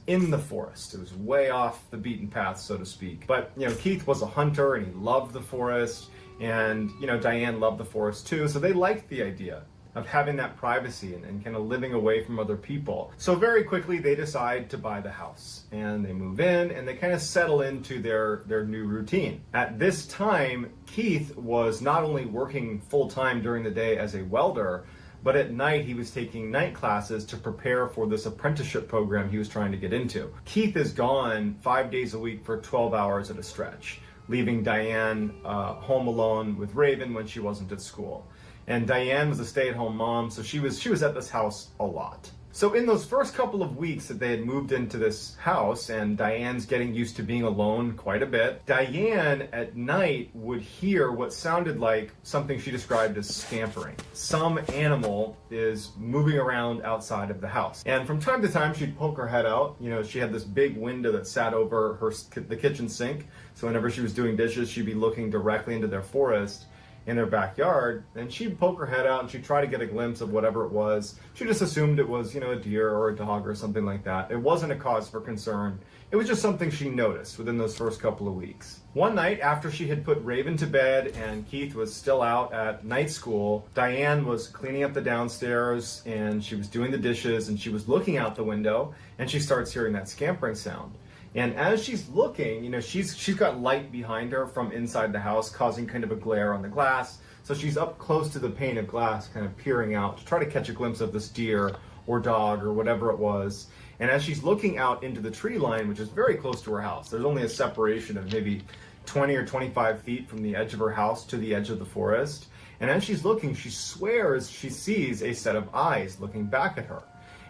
in the forest. It was way off the beaten path, so to speak. But, you know, Keith was a hunter and he loved the forest, and, you know, Diane loved the forest too, so they liked the idea of having that privacy and kind of living away from other people. So very quickly they decide to buy the house, and they move in and they kind of settle into their new routine. At this time, Keith was not only working full-time during the day as a welder, but at night he was taking night classes to prepare for this apprenticeship program he was trying to get into. Keith is gone 5 days a week for 12 hours at a stretch, leaving Diane home alone with Raven when she wasn't at school. And Diane was a stay-at-home mom, so she was at this house a lot. So in those first couple of weeks that they had moved into this house, and Diane's getting used to being alone quite a bit, Diane at night would hear what sounded like something she described as scampering. Some animal is moving around outside of the house. And from time to time, she'd poke her head out. You know, she had this big window that sat over the kitchen sink. So whenever she was doing dishes, she'd be looking directly into their forest in their backyard, and she'd poke her head out and she'd try to get a glimpse of whatever it was. She just assumed it was, you know, a deer or a dog or something like that. It wasn't a cause for concern. It was just something she noticed within those first couple of weeks. One night, after she had put Raven to bed and Keith was still out at night school, Diane was cleaning up the downstairs and she was doing the dishes and she was looking out the window and she starts hearing that scampering sound. And as she's looking, you know, she's got light behind her from inside the house, causing kind of a glare on the glass. So she's up close to the pane of glass, kind of peering out to try to catch a glimpse of this deer or dog or whatever it was. And as she's looking out into the tree line, which is very close to her house, there's only a separation of maybe 20 or 25 feet from the edge of her house to the edge of the forest. And as she's looking, she swears she sees a set of eyes looking back at her.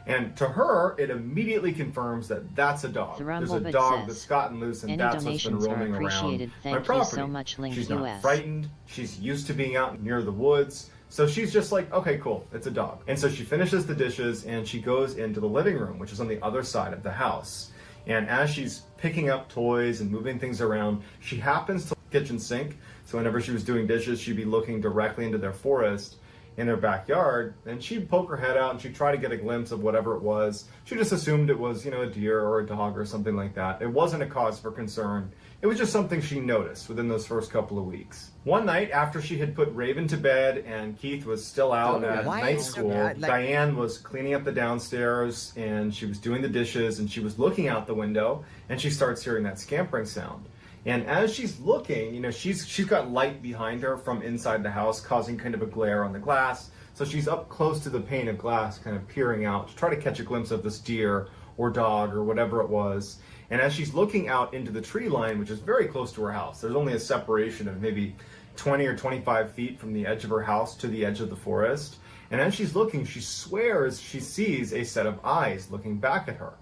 And to her, it immediately confirms that that's a dog. There's a dog that's gotten loose, and that's what's been roaming around my property. So much, she's not frightened. She's used to being out near the woods. So she's just like, okay, cool, it's a dog. And so she finishes the dishes and she goes into the living room, which is on the other side of the house. And as she's picking up toys and moving things around, she happens to the kitchen sink. So whenever she was doing dishes, she'd be looking directly into their forest in their backyard, and she'd poke her head out and she'd try to get a glimpse of whatever it was. She just assumed it was, you know, a deer or a dog or something like that. It wasn't a cause for concern. It was just something she noticed within those first couple of weeks. One night, after she had put Raven to bed and Keith was still out at night school, Diane was cleaning up the downstairs and she was doing the dishes and she was looking out the window and she starts hearing that scampering sound. And as she's looking, you know, she's got light behind her from inside the house, causing kind of a glare on the glass. So she's up close to the pane of glass, kind of peering out to try to catch a glimpse of this deer or dog or whatever it was. And as she's looking out into the tree line, which is very close to her house, there's only a separation of maybe 20 or 25 feet from the edge of her house to the edge of the forest. And as she's looking, she swears she sees a set of eyes looking back at her.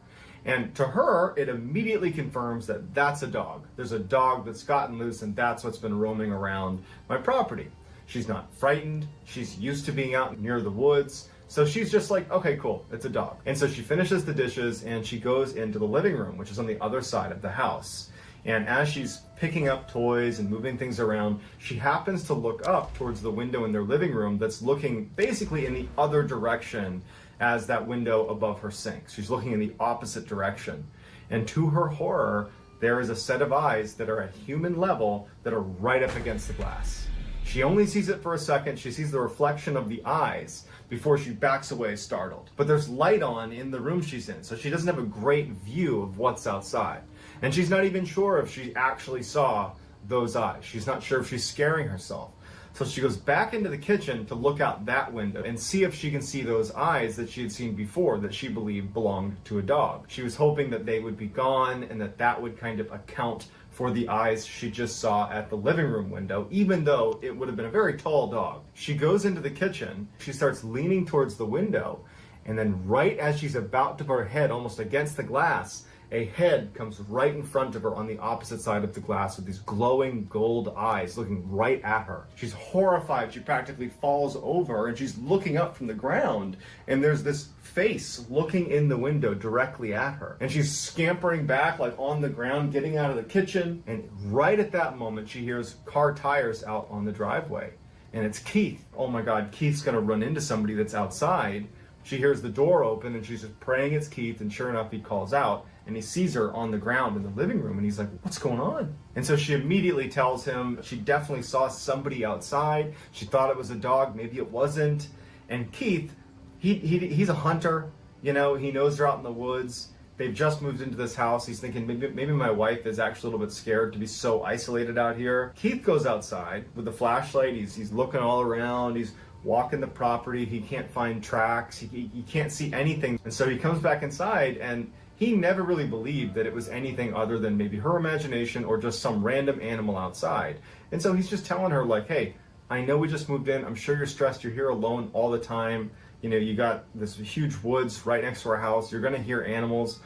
And to her, it immediately confirms that that's a dog. There's a dog that's gotten loose, and that's what's been roaming around my property. She's not frightened. She's used to being out near the woods. So she's just like, okay, cool, it's a dog. And so she finishes the dishes, and she goes into the living room, which is on the other side of the house. And as she's picking up toys and moving things around, she happens to look up towards the window in their living room that's looking basically in the other direction as that window above her sink. She's looking in the opposite direction. And to her horror, there is a set of eyes that are at human level that are right up against the glass. She only sees it for a second. She sees the reflection of the eyes before she backs away startled. But there's light on in the room she's in, so she doesn't have a great view of what's outside. And she's not even sure if she actually saw those eyes. She's not sure if she's scaring herself. So she goes back into the kitchen to look out that window and see if she can see those eyes that she had seen before that she believed belonged to a dog. She was hoping that they would be gone and that would kind of account for the eyes she just saw at the living room window, even though it would have been a very tall dog. She goes into the kitchen, she starts leaning towards the window, and then right as she's about to put her head almost against the glass, a head comes right in front of her on the opposite side of the glass with these glowing gold eyes looking right at her. She's horrified. She practically falls over and she's looking up from the ground, and there's this face looking in the window directly at her. And she's scampering back like on the ground, getting out of the kitchen, and right at that moment she hears car tires out on the driveway. And it's Keith. Oh my God, Keith's gonna run into somebody that's outside. She hears the door open and she's just praying it's Keith, and sure enough he calls out. And he sees her on the ground in the living room, and he's like, what's going on? And so she immediately tells him she definitely saw somebody outside. She thought it was a dog, maybe it wasn't. And Keith, he's a hunter, you know, he knows they're out in the woods. They've just moved into this house. He's thinking maybe my wife is actually a little bit scared to be so isolated out here. Keith goes outside with the flashlight. He's looking all around. He's walking the property. He can't find tracks. He can't see anything. And so he comes back inside, and he never really believed that it was anything other than maybe her imagination or just some random animal outside. And so he's just telling her like, hey, I know we just moved in. I'm sure you're stressed. You're here alone all the time. You know, you got this huge woods right next to our house. You're going to hear animals.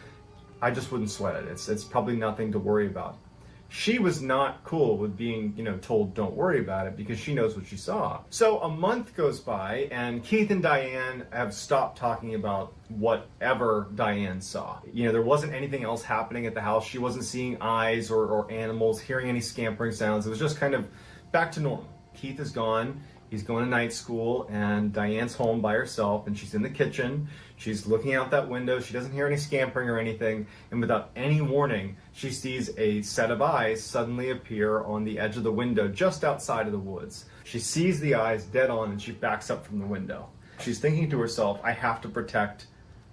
I just wouldn't sweat it. It's probably nothing to worry about. She was not cool with being, you know, told don't worry about it because she knows what she saw. So a month goes by and Keith and Diane have stopped talking about whatever Diane saw. You know, there wasn't anything else happening at the house. She wasn't seeing eyes or animals, hearing any scampering sounds. It was just kind of back to normal. Keith is gone. He's going to night school, and Diane's home by herself, and she's in the kitchen. She's looking out that window. She doesn't hear any scampering or anything, and without any warning, she sees a set of eyes suddenly appear on the edge of the window just outside of the woods. She sees the eyes dead on, and she backs up from the window. She's thinking to herself, I have to protect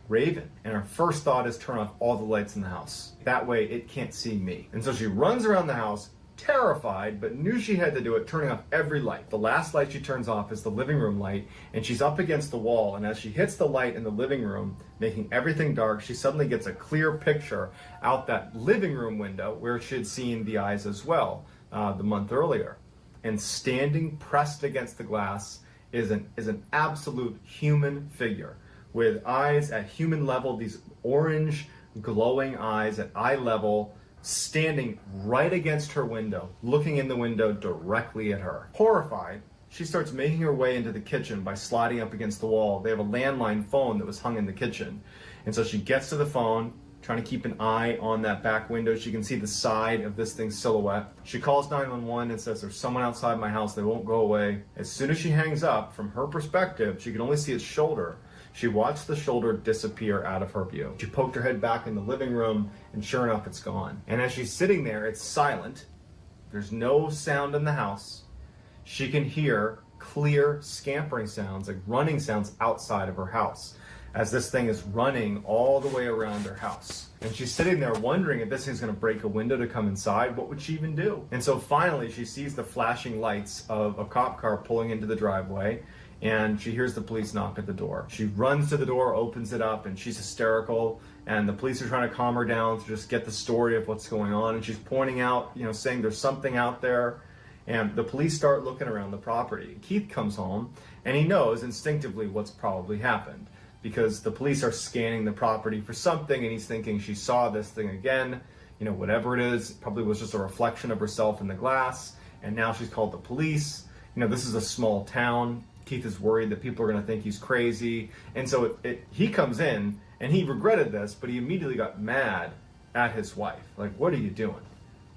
Raven. And her first thought is turn off all the lights in the house. That way, it can't see me. And so she runs around the house, terrified, but knew she had to do it, turning off every light. The last light she turns off is the living room light, and she's up against the wall, and as she hits the light in the living room, making everything dark, she suddenly gets a clear picture out that living room window where she had seen the eyes as well the month earlier. And standing pressed against the glass is an absolute human figure with eyes at human level, these orange glowing eyes at eye level, standing right against her window, looking in the window directly at her. Horrified, she starts making her way into the kitchen by sliding up against the wall. They have a landline phone that was hung in the kitchen. And so she gets to the phone, trying to keep an eye on that back window. She can see the side of this thing's silhouette. She calls 911 and says, there's someone outside my house, they won't go away. As soon as she hangs up, from her perspective, she can only see its shoulder. She watched the shoulder disappear out of her view. She poked her head back in the living room, and sure enough, it's gone. And as she's sitting there, it's silent. There's no sound in the house. She can hear clear scampering sounds, like running sounds outside of her house, as this thing is running all the way around her house. And she's sitting there wondering if this thing's gonna break a window to come inside, what would she even do? And so finally, she sees the flashing lights of a cop car pulling into the driveway, and she hears the police knock at the door. She runs to the door, opens it up, and she's hysterical, and the police are trying to calm her down to just get the story of what's going on, and she's pointing out, you know, saying there's something out there, and the police start looking around the property. Keith comes home, and he knows instinctively what's probably happened, because the police are scanning the property for something, and he's thinking she saw this thing again, you know, whatever it is, probably was just a reflection of herself in the glass, and now she's called the police. You know, this is a small town. Keith is worried that people are going to think he's crazy. And so he comes in, and he regretted this, but he immediately got mad at his wife. Like, what are you doing?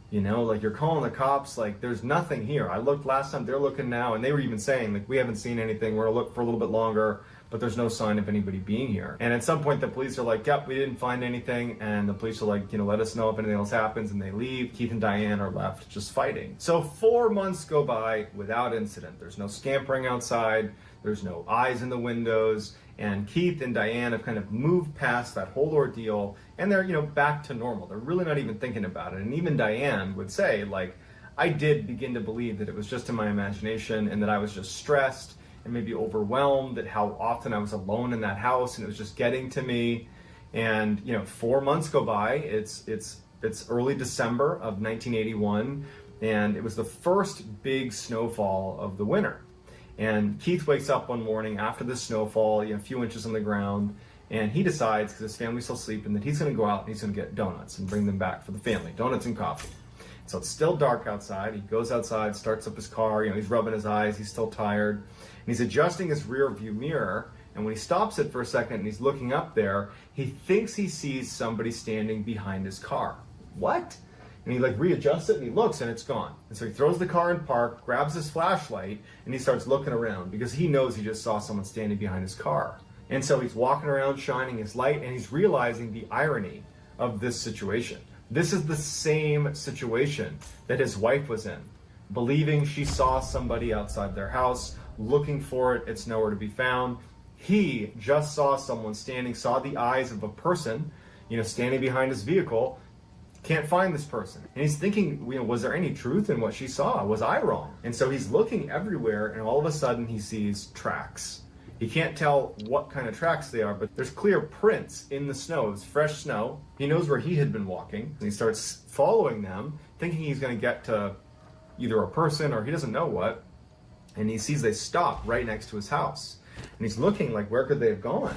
You know, like, you're calling the cops, like, there's nothing here. I looked last time, they're looking now, and they were even saying, like, we haven't seen anything, we're going to look for a little bit longer, but there's no sign of anybody being here. And at some point, the police are like, yep, we didn't find anything, and the police are like, you know, let us know if anything else happens, and they leave. Keith and Diane are left just fighting. So 4 months go by without incident. There's no scampering outside, there's no eyes in the windows, and Keith and Diane have kind of moved past that whole ordeal, and they're, you know, back to normal. They're really not even thinking about it. And even Diane would say, like, I did begin to believe that it was just in my imagination and that I was just stressed and maybe overwhelmed at how often I was alone in that house and it was just getting to me. And, you know, 4 months go by. It's early December of 1981, and it was the first big snowfall of the winter. And Keith wakes up one morning after the snowfall, you know, a few inches on the ground, and he decides, because his family's still sleeping, that he's going to go out and he's going to get donuts and bring them back for the family, donuts and coffee. So it's still dark outside. He goes outside, starts up his car, you know, he's rubbing his eyes, he's still tired, and he's adjusting his rear view mirror, and when he stops it for a second and he's looking up there, he thinks he sees somebody standing behind his car. What? And he like readjusts it and he looks and it's gone. And so he throws the car in park, grabs his flashlight, and he starts looking around because he knows he just saw someone standing behind his car. And so he's walking around shining his light and he's realizing the irony of this situation. This is the same situation that his wife was in, believing she saw somebody outside their house, looking for it, it's nowhere to be found. He just saw someone standing, saw the eyes of a person, you know, standing behind his vehicle, can't find this person. And he's thinking, you know, was there any truth in what she saw? Was I wrong? And so he's looking everywhere, and all of a sudden he sees tracks. He can't tell what kind of tracks they are, but there's clear prints in the snow. It's fresh snow. He knows where he had been walking. And he starts following them, thinking he's going to get to either a person or he doesn't know what. And he sees they stop right next to his house. And he's looking like, where could they have gone?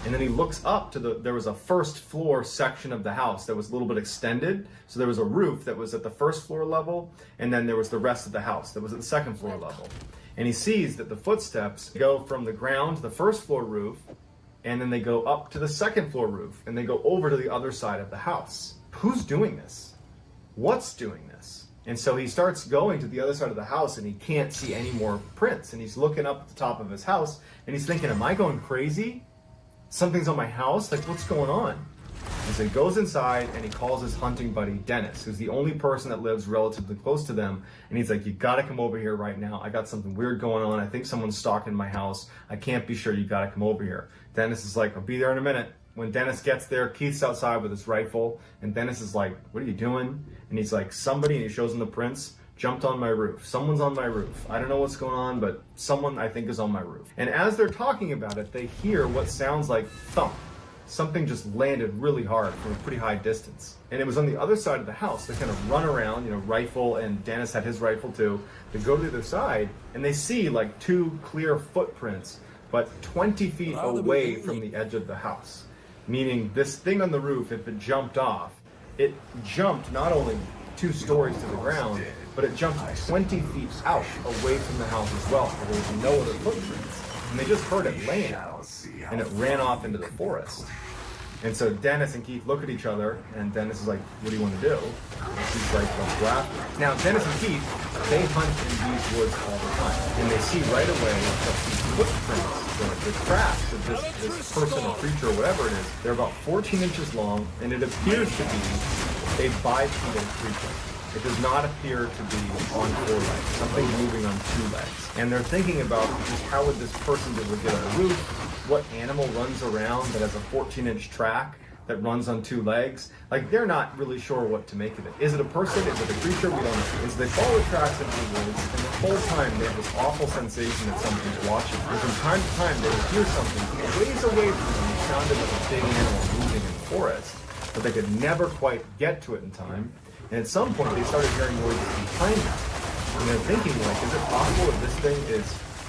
And then he looks up to there was a first floor section of the house that was a little bit extended. So there was a roof that was at the first floor level, and then there was the rest of the house that was at the second floor level. And he sees that the footsteps go from the ground to the first floor roof, and then they go up to the second floor roof, and they go over to the other side of the house. Who's doing this? What's doing this? And so he starts going to the other side of the house, and he can't see any more prints. And he's looking up at the top of his house, and he's thinking, am I going crazy? Something's on my house? Like, what's going on? And so he goes inside, and he calls his hunting buddy, Dennis, who's the only person that lives relatively close to them. And he's like, you gotta come over here right now. I got something weird going on. I think someone's stalking my house. I can't be sure. You gotta come over here. Dennis is like, I'll be there in a minute. When Dennis gets there, Keith's outside with his rifle, and Dennis is like, what are you doing? And he's like, somebody, and he shows him the prints, jumped on my roof. Someone's on my roof. I don't know what's going on, but someone I think is on my roof. And as they're talking about it, they hear what sounds like thump. Something just landed really hard from a pretty high distance. And it was on the other side of the house. They kind of run around, rifle, and Dennis had his rifle too. They go to the other side, and they see like 2 clear footprints, but 20 feet away from the edge of the house. Meaning this thing on the roof, if it jumped off, it jumped not only 2 stories to the ground, but it jumped 20 feet out away from the house as well. There was no other footprints. And they just heard it land, and it ran off into the forest. And so Dennis and Keith look at each other, and Dennis is like, what do you want to do? And Keith's like, let's go after it. Now, Dennis and Keith, they hunt in these woods all the time, and they see right away that these footprints, the tracks of this person or creature or whatever it is, they're about 14 inches long, and it appears to be a bipedal creature. It does not appear to be on 4 legs. Something's moving on 2 legs. And they're thinking about just how would this person be able to get on the roof? What animal runs around that has a 14-inch track that runs on 2 legs? Like, they're not really sure what to make of it. Is it a person? Is it a creature? We don't know. And so they follow the tracks into the woods, and the whole time they have this awful sensation that something's watching. And from time to time they would hear something ways away from them. It sounded like a big animal moving in the forest, but they could never quite get to it in time. And at some point, they started hearing noises behind them. And they're thinking, like, is it possible that this thing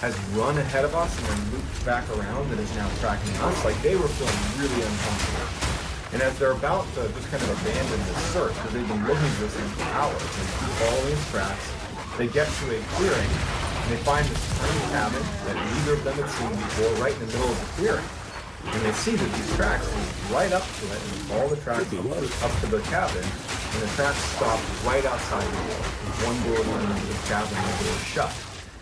has run ahead of us and then looped back around and is now tracking us? Like, they were feeling really uncomfortable. And as they're about to just kind of abandon this search, because they've been looking for this thing for hours and keep following its tracks, they get to a clearing, and they find this tiny cabin that neither of them had seen before, right in the middle of the clearing. And they see that these tracks lead right up to it, and all the tracks up to the cabin, and the tracks stop right outside the door. There's one door leading into the cabin, and the door is shut.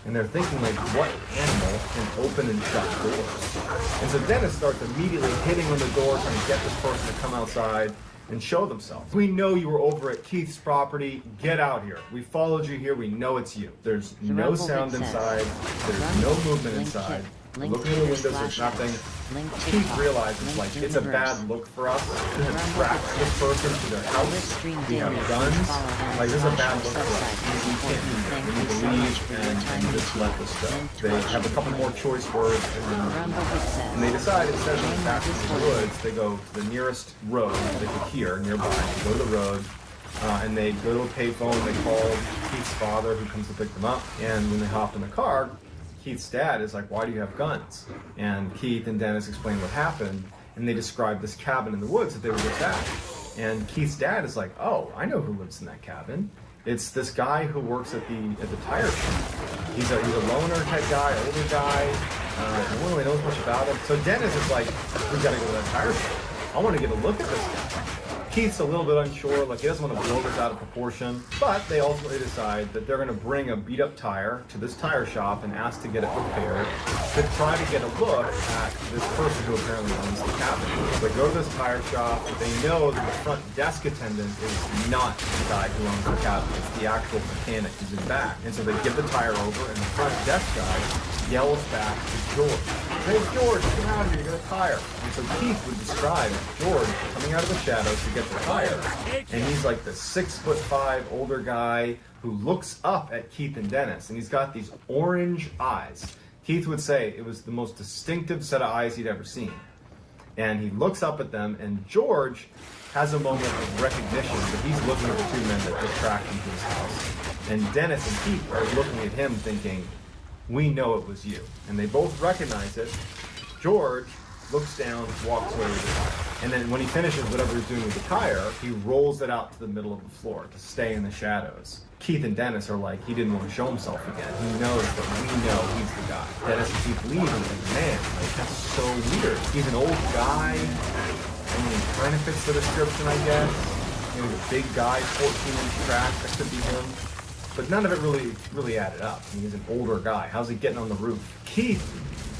And they're thinking, like, what animal can open and shut doors? And so Dennis starts immediately hitting on the door, trying to get this person to come outside and show themselves. We know you were over at Keith's property. Get out here. We followed you here. We know it's you. There's no sound inside. There's no movement inside. Looking in the windows, there's nothing. Keith realizes, like, it's a bad look for us to have tracked this person to their house. We have guns. Like, this is a bad look for us. We can't do that. We need to leave and just let this go. They have a couple more choice words, and they decide instead of going back to the woods, they go to the nearest road they could hear nearby. They go to the road. And they go to a payphone. They call Keith's father, who comes to pick them up. And when they hop in the car, Keith's dad is like, why do you have guns? And Keith and Dennis explain what happened, and they describe this cabin in the woods that they were just at. And Keith's dad is like, oh, I know who lives in that cabin. It's this guy who works at the tire shop. He's a loner type guy, older guy. No one really knows much about him. So Dennis is like, we gotta go to that tire shop. I want to get a look at this guy. Keith's a little bit unsure, like he doesn't want to blow this out of proportion, but they ultimately decide that they're going to bring a beat-up tire to this tire shop and ask to get it repaired to try to get a look at this person who apparently owns the cabin. So they go to this tire shop, they know that the front desk attendant is not the guy who owns the cabin, it's the actual mechanic who's in back. And so they give the tire over, and the front desk guy yells back to George, hey George, come out here, you got a tire. And so Keith would describe George coming out of the shadows to get the tire, and he's like the 6'5" older guy who looks up at Keith and Dennis, and he's got these orange eyes. Keith would say it was the most distinctive set of eyes he'd ever seen. And he looks up at them, and George has a moment of recognition that he's looking at the 2 men that just tracked him to his house. And Dennis and Keith are looking at him thinking, we know it was you. And they both recognize it. George looks down, walks away with the tire. And then when he finishes whatever he's doing with the tire, he rolls it out to the middle of the floor to stay in the shadows. Keith and Dennis are like, he didn't want to show himself again. He knows that we know he's the guy. Dennis and Keith leave him like, man, like, that's so weird. He's an old guy. I mean, he kind of fits the description, I guess. He was a big guy, 14-inch crack, that could be him. But none of it really added up. I mean, he's an older guy. How's he getting on the roof? Keith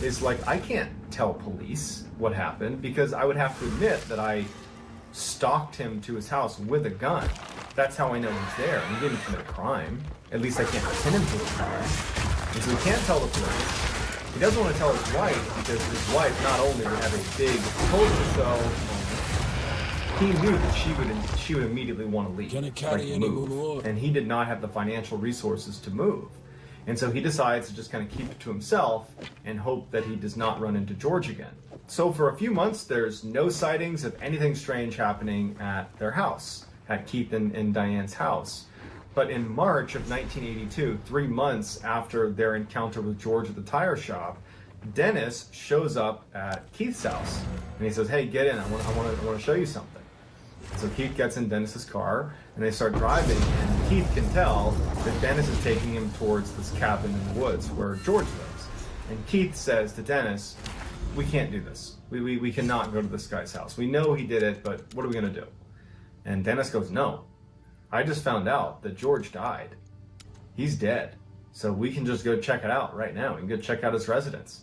is like, I can't tell police what happened because I would have to admit that I stalked him to his house with a gun. That's how I know he's there. He didn't commit a crime. At least I can't pin him to a crime. And so he can't tell the police. He doesn't want to tell his wife because his wife not only would have a big told you so moment, he knew that she would immediately want to leave. Can it carry any more? And he did not have the financial resources to move. And so he decides to just kind of keep it to himself and hope that he does not run into George again. So for a few months, there's no sightings of anything strange happening at their house, at Keith and Diane's house. But in March of 1982, 3 months after their encounter with George at the tire shop, Dennis shows up at Keith's house. And he says, hey, get in, I want to show you something. So Keith gets in Dennis's car, and they start driving, and Keith can tell that Dennis is taking him towards this cabin in the woods where George lives. And Keith says to Dennis, we can't do this. We cannot go to this guy's house. We know he did it, but what are we going to do? And Dennis goes, no. I just found out that George died. He's dead. So we can just go check it out right now. We can go check out his residence.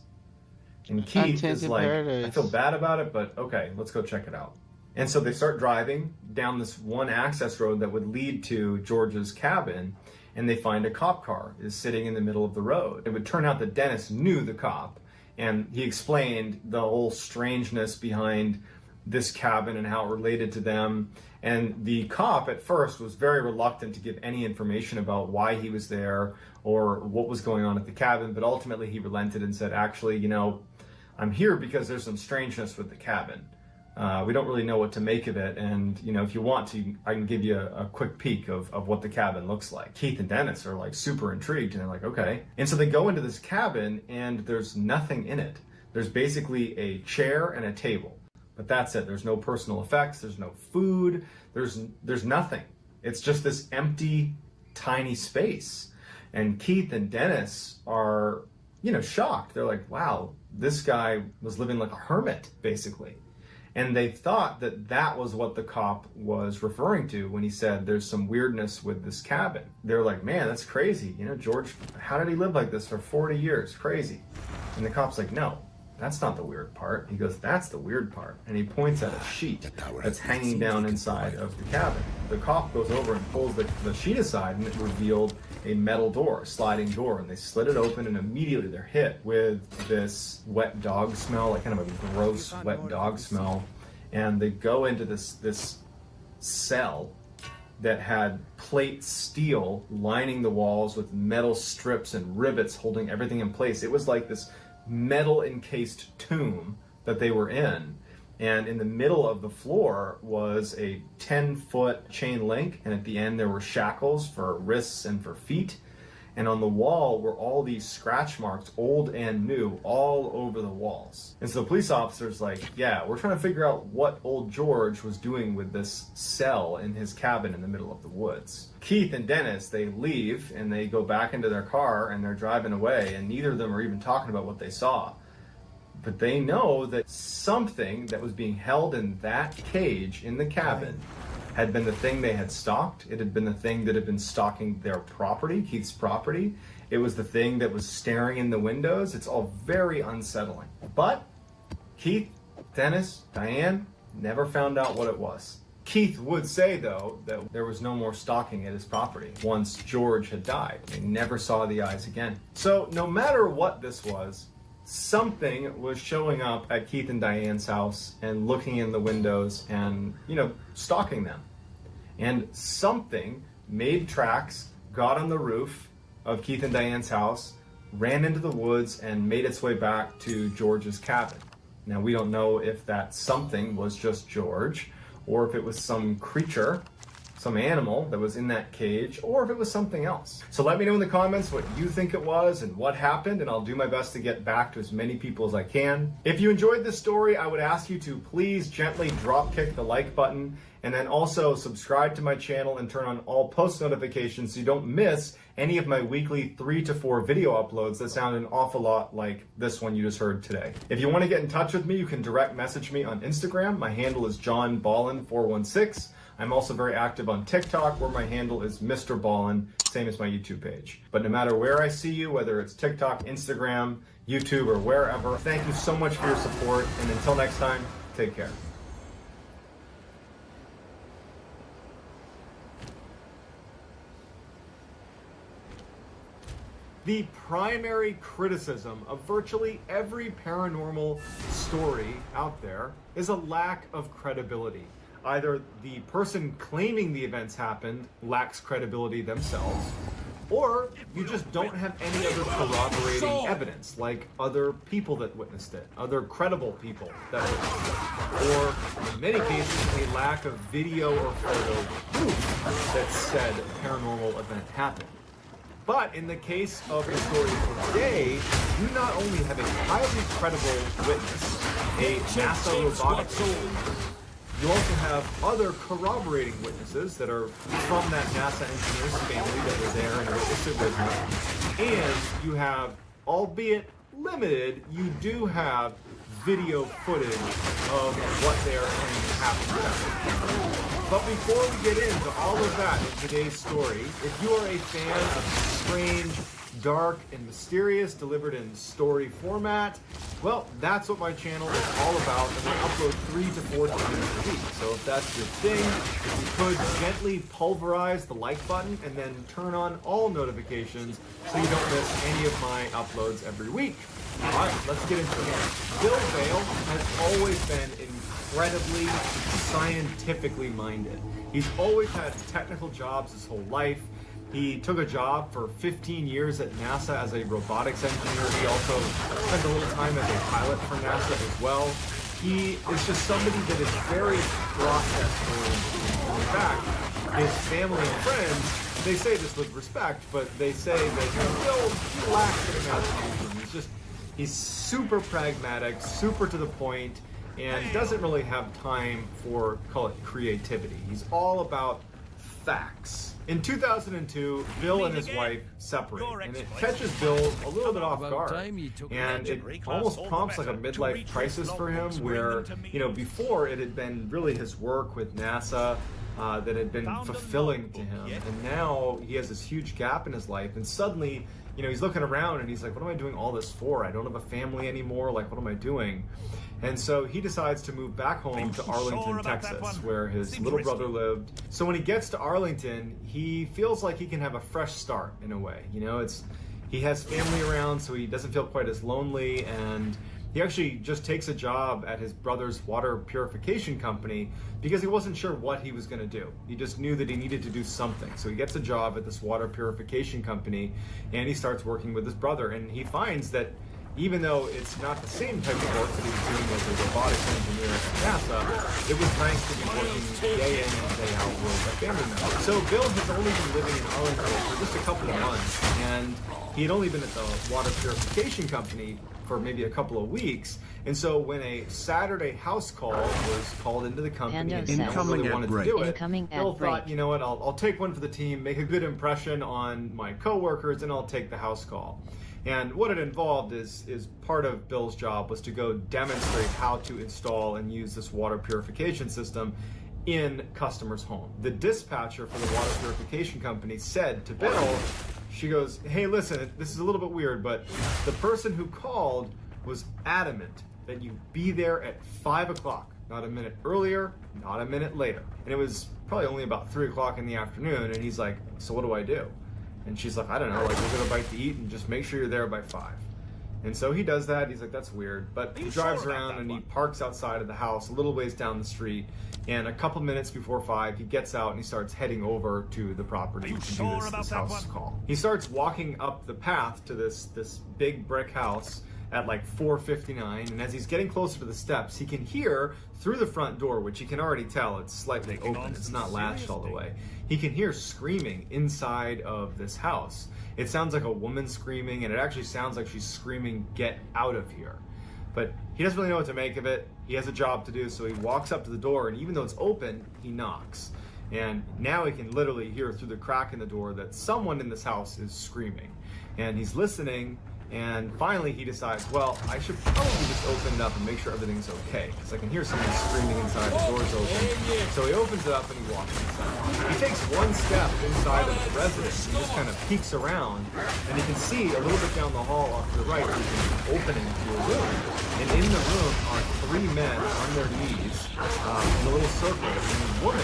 And Keith is like, I feel bad about it, but okay, let's go check it out. And so they start driving down this one access road that would lead to George's cabin, and they find a cop car is sitting in the middle of the road. It would turn out that Dennis knew the cop, and he explained the whole strangeness behind this cabin and how it related to them. And the cop at first was very reluctant to give any information about why he was there or what was going on at the cabin, but ultimately he relented and said, actually, you know, I'm here because there's some strangeness with the cabin. We don't really know what to make of it, and you know, if you want to, I can give you a quick peek of what the cabin looks like. Keith and Dennis are like super intrigued, and they're like, okay. And so they go into this cabin, and there's nothing in it. There's basically a chair and a table, but that's it. There's no personal effects. There's no food. There's nothing. It's just this empty, tiny space. And Keith and Dennis are, you know, shocked. They're like, wow, this guy was living like a hermit, basically. And they thought that that was what the cop was referring to when he said there's some weirdness with this cabin. They're like, man, that's crazy. You know, George, how did he live like this for 40 years? Crazy. And the cop's like, no, that's not the weird part. He goes, that's the weird part. And he points at a sheet that's hanging down inside of the cabin. The cop goes over and pulls the sheet aside, and it revealed a metal door, a sliding door, and they slid it open, and immediately they're hit with this wet dog smell, like kind of a gross wet dog smell. And they go into this cell that had plate steel lining the walls with metal strips and rivets holding everything in place. It was like this metal encased tomb that they were in. And in the middle of the floor was a 10-foot chain link, and at the end there were shackles for wrists and for feet. And on the wall were all these scratch marks, old and new, all over the walls. And so the police officer's like, yeah, we're trying to figure out what old George was doing with this cell in his cabin in the middle of the woods. Keith and Dennis, they leave and they go back into their car and they're driving away, and neither of them are even talking about what they saw. But they know that something that was being held in that cage in the cabin had been the thing they had stalked. It had been the thing that had been stalking their property, Keith's property. It was the thing that was staring in the windows. It's all very unsettling. But Keith, Dennis, Diane never found out what it was. Keith would say, though, that there was no more stalking at his property once George had died. They never saw the eyes again. So no matter what this was, something was showing up at Keith and Diane's house and looking in the windows and, you know, stalking them. And something made tracks, got on the roof of Keith and Diane's house, ran into the woods, and made its way back to George's cabin. Now, we don't know if that something was just George or if it was some creature, some animal that was in that cage, or if it was something else. So let me know in the comments what you think it was and what happened, and I'll do my best to get back to as many people as I can. If you enjoyed this story, I would ask you to please gently drop kick the like button, and then also subscribe to my channel and turn on all post notifications so you don't miss any of my weekly 3 to 4 video uploads that sound an awful lot like this one you just heard today. If you want to get in touch with me, you can direct message me on Instagram. My handle is JohnBallin416. I'm also very active on TikTok, where my handle is Mr. Ballin, same as my YouTube page. But no matter where I see you, whether it's TikTok, Instagram, YouTube, or wherever, thank you so much for your support, and until next time, take care. The primary criticism of virtually every paranormal story out there is a lack of credibility. Either the person claiming the events happened lacks credibility themselves, or you just don't have any other corroborating evidence, like other people that witnessed it, other credible people that witnessed it, or in many cases a lack of video or photo proof that said a paranormal event happened. But in the case of the story today, you not only have a highly credible witness, a NASA robotics engineer, you also have other corroborating witnesses that are from that NASA engineer's family that were there and witnessed it with you. And you have, albeit limited, you do have video footage of what they are claiming happened. But before we get into all of that in today's story, if you are a fan of strange, dark, and mysterious delivered in story format, well, that's what my channel is all about, and I upload 3 to 4 times a week. So if that's your thing, if you could gently pulverize the like button and then turn on all notifications so you don't miss any of my uploads every week. Alright, let's get into it. Bill Vale has always been incredibly scientifically minded. He's always had technical jobs his whole life. He took a job for 15 years at NASA as a robotics engineer. He also spent a little time as a pilot for NASA as well. He is just somebody that is very process-oriented. In fact, his family and friends, they say this with respect, but they say that Bill, he lacks an imagination. He's super pragmatic, super to the point, and doesn't really have time for, call it, creativity. He's all about facts. In 2002, Bill and his wife separate, and it catches Bill a little bit off guard, and it almost prompts like a midlife crisis for him, where, you know, before it had been really his work with NASA that had been fulfilling to him, and now he has this huge gap in his life, and suddenly, you know, he's looking around and he's like, what am I doing all this for? I don't have a family anymore, like, what am I doing? And so he decides to move back home to Arlington, Texas, where his little brother lived. So when he gets to Arlington, he feels like he can have a fresh start in a way. You know, he has family around, so he doesn't feel quite as lonely, and he actually just takes a job at his brother's water purification company because he wasn't sure what he was going to do. He just knew that he needed to do something. So he gets a job at this water purification company, and he starts working with his brother, and he finds that even though it's not the same type of work that he was doing as a robotics engineer at NASA, it was nice to be working day in and day out with a family member. So Bill has only been living in Arlington for just a couple of months, and he had only been at the water purification company for maybe a couple of weeks. And so when a Saturday house call was called into the company and no one really wanted to do it, Bill thought, you know what, I'll take one for the team, make a good impression on my coworkers, and I'll take the house call. And what it involved is part of Bill's job was to go demonstrate how to install and use this water purification system in customers' home. The dispatcher for the water purification company said to Bill, she goes, hey, listen, this is a little bit weird, but the person who called was adamant that you be there at 5 o'clock, not a minute earlier, not a minute later. And it was probably only about 3 o'clock in the afternoon, and he's like, so what do I do? And she's like, I don't know, like, we'll get a bite to eat and just make sure you're there by 5. And so he does that. He's like, that's weird. But he drives around and he parks outside of the house a little ways down the street. And a couple minutes before 5, he gets out and he starts heading over to the property to do this house call. He starts walking up the path to this big brick house. at like 4:59, and as he's getting closer to the steps, he can hear through the front door, which he can already tell it's slightly open, it's not latched all the way. He can hear screaming inside of this house. It sounds like a woman screaming, and it actually sounds like she's screaming, "Get out of here." But he doesn't really know what to make of it. He has a job to do, so he walks up to the door, and even though it's open, he knocks. And now he can literally hear through the crack in the door that someone in this house is screaming. And he's listening, and finally he decides, well, I should probably just open it up and make sure everything's okay, because I can hear someone screaming inside, the door's open. So he opens it up and he walks inside. He takes one step inside of the residence and just kind of peeks around, and he can see a little bit down the hall off to the right, there's an opening to a room. And in the room are 3 men on their knees in a little circle, and a woman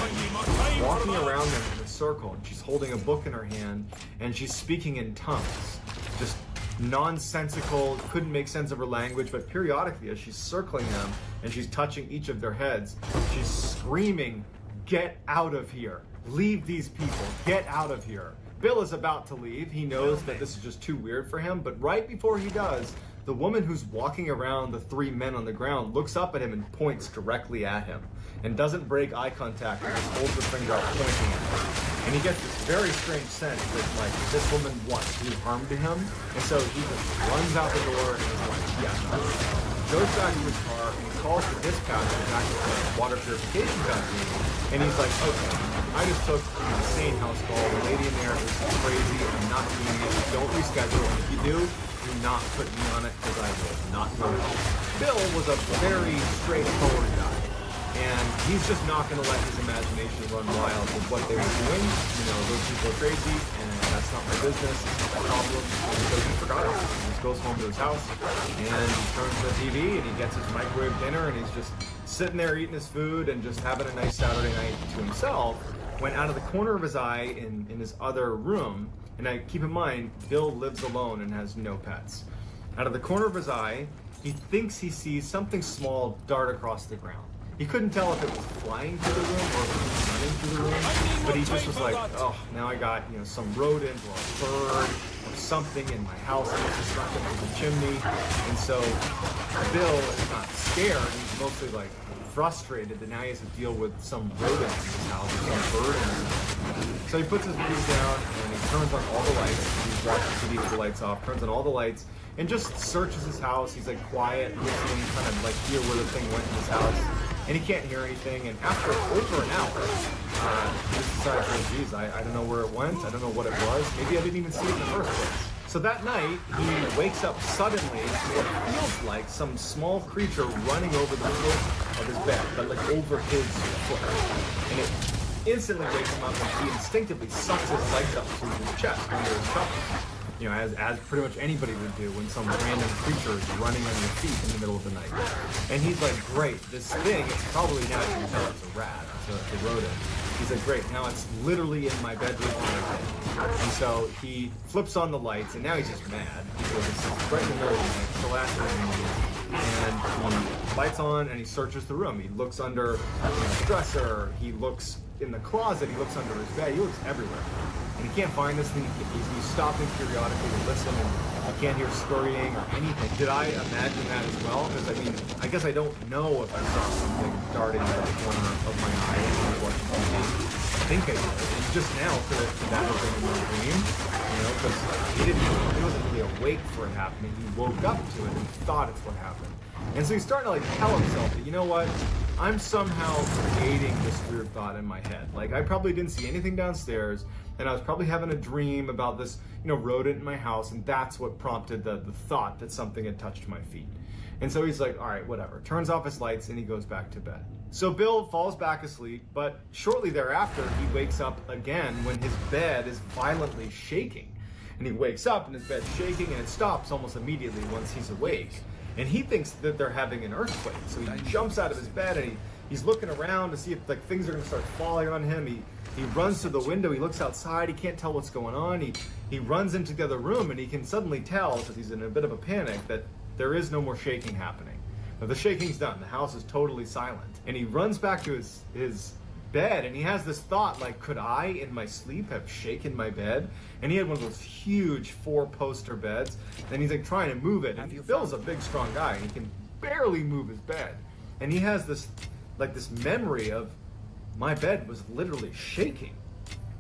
walking around them in a circle, and she's holding a book in her hand, and she's speaking in tongues. Just nonsensical, couldn't make sense of her language, but periodically as she's circling them and she's touching each of their heads, she's screaming, "Get out of here. Leave these people. Get out of here." Bill is about to leave. He knows that this is just too weird for him, but right before he does, the woman who's walking around the 3 men on the ground looks up at him and points directly at him and doesn't break eye contact and just holds her finger up pointing at him. And he gets this very strange sense that like this woman wants to do harm to him, and so he just runs out the door and is like, yeah, goes back to his car and he calls the dispatcher back to the water purification company, and he's like, okay, I just took an insane house call, the lady in there is crazy, I'm not doing it, don't reschedule, and if you do not put me on it because I will not go home. Bill was a very straightforward guy, and he's just not going to let his imagination run wild with what they were doing. You know, those people are crazy, and that's not my business, it's not my problem, and so he forgot it. He just goes home to his house, and he turns to the TV, and he gets his microwave dinner, and he's just sitting there eating his food and just having a nice Saturday night to himself, when out of the corner of his eye in his other room, and I keep in mind, Bill lives alone and has no pets. Out of the corner of his eye, he thinks he sees something small dart across the ground. He couldn't tell if it was flying through the room or if it was running through the room, but he just was like, oh, now I got, you know, some rodent or a bird or something in my house and it's just stuck up the chimney. And so Bill is not scared, he's mostly like frustrated that now he has to deal with some rodent in his house or some bird in his house. So he puts his keys down and he turns on all the lights. He's watching TV with the lights off, turns on all the lights, and just searches his house. He's like quiet, listening, kind of like hear where the thing went in his house. And he can't hear anything. And after over an hour, he decides, oh geez, I don't know where it went. I don't know what it was. Maybe I didn't even see it in the first place. So that night, he wakes up suddenly to what feels like some small creature running over the foot of his bed, but like over his foot. And it instantly wakes him up, and he instinctively sucks his legs up to his chest under his covers. You know, as pretty much anybody would do when some random creature is running on your feet in the middle of the night. And he's like, great, this thing, it's probably now you can tell it's a rat, it's a rodent. He's like, great, now it's literally in my bedroom on my bed. And so he flips on the lights, and now he's just mad because it's right in the middle of the night, it's the last thing he needs. And he lights on and he searches the room. He looks under the dresser, he looks in the closet, he looks under his bed, he looks everywhere. And he can't find this thing. He's stopping periodically to listen, and he can't hear scurrying or anything. Did I imagine that as well? Because I mean, I guess I don't know if I saw something darting out of the corner of my eye when I was watching TV. I think I did. And just now, could that have been in my dream? You know, because he wasn't really awake for it happening. He woke up to it and thought it's what happened. And so he's starting to like tell himself that, you know what? I'm somehow creating this weird thought in my head. Like, I probably didn't see anything downstairs, and I was probably having a dream about this, you know, rodent in my house, and that's what prompted the thought that something had touched my feet. And so he's like, all right, whatever. Turns off his lights, and he goes back to bed. So Bill falls back asleep, but shortly thereafter, he wakes up again when his bed is violently shaking. And he wakes up, and his bed's shaking, and it stops almost immediately once he's awake. And he thinks that they're having an earthquake. So he jumps out of his bed, and he's looking around to see if like things are going to start falling on him. He runs to the window, he looks outside, he can't tell what's going on. He runs into the other room, and he can suddenly tell, because he's in a bit of a panic, that there is no more shaking happening. Now, the shaking's done, the house is totally silent. And he runs back to his bed, and he has this thought like, could I in my sleep have shaken my bed? And he had one of those huge 4-poster beds, and he's like trying to move it, and Bill's a big strong guy and he can barely move his bed, and he has this memory of, my bed was literally shaking.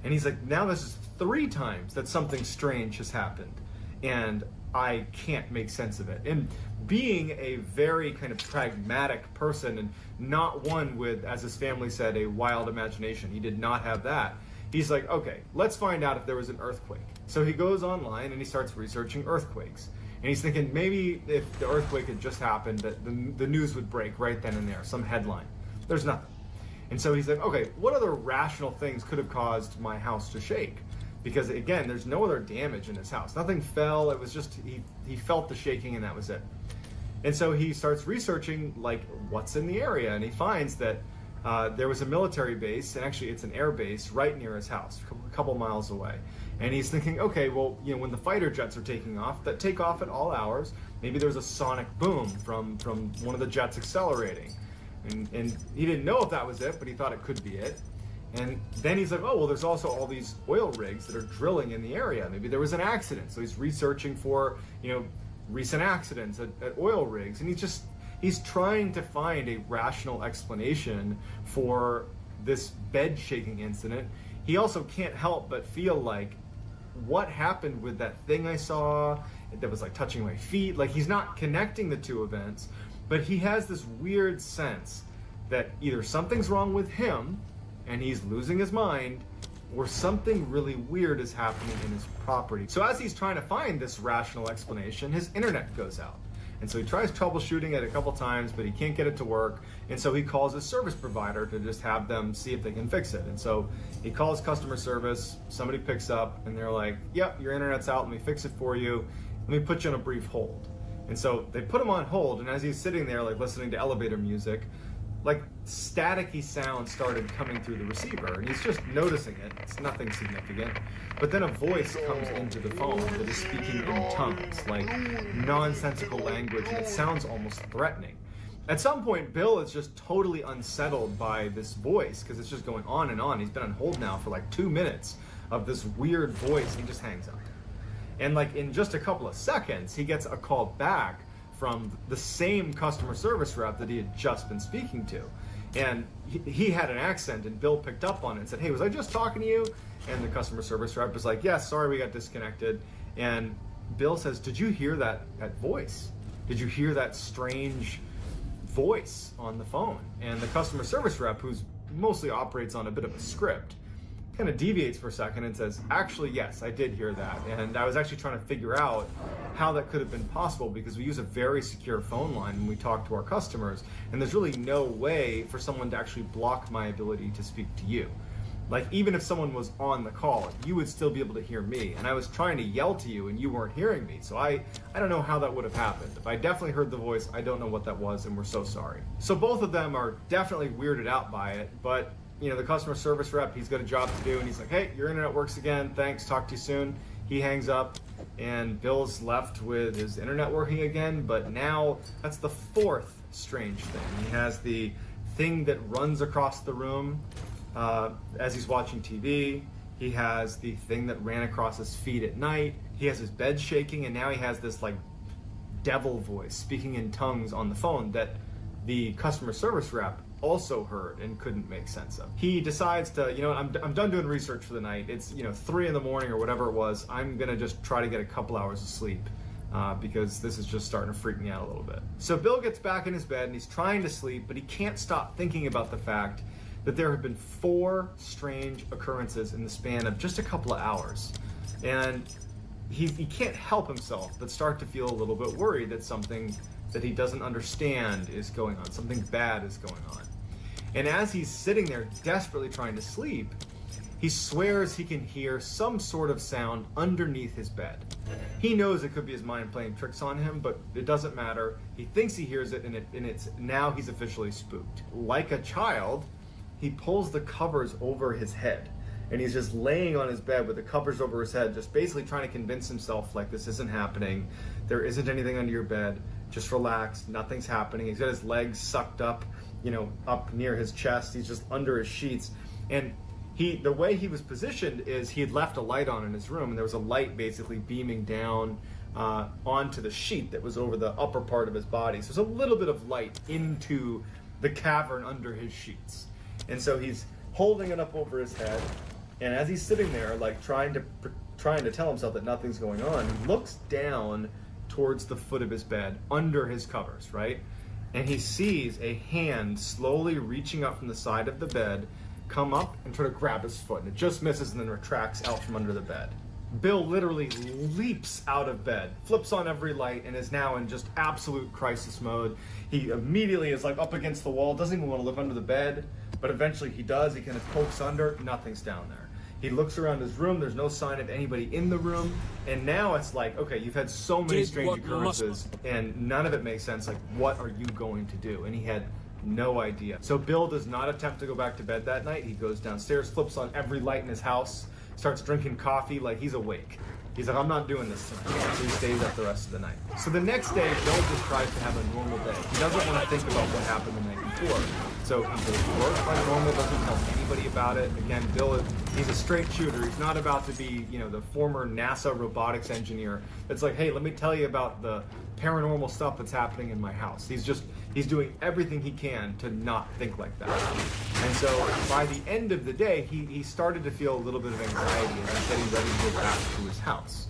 And he's like, now this is 3 times that something strange has happened, and I can't make sense of it. And being a very kind of pragmatic person, and not one with, as his family said, a wild imagination, he did not have that. He's like, okay, let's find out if there was an earthquake. So he goes online and he starts researching earthquakes. And he's thinking maybe if the earthquake had just happened, that the news would break right then and there, some headline. There's nothing. And so he's like, okay, what other rational things could have caused my house to shake? Because again, there's no other damage in his house. Nothing fell, it was just, he felt the shaking and that was it. And so he starts researching like what's in the area, and he finds that there was a military base, and actually it's an air base right near his house, a couple miles away. And he's thinking, okay, well, you know, when the fighter jets are taking off, that take off at all hours, maybe there's a sonic boom from one of the jets accelerating. And he didn't know if that was it, but he thought it could be it. And then he's like, oh, well, there's also all these oil rigs that are drilling in the area. Maybe there was an accident. So he's researching for, you know, recent accidents at oil rigs. And he's trying to find a rational explanation for this bed shaking incident. He also can't help but feel like, what happened with that thing I saw that was like touching my feet? Like, he's not connecting the two events, but he has this weird sense that either something's wrong with him and he's losing his mind, or something really weird is happening in his property. So as he's trying to find this rational explanation, his internet goes out. And so he tries troubleshooting it a couple times, but he can't get it to work. And so he calls his service provider to just have them see if they can fix it. And so he calls customer service, somebody picks up, and they're like, yep, your internet's out, let me fix it for you. Let me put you on a brief hold. And so they put him on hold, and as he's sitting there like listening to elevator music, like staticky sound started coming through the receiver, and he's just noticing it. It's nothing significant. But then a voice comes into the phone that is speaking in tongues, like nonsensical language, and it sounds almost threatening. At some point, Bill is just totally unsettled by this voice, because it's just going on and on. He's been on hold now for like 2 minutes of this weird voice, and he just hangs up. And like in just a couple of seconds, he gets a call back from the same customer service rep that he had just been speaking to. And he had an accent, and Bill picked up on it and said, hey, was I just talking to you? And the customer service rep was like, yes, sorry, we got disconnected. And Bill says, did you hear that voice? Did you hear that strange voice on the phone? And the customer service rep, who's mostly operates on a bit of a script, kind of deviates for a second and says, actually, yes, I did hear that. And I was actually trying to figure out how that could have been possible, because we use a very secure phone line when we talk to our customers, and there's really no way for someone to actually block my ability to speak to you. Like, even if someone was on the call, you would still be able to hear me, and I was trying to yell to you and you weren't hearing me. So I don't know how that would have happened. If I definitely heard the voice, I don't know what that was, and we're so sorry. So both of them are definitely weirded out by it, but you know, the customer service rep, he's got a job to do, and he's like, hey, your internet works again, thanks, talk to you soon. He hangs up, and Bill's left with his internet working again, but now that's the 4th strange thing. He has the thing that runs across the room as he's watching TV. He has the thing that ran across his feet at night. He has his bed shaking, and now he has this like devil voice speaking in tongues on the phone that the customer service rep also heard and couldn't make sense of. He decides to, you know, I'm done doing research for the night. It's, you know, 3 in the morning or whatever it was. I'm gonna just try to get a couple hours of sleep because this is just starting to freak me out a little bit. So Bill gets back in his bed and he's trying to sleep, but he can't stop thinking about the fact that there have been 4 strange occurrences in the span of just a couple of hours. And he can't help himself but start to feel a little bit worried that something that he doesn't understand is going on, something bad is going on. And as he's sitting there desperately trying to sleep, he swears he can hear some sort of sound underneath his bed. He knows it could be his mind playing tricks on him, but it doesn't matter. He thinks he hears it, and it's now he's officially spooked. Like a child, he pulls the covers over his head, and he's just laying on his bed with the covers over his head, just basically trying to convince himself like this isn't happening. There isn't anything under your bed. Just relax, nothing's happening. He's got his legs sucked up, you know, up near his chest. He's just under his sheets. And the way he was positioned is he had left a light on in his room, and there was a light basically beaming down onto the sheet that was over the upper part of his body. So there's a little bit of light into the cavern under his sheets. And so he's holding it up over his head, and as he's sitting there, like trying to tell himself that nothing's going on, he looks down towards the foot of his bed, under his covers, right? And he sees a hand slowly reaching up from the side of the bed, come up and try to grab his foot, and it just misses and then retracts out from under the bed. Bill literally leaps out of bed, flips on every light, and is now in just absolute crisis mode. He immediately is like up against the wall, doesn't even want to look under the bed, but eventually he does. He kind of pokes under, nothing's down there. He looks around his room, there's no sign of anybody in the room, and now it's like, okay, you've had so many strange occurrences, and none of it makes sense. Like, what are you going to do? And he had no idea. So Bill does not attempt to go back to bed that night. He goes downstairs, flips on every light in his house, starts drinking coffee like he's awake. He's like, I'm not doing this tonight. So he stays up the rest of the night. So the next day, Bill just tries to have a normal day. He doesn't want to think about what happened the night before. So he goes to work like normal, doesn't tell anybody about it. Again, Bill, he's a straight shooter. He's not about to be, you know, the former NASA robotics engineer. It's like, hey, let me tell you about the paranormal stuff that's happening in my house. He's doing everything he can to not think like that. And so by the end of the day, he started to feel a little bit of anxiety and was getting ready to go back to his house.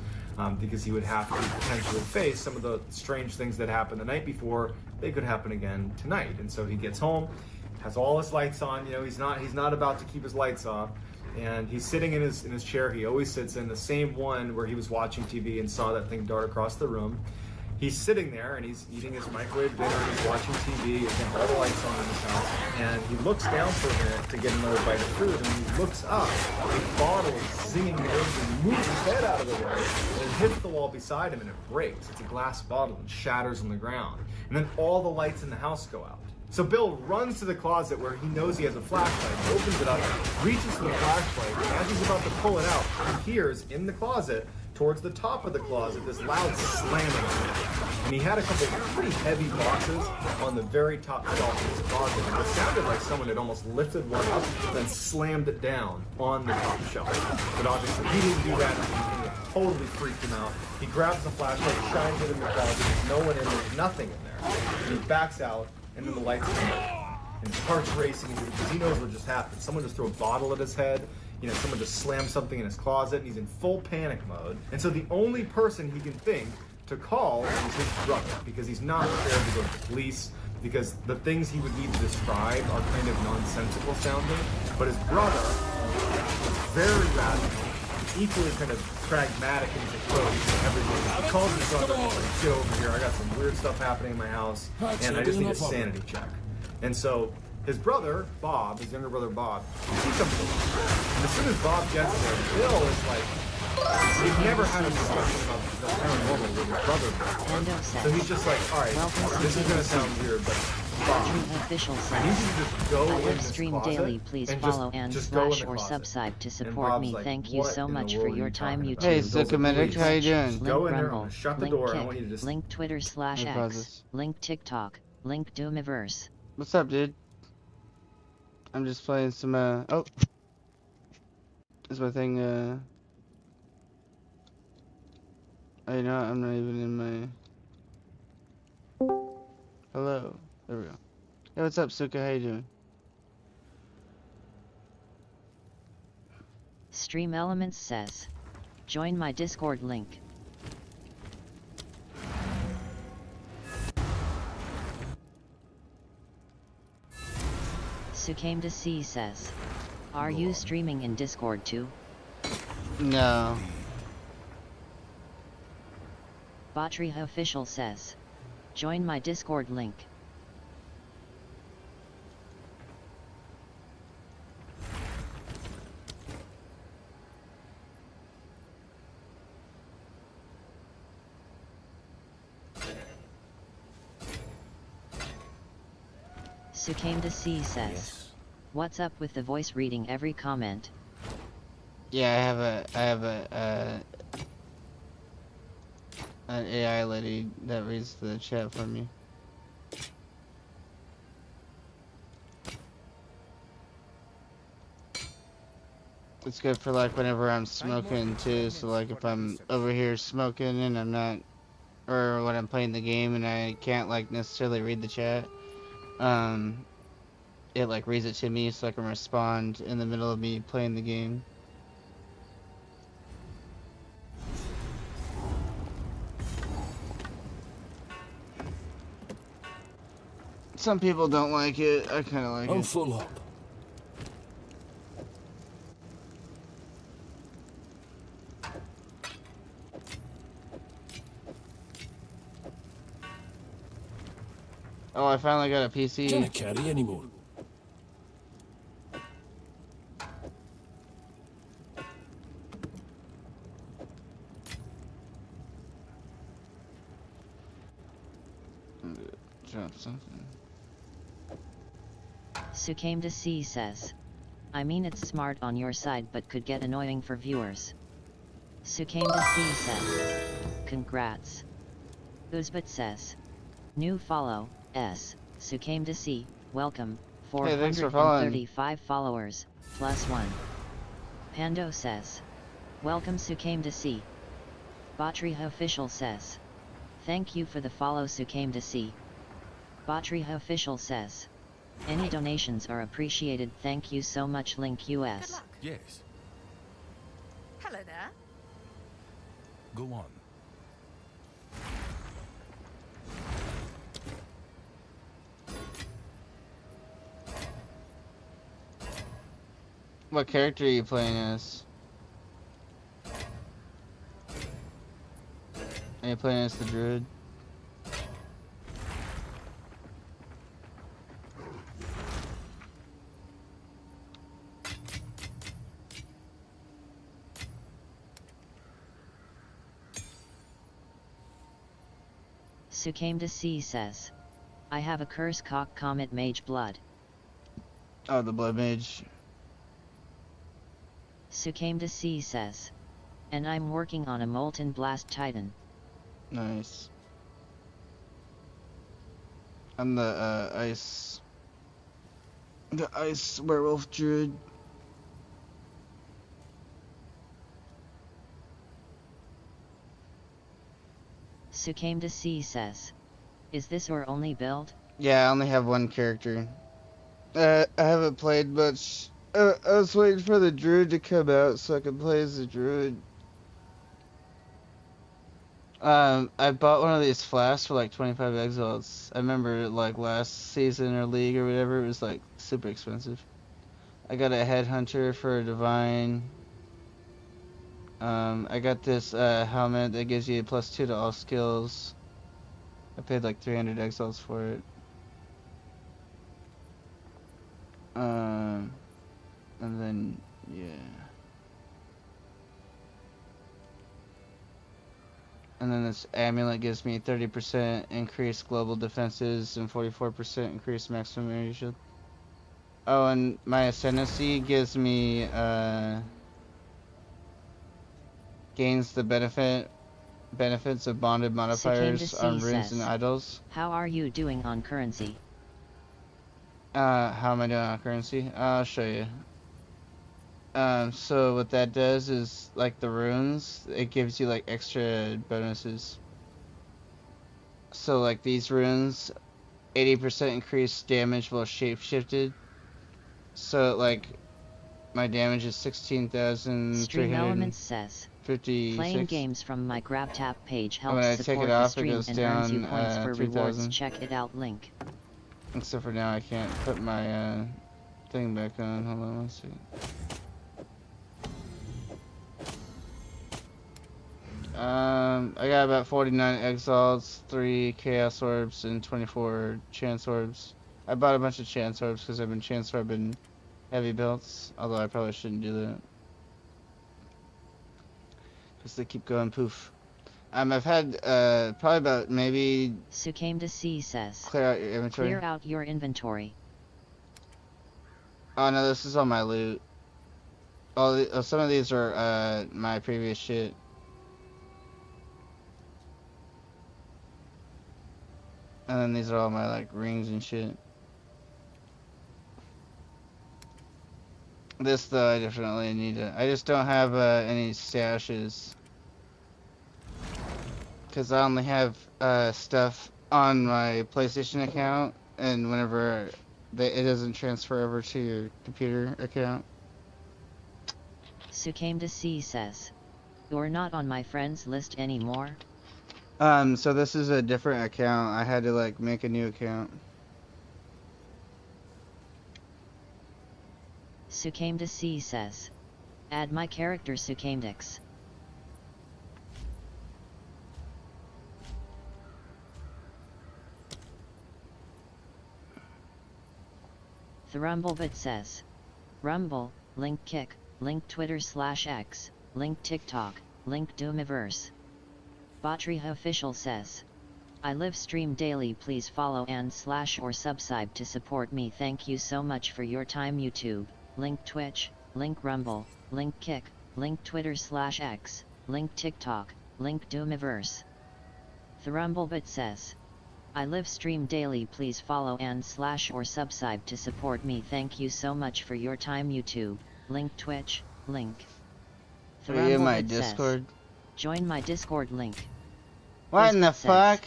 Because he would have to potentially face some of the strange things that happened the night before. They could happen again tonight. And so he gets home, has all his lights on. You know, he's not about to keep his lights off. And he's sitting in his chair. He always sits in the same one where he was watching TV and saw that thing dart across the room. He's sitting there and he's eating his microwave dinner, he's watching TV, he's got all the lights on in his house, and he looks down for a minute to get another bite of food, and when he looks up, a bottle is zinging noise and moves his head out of the way, and it hits the wall beside him and it breaks. It's a glass bottle and shatters on the ground. And then all the lights in the house go out. So Bill runs to the closet where he knows he has a flashlight, opens it up, reaches for the flashlight, and as he's about to pull it out, he hears in the closet, towards the top of the closet, this loud slamming. And he had a couple of pretty heavy boxes on the very top shelf of his closet, and it sounded like someone had almost lifted one up and then slammed it down on the top shelf. But obviously he didn't do that, and it totally freaked him out. He grabs the flashlight, shines it in the closet, there's no one in there, there's nothing in there. And he backs out, and then the lights come on. And his heart's racing because he knows what just happened. Someone just threw a bottle at his head. You know, someone just slammed something in his closet, and he's in full panic mode. And so the only person he can think to call is his brother, because he's not prepared to go to the police, because the things he would need to describe are kind of nonsensical sounding. But his brother, very rational, equally kind of pragmatic in his approach to everything. He calls his brother, like, get over here, I got some weird stuff happening in my house, and I just need a sanity check. And so his brother, Bob, his younger brother, Bob, he comes along. And as soon as Bob gets there, Bill is like, he's never had a discussion about the paranormal with his brother before. So he's just like, all right, this is going to sound weird, but Bob, I need you to just go in this stream closet daily. Please and follow and just go in slash the or closet. subscribe to And support Bob's me. like, Thank you what so in the much for world are your you time, talking YouTube. about? Hey, Bill's like, Zuckermedic, "Please, how you doing? Go Link in there, I'm Rumble, gonna shut the link door, I Kick, want you to just... link Twitter / No X, pauses. link TikTok, link Doomiverse. What's up, dude? I'm just playing some, oh. Is my thing, oh, you know what? I'm not even in my... Hello. There we go. Hey, what's up, Suka? How you doing? Stream Elements says, join my Discord link. Sukame to see says, are you streaming in Discord too? No. Batriha Official says, join my Discord link. Sukame to see says, what's up with the voice reading every comment? Yeah, I have an AI lady that reads the chat for me. It's good for like whenever I'm smoking too. So like if I'm over here smoking and I'm not, or when I'm playing the game and I can't like necessarily read the chat, it like reads it to me so I can respond in the middle of me playing the game. Some people don't like it. I kind of like it. I'm full up. Oh, I finally got a PC. Can't carry anymore. Drop something. Sucame to C says. I mean it's smart on your side but could get annoying for viewers. Sucame to C says. Congrats. Uzbek says. New follow, S. Sucame to C, welcome, Hey, thanks for following. 435 followers, +1. Pando says. Welcome Sucame to C. Batriha Official says. Thank you for the follow Sucame to C. Batriha Official says. Any donations are appreciated. Thank you so much. Link US. Yes. Hello there. Go on. What character are you playing as? Are you playing as the druid? Sucame to C says. I have a curse cock comet mage blood. Oh, the blood mage. Sucame to C says. And I'm working on a molten blast titan. Nice. I'm the ice werewolf druid. Sucame to C says. Is this your only build? Yeah, I only have one character. I haven't played much. I was waiting for the druid to come out so I could play as the druid. I bought one of these flasks for like 25 exiles. I remember like last season or league or whatever, it was like super expensive. I got a headhunter for a divine. I got this helmet that gives you +2 to all skills. I paid like 300 exiles for it. And then, yeah. And then this amulet gives me 30% increased global defenses and 44% increased maximum area shield. Oh, and my ascendancy gives me, gains the benefits of bonded modifiers on runes and idols. How are you doing on currency? How am I doing on currency? I'll show you. So what that does is, like the runes, it gives you like extra bonuses. So like these runes, 80% increased damage while shapeshifted. So like, my damage is 16,356. Stream Elements says. Playing games from my GrabTap page helps support the stream and earns you points for rewards. Check it out, link. Except for now I can't put my thing back on. Hold on one second. I got about 49 exiles, 3 chaos orbs, and 24 chance orbs. I bought a bunch of chance orbs because I've been chance orbing heavy belts, although I probably shouldn't do that. Because they keep going poof. I've had probably about maybe. Sucame to C says. Clear out your inventory. Clear out your inventory. Oh no, this is all my loot. Oh, some of these are my previous shit. And then these are all my like rings and shit. This though, I definitely need it. I just don't have any stashes. Because I only have stuff on my PlayStation account, and whenever it doesn't transfer over to your computer account. Sucame C says, "You're not on my friends list anymore." So this is a different account. I had to like make a new account. Sucame C says, "Add my character Sucamedix." The Rumblebit says, "Rumble, link Kick, link Twitter/X, link TikTok, link Doomiverse." Batriha Official says, "I live stream daily, please follow and / or subscribe to support me, thank you so much for your time YouTube, link Twitch, link Rumble, link Kick, link Twitter/X, link TikTok, link Doomiverse." The Rumblebit says, "I live stream daily, please follow and / or subscribe to support me, thank you so much for your time YouTube, link Twitch, link." The Are you in my Rumblebit says, Discord? "Join my Discord link." What in the fuck?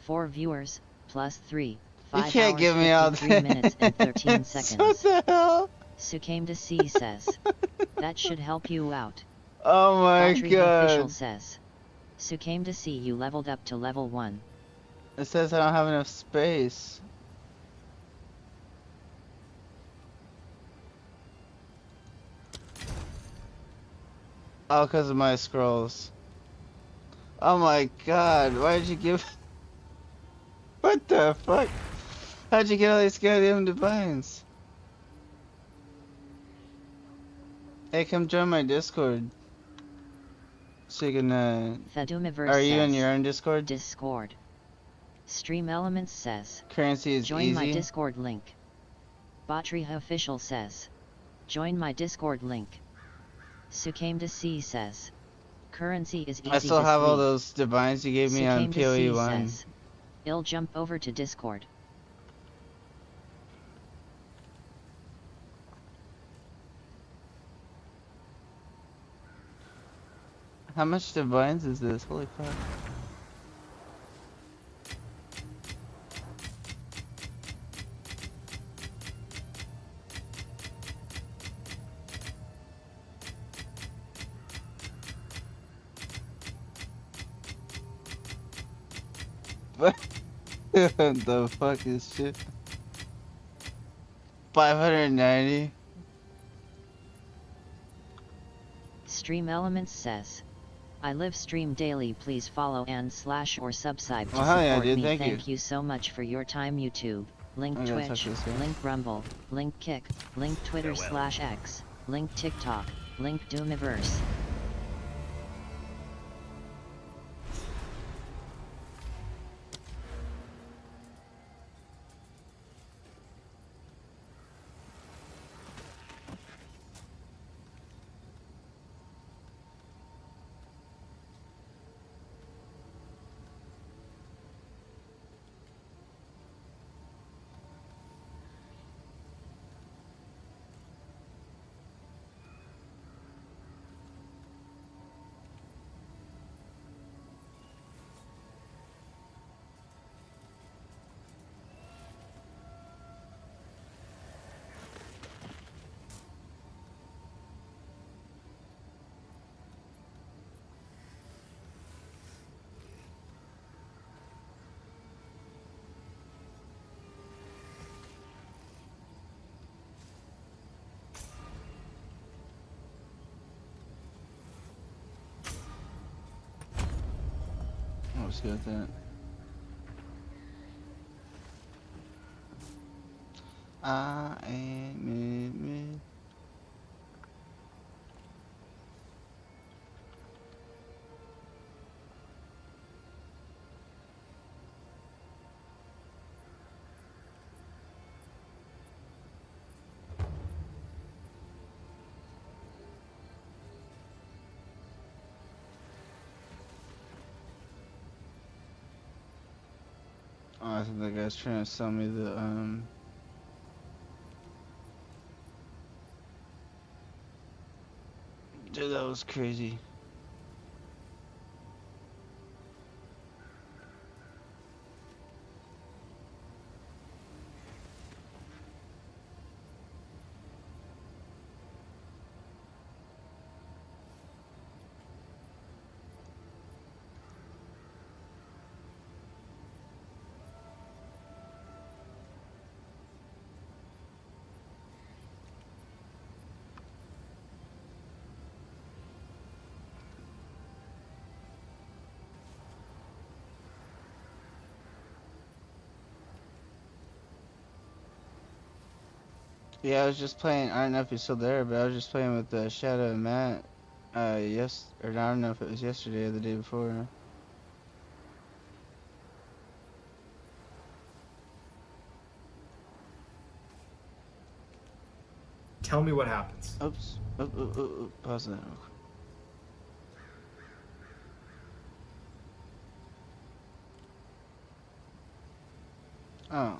4 viewers, +3, You 5 can't hours, give me all 53 minutes and 13 seconds. What the hell? Sucame C says, "That should help you out." Oh my Batriha god. Official says, "Sucame C, you leveled up to level 1. It says I don't have enough space. Oh, because of my scrolls. Oh my god, why did you give... What the fuck? How'd you get all these goddamn divines? Hey, come join my Discord. So you can, Doomiverse Are you in says, your own Discord? Discord. Stream Elements says, Currency is "Join easy. my Discord link." Batriha Official says, "Join my Discord link." Sucame C says, "Currency is easy." I still to have all sleep." those divines you gave me on Sucame C POE1. says, "I'll jump over to Discord." How much divines is this? Holy fuck. What the fuck is shit? 590? Stream Elements says, "I live stream daily, please follow and / or subscribe to Oh, hell yeah, support dude, me, thank you so much for your time YouTube, link I gotta touch Twitch, this guy. link Rumble, link Kick, link Twitter/X, link TikTok, link Doomiverse." Oh, let's go with that. I am me. Oh, I think that guy's trying to sell me the Dude, that was crazy. Yeah, I was just playing. I don't know if you're still there, but I was just playing with Shadow and Matt. Or I don't know if it was yesterday or the day before. Tell me what happens. Oops. Pause that real quick. Oh.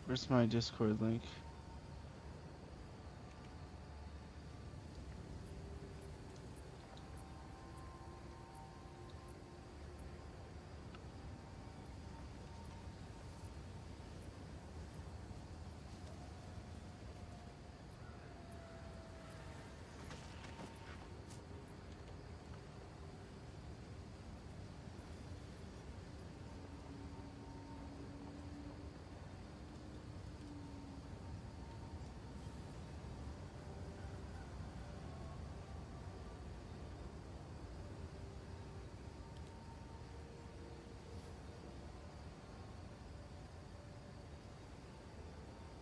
Where's my Discord link?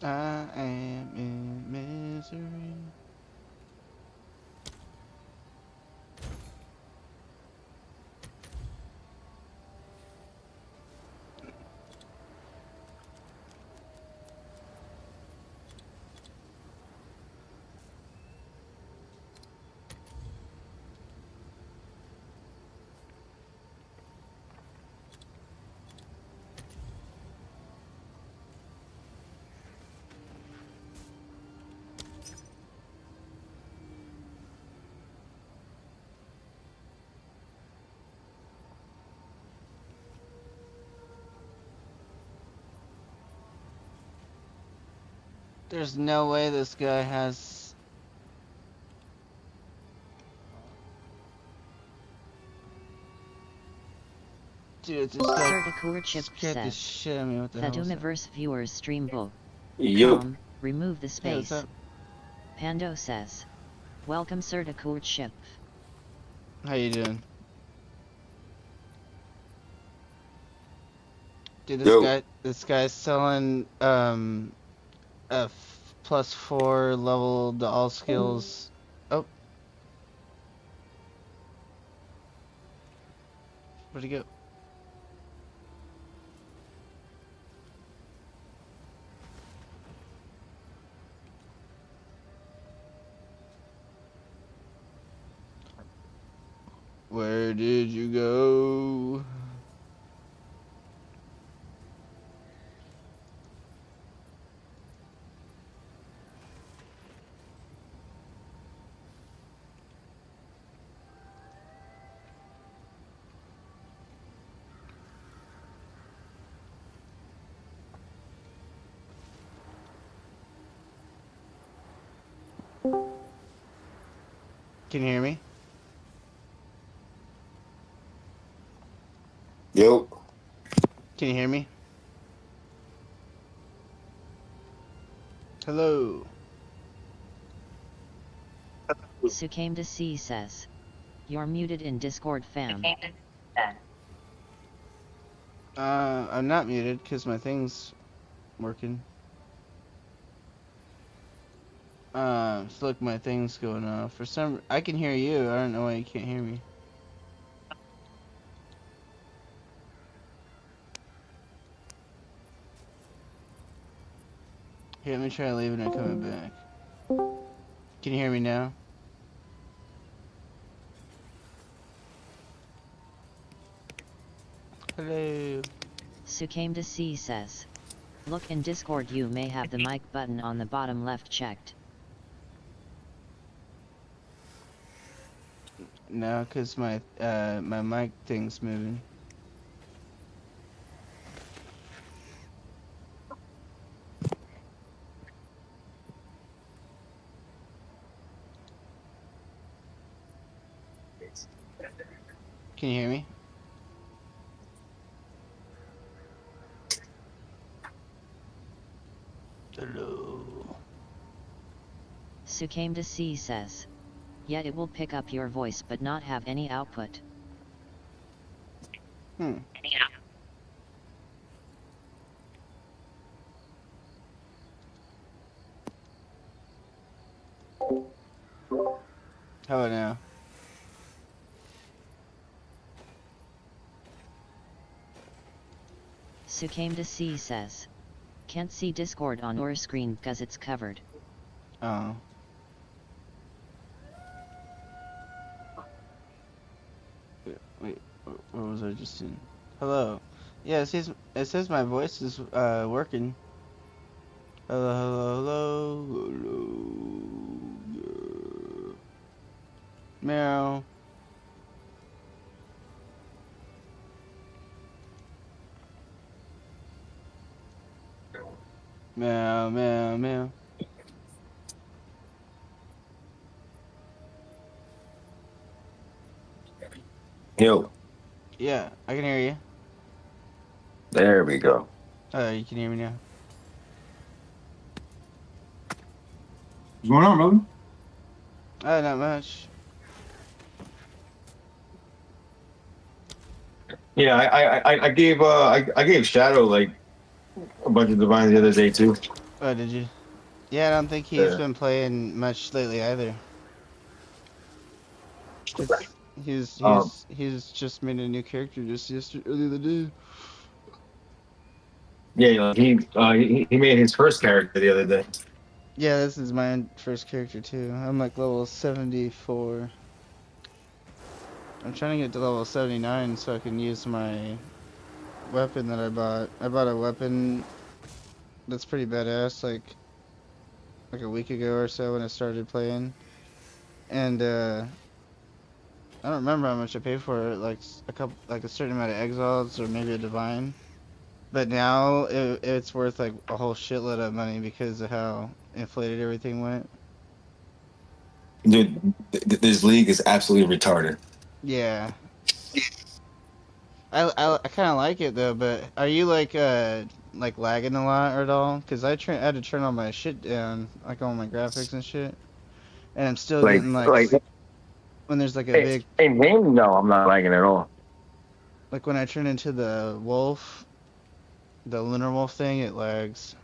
I am in misery. There's no way this guy has... Dude, this guy scared the shit out of me. What the hell is that? Doomiverse viewers stream book. Yo. Remove the Hey, what's space. up? Pando says, "Welcome, sir, to courtship." How you doing? Dude, this guy's selling a +4 level to all skills. Oh. Where'd he go? Where did you go? Can you hear me? Yo. Can you hear me? Hello. Sucame to C says, "You're muted in Discord, fam." I'm not muted because my thing's working. So look, my thing's going off. For some, I can hear you. I don't know why you can't hear me. Here, let me try leaving and coming back. Can you hear me now? Hello. Sucame to C says, "Look in Discord, you may have the mic button on the bottom left checked." No, cause my mic thing's moving. Can you hear me? Hello. Sucame to C says. Yet it will pick up your voice but not have any output. Hmm. How about now? Sucame to C says. Can't see Discord on your screen cause it's covered. Oh. Wait, what was I just in? Hello. Yeah, it says my voice is working. Hello. Yeah. Meow. Meow, meow, meow. Yo. Yeah, I can hear you. There we go. You can hear me now. What's going on, brother? Not much. Yeah, I gave Shadow like a bunch of divines the other day too. Oh, did you? Yeah, I don't think he's been playing much lately either. He's just made a new character just earlier the day. Yeah, he made his first character the other day. Yeah, this is my first character too. I'm like level 74. I'm trying to get to level 79 so I can use my weapon that I bought. I bought a weapon that's pretty badass like a week ago or so when I started playing. And I don't remember how much I paid for it, like a certain amount of exiles or maybe a divine. But now it's worth like a whole shitload of money because of how inflated everything went. Dude, this league is absolutely retarded. Yeah. I kind of like it though, but are you like lagging a lot or at all? Cause I had to turn all my shit down, like all my graphics and shit, and I'm still getting like when there's like a big. In game, no, I'm not lagging at all. Like when I turn into the wolf, the lunar wolf thing, it lags.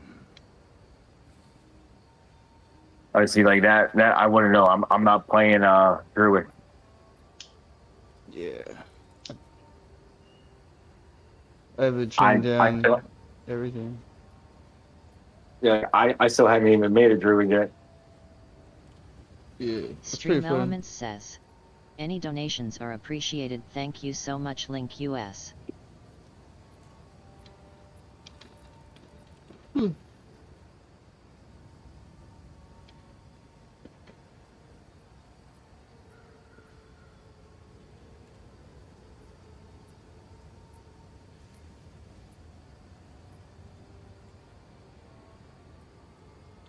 I see, like that I wouldn't know. I'm not playing Druid. Yeah. I've been turning down everything. Yeah, I still haven't even made a Druid yet. Yeah. Stream Elements says. Any donations are appreciated. Thank you so much, Link US.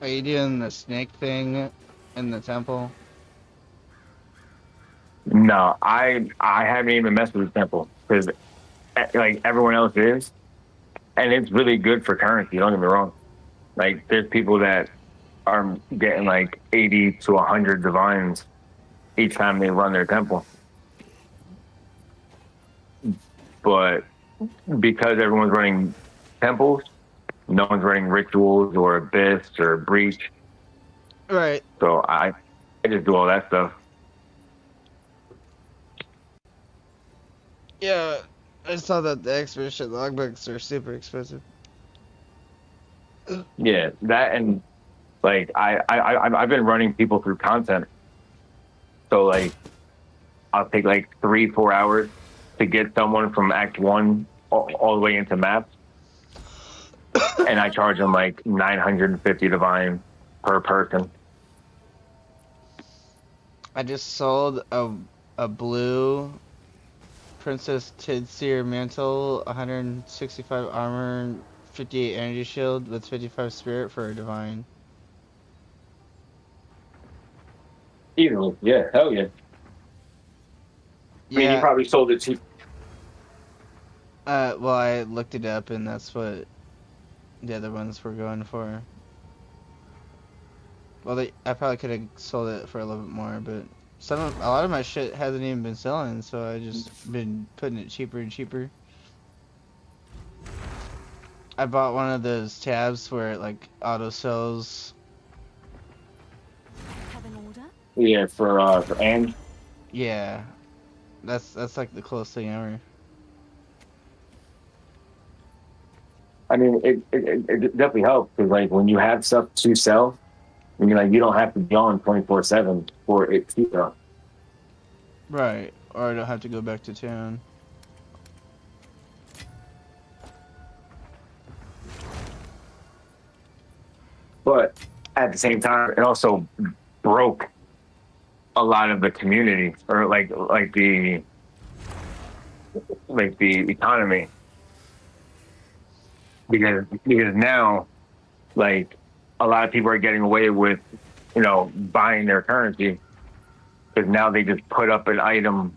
Are you doing the snake thing in the temple? No, I haven't even messed with the temple because like everyone else is, and it's really good for currency. Don't get me wrong. Like there's people that are getting like 80 to 100 divines each time they run their temple, but because everyone's running temples, no one's running rituals or abyss or breach. Right. So I just do all that stuff. Yeah, I saw that the expedition logbooks are super expensive. Yeah, that and like I've been running people through content, so like I'll take like 3-4 hours to get someone from Act 1 all the way into maps, and I charge them like 950 divine per person. I just sold a a blue Princess Tidseer mantle, 165 armor, 58 energy shield with 55 spirit for a divine. Easily, yeah, hell yeah. I mean, you probably sold it cheap. Well, I looked it up, and that's what the other ones were going for. Well, I probably could have sold it for a little bit more, but a lot of my shit hasn't even been selling, so I just been putting it cheaper and cheaper. I bought one of those tabs where it like auto sells. Have an order? Yeah, for and. Yeah, that's like the closest thing ever. I mean, it definitely helps because like when you have stuff to sell, I mean, like you don't have to be on 24/7 for it to sell. Right, or I don't have to go back to town. But at the same time, it also broke a lot of the community, or like the economy, because now, like, a lot of people are getting away with, buying their currency, because now they just put up an item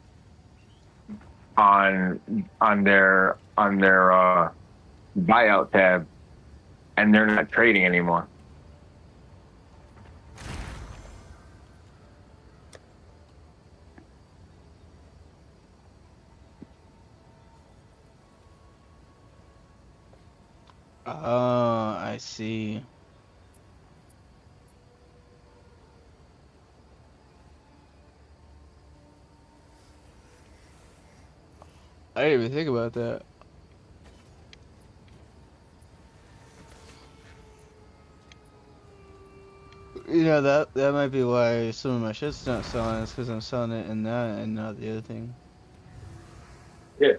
on their buyout tab, and they're not trading anymore. Oh, I see. I didn't even think about that. That might be why some of my shit's not selling. It's because I'm selling it in that and not the other thing. Yeah.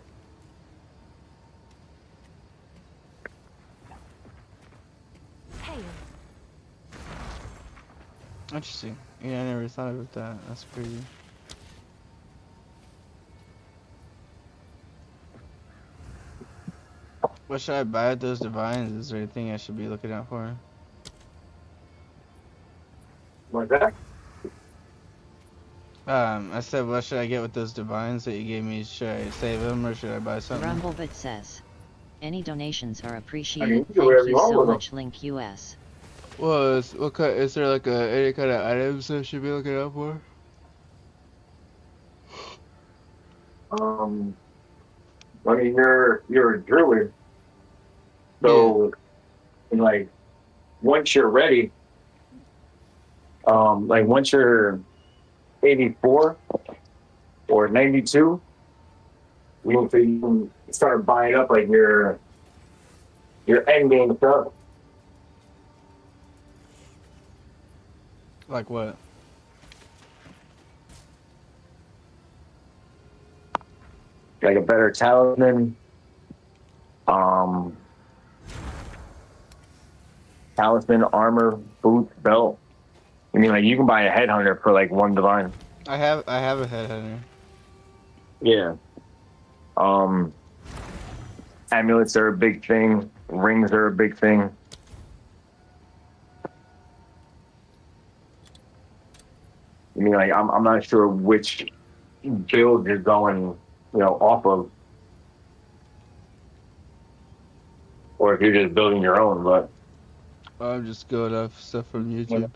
Interesting. Yeah, I never thought about that. That's crazy. What should I buy at those divines? Is there anything I should be looking out for? What's that? I said, what should I get with those divines that you gave me? Should I save them or should I buy something? Rumblebit says, any donations are appreciated. Thank you you so much, Link US. Well, is there like any kind of items I should be looking out for? I mean, you're a druid, so like once you're ready, like once you're 84 or 92, you can start buying up like your end game stuff. Like what? Like a better talisman, armor, boots, belt. I mean, like you can buy a headhunter for like one divine. I have a headhunter. Yeah. Amulets are a big thing. Rings are a big thing. I mean, like I'm not sure which build you're going, off of, or if you're just building your own. But I'm just going off stuff from YouTube.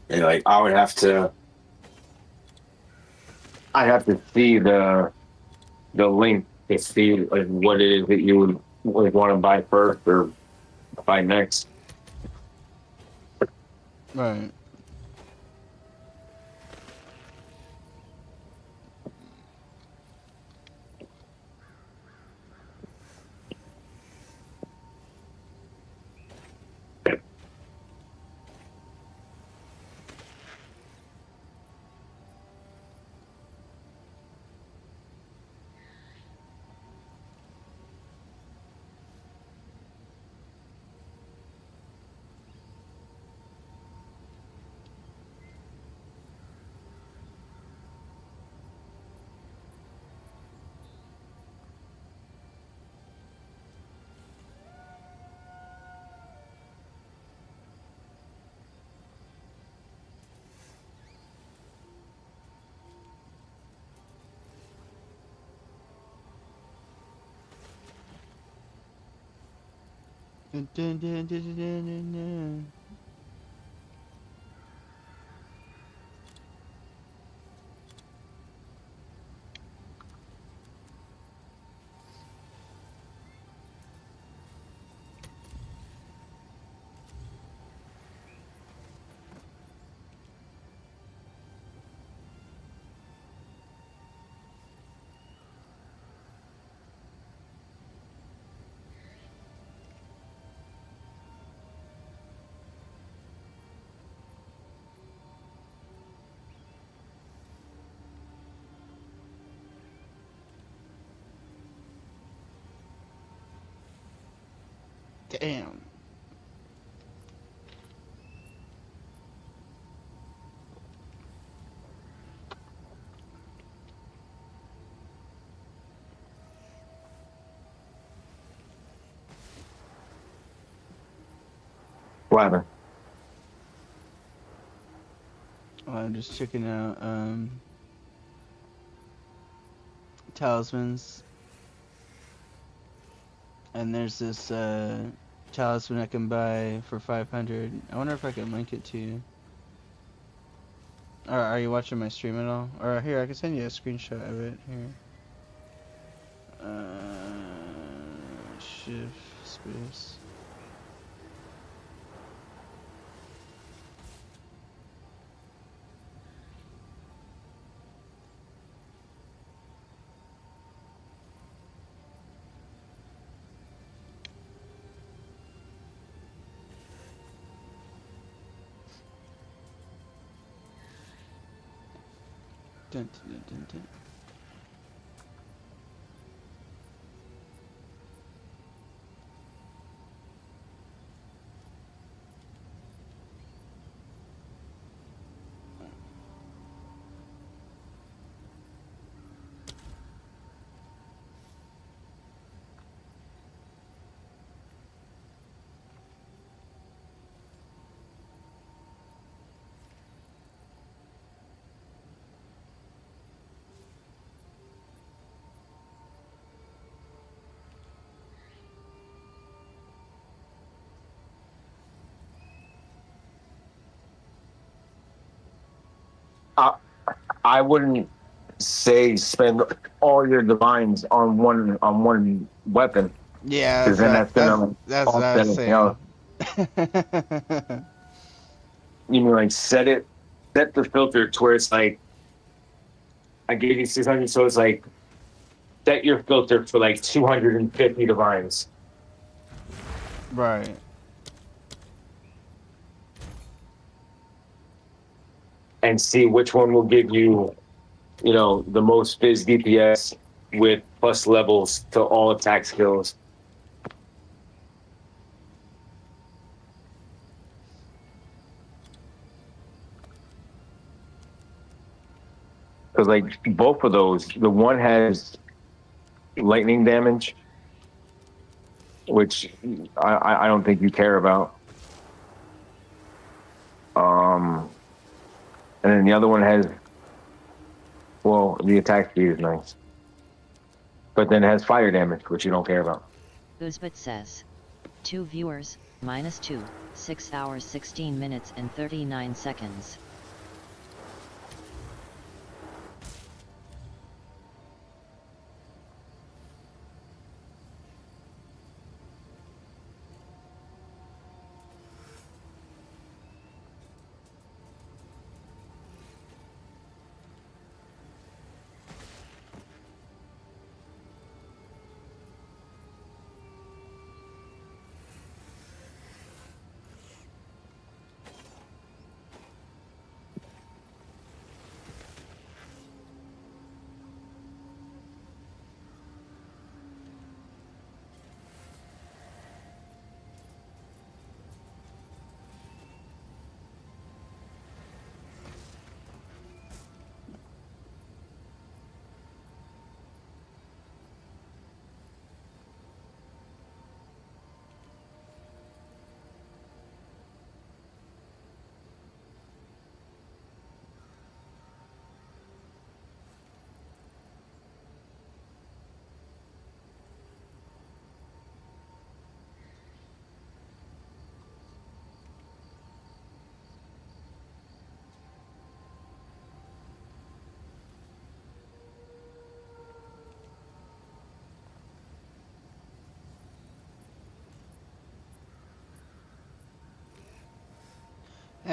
And like I have to see the link to see like what it is that you would want to buy first or buy next. Right. Dun, dun, dun, dun, dun, dun, dun. Damn. What happened? I'm just checking out talismans. And there's this talisman I can buy for 500. I wonder if I can link it to you. Or are you watching my stream at all? Or here, I can send you a screenshot of it. Here. Shift space. Dun, dun, dun, dun. I wouldn't say spend all your divines on one weapon. Yeah, Because then that's gonna that's what I offset was everything else. saying. You mean like set the filter to where it's like I gave you 600, so it's like set your filter for like 250 divines. Right. And see which one will give you, the most fizz DPS with plus levels to all attack skills. Because like both of those, the one has lightning damage, which I don't think you care about. And then the other one has, well, the attack speed is nice. But then it has fire damage, which you don't care about. Uzbek says, 2 viewers, -2, 6 hours 16 minutes and 39 seconds.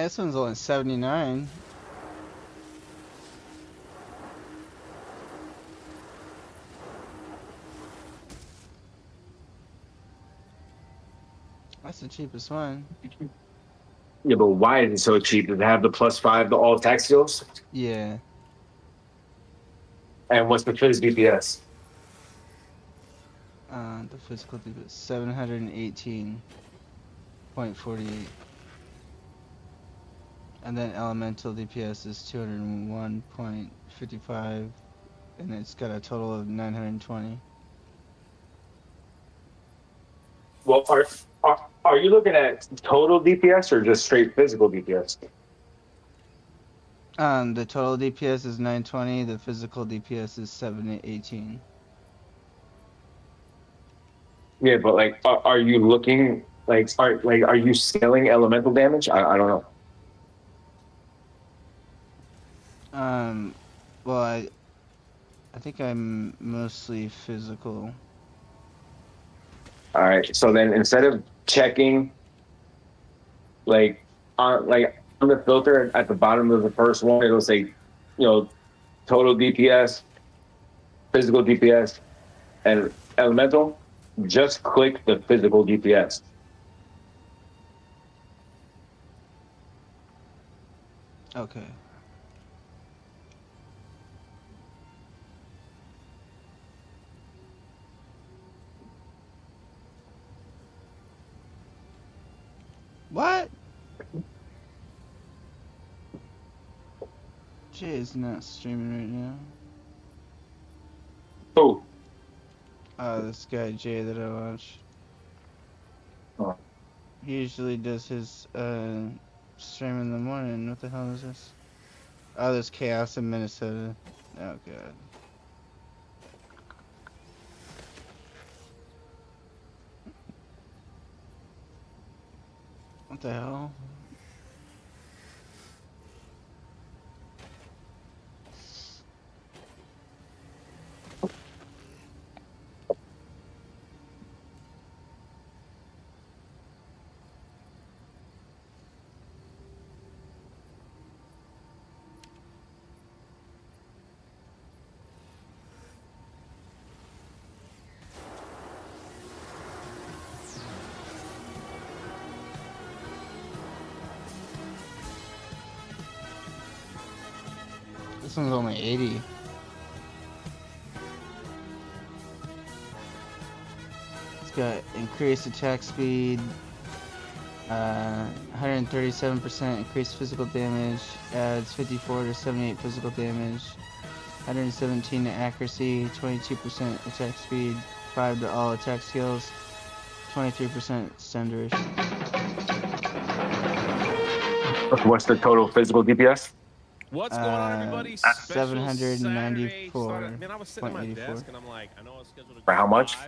Hey, this one's only 79. That's the cheapest one. Yeah, but why is it so cheap? Does it have the +5 to all attack skills? Yeah. And what's the Fizz DPS? The physical DPS 718.48. And then elemental DPS is 201.55, and it's got a total of 920. Well, are you looking at total DPS or just straight physical DPS? The total DPS is 920. The physical DPS is 718. Yeah, but like, are you looking like are you scaling elemental damage? I don't know. Well, I think I'm mostly physical. All right, so then instead of checking like on the filter at the bottom of the first one, it'll say, total DPS, physical DPS, and elemental. Just click the physical DPS. Okay. What? Jay is not streaming right now. Who? This guy Jay that I watch. Oh. He usually does his stream in the morning. What the hell is this? Oh, there's chaos in Minnesota. Oh god. What the hell? This one's only 80. It's got increased attack speed, 137% increased physical damage, adds 54 to 78 physical damage, 117 to accuracy, 22% attack speed, 5 to all attack skills, 23% stun duration. What's the total physical DPS? What's going on, everybody? 794. Man, I was sitting at my desk and I'm like, I know I was scheduled to For how much?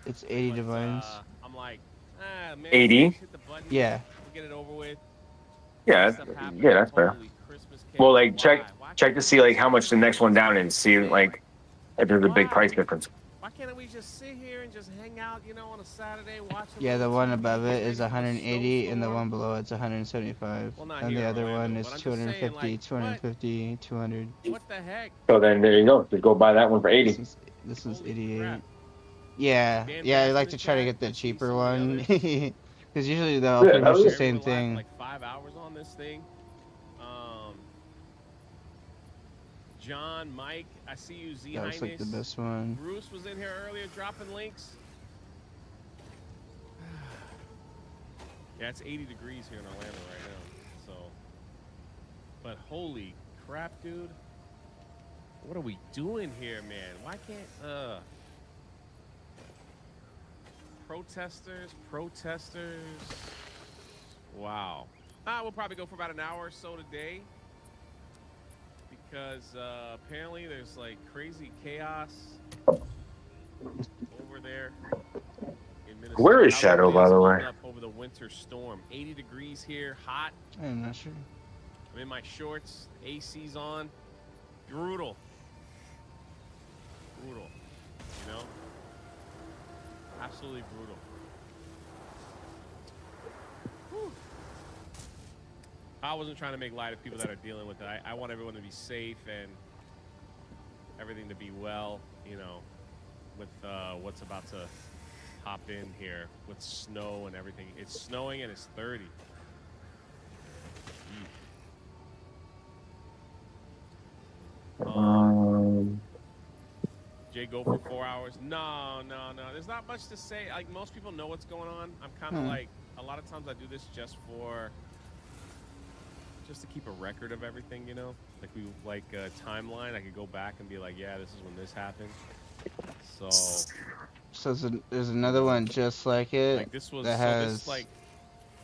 It's 80 divines. I'm like, man, 80? hit the button. Yeah. We'll get it over with. Yeah, that's fair. Well, like check to see like how much the next one down is. See like if there's a big price difference. Why can't we just sit here and just hang out, on a Saturday, watch? Yeah, the one above it is 180, and the one below it's 175. And the other one is 250, 250, 200. What the heck? So then there you go. Just go buy that one for 80. This one's 88. Yeah, I like to try to get the cheaper one. Because usually they're all pretty much the same thing. Like 5 hours on this thing. John, Mike, I see you. Z That looks like the best one. Bruce was in here earlier dropping links. Yeah, it's 80 degrees here in Orlando right now. So, but holy crap, dude. What are we doing here, man? Why can't, protesters. Wow. We'll probably go for about an hour or so today. Because apparently there's like crazy chaos over there in Minnesota. Where is Shadow, by the way? Up over the winter storm. 80 degrees here, hot. I'm not sure. I'm in my shorts, AC's on. Brutal. Absolutely brutal. Whew. I wasn't trying to make light of people that are dealing with it. I want everyone to be safe and everything to be well, you know, with what's about to hop in here with snow and everything. It's snowing and it's 30. Jay, go for 4 hours. No. There's not much to say. Like, most people know what's going on. I'm kind of like, a lot of times I do this just to keep a record of everything, you know? Like a timeline. I could go back and be like, yeah, this is when this happened. So there's another one just like it like this was, that has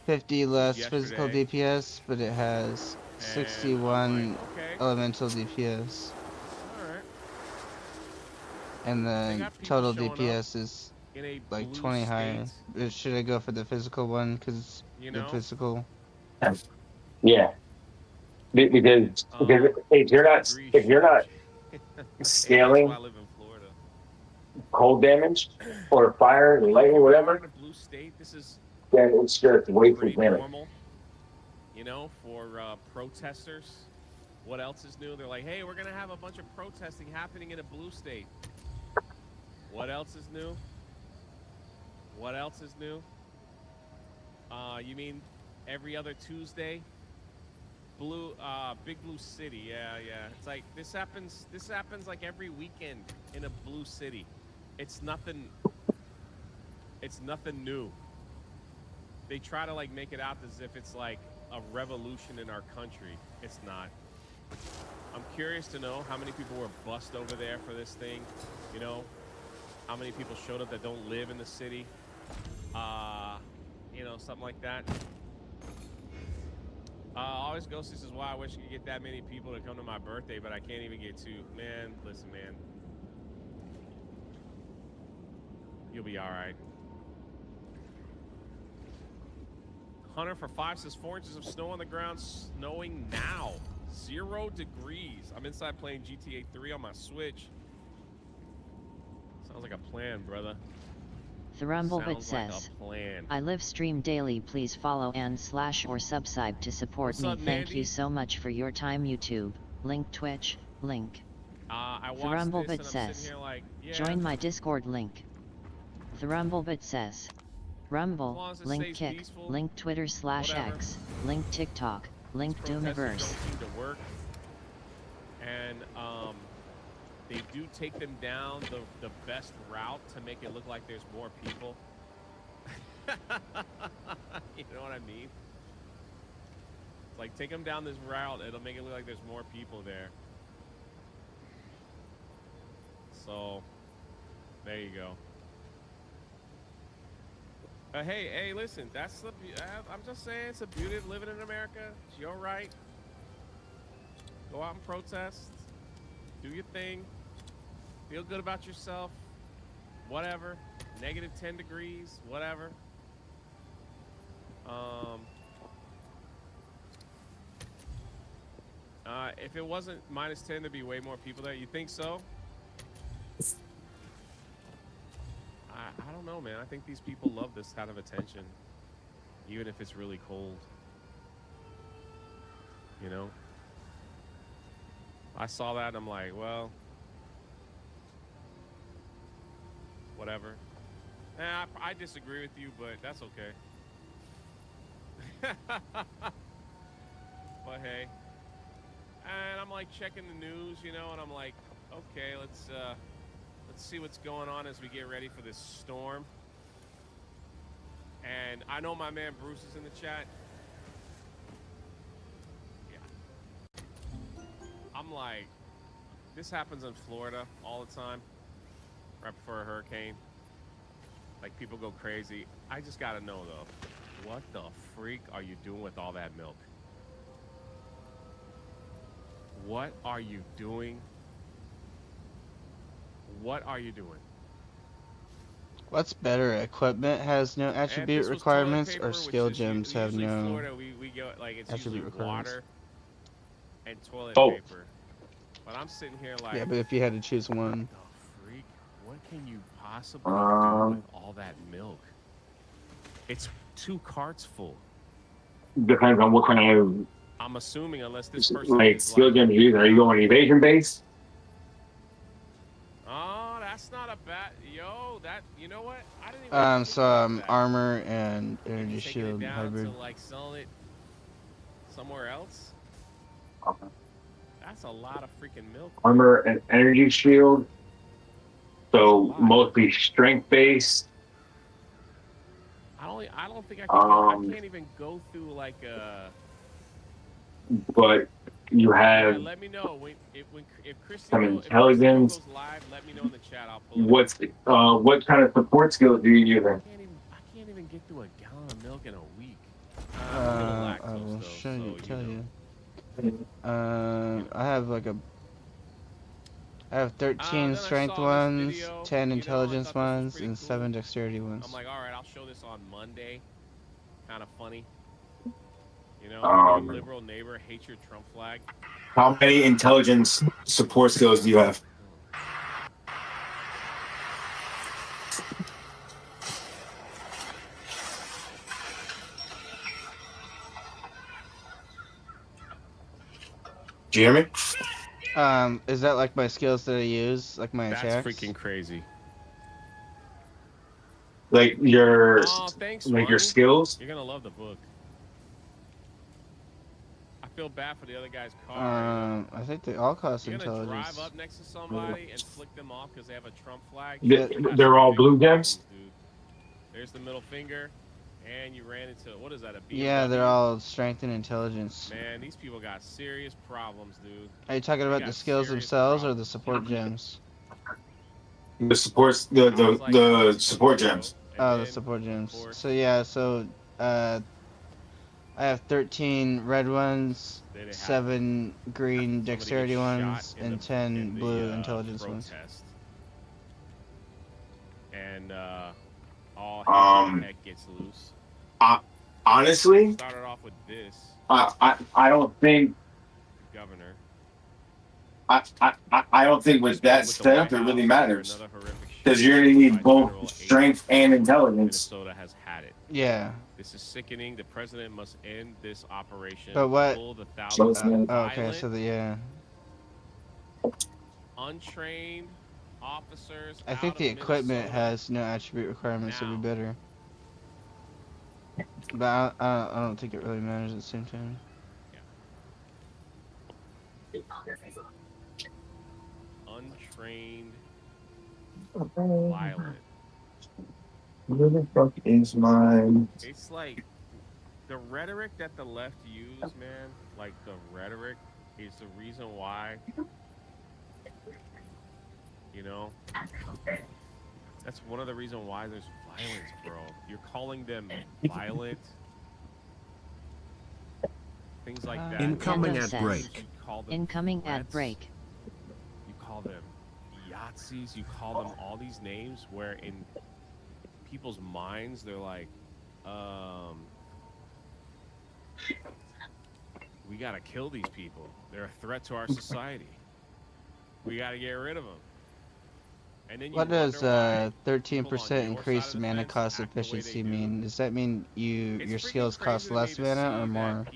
50 less physical DPS, but it has 61 elemental DPS. And the total DPS is like 20 higher. Should I go for the physical one? Because the physical. Yeah. Because if you're not scaling cold damage or fire or lightning, whatever, then it's just way too normal. You know, for protesters. What else is new? They're like, hey, we're gonna have a bunch of protesting happening in a blue state. What else is new? What else is new? You mean every other Tuesday? Big Blue City, yeah. It's like this happens like every weekend in a blue city. It's nothing new. They try to like make it out as if it's like a revolution in our country. It's not. I'm curious to know how many people were bussed over there for this thing, you know? How many people showed up that don't live in the city? You know, something like that. Always Ghost says, wow, I wish I could get that many people to come to my birthday, but I can't even get two. Man, listen, man. You'll be all right. Hunter for 5 says 4 inches of snow on the ground, snowing now. 0 degrees. I'm inside playing GTA 3 on my Switch. Sounds like a plan, brother. Thrumblebit says, I live stream daily. Please follow and / or subscribe to support me. Thank you so much for your time. YouTube, link Twitch, link. Thrumblebit says, like, yeah. Join my Discord link. Thrumblebit says, Rumble, link Kick, peaceful, link Twitter /X, link TikTok, link Doomiverse. And they do take them down the best route to make it look like there's more people. You know what I mean? It's like, take them down this route, it'll make it look like there's more people there. So, there you go. Hey, listen, that's the, I'm just saying, it's a beauty of living in America. It's your right. Go out and protest. Do your thing. Feel good about yourself. Whatever. Negative 10 degrees. Whatever. If it wasn't -10, there'd be way more people there. You think so? I don't know, man. I think these people love this kind of attention, even if it's really cold. You know? I saw that and I'm like, well, whatever. I disagree with you, but that's okay. But hey. And I'm like checking the news, you know, and I'm like, okay, let's see what's going on as we get ready for this storm. And I know my man Bruce is in the chat. Yeah. I'm like, this happens in Florida all the time, right before a hurricane. Like, people go crazy. I just gotta know, though, what the freak are you doing with all that milk? What are you doing? What are you doing? What's better, equipment has no attribute requirements, or skill gems have no Florida, we go, like, it's attribute requirements? water and toilet paper. But I'm sitting here like, yeah, but if you had to choose one. What the freak? What can you possibly do with all that milk? It's 2 carts full. Depends on what kind of I'm assuming unless this person like is skill like, gems used, are you going evasion base? oh, that's not a bad. Yo, that you know what? I didn't even. So armor and energy shield it down hybrid. to like selling it somewhere else. Okay. That's a lot of freaking milk. Armor and energy shield. So mostly strength based. I don't think I can. I can't even go through like a. But you have let me know if Christy some goes intelligence. Live, let me know in the chat. I'll pull What kind of support skills do you use? I can't even get through a gallon of milk in a week. I will tell you. I have like I have 13 strength ones, 10 intelligence ones, and 7 dexterity ones. I'm like, all right, I'll show this on Monday. Kind of funny. You know, your liberal neighbor hates your Trump flag. How many intelligence support skills do you have? Do you hear me? Is that like my skills that I use, like my attacks? That's freaking crazy. Like your, thanks, like Ronnie. your skills? You're gonna love the book. I feel bad for the other guy's car. I think they all cost You're intelligence. Gonna drive up next to somebody and flick them off because they have a Trump flag. They're all blue gems? Dude. There's the middle finger, and you ran into, what is that, a BMW? Yeah, they're all strength and intelligence. Man, these people got serious problems, dude. Are you talking about the skills themselves or the support gems? The supports, the support gems. Oh, the support gems. So yeah, I have 13 red ones, 7 green dexterity ones, and 10 blue intelligence ones. And all heck gets loose. Honestly, Started off with this. I don't think. Governor. I don't think with that setup it really matters because you're gonna need both strength and intelligence. Minnesota has had it. Yeah. This is sickening. The president must end this operation. But what? Okay, so yeah. Untrained officers. I think the equipment has no attribute requirements to be better. But I don't think it really matters at the same time. Untrained, violent. Where the fuck is mine? It's like the rhetoric that the left use, man. Like the rhetoric is the reason why. You know, that's one of the reasons why there's violence, bro. You're calling them violent. Things like that. Incoming at break. Incoming at break. You call them Yahtzees. You call them all these names where in people's minds they're like, we gotta kill these people. They're a threat to our society. We gotta get rid of them. And then what does 13% increased mana cost efficiency mean? Does that mean your skills cost less mana or more?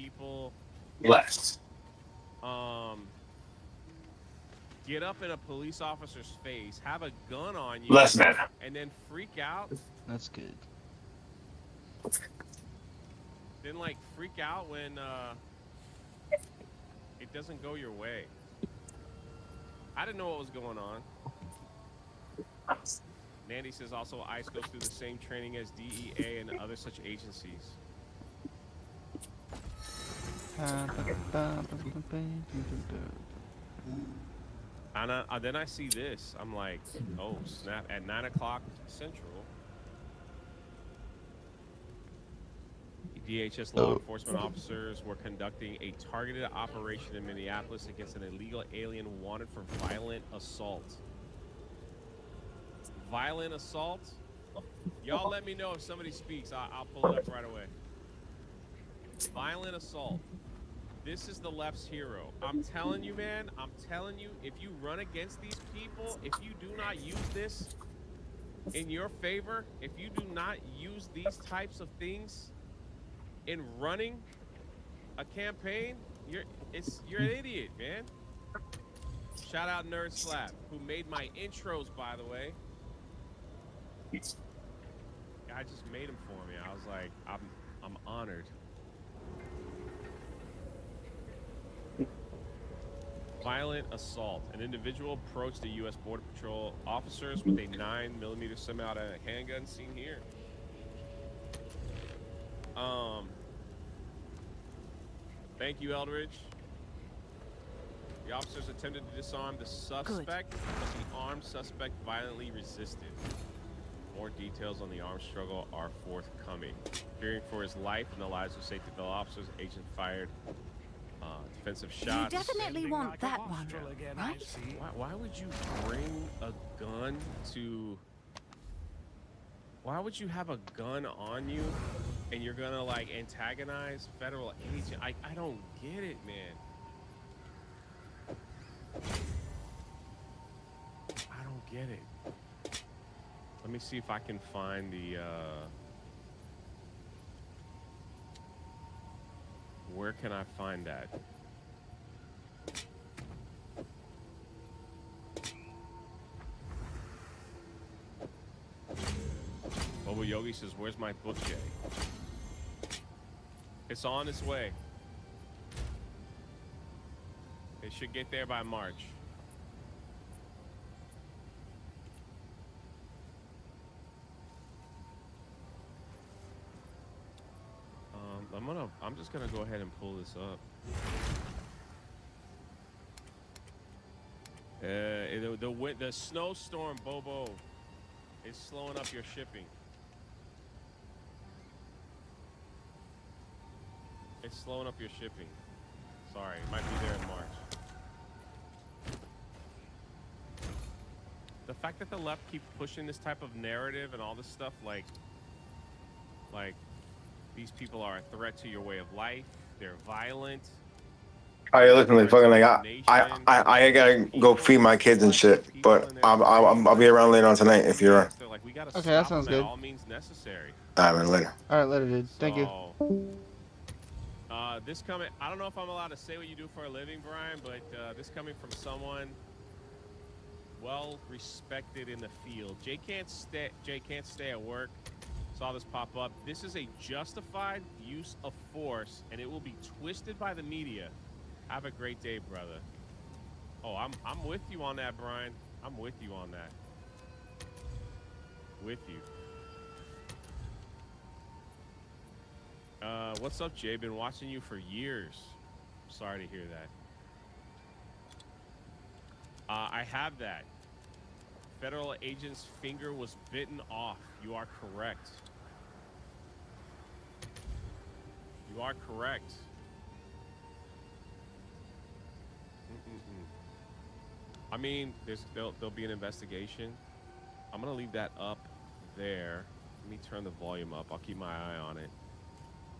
Less. Get up in a police officer's face, have a gun on you, less mana, and then freak out. That's good. Then like freak out when it doesn't go your way. I didn't know what was going on. Nandy says also ICE goes through the same training as DEA and other such agencies. And then I see this. I'm like, oh snap! At 9 o'clock Central, DHS law enforcement officers were conducting a targeted operation in Minneapolis against an illegal alien wanted for violent assault. Violent assault? Y'all let me know if somebody speaks. I'll pull it up right away. Violent assault. This is the left's hero. I'm telling you, man. I'm telling you, if you run against these people, if you do not use this in your favor, if you do not use these types of things in running a campaign, You're an idiot, man. Shout out Nerd Slap, who made my intros, by the way. I just made them for me. I was like, I'm honored. Violent assault. An individual approached the U.S. Border Patrol officers with a 9mm semi-automatic handgun seen here. Thank you, Eldridge. The officers attempted to disarm the suspect, but the armed suspect violently resisted. More details on the armed struggle are forthcoming. Fearing for his life and the lives of safety fellow officers, agent fired defensive shots. You definitely want that one, right? Why would you bring a gun to... Why would you have a gun on you and you're gonna like antagonize federal agent? I don't get it, man. I don't get it. Let me see if I can find the where can I find that? Bobo Yogi says, where's my book, Jay? It's on its way. It should get there by March. I'm just gonna go ahead and pull this up. The snowstorm, Bobo, is slowing up your shipping. It's slowing up your shipping. Sorry, it might be there in March. The fact that the left keep pushing this type of narrative and all this stuff, like these people are a threat to your way of life. They're violent. I listen, like fucking like I gotta go feed my kids and shit. But I'll be around later on tonight if you're around. Okay, that sounds good. All means necessary. Alright, man, later. Alright, later, dude. Thank you. This coming, I don't know if I'm allowed to say what you do for a living, Brian, but this coming from someone well respected in the field. Jay can't stay at work. Saw this pop up. This is a justified use of force, and it will be twisted by the media. Have a great day, brother. Oh, I'm with you on that, Brian. I'm with you on that. With you. What's up, Jay? Been watching you for years. Sorry to hear that. I have that. Federal agent's finger was bitten off. You are correct. You are correct. I mean, there'll be an investigation. I'm gonna leave that up there. Let me turn the volume up. I'll keep my eye on it.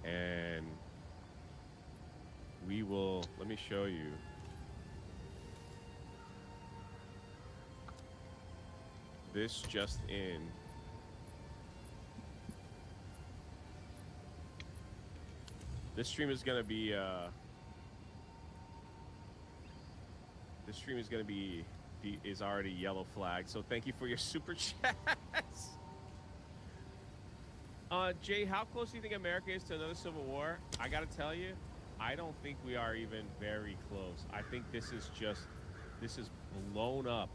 And we will, let me show you. This just in. This stream is gonna be is already yellow flagged, so thank you for your super chats. Jay, how close do you think America is to another civil war? I gotta tell you, I don't think we are even very close. I think this is blown up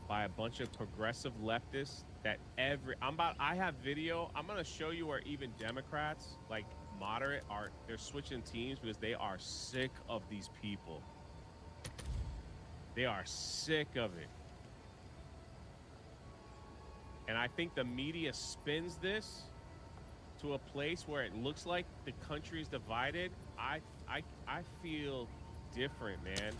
by a bunch of progressive leftists that I have video. I'm gonna show you where even Democrats, like moderate, they're switching teams because they are sick of these people. They are sick of it. And I think the media spins this to a place where it looks like the country is divided. I feel different, man.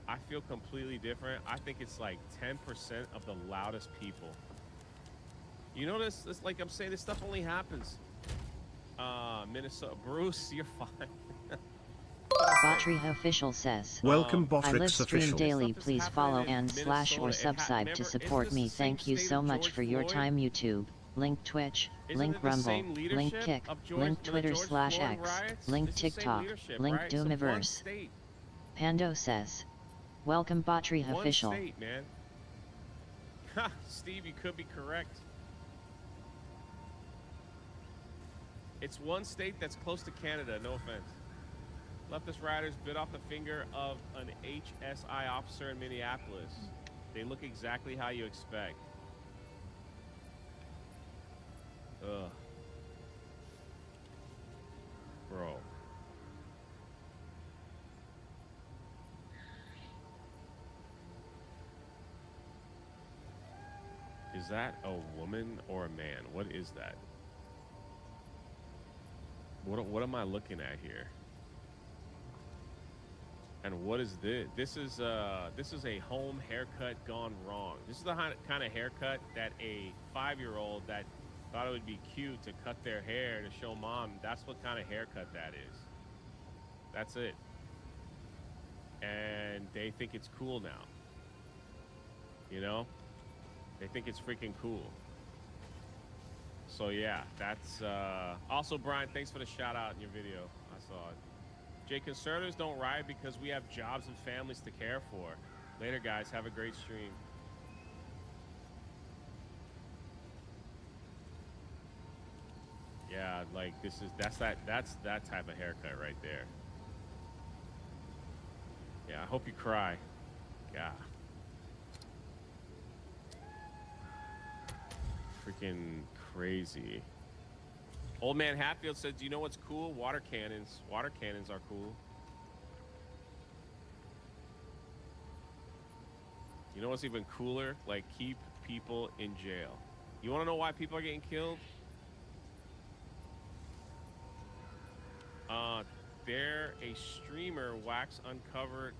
I feel completely different. I think it's like 10% of the loudest people. You know this? It's like I'm saying, this stuff only happens. Minnesota. Bruce, you're fine. Botry Official says, Welcome, I live Botrix stream Official. daily. Please follow and / or subscribe to support me. Thank you so much for your time, YouTube. link Twitch, Isn't link it the Rumble, same link leadership Kick, of George, link the Twitter George / Floyd X, riots? link It's the same TikTok, leadership, link right? It's one Doomiverse. state. Pando says, welcome Botry One official. state, man. Ha, Steve, you could be correct. It's one state that's close to Canada, no offense. Leftist riders bit off the finger of an HSI officer in Minneapolis. They look exactly how you expect. Ugh. Bro. Is that a woman or a man? What is that? What am I looking at here? And what is this? This is a home haircut gone wrong. This is the kind of haircut that a 5-year-old that thought it would be cute to cut their hair to show mom. That's what kind of haircut that is. That's it. And they think it's cool now. You know? They think it's freaking cool. So yeah, that's also Brian, thanks for the shout out in your video. I saw it. Jay, conservatives don't riot because we have jobs and families to care for. Later guys, have a great stream. Yeah, like that's that type of haircut right there. Yeah, I hope you cry. Yeah. Freaking crazy. Old Man Hatfield said, do you know what's cool? Water cannons. Water cannons are cool. You know what's even cooler? Like, keep people in jail. You want to know why people are getting killed? They're a streamer wax uncovered.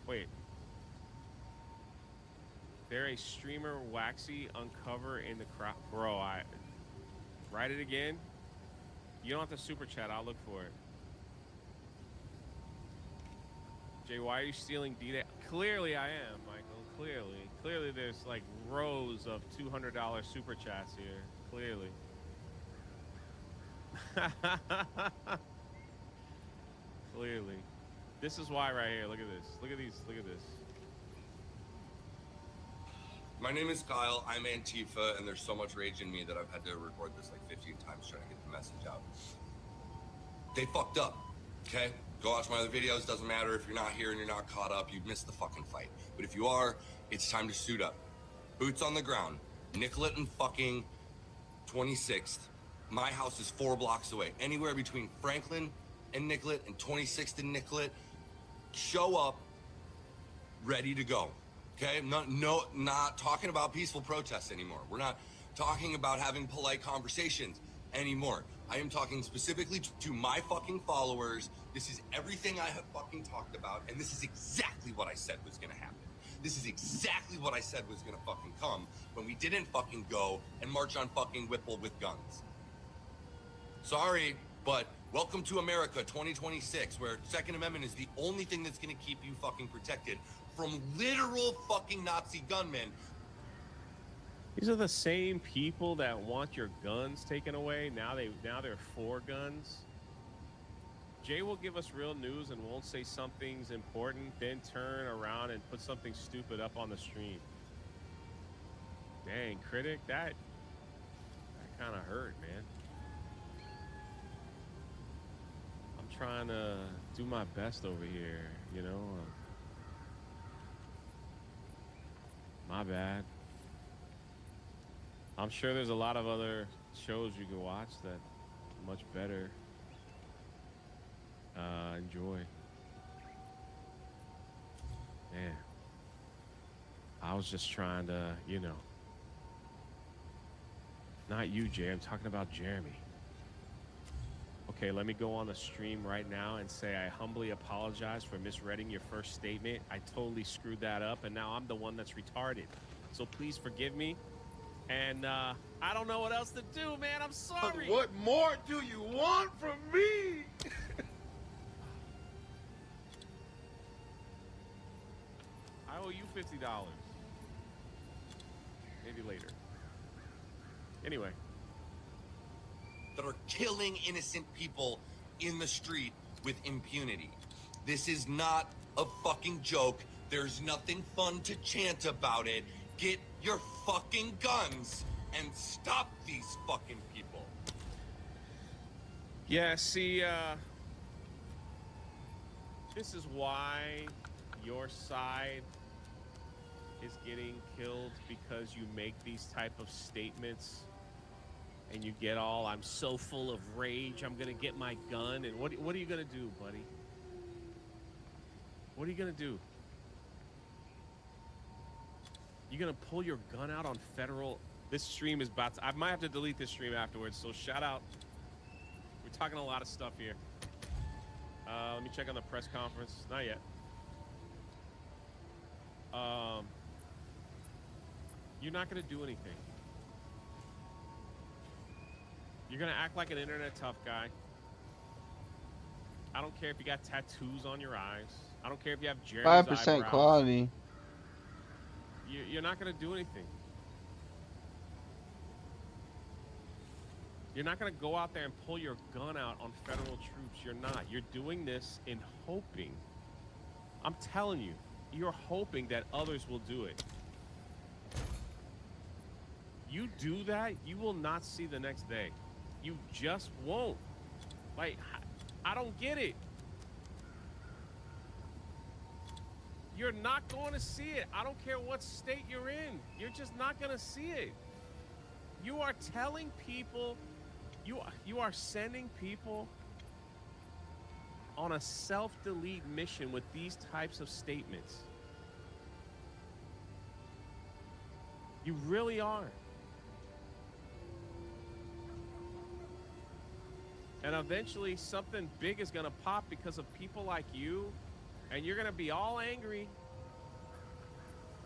Wait. They're a streamer waxy uncover in the crowd. Bro, write it again. You don't have to super chat. I'll look for it. Jay, why are you stealing D-Day? Clearly I am, Michael. Clearly. Clearly there's like rows of $200 super chats here. Clearly. Clearly. This is why right here. Look at this. Look at these. Look at this. My name is Kyle. I'm Antifa, and there's so much rage in me that I've had to record this like 15 times trying to get the message out. They fucked up, okay? Go watch my other videos. Doesn't matter if you're not here and you're not caught up. You missed the fucking fight. But if you are, it's time to suit up. Boots on the ground. Nicollet and fucking 26th. My house is 4 blocks away. Anywhere between Franklin and Nicollet and 26th and Nicollet. Show up, ready to go. Okay, not talking about peaceful protests anymore. We're not talking about having polite conversations anymore. I am talking specifically to my fucking followers. This is everything I have fucking talked about, and this is exactly what I said was gonna happen. This is exactly what I said was gonna fucking come when we didn't fucking go and march on fucking Whipple with guns. Sorry, but welcome to America 2026, where Second Amendment is the only thing that's gonna keep you fucking protected from literal fucking Nazi gunmen. These are the same people that want your guns taken away. Now they're for guns. Jay will give us real news and won't say something's important, then turn around and put something stupid up on the stream. Dang, critic, that kind of hurt, man. I'm trying to do my best over here, you know. My bad. I'm sure there's a lot of other shows you can watch that much better enjoy. Man. I was just trying to, you know. Not you, Jay. I'm talking about Jeremy. Okay, let me go on the stream right now and say I humbly apologize for misreading your first statement. I totally screwed that up, and now I'm the one that's retarded. So please forgive me. And I don't know what else to do, man. I'm sorry. What more do you want from me? I owe you $50. Maybe later. Anyway. That are killing innocent people in the street with impunity. This is not a fucking joke. There's nothing fun to chant about it. Get your fucking guns and stop these fucking people. Yeah, see, this is why your side is getting killed, because you make these type of statements and you get all, I'm so full of rage, I'm gonna get my gun. And what are you gonna do, buddy? What are you gonna do? You gonna pull your gun out on federal? This stream is about to, I might have to delete this stream afterwards, so shout out. We're talking a lot of stuff here. Let me check on the press conference. Not yet. You're not gonna do anything. You're gonna act like an internet tough guy. I don't care if you got tattoos on your eyes. I don't care if you have Jeremy's 5% eyebrows. quality. You're not gonna do anything. You're not gonna go out there and pull your gun out on federal troops. You're not. You're doing this in hoping. I'm telling you, you're hoping that others will do it. You do that, you will not see the next day. You just won't. Like, I don't get it. You're not going to see it. I don't care what state you're in. You're just not going to see it. You are telling people, you are sending people on a self-delete mission with these types of statements. You really are. And eventually something big is gonna pop because of people like you, and you're gonna be all angry,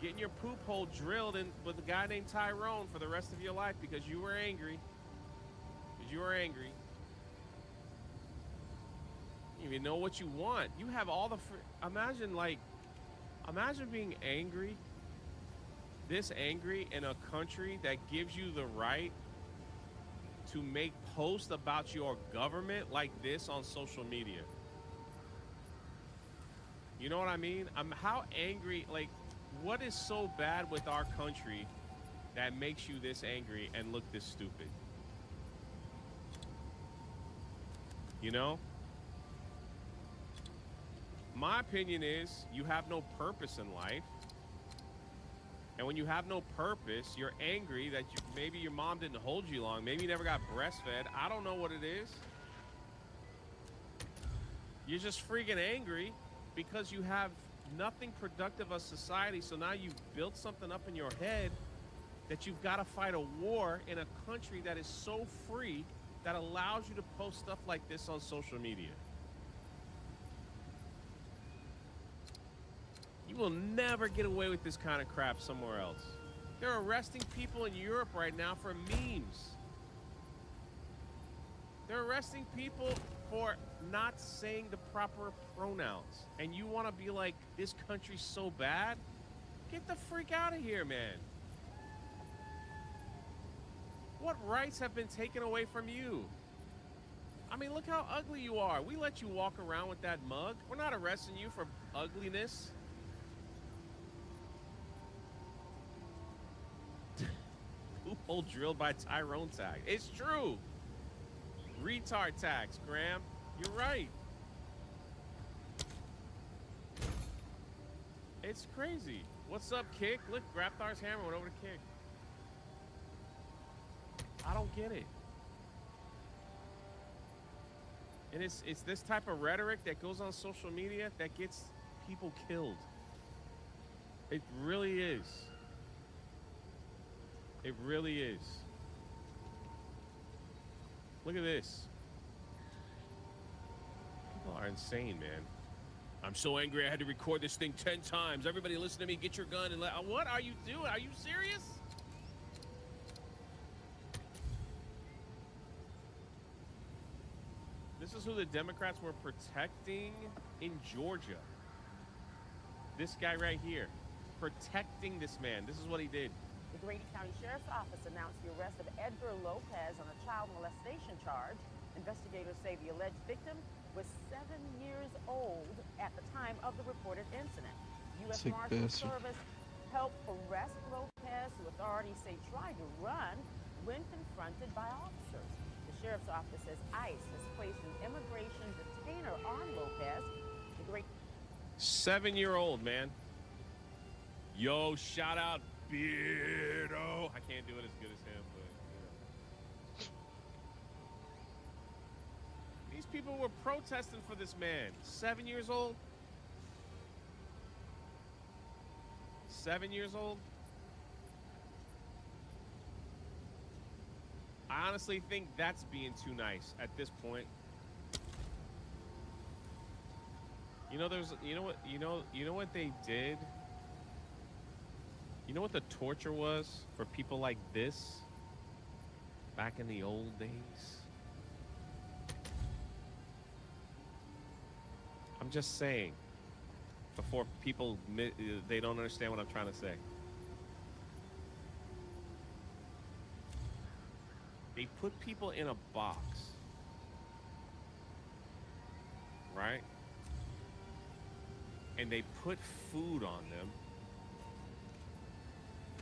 getting your poop hole drilled in with a guy named Tyrone for the rest of your life because you were angry. Because you were angry. You don't even know what you want. You have all the imagine being angry, this angry in a country that gives you the right to make posts about your government like this on social media. You know what I mean? How angry, like, what is so bad with our country that makes you this angry and look this stupid? You know? My opinion is you have no purpose in life. And when you have no purpose, you're angry that maybe your mom didn't hold you long. Maybe you never got breastfed. I don't know what it is. You're just freaking angry because you have nothing productive of society. So now you've built something up in your head that you've got to fight a war in a country that is so free that allows you to post stuff like this on social media. You will never get away with this kind of crap somewhere else. They're arresting people in Europe right now for memes. They're arresting people for not saying the proper pronouns. And you want to be like, this country's so bad? Get the freak out of here, man. What rights have been taken away from you? I mean, look how ugly you are. We let you walk around with that mug. We're not arresting you for ugliness. Loophole drilled by Tyrone tag. It's true. Retard tax, Graham. You're right. It's crazy. What's up, Kick? Look, Grapthar's hammer went over to Kick. I don't get it. And it's this type of rhetoric that goes on social media that gets people killed. It really is. It really is. Look at this. People are insane, man. I'm so angry I had to record this thing 10 times. Everybody listen to me, get your gun and what are you doing? Are you serious? This is who the Democrats were protecting in Georgia. This guy right here. Protecting this man. This is what he did. Grady County Sheriff's Office announced the arrest of Edgar Lopez on a child molestation charge. Investigators say the alleged victim was 7 years old at the time of the reported incident. U.S. Marshal Service helped arrest Lopez, who authorities say tried to run when confronted by officers. The Sheriff's Office says ICE has placed an immigration detainer on Lopez. The great 7-year-old, man. Yo, shout out Beardo. I can't do it as good as him, but you know. These people were protesting for this man. 7 years old? 7 years old? I honestly think that's being too nice at this point. You know, you know what they did? You know what the torture was for people like this back in the old days? I'm just saying, before people, they don't understand what I'm trying to say. They put people in a box, right? And they put food on them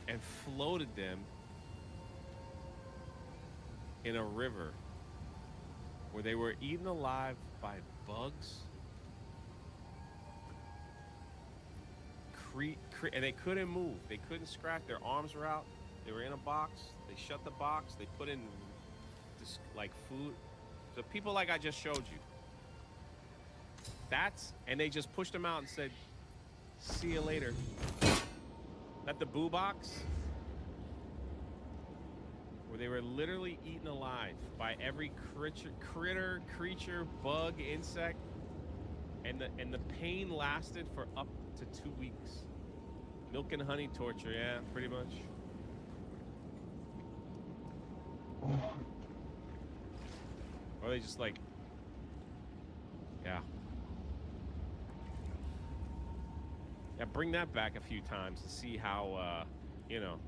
and floated them in a river where they were eaten alive by bugs. And they couldn't move. They couldn't scratch. Their arms were out. They were in a box. They shut the box. They put in this, like, food. So people like I just showed you. And they just pushed them out and said, see you later. That the boo box? Where they were literally eaten alive by every creature, bug, insect. And the pain lasted for up to 2 weeks. Milk and honey torture, yeah, pretty much. Or they just like, yeah. Yeah, bring that back a few times to see how, you know.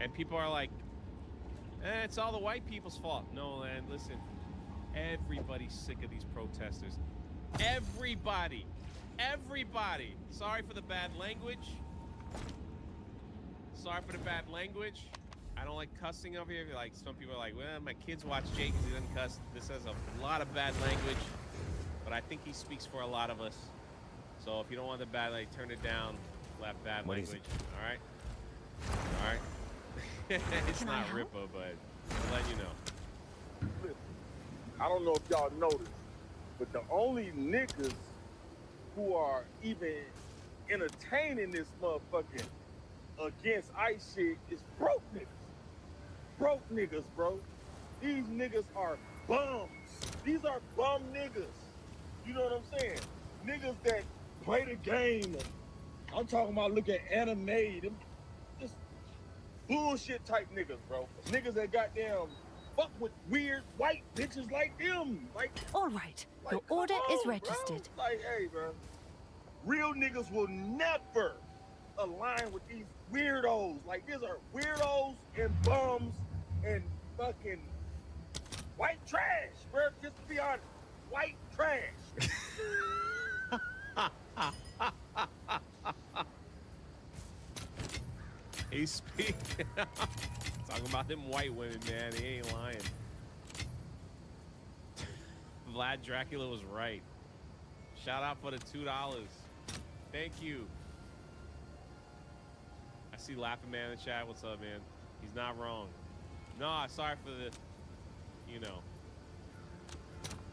And people are like, it's all the white people's fault. No, man, listen. Everybody's sick of these protesters. Everybody. Everybody. Sorry for the bad language. Sorry for the bad language. I don't like cussing over here. Like, some people are like, well, my kids watch Jake because he doesn't cuss. This has a lot of bad language. But I think he speaks for a lot of us. So if you don't want the bad, like, turn it down. That bad language. All right? All right? It's not Ripper, but I'll let you know. Listen, I don't know if y'all noticed, but the only niggas who are even entertaining this motherfucking against ICE shit is broke niggas. Broke niggas, bro. These niggas are bums. These are bum niggas. You know what I'm saying? Niggas that play the game. I'm talking about look at anime. Them just bullshit type niggas, bro. Niggas that goddamn fuck with weird white bitches like them. Like, all right, your order is registered. Bro. Like, hey, bro. Real niggas will never align with these weirdos. Like, these are weirdos and bums and fucking white trash, bro. Just to be honest, white trash. He's speaking. Talking about them white women, man. He ain't lying. Vlad Dracula was right. Shout out for the $2. Thank you. I see Laughing Man in the chat. What's up, man? He's not wrong. No, sorry for the, you know.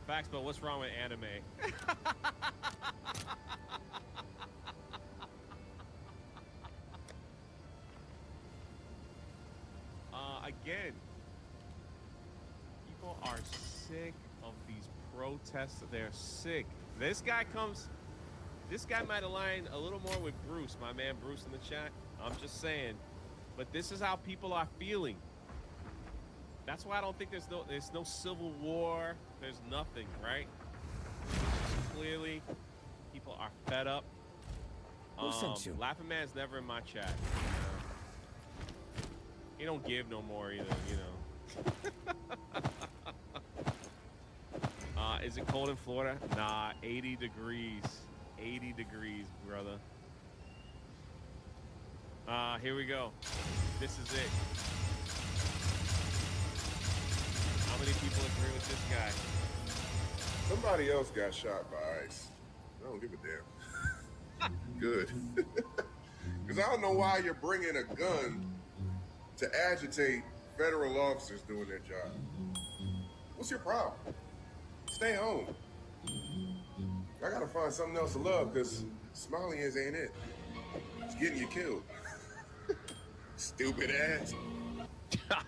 Facts, but what's wrong with anime? Again, people are sick of these protests. They're sick. This guy might align a little more with Bruce, my man Bruce in the chat. I'm just saying. But this is how people are feeling. That's why I don't think there's no civil war. There's nothing, right? Clearly, people are fed up. Who sent you? Laughing Man's never in my chat. He don't give no more either, you know. Is it cold in Florida? Nah, 80 degrees. 80 degrees, brother. Here we go. This is it. How many people agree with this guy? Somebody else got shot by ICE. I don't give a damn. Good. Because I don't know why you're bringing a gun to agitate federal officers doing their job. What's your problem? Stay home. I gotta find something else to love because Somalians ain't it. It's getting you killed. Stupid ass.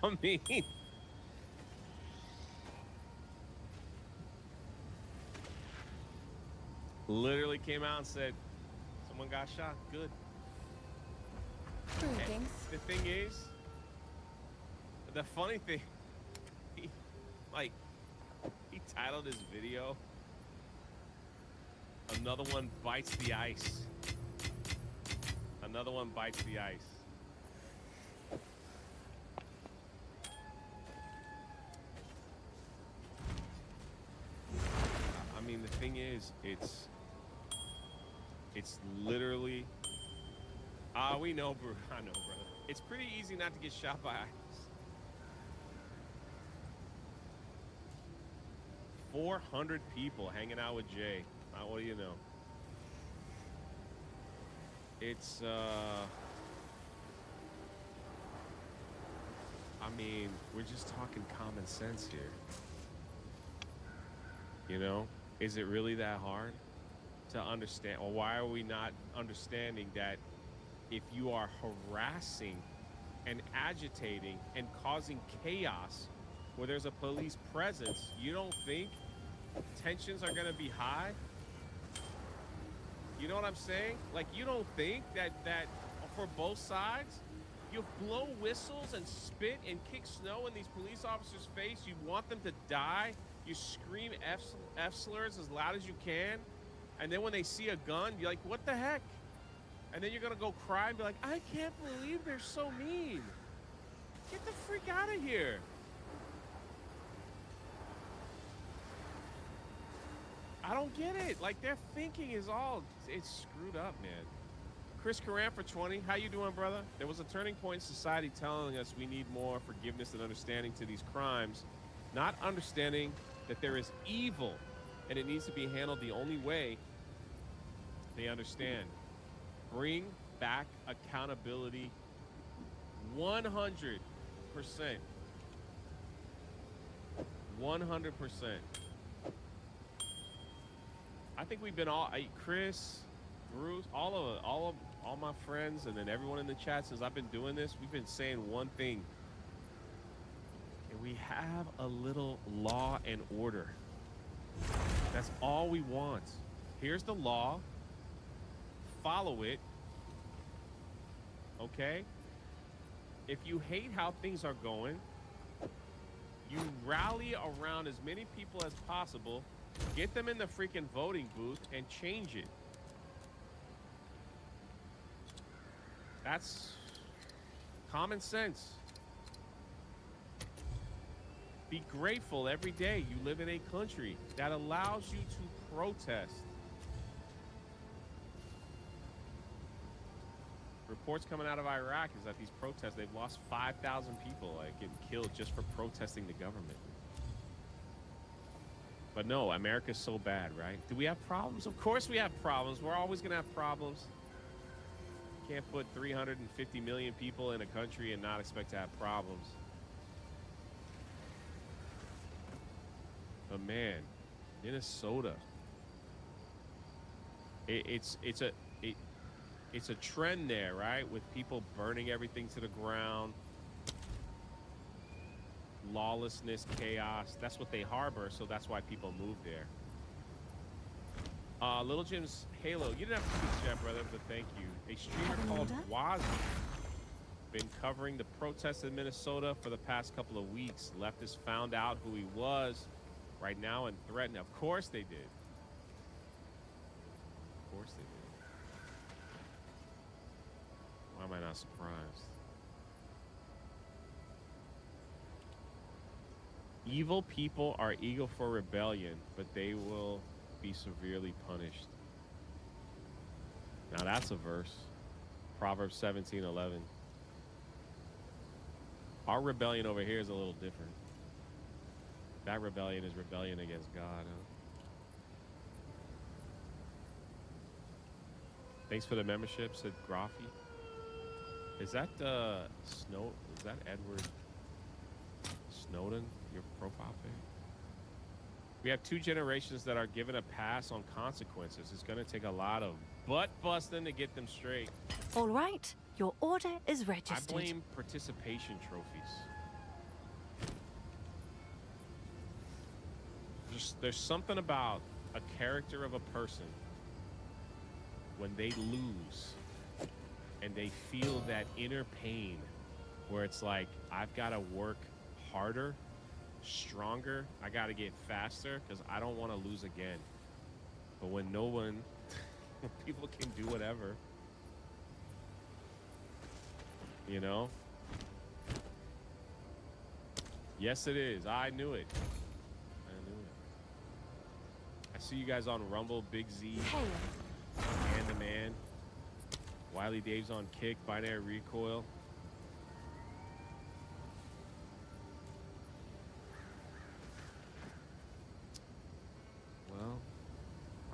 I mean, literally came out and said, someone got shot. Good. And the thing is, the funny thing, he titled his video, "Another one bites the ice." Another one bites the ice. I mean, the thing is, it's literally, we know, bro. I know, brother. It's pretty easy not to get shot by ICE. 400 people hanging out with Jay. What do you know? It's, I mean, we're just talking common sense here. You know? Is it really that hard to understand? Or why are we not understanding that if you are harassing and agitating and causing chaos where there's a police presence, you don't think tensions are gonna be high? You know what I'm saying? Like, you don't think that for both sides, you blow whistles and spit and kick snow in these police officers' face, you want them to die, you scream F slurs as loud as you can, and then when they see a gun, you're like, what the heck? And then you're gonna go cry and be like, I can't believe they're so mean. Get the freak out of here. I don't get it. Like, their thinking is it's screwed up, man. Chris Coran for 20. How you doing, brother? There was a turning point in society telling us we need more forgiveness and understanding to these crimes, not understanding that there is evil and it needs to be handled the only way they understand. Bring back accountability 100%. 100%. I think we've been Chris, Bruce, all my friends, and then everyone in the chat since I've been doing this, we've been saying one thing. And we have a little law and order. That's all we want. Here's the law. Follow it. Okay? If you hate how things are going, you rally around as many people as possible, get them in the freaking voting booth, and change it. That's common sense. Be grateful every day you live in a country that allows you to protest. Reports coming out of Iraq is that these protests, they've lost 5,000 people, like, getting killed just for protesting the government. But no, America's so bad, right? Do we have problems? Of course we have problems. We're always gonna have problems. Can't put 350 million people in a country and not expect to have problems. But man, Minnesota, it's a trend there, right? With people burning everything to the ground, lawlessness, chaos. That's what they harbor, so that's why people move there. Little Jim's Halo, you didn't have to speak chat, brother, but thank you. A streamer called Wazi been covering the protests in Minnesota for the past couple of weeks. Leftists found out who he was right now and threatened. Of course they did. Of course they did. Why am I not surprised? Evil people are eager for rebellion, but they will be severely punished. Now that's a verse. Proverbs 17:11. Our rebellion over here is a little different. That rebellion is rebellion against God. Huh? Thanks for the membership, said Graffi. Is that Snow? Is that Edward Snowden? Your profile pic? We have 2 generations that are given a pass on consequences. It's going to take a lot of butt busting to get them straight. All right, your order is registered. I blame participation trophies. There's something about a character of a person when they lose and they feel that inner pain where it's like, I've got to work harder, stronger, I got to get faster because I don't want to lose again. But when people can do whatever, you know? Yes, it is. I knew it. I see you guys on Rumble, Big Z, Man to Man, Wiley Dave's on Kick, Binary Recoil. Well,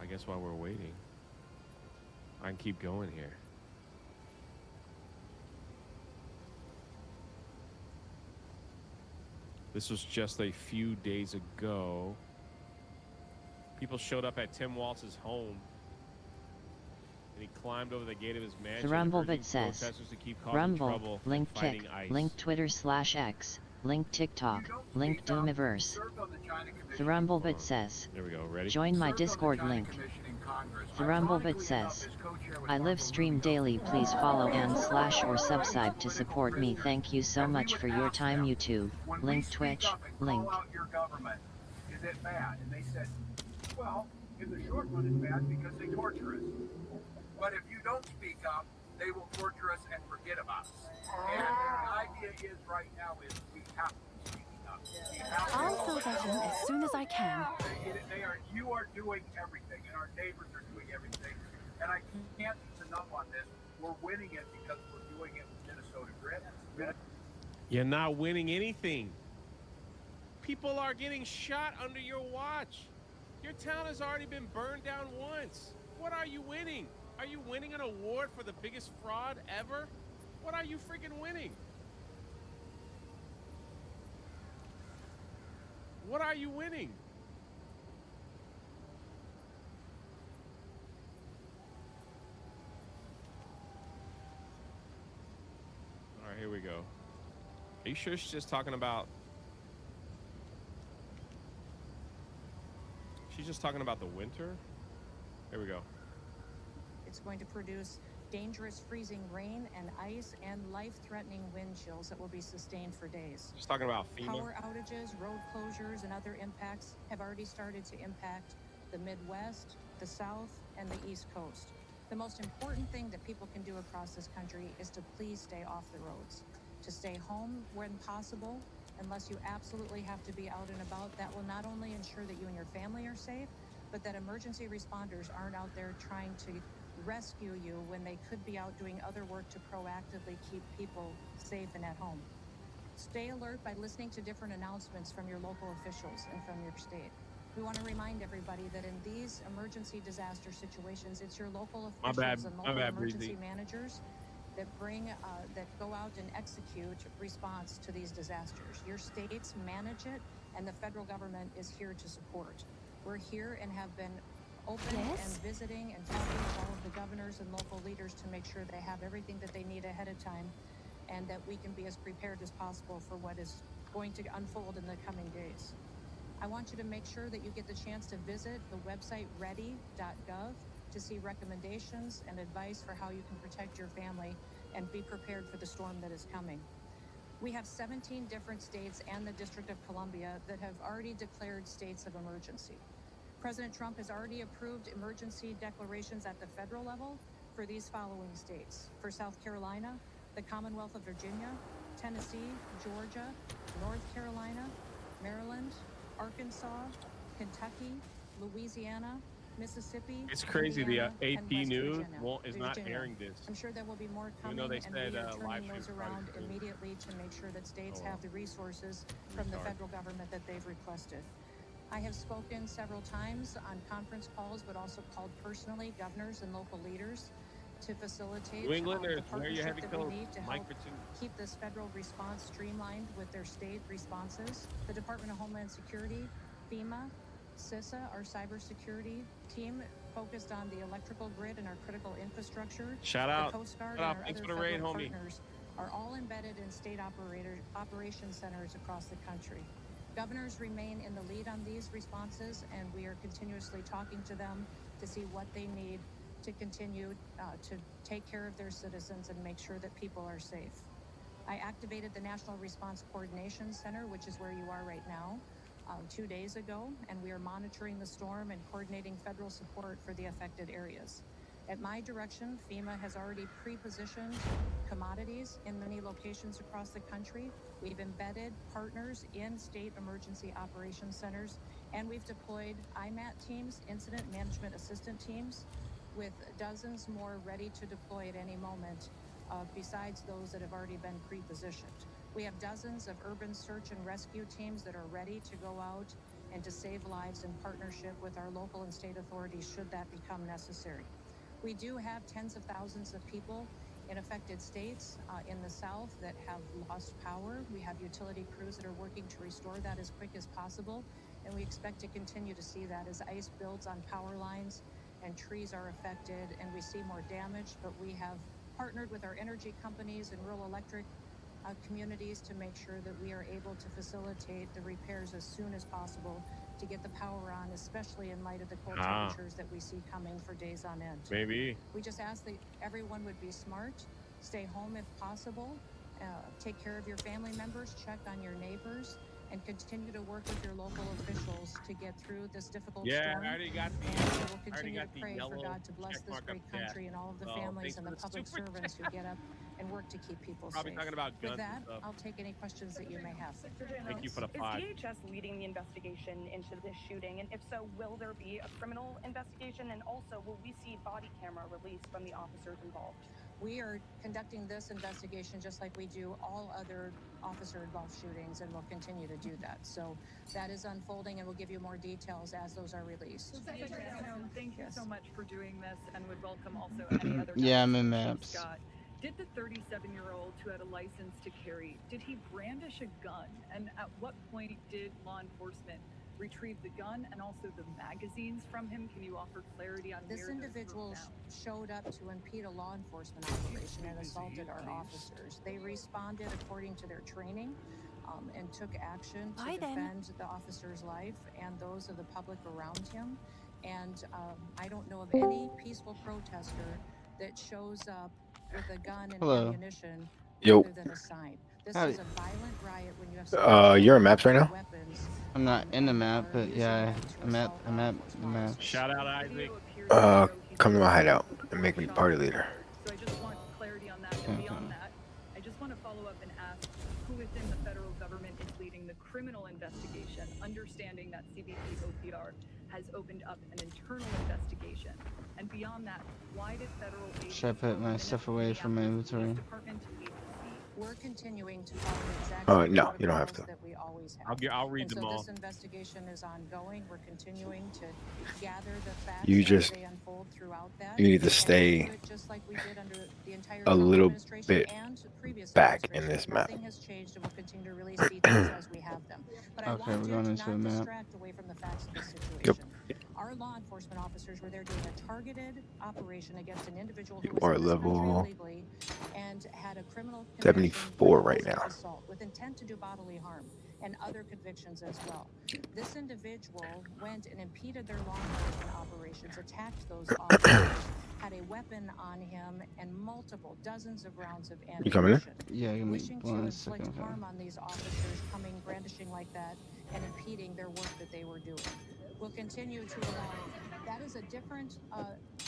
I guess while we're waiting, I can keep going here. This was just a few days ago. People showed up at Tim Waltz's home, and he climbed over the gate of his mansion. The Rumblebit says, Rumble, link Kick, link Twitter/X, link TikTok, link Doomiverse. The Rumblebit says, there we go, ready? Join my Discord link. The Rumblebit says, I live stream daily, please follow and/or subscribe to support me. Thank you so much for your time, YouTube. Link Twitch, link. Is it bad? And they said, well, in the short run, it's bad because they torture us. But if you don't speak up, they will torture us and forget about us. And the idea is right now is we have to be speaking up. I'll fill that in as soon as I can. You are doing everything, and our neighbors are doing everything. And I can't use enough on this. We're winning it because we're doing it with Minnesota Grit. You're not winning anything. People are getting shot under your watch. Your town has already been burned down once. What are you winning? Are you winning an award for the biggest fraud ever? What are you freaking winning? What are you winning? All right, here we go. Are you sure she's just talking about... She's just talking about the winter? Here we go. It's going to produce dangerous freezing rain and ice and life-threatening wind chills that will be sustained for days. Just talking about FEMA. Power outages, road closures, and other impacts have already started to impact the Midwest, the South, and the East Coast. The most important thing that people can do across this country is to please stay off the roads, to stay home when possible, unless you absolutely have to be out and about. That will not only ensure that you and your family are safe, but that emergency responders aren't out there trying to rescue you when they could be out doing other work to proactively keep people safe and at home. Stay alert by listening to different announcements from your local officials and from your state. We want to remind everybody that in these emergency disaster situations, it's your local officials and local emergency managers that go out and execute response to these disasters. Your states manage it, and the federal government is here to support. We're here and have been open and visiting and talking with all of the governors and local leaders to make sure they have everything that they need ahead of time, and that we can be as prepared as possible for what is going to unfold in the coming days. I want you to make sure that you get the chance to visit the website ready.gov to see recommendations and advice for how you can protect your family and be prepared for the storm that is coming. We have 17 different states and the District of Columbia that have already declared states of emergency. President Trump has already approved emergency declarations at the federal level for these following states. For South Carolina, the Commonwealth of Virginia, Tennessee, Georgia, North Carolina, Maryland, Arkansas, Kentucky, Louisiana, Mississippi. It's crazy. Indiana, The and AP West News Virginia. is not airing this. I'm sure there will be more Even coming, though they and said, we are live turning stream those around Friday. immediately to make sure that states have the resources from the federal government that they've requested. I have spoken several times on conference calls, but also called personally governors and local leaders to facilitate New Englanders, the wear your partnership heavy that coat. we need to Mike help for two. keep this federal response streamlined with their state responses. The Department of Homeland Security, FEMA, CISA, our cybersecurity team focused on the electrical grid and our critical infrastructure. Shout out. The Coast Guard Shout out. and our Thanks other for the raid, federal homie. partners are all embedded in state operation centers across the country. Governors remain in the lead on these responses, and we are continuously talking to them to see what they need to continue to take care of their citizens and make sure that people are safe. I activated the National Response Coordination Center, which is where you are right now, 2 days ago, and we are monitoring the storm and coordinating federal support for the affected areas. At my direction, FEMA has already pre-positioned commodities in many locations across the country. We've embedded partners in state emergency operations centers, and we've deployed IMAT teams, incident management assistant teams, with dozens more ready to deploy at any moment, besides those that have already been pre-positioned. We have dozens of urban search and rescue teams that are ready to go out and to save lives in partnership with our local and state authorities should that become necessary. We do have tens of thousands of people in affected states in the South that have lost power. We have utility crews that are working to restore that as quick as possible, and we expect to continue to see that as ice builds on power lines and trees are affected and we see more damage. But we have partnered with our energy companies and rural electric communities to make sure that we are able to facilitate the repairs as soon as possible to get the power on, especially in light of the cold temperatures that we see coming for days on end. Maybe. We just ask that everyone would be smart, stay home if possible, take care of your family members, check on your neighbors, and continue to work with your local officials to get through this difficult storm. I already got the. And we will continue to the pray yellow for God to bless check this mark great up the country and all of the Oh, families thanks and for the the public super servants who get up and work to keep people Probably safe. talking about guns With and that, stuff. I'll take any questions that you may have. Thank you for the Is pod. DHS leading the investigation into this shooting? And if so, will there be a criminal investigation? And also, will we see body camera released from the officers involved? We are conducting this investigation just like we do all other officer-involved shootings, and we'll continue to do that. So that is unfolding, and we'll give you more details as those are released. Thank you so much for doing this, and would welcome also any other. Yeah, I'm in maps. Scott, did the 37-year-old who had a license to carry, did he brandish a gun? And at what point did law enforcement retrieve the gun and also the magazines from him? Can you offer clarity on This where individual showed up to impede a law enforcement operation and assaulted our officers. They responded according to their training and took action to defend the officer's life and those of the public around him. And I don't know of any peaceful protester that shows up with a gun and ammunition other than a sign. This is a violent riot when you have You're in maps right now? I'm not in the map, but yeah, I'm at the map. Shout out Isaac. Come to my hideout and make me party leader. So I just want clarity on that. And beyond that, I just want to follow up and ask who within the federal government is leading the criminal investigation, understanding that CBP-OPR has opened up an internal investigation. And beyond that, why did federal agents Should I put my stuff away from my inventory? We're continuing to follow the exact No, you don't have to. that we always have. I'll read And them so all. this investigation is ongoing. We're continuing to gather the facts You as just- they unfold throughout that. You need to And stay we'll do it just like we did under the entire a Trump little administration bit and previous back in administrations. this map. Nothing has changed, and we'll continue to release details as we have them. But I Okay, want we're you going to into a not map. distract away from the facts of the situation. Yep. Our law enforcement officers were there doing a targeted operation against an individual who You was are in this country level illegally and had a criminal 74 right conviction for now. assault with intent to do bodily harm and other convictions as well. This individual went and impeded their law enforcement operations, attacked those officers, had a weapon on him, and dozens of rounds of ammunition. You coming in? Yeah, give me Wishing to one inflict second. harm on these officers, coming brandishing like that, and impeding their work that they were doing. We'll continue to allow. That is a different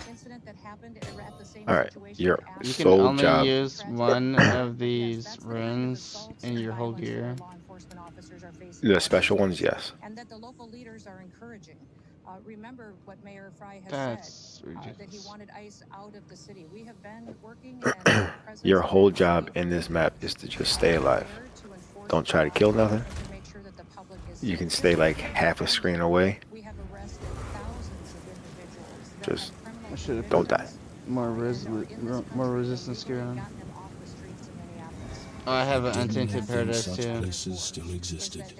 incident that happened at the same Alright, situation. your You can sole only job. use one of these runes in your whole gear. The special ones, yes. And that the local leaders are encouraging. Remember what Mayor Fry has That's said, that he ridiculous. wanted ICE out of the city. We have been working Your whole job in this map is to just stay alive. Don't try to kill nothing. You can stay like half a screen away. Just don't die. More resistance gear on. Oh, I have an untainted paradise such too. places still existed.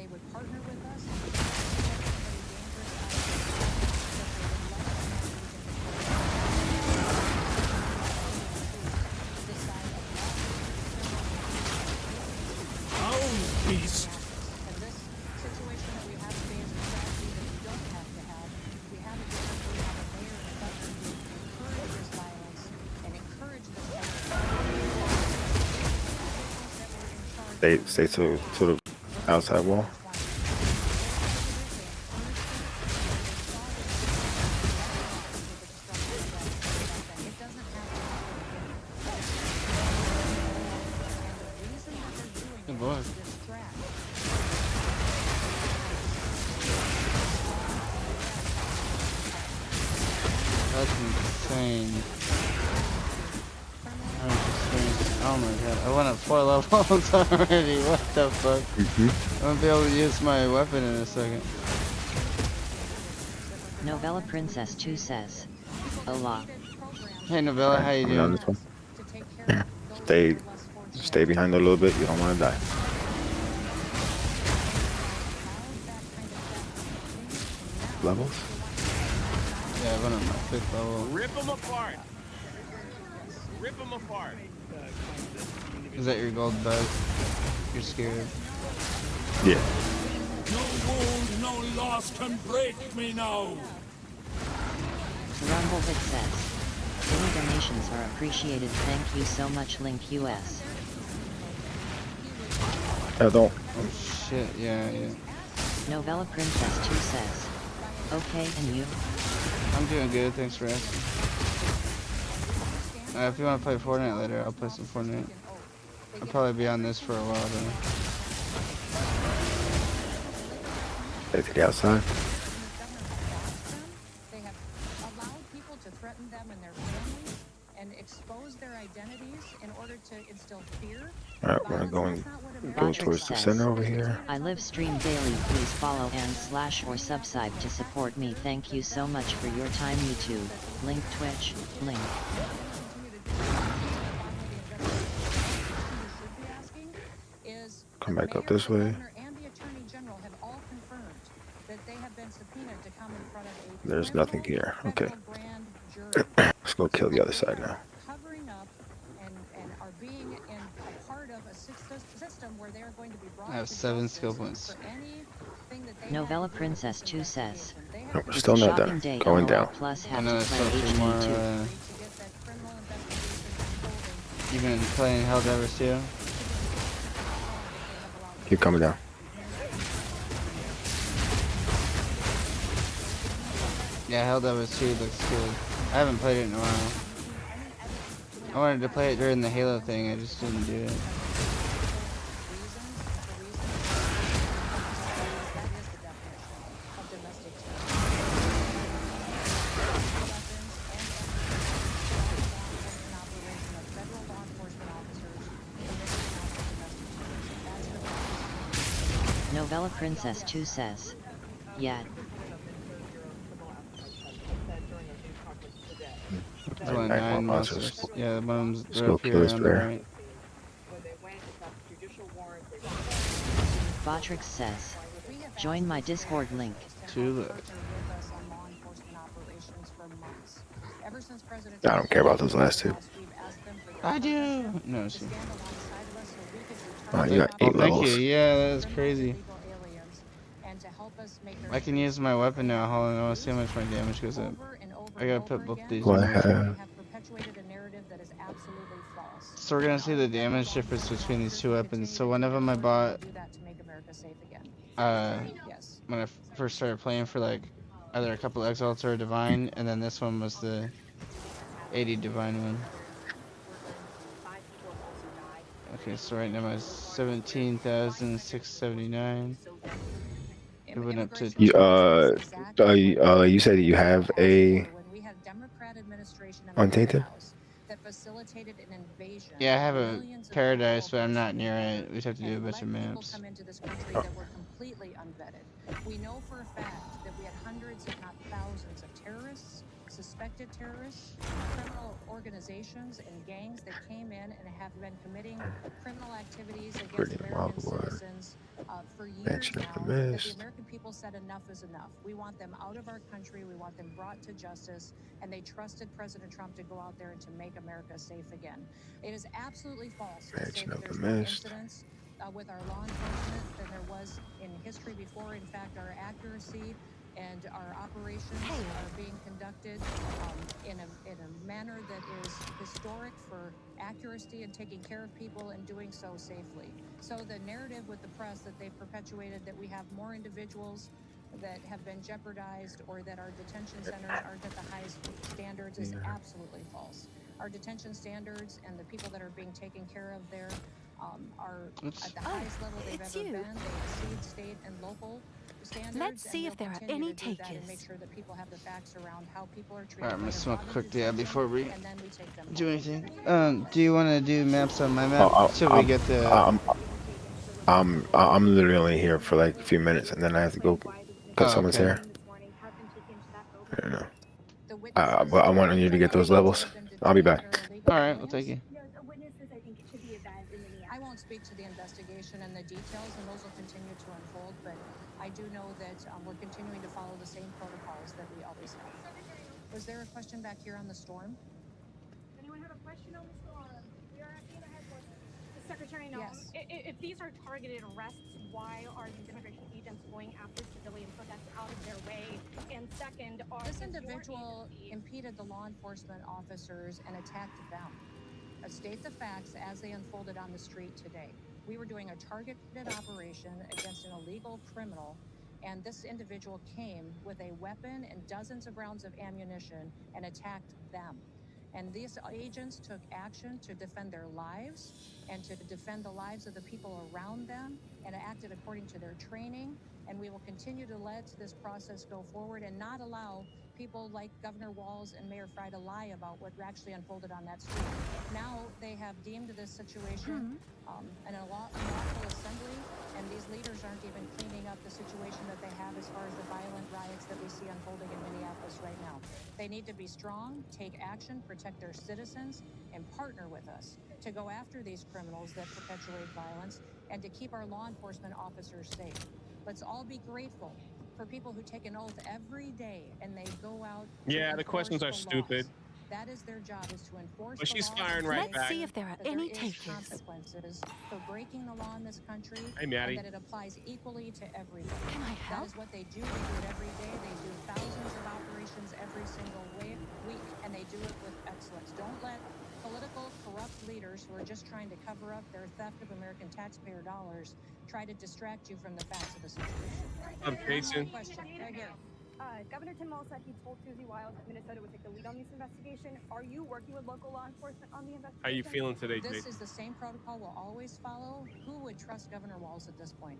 Beast. Stay to the outside wall. Good boy. That's insane. Oh my god, I went up 4 levels already, what the fuck? I'm gonna be able to use my weapon in a second. Novella Princess 2 says, Hola. Hey Novella, how you Coming down doing? this one. Stay behind a little bit, you don't want to die. Levels? Yeah, I went up my 5th level. Rip them apart. Rip them apart. Is that your gold bug? You're scared. Yeah. No wound, no loss can break me now. Rumblevic says, any donations are appreciated. Thank you so much. Link US. I don't. Oh shit, yeah. Novella Princess 2 says, okay, and you? I'm doing good, thanks for asking. If you want to play Fortnite later, I'll play some Fortnite. I'll probably be on this for a while Stay to the outside. They have allowed people to threaten them and their families and expose their identities in order to instill fear. Alright, we're going go towards the center over here. I live stream daily. Please follow and / or subscribe to support me. Thank you so much for your time. YouTube. Link Twitch. Link. Come back up this way. There's nothing here. Okay. Let's go kill the other side now. I have 7 skill points. Novella Princess 2 says, No, we're still not done. Going down. Plus I have know to it's play something more, HD2. You've been playing Helldivers too? Keep coming down. Yeah, Helldivers 2 looks good. I haven't played it in a while. I wanted to play it during the Halo thing, I just didn't do it. Novella Princess 2 says, yeah. There's only 9 monsters. Yeah, the ones Let's are go up kill here this on the bear. right. Botrix says, join my Discord link. I don't care about those last 2. I do! No, she. Oh, you got 8 thank levels. you. Yeah, that is crazy. I can use my weapon now. Hold on, I want to see how much my damage goes up. I gotta put both these Go in. ahead. So we're gonna see the damage difference between these 2 weapons. So one of them I bought when I first started playing for like either a couple Exiles or a Divine, and then this one was the 80 Divine one. Okay, so right now I'm 17,679. It went up to You you said you have a untainted. Yeah, I have a Paradise, but I'm not near it. We just have to do a bunch of maps. Come into this country that were completely unvetted. We know for a fact that we had hundreds, if not thousands, of terrorists, suspected terrorists, criminal organizations, and gangs that came in and have been committing criminal activities against American citizens for years now. That the American people said enough is enough. We want them out of our country. We want them brought to justice. And they trusted President Trump to go out there and to make America safe again. It is absolutely false to say that there's more incidents with our law enforcement than there was in history before. In fact, our accuracy and our operations are being conducted in a manner that is historic for accuracy and taking care of people and doing so safely. So the narrative with the press that they've perpetuated that we have more individuals that have been jeopardized or that our detention centers aren't at the highest standards is absolutely false. Our detention standards and the people that are being taken care of there are at the highest level they've ever been. They exceed state and local standards. Let's see if there are any takers. And make sure that people have the facts around how people are treated. Alright, I'm gonna smoke a quick dab before we do anything. Do you want to do maps on my map? Should we get the? I'm literally only here for like a few minutes, and then I have to go cut someone's hair. I don't know. But I want you to get those levels. I'll be back. All right, we'll take you. I won't speak to the investigation and the details, and those will continue to unfold. But I do know that we're continuing to follow the same protocols that we always have. Was there a question back here on the storm? Anyone have a question on the storm? We are asking the headquarters. Secretary, no. Yes. If these are targeted arrests, why are these immigration agents going after civilian protests out of their way? And second, this individual impeded the law enforcement officers and attacked them. State the facts as they unfolded on the street today. We were doing a targeted operation against an illegal criminal, and this individual came with a weapon and dozens of rounds of ammunition and attacked them. And these agents took action to defend their lives and to defend the lives of the people around them and acted according to their training. And we will continue to let this process go forward and not allow people like Governor Walz and Mayor Fry to lie about what actually unfolded on that street. Now they have deemed this situation an unlawful assembly, and these leaders aren't even cleaning up the situation that they have as far as the violent riots that we see unfolding in Minneapolis right now. They need to be strong, take action, protect their citizens, and partner with us to go after these criminals that perpetuate violence and to keep our law enforcement officers safe. Let's all be grateful for people who take an oath every day and they go out. Yeah, the questions are stupid. That is their job, is to enforce but she's the firing right back. Let's see if there are any takers. Consequences for breaking the law in this country. Hey, Maddie. And that it applies equally to everybody. Can I help? That is what they do. They do it every day. They do thousands of operations every single week, and they do it with excellence. Don't let political corrupt leaders who are just trying to cover up their theft of American taxpayer dollars try to distract you from the facts of the situation. Jason. Question right here. Governor Tim Walz said he told Susie Wiles that Minnesota would take the lead on this investigation. Are you working with local law enforcement on the investigation? How are you feeling today, This Jason? is the same protocol we'll always follow. Who would trust Governor Walz at this point?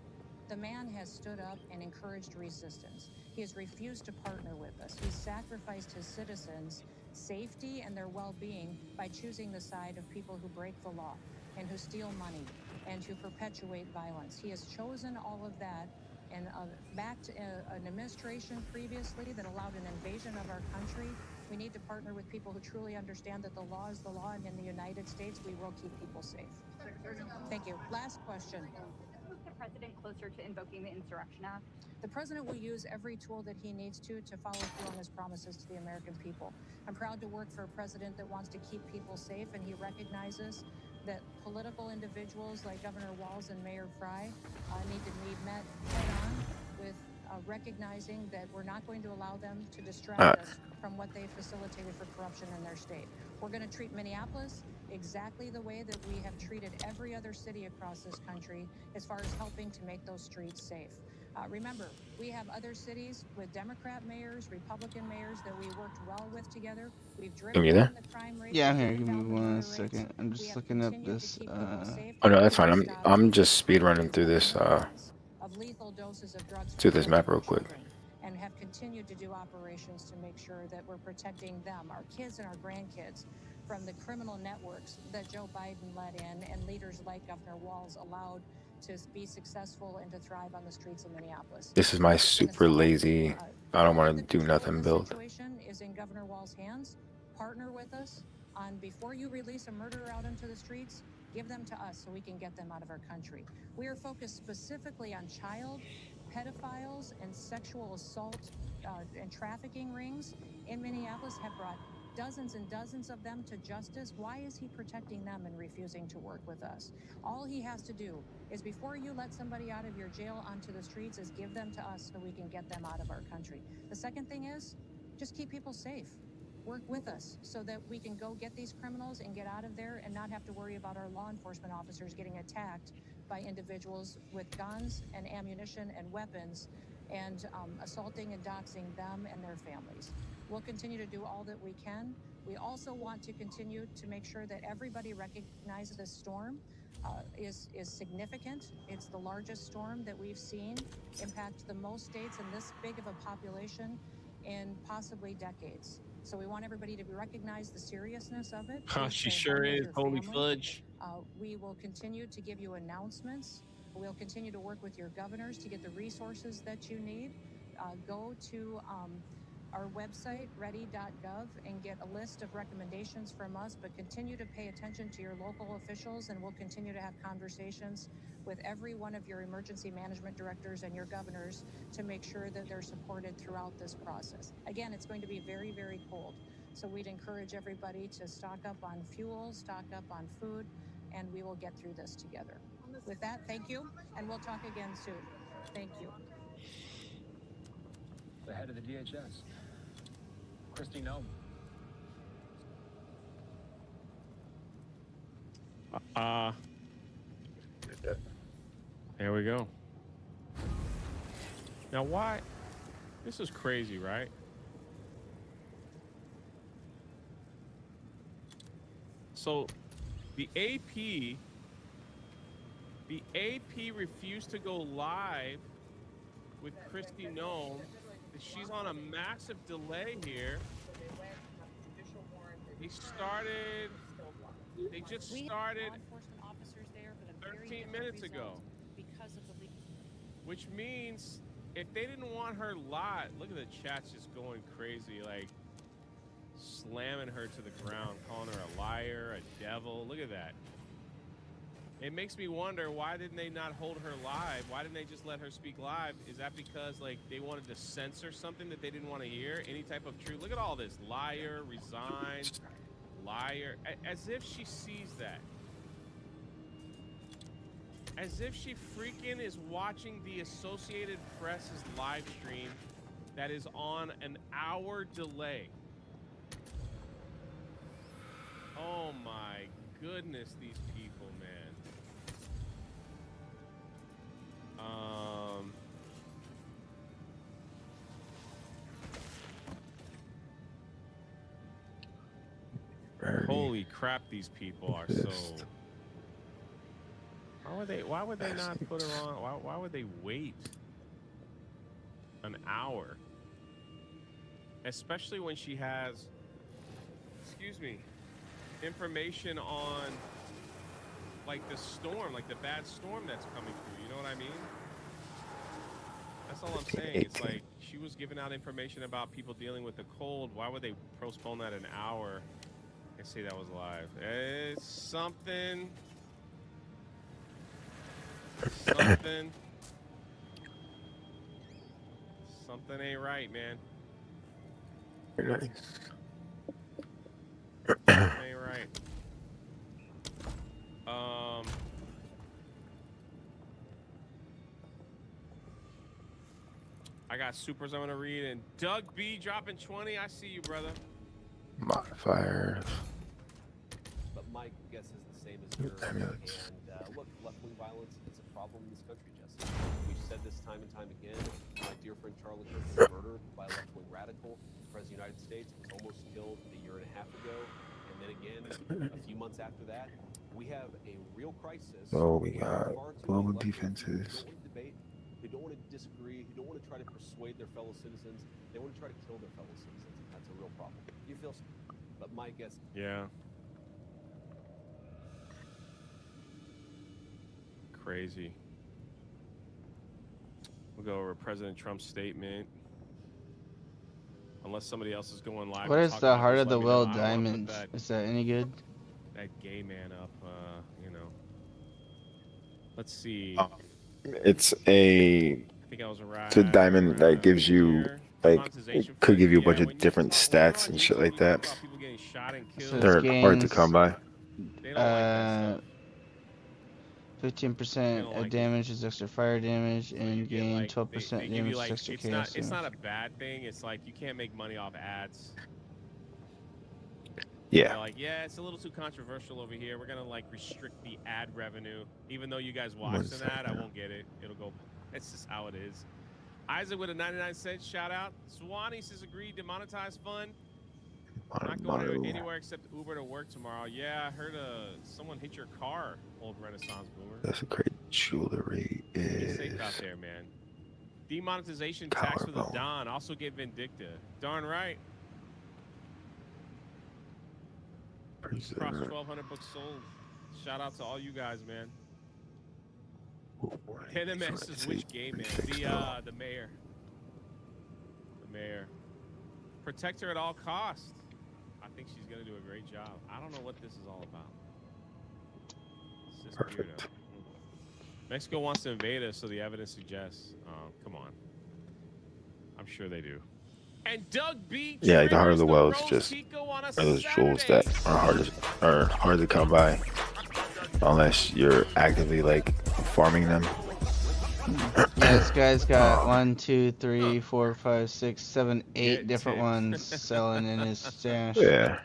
The man has stood up and encouraged resistance. He has refused to partner with us. He's sacrificed his citizens' safety and their well-being by choosing the side of people who break the law and who steal money and who perpetuate violence. He has chosen all of that and backed an administration previously that allowed an invasion of our country. We need to partner with people who truly understand that the law is the law, and in the United States, we will keep people safe. Thank you. Last question. Move the president closer to invoking the Insurrection Act? The president will use every tool that he needs to follow through on his promises to the American people. I'm proud to work for a president that wants to keep people safe, and he recognizes that political individuals like Governor Walz and Mayor Fry need to be met head-on with recognizing that we're not going to allow them to distract us from what they facilitated for corruption in their state. We're going to treat Minneapolis exactly the way that we have treated every other city across this country as far as helping to make those streets safe. Remember, we have other cities with Democrat mayors, Republican mayors that we worked well with together. We've driven You there? down the crime rate. Yeah, I'm here. Give me 1 second. I'm just looking up this. Oh no, that's fine. I'm just speed running through this of lethal doses of drugs through this map real quick. and have continued to do operations to make sure that we're protecting them, our kids and our grandkids, from the criminal networks that Joe Biden let in and leaders like Governor Walz allowed to be successful and to thrive on the streets of Minneapolis. This is my super lazy, I don't want to do nothing build. Situation is in Governor Walz's hands. Partner with us on before you release a murderer out into the streets, give them to us so we can get them out of our country. We are focused specifically on child pedophiles and sexual assault and trafficking rings in Minneapolis, have brought dozens and dozens of them to justice. Why is he protecting them and refusing to work with us? All he has to do is before you let somebody out of your jail onto the streets is give them to us so we can get them out of our country. The second thing is just keep people safe. Work with us so that we can go get these criminals and get out of there and not have to worry about our law enforcement officers getting attacked by individuals with guns and ammunition and weapons and assaulting and doxing them and their families. We'll continue to do all that we can. We also want to continue to make sure that everybody recognizes this storm is significant. It's the largest storm that we've seen impact the most states and this big of a population in possibly decades. So we want everybody to recognize the seriousness of it. She sure is. Holy fudge. We will continue to give you announcements. We'll continue to work with your governors to get the resources that you need. Go to our website, ready.gov, and get a list of recommendations from us, but continue to pay attention to your local officials, and we'll continue to have conversations with every one of your emergency management directors and your governors to make sure that they're supported throughout this process. Again, it's going to be very, very cold, so we'd encourage everybody to stock up on fuel, stock up on food, and we will get through this together. With that, thank you, and we'll talk again soon. Thank you. The head of the DHS, Kristi Noem. There we go. Now why? This is crazy, right? So the AP refused to go live with Kristi Noem. She's on a massive delay here. They just started 13 minutes ago. Which means if they didn't want her live, look at the chat's just going crazy, like slamming her to the ground, calling her a liar, a devil. Look at that. It makes me wonder, why didn't they not hold her live? Why didn't they just let her speak live? Is that because like they wanted to censor something that they didn't want to hear? Any type of truth? Look at all this. Liar, resigned, liar. As if she sees that. As if she freaking is watching the Associated Press's live stream that is on an hour delay. Oh my goodness, these people, man. Holy crap, these people are so... Why would they not put her on? Why would they wait an hour? Especially when she has, excuse me, information on like the storm, like the bad storm that's coming through. You know what I mean? That's all I'm saying. It's like she was giving out information about people dealing with the cold. Why would they postpone that an hour and say that was live? It's something. Something ain't right, man. Very nice. Something ain't right. I got supers I'm gonna read, and Doug B dropping 20. I see you, brother. Modifiers. But my guess is the same as yours. And look, left-wing violence is a problem in this country, Jesse. We've said this time and time again. My dear friend Charlie Kirk was murdered by a left-wing radical. The President of the United States was almost killed a year and a half ago. And then again, a few months after that, we have a real crisis. Oh, we where got far too global many left-wing people defenses. Who don't want to debate, who don't want to disagree, who don't want to try to persuade their fellow citizens. They want to try to kill their fellow citizens. And that's a real problem. You feel, but my guess. Yeah. Crazy. We'll go over President Trump's statement. Unless somebody else is going live. What is the Heart of the Well Diamond? Is that any good? That gay man up, you know. Let's see. It's a. I think I was right. It's a diamond that gives you like it could give you a bunch of different stats and shit like that. They're hard to come by. 15% damage is extra fire damage, and gain 12% damage is extra chaos damage. It's not a bad thing. It's like you can't make money off ads. Yeah. They're like, yeah, it's a little too controversial over here. We're gonna like restrict the ad revenue. Even though you guys watch an ad, I won't get it. It'll go. It's just how it is. Isaac with a 99-cent shout out. Swanee says agreed to monetize fun. I'm not going anywhere except Uber to work tomorrow. Yeah, I heard someone hit your car, old Renaissance boomer. That's a great jewelry. Be safe out there, man. Demonetization tax for the Don. Also get Vindicta. Darn right. Cross 1,200 books sold. Shout out to all you guys, man. NMS is which game, man? The mayor. The mayor. Protect her at all costs. I think she's gonna do a great job. I don't know what this is all about. It's just Perfect. Mexico wants to invade us, so the evidence suggests. Oh, come on. I'm sure they do. And Doug B. Yeah, the Heart of the Well is just are those jewels that are hard to come by unless you're actively like farming them. Yeah, this guy's got 1, 2, 3, 4, 5, 6, 7, 8 different ones selling in his stash. Yeah.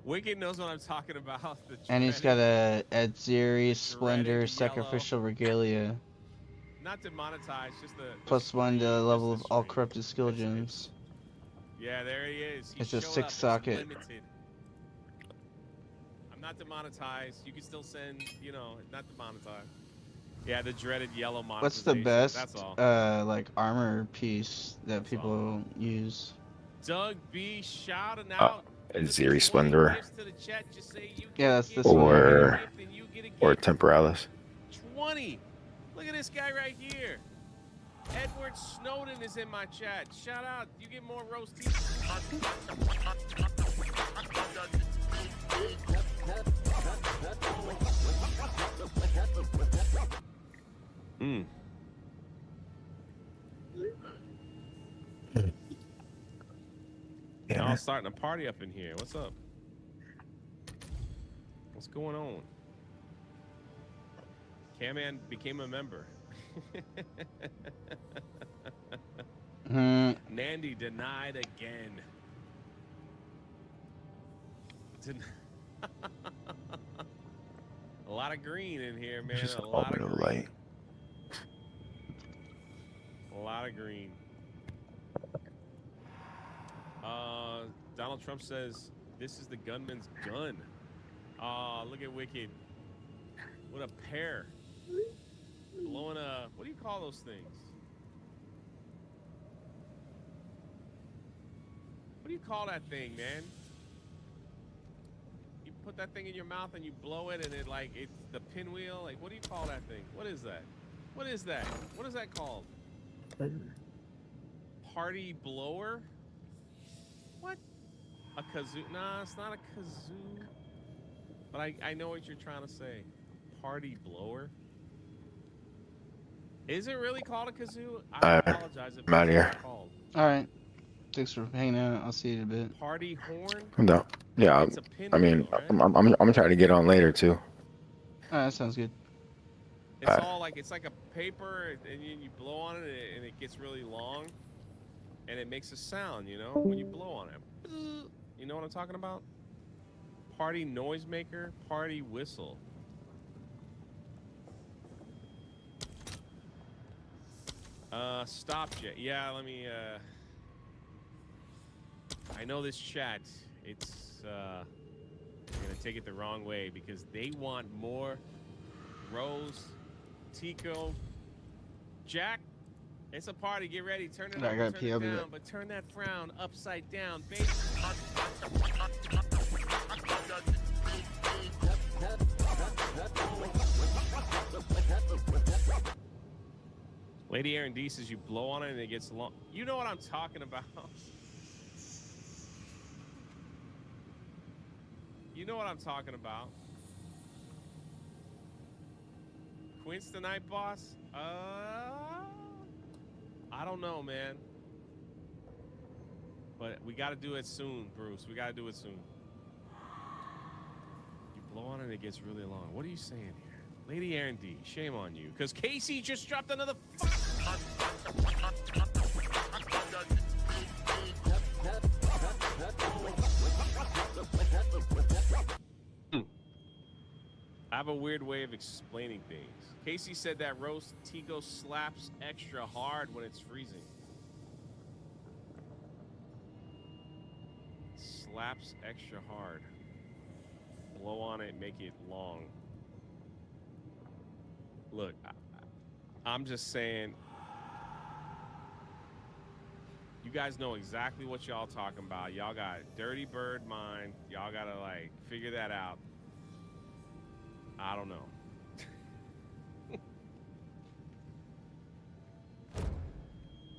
Wicked knows what I'm talking about. And he's got a Edziri Splendor Sacrificial Regalia. Not demonetized, just the +1 to the level of all corrupted skill gems. Yeah, there he is. It's a 6 socket. I'm not demonetized. You can still send, you know, not demonetized. Yeah, the dreaded yellow monetization. What's the best That's all. like armor piece that people use? Doug B shouting out. Edziri Splendor. Yeah, that's this or one. Or Temporalis. 20. Look at this guy right here. Edward Snowden is in my chat. Shout out. You get more roast beef. Y'all starting a party up in here. What's up? What's going on? Caman became a member. Nandy denied again. A lot of green in here, man. Just a lot of green. light. A lot of green. Donald Trump says this is the gunman's gun. Look at Wicked. What a pair. Blowing a, what do you call those things? What do you call that thing, man? You put that thing in your mouth and you blow it and it like, it's the pinwheel. Like, what do you call that thing? What is that? What is that? What is that called? Party blower? What? A kazoo? Nah, it's not a kazoo. But I know what you're trying to say. Party blower? Is it really called a kazoo? I apologize if I'm out of here. All right. Thanks for hanging out. I'll see you in a bit. Party horn? I'm down. Yeah, I mean, I'm gonna try to get on later too. Alright, that sounds good. It's all like, it's like a paper and you blow on it and it gets really long and it makes a sound, you know, when you blow on it. You know what I'm talking about? Party noisemaker, party whistle. Stop chat. Yeah, let me, I know this chat, it's, gonna take it the wrong way because they want more Rose, Tico, Jack. It's a party. Get ready. Turn it up. I got Turn it POV. down. But turn that frown upside down, baby. Lady Aaron D says you blow on it and it gets long. You know what I'm talking about. You know what I'm talking about. Quince the night boss? I don't know, man. But we got to do it soon, Bruce. We got to do it soon. You blow on it and it gets really long. What are you saying here? Lady Aaron D, shame on you. Because Casey just dropped another... I have a weird way of explaining things. Casey said that roast Tico slaps extra hard when it's freezing. Slaps extra hard. Blow on it, make it long. Look, I'm just saying, you guys know exactly what y'all talking about. Y'all got dirty bird mind. Y'all gotta like figure that out. I don't know.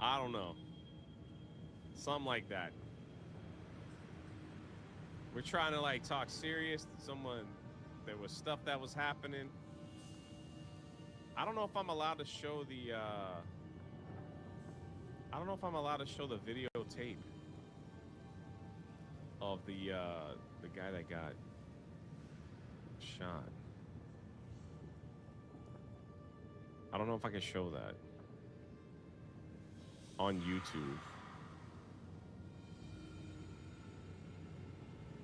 I don't know. Something like that. We're trying to like talk serious to someone. There was stuff that was happening. I don't know if I'm allowed to show the I don't know if I'm allowed to show the videotape of the guy that got shot. I don't know if I can show that on YouTube.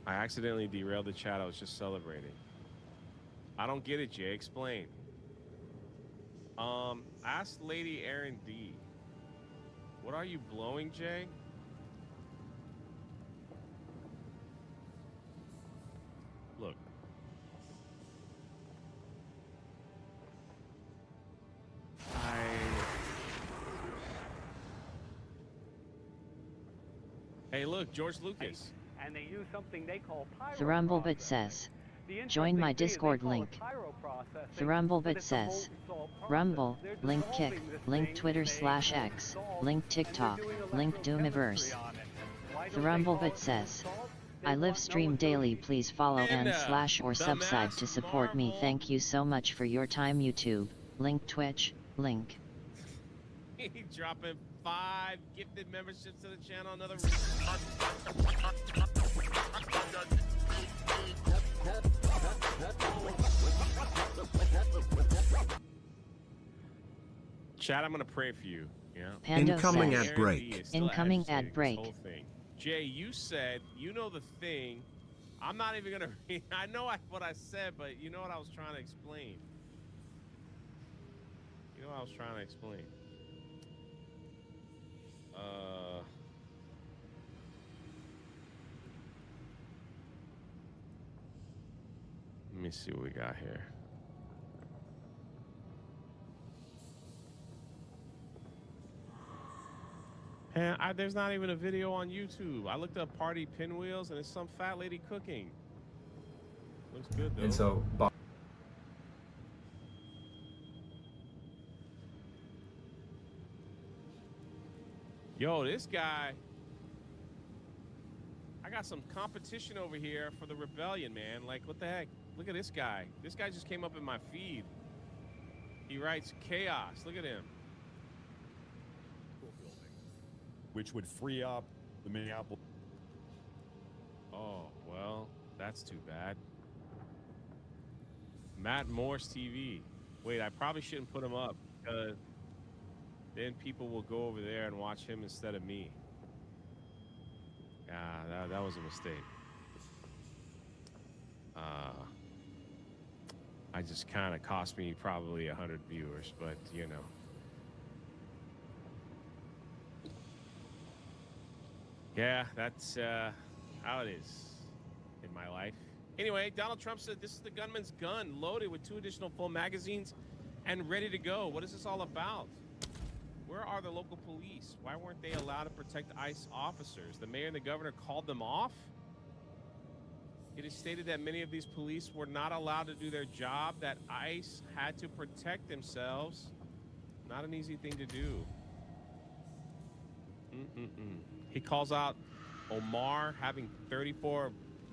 I accidentally derailed the chat. I was just celebrating. I don't get it, Jay. Explain. Ask Lady Aaron D. What are you blowing, Jay? Look. Hey, look, George Lucas. And they use something they call Thrumblebit says, join my Discord link. Thrumblebit says, Rumble, link Kick, link Twitter/X, link TikTok, link Doomiverse. Thrumblebit says, I live stream daily, please follow and / or subside to support me. Thank you so much for your time, YouTube. Link Twitch, link. Dropping 5 gifted memberships to the channel. Another. Chat, I'm gonna pray for you. Yeah. Pando incoming says, ad break. Incoming ad break. Jay, you said you know the thing. I'm not even gonna read. I know what I said, but you know what I was trying to explain. You know what I was trying to explain. Let me see what we got here. And there's not even a video on YouTube. I looked up party pinwheels and it's some fat lady cooking. Looks good though. And so, yo, this guy. I got some competition over here for the rebellion, man. Like, what the heck? Look at this guy. This guy just came up in my feed. He writes chaos. Look at him. Which would free up the Minneapolis. Oh, well, that's too bad. Matt Morse TV. Wait, I probably shouldn't put him up because then people will go over there and watch him instead of me. Yeah, that was a mistake. I just kind of cost me probably 100 viewers, but you know. Yeah, that's how it is in my life. Anyway, Donald Trump said this is the gunman's gun, loaded with 2 additional full magazines and ready to go. What is this all about? Where are the local police? Why weren't they allowed to protect ICE officers? The mayor and the governor called them off? It is stated that many of these police were not allowed to do their job, that ICE had to protect themselves. Not an easy thing to do. He calls out Omar having $34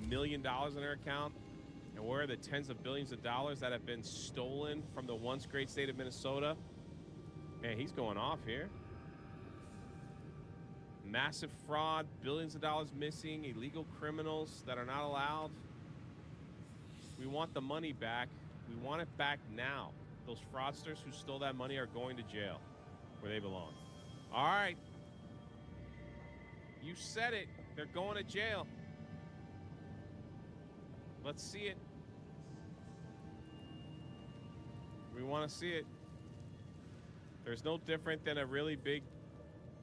million in her account. And where are the tens of billions of dollars that have been stolen from the once great state of Minnesota? Man, he's going off here. Massive fraud, billions of dollars missing, illegal criminals that are not allowed. We want the money back. We want it back now. Those fraudsters who stole that money are going to jail where they belong. All right. You said it. They're going to jail. Let's see it. We want to see it. There's no different than a really big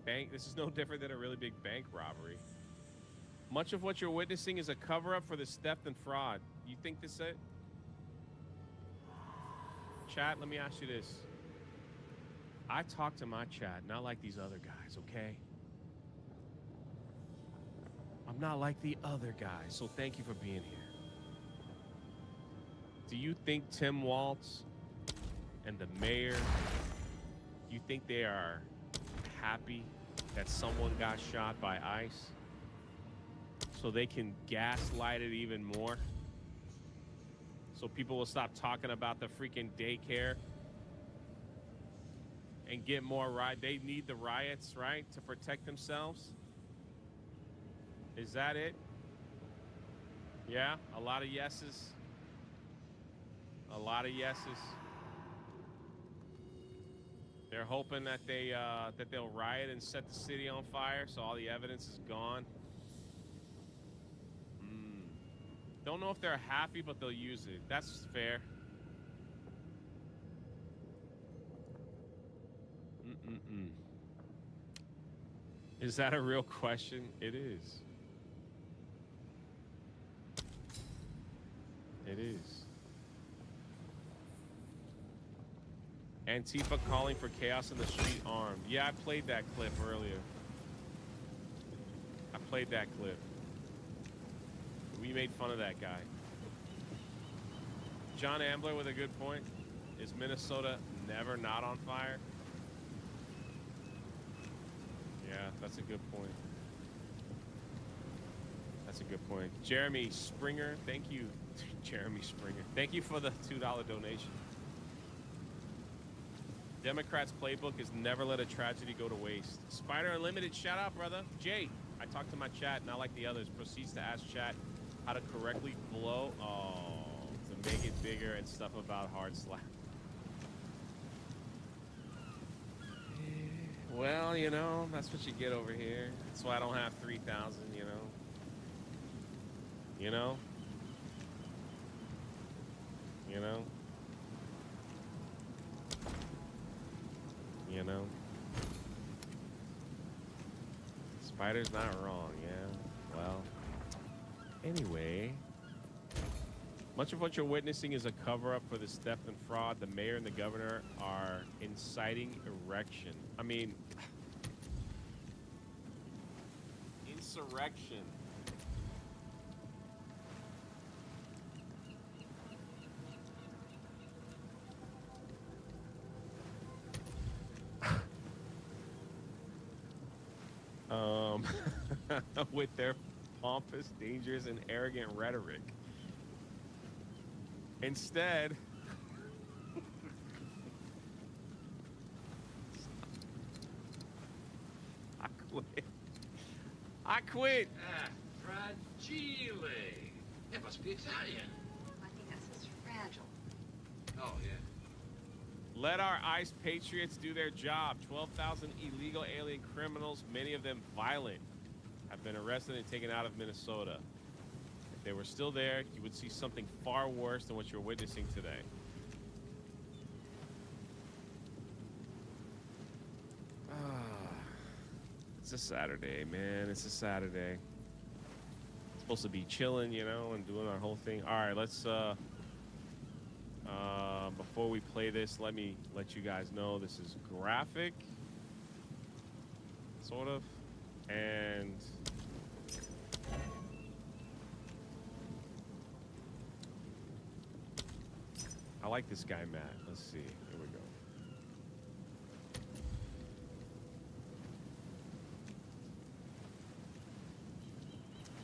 bank. This is no different than a really big bank robbery. Much of what you're witnessing is a cover-up for this theft and fraud. You think this is it? Chat, let me ask you this. I talk to my chat, not like these other guys, okay? I'm not like the other guys, so thank you for being here. Do you think Tim Waltz and the mayor, do you think they are happy that someone got shot by ICE so they can gaslight it even more? So people will stop talking about the freaking daycare and get more they need the riots, right, to protect themselves? Is that it? Yeah, a lot of yeses. A lot of yeses. They're hoping that they'll riot and set the city on fire, so all the evidence is gone. Don't know if they're happy, but they'll use it. That's fair. Is that a real question? It is. It is. Antifa calling for chaos in the street armed. Yeah, I played that clip earlier. I played that clip. We made fun of that guy. John Ambler with a good point. Is Minnesota never not on fire? Yeah, that's a good point. That's a good point. Jeremy Springer, thank you. Jeremy Springer. Thank you for the $2 donation. Democrats' playbook is never let a tragedy go to waste. Spider Unlimited, shout out, brother. Jay, I talked to my chat, not like the others. Proceeds to ask chat how to correctly blow. Oh, to make it bigger and stuff about hard slap. Well, you know, that's what you get over here. That's why I don't have 3,000, you know. You know? You know? You know? Spider's not wrong, yeah. Well, anyway. Much of what you're witnessing is a cover-up for this theft and fraud. The mayor and the governor are inciting erection. I mean, insurrection. With their pompous, dangerous, and arrogant rhetoric. Instead, I quit. I quit. Fragile. It must be Italian. I think that says fragile. Oh, yeah. Let our ICE patriots do their job. 12,000 illegal alien criminals, many of them violent, have been arrested and taken out of Minnesota. If they were still there, you would see something far worse than what you're witnessing today. It's a Saturday, man. It's a Saturday. It's supposed to be chilling, you know, and doing our whole thing. All right, let's before we play this, let me let you guys know this is graphic, sort of, and I like this guy, Matt. Let's see. Here we go.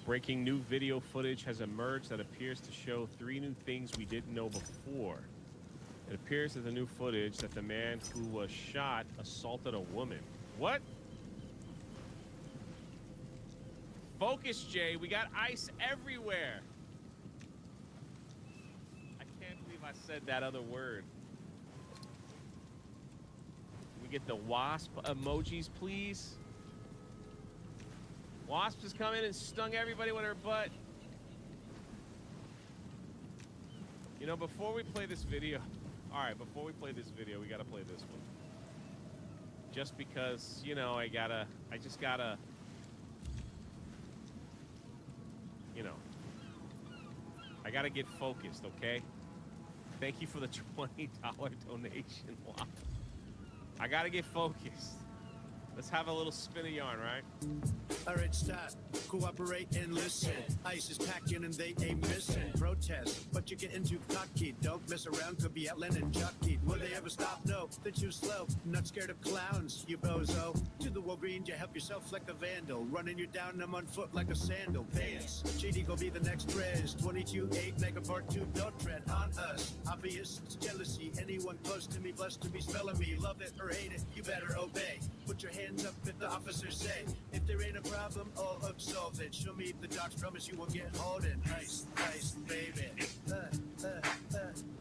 Breaking new video footage has emerged that appears to show 3 new things we didn't know before. It appears that the new footage that the man who was shot assaulted a woman. What? Focus, Jay. We got ice everywhere. I can't believe I said that other word. Can we get the wasp emojis, please? Wasp has come in and stung everybody with her butt. You know, before we play this video, all right, before we play this video, we gotta play this one. Just because, you know, I just gotta, you know, I gotta get focused, okay? Thank you for the $20 donation. Wow. I gotta get focused. Let's have a little spin of yarn, right? All right, stop. Cooperate and listen. ICE is packing and they ain't missing. Protest, but you get into cocky. Don't mess around, could be Outland and jockeyed. Will they ever stop? No, they're too slow. Not scared of clowns, you bozo. To the Walgreens, you help yourself like a vandal. Running you down, I'm on foot like a sandal. Pants, GD go be the next Prez. 22-8, mega part 2, don't tread on us. Obvious, it's jealousy. Anyone close to me, blessed to be spelling me. Love it or hate it, you better obey. Put your hands up if the officers say. If there ain't a problem, I'll absolve it. Show me the docs, promise you won't get hauled in. Ice, ice, baby.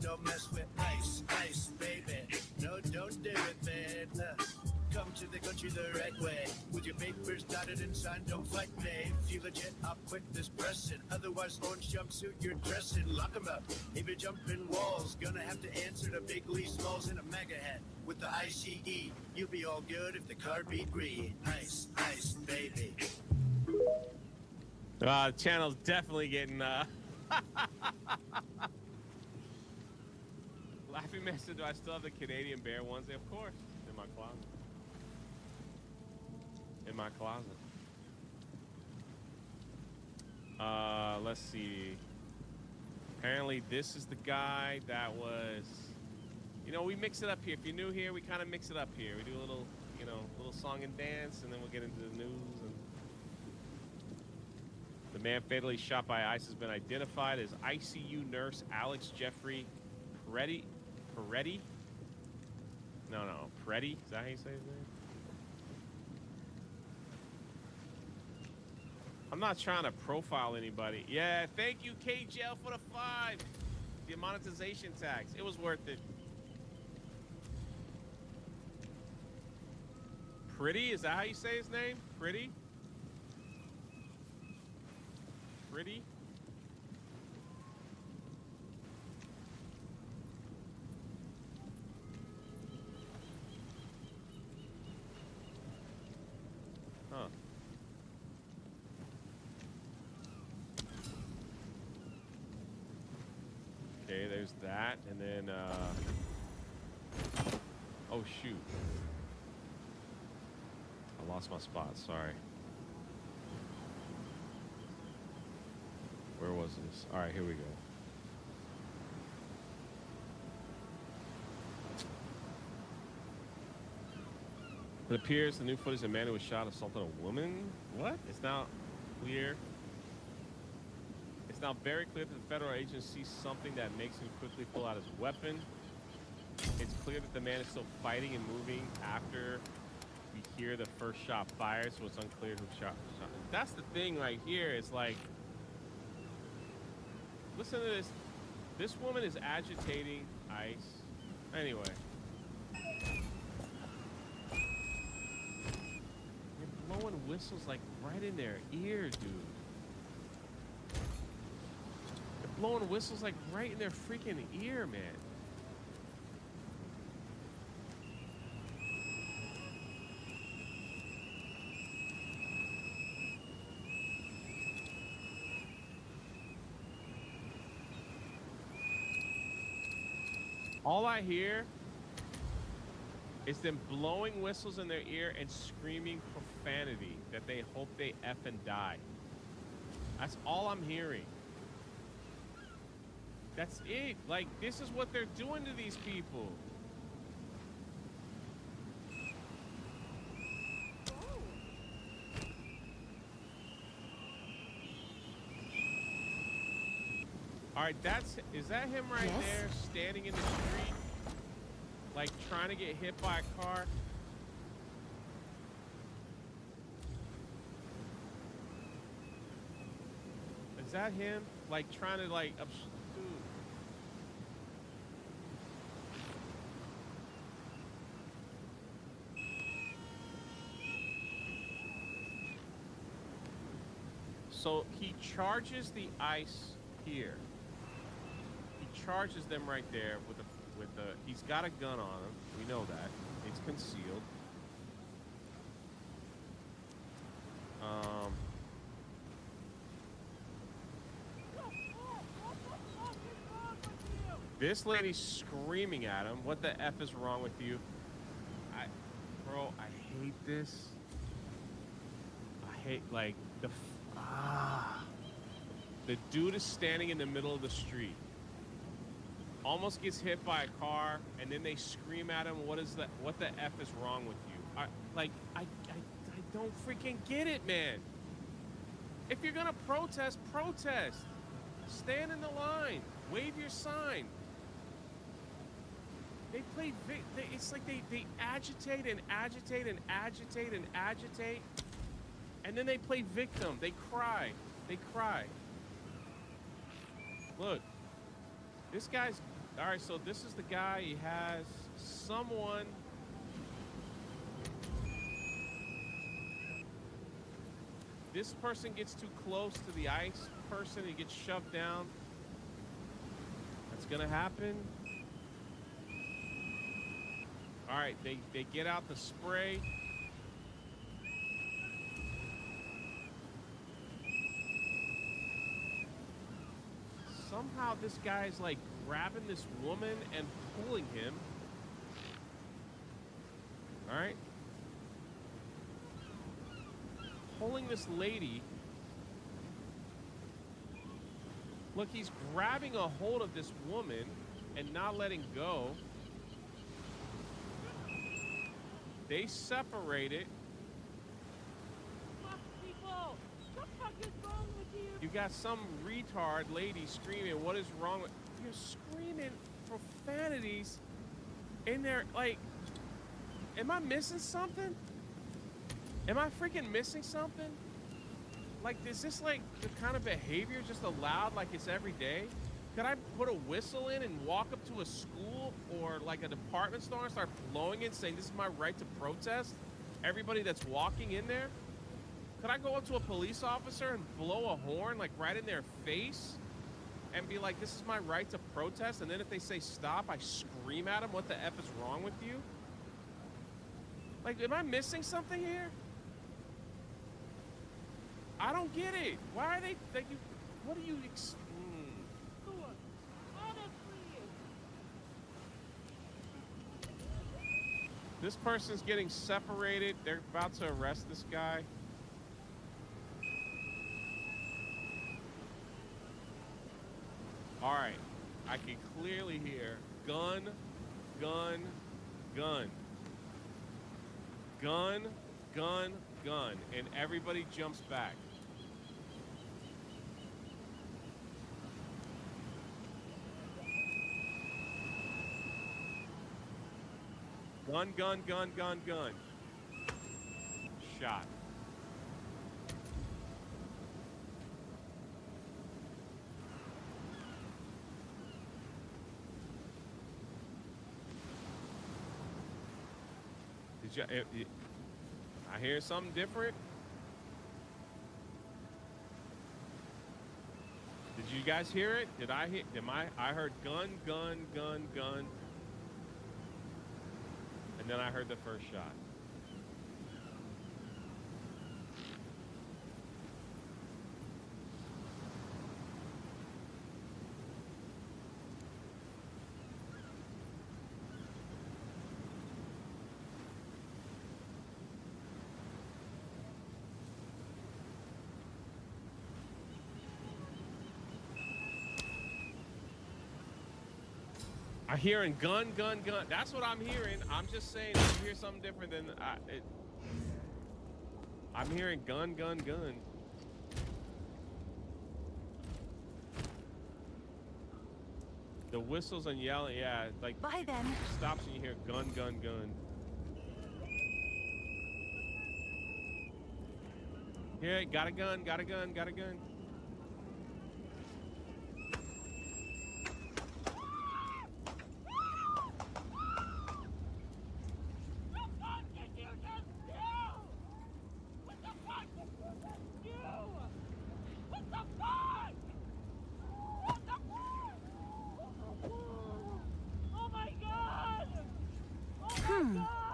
Don't mess with ice, ice, baby. No, don't do it, man. Come to the country the right way. With your papers dotted and signed, don't fight me. If you legit, I'll quit this pressing. Otherwise, orange jumpsuit you're dressing. Lock 'em up. If you're jumping walls, gonna have to answer to Big Lee Smalls in a mega hat. With the ICE, you'll be all good if the car be green. Ice, ice, baby. The channel's definitely getting Laughing Master, do I still have the Canadian Bear ones? Of course. In my closet. In my closet. Let's see. Apparently this is the guy that was, you know, we mix it up here. If you're new here, we kind of mix it up here. We do a little, you know, little song and dance, and then we'll get into the news. And the man fatally shot by ICE has been identified as ICU nurse Alex Jeffrey Peretti. No, Peretti. Is that how you say his name? I'm not trying to profile anybody. Yeah, thank you, KJL, for the 5. The monetization tax. It was worth it. Pretty? Is that how you say his name? Pretty? Pretty? Huh. Okay, there's that, and then, oh shoot. I lost my spot, sorry. Where was this? All right, here we go. It appears the new footage of a man who was shot assaulted a woman. What? It's now clear. It's now very clear that the federal agent sees something that makes him quickly pull out his weapon. It's clear that the man is still fighting and moving after we hear the first shot fired, so it's unclear who shot. That's the thing right here. It's like, listen to this. This woman is agitating ICE. Anyway. You're blowing whistles like right in their ear, dude. You're blowing whistles like right in their freaking ear, man. All I hear is them blowing whistles in their ear and screaming profanity that they hope they effing die. That's all I'm hearing. That's it. Like, this is what they're doing to these people. All right, is that him right there standing in the street? Like trying to get hit by a car? Is that him? Like trying to like dude. So he charges the ice here. He charges them right there with a he's got a gun on him. We know that. It's concealed. This lady's screaming at him. What the F is wrong with you? Bro, I hate this. I hate, like, the dude is standing in the middle of the street. Almost gets hit by a car, and then they scream at him, what the F is wrong with you? I don't freaking get it, man. If you're gonna protest, protest. Stand in the line. Wave your sign. They play, it's like they agitate and agitate and agitate and agitate, and then they play victim. They cry. They cry. Look, this guy's, all right, so this is the guy. He has someone. This person gets too close to the ice person. He gets shoved down. That's gonna happen. All right, they get out the spray. Somehow this guy's like grabbing this woman and pulling him. All right. Pulling this lady. Look, he's grabbing a hold of this woman and not letting go. They separated. People, what the fuck is wrong with you? You got some retard lady screaming, what is wrong with... You're screaming profanities in there, like... Am I missing something? Am I freaking missing something? Like, is this like the kind of behavior just allowed like it's every day? Could I put a whistle in and walk up to a school or like a department store and start blowing it saying this is my right to protest? Everybody that's walking in there? Could I go up to a police officer and blow a horn like right in their face and be like, this is my right to protest? And then if they say stop, I scream at them, what the F is wrong with you? Like, am I missing something here? I don't get it. Why are they, like, you, what do you, This person's getting separated. They're about to arrest this guy. All right. I can clearly hear gun, gun, gun. Gun, gun, gun. And everybody jumps back. Gun, gun, gun, gun, gun. Shot. Did you, I hear something different? Did you guys hear it? Did I hear, I heard gun, gun, gun, gun. And then I heard the first shot. I'm hearing gun, gun, gun. That's what I'm hearing. I'm just saying, if you hear something different than I'm hearing gun, gun, gun. The whistles and yelling, yeah, like Bye then. stops and you hear gun, gun, gun. Here, got a gun, got a gun, got a gun.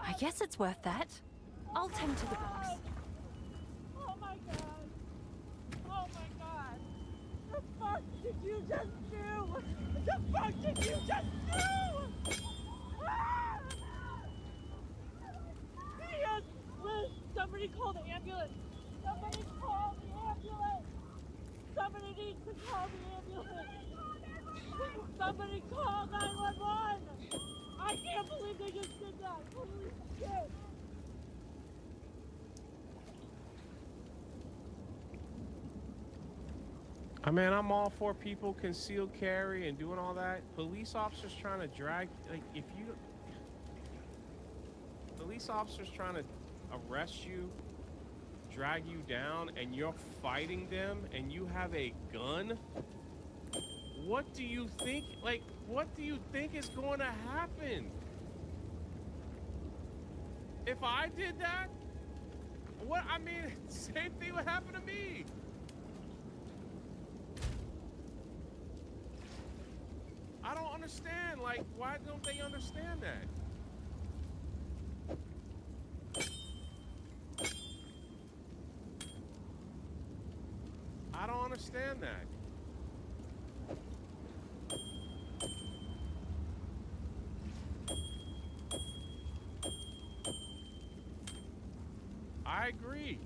I guess it's worth that. I'll tend to the books. Oh my god! Oh my god! The fuck did you just do? What the fuck did you just do? Ah! Yes, Liz, somebody call the ambulance! Somebody call the ambulance! Somebody needs to call the ambulance! Somebody call 911! I can't believe they just did that! Holy shit! I mean, I'm all for people concealed carry and doing all that. Police officers trying to drag, like, if you, police officers trying to arrest you, drag you down, and you're fighting them, and you have a gun. What do you think? Like, what do you think is going to happen? If I did that, what? I mean, same thing would happen to me. I don't understand. Like, why don't they understand that? I don't understand that. I agree.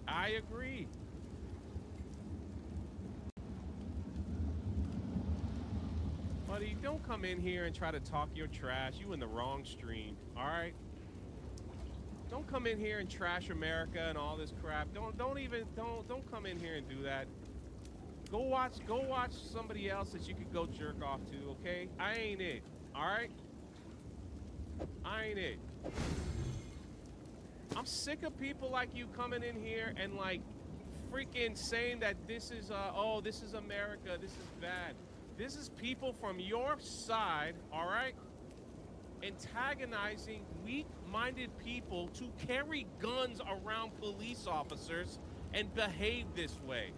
I agree. Buddy, don't come in here and try to talk your trash. You in the wrong stream, all right? Don't come in here and trash America and all this crap. Don't come in here and do that. Go watch somebody else that you could go jerk off to, okay? I ain't it, all right? I ain't it. I'm sick of people like you coming in here and like freaking saying that this is oh, this is America, this is bad. This is people from your side, all right, antagonizing weak-minded people to carry guns around police officers and behave this way.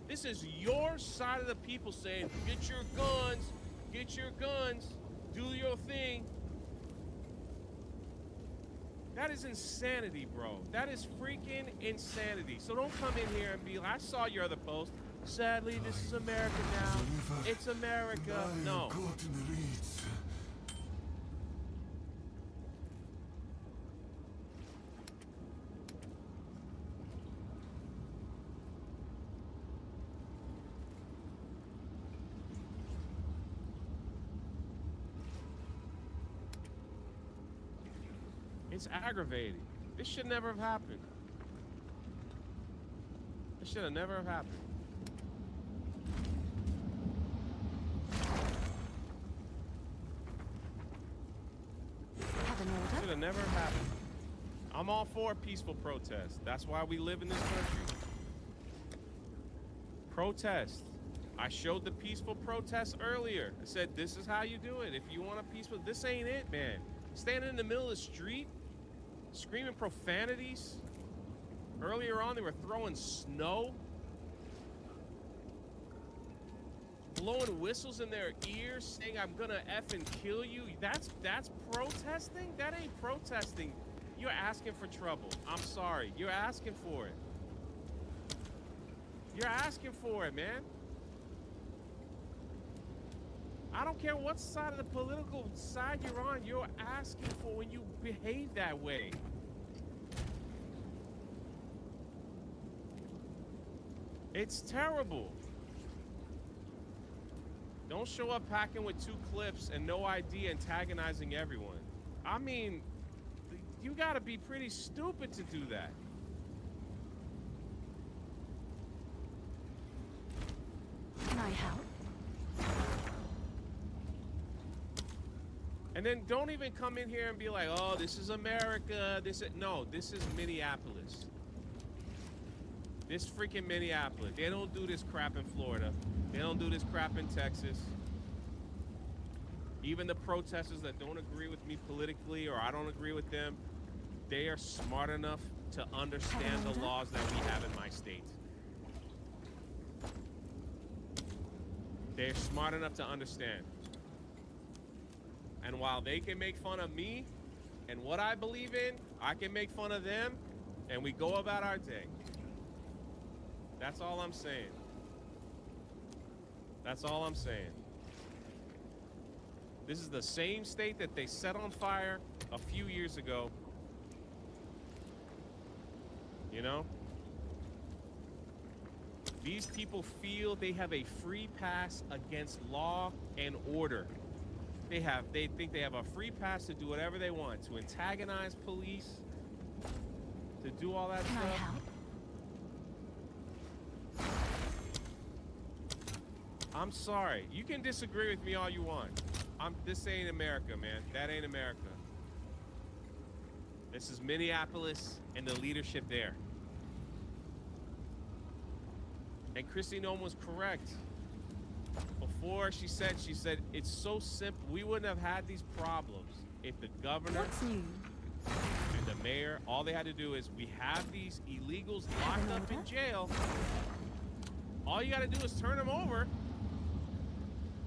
This is your side of the people saying, get your guns, do your thing. That is insanity, bro. That is freaking insanity. So don't come in here and be like, I saw your other post. Sadly, this is America now. It's America. No. It's aggravating. This should never have happened. This should have never have happened. Should have never happened. I'm all for peaceful protest. That's why we live in this country. Protest. I showed the peaceful protest earlier. I said, this is how you do it. If you want a peaceful, this ain't it, man. Standing in the middle of the street, screaming profanities. Earlier on, they were throwing snow. Blowing whistles in their ears, saying, I'm gonna effing kill you. That's protesting? That ain't protesting. You're asking for trouble. I'm sorry. You're asking for it. You're asking for it, man. I don't care what side of the political side you're on, you're asking for when you behave that way. It's terrible. Don't show up packing with 2 clips and no ID, antagonizing everyone. I mean, you gotta be pretty stupid to do that. Can I help? And then don't even come in here and be like, oh, this is America. No, this is Minneapolis. This freaking Minneapolis. They don't do this crap in Florida. They don't do this crap in Texas. Even the protesters that don't agree with me politically or I don't agree with them, they are smart enough to understand the laws that we have in my state. They're smart enough to understand. And while they can make fun of me and what I believe in, I can make fun of them and we go about our day. That's all I'm saying. That's all I'm saying. This is the same state that they set on fire a few years ago. You know? These people feel they have a free pass against law and order. They think they have a free pass to do whatever they want, to antagonize police, to do all that stuff. I'm sorry. You can disagree with me all you want. This ain't America, man. That ain't America. This is Minneapolis and the leadership there. And Christy Nome was correct. Before she said it's so simple. We wouldn't have had these problems if the governor and the mayor, all they had to do is, we have these illegals locked up in jail. All you got to do is turn them over.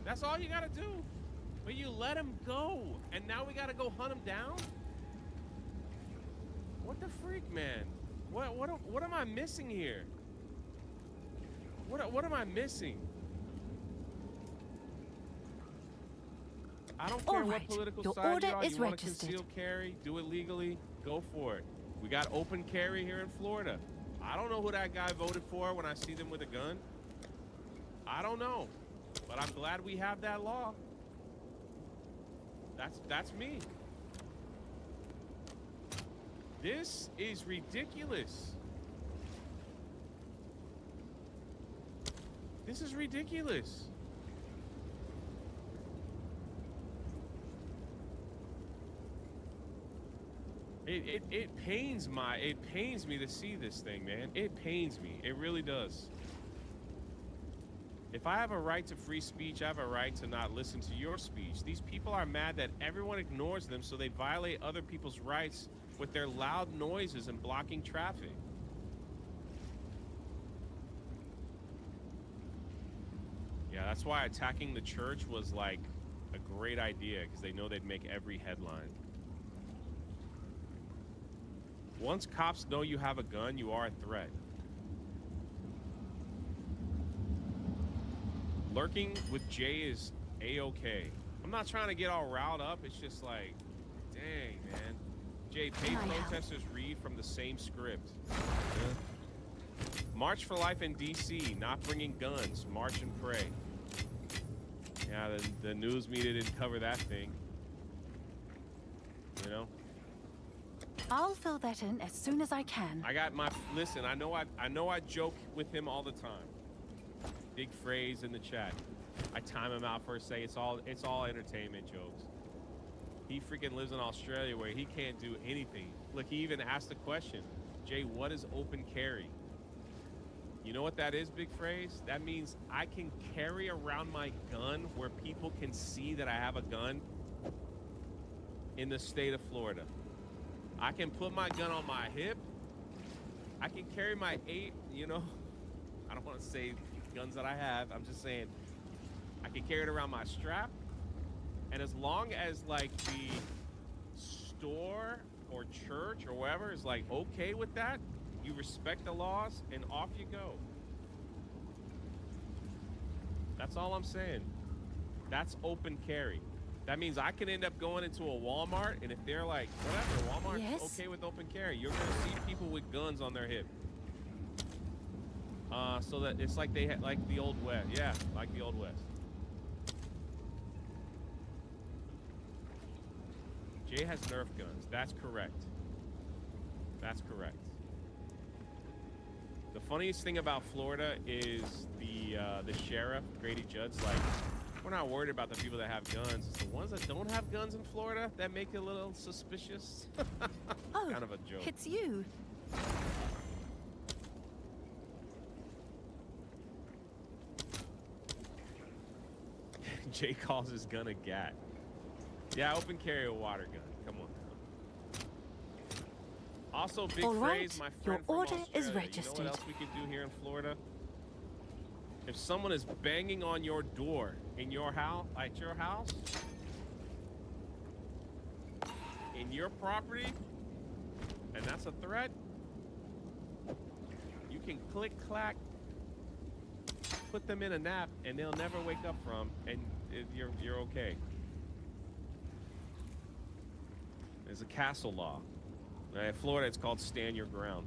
That's all you got to do. But you let them go, and now we got to go hunt them down? What the freak, man? What am I missing here? What am I missing? I don't care what political side you are. You want to conceal carry, do it legally, go for it. We got open carry here in Florida. I don't know who that guy voted for when I see them with a gun. I don't know, but I'm glad we have that law. That's me. This is ridiculous. This is ridiculous. It pains me to see this thing, man. It pains me. It really does. If I have a right to free speech, I have a right to not listen to your speech. These people are mad that everyone ignores them, so they violate other people's rights with their loud noises and blocking traffic. Yeah, that's why attacking the church was like a great idea, because they know they'd make every headline. Once cops know you have a gun, you are a threat. Lurking with Jay is A-okay. I'm not trying to get all riled up. It's just like, dang, man. Jay, paid protesters read from the same script. March for life in D.C. Not bringing guns. March and pray. Yeah, the news media didn't cover that thing. You know? I'll fill that in as soon as I can. I got my... Listen, I know I joke with him all the time. Big phrase in the chat. I time him out for a say. It's all entertainment jokes. He freaking lives in Australia where he can't do anything. Look, he even asked the question, Jay, what is open carry? You know what that is, big phrase? That means I can carry around my gun where people can see that I have a gun in the state of Florida. I can put my gun on my hip. I can carry my you know, I don't want to say guns that I have. I'm just saying I can carry it around my strap. And as long as like the store or church or wherever is like okay with that, you respect the laws and off you go. That's all I'm saying. That's open carry. That means I can end up going into a Walmart, and if they're like, whatever, Walmart's okay with open carry, you're gonna see people with guns on their hip. So that it's like they had like the Old West. Yeah, like the Old West. Jay has Nerf guns. That's correct. That's correct. The funniest thing about Florida is the sheriff, Grady Judd's like, we're not worried about the people that have guns. It's the ones that don't have guns in Florida that make it a little suspicious. Oh, kind of a joke. it's you. Jay calls his gun a gat. Yeah, open carry a water gun. Come on. Also, big All right, phrase, my your friend from order is Australia. registered. You know what else we could do here in Florida? If someone is banging on your door in your house, at your house, in your property, and that's a threat, you can click, clack, put them in a nap, and they'll never wake up from, and you're okay. There's a castle law. In Florida, it's called stand your ground.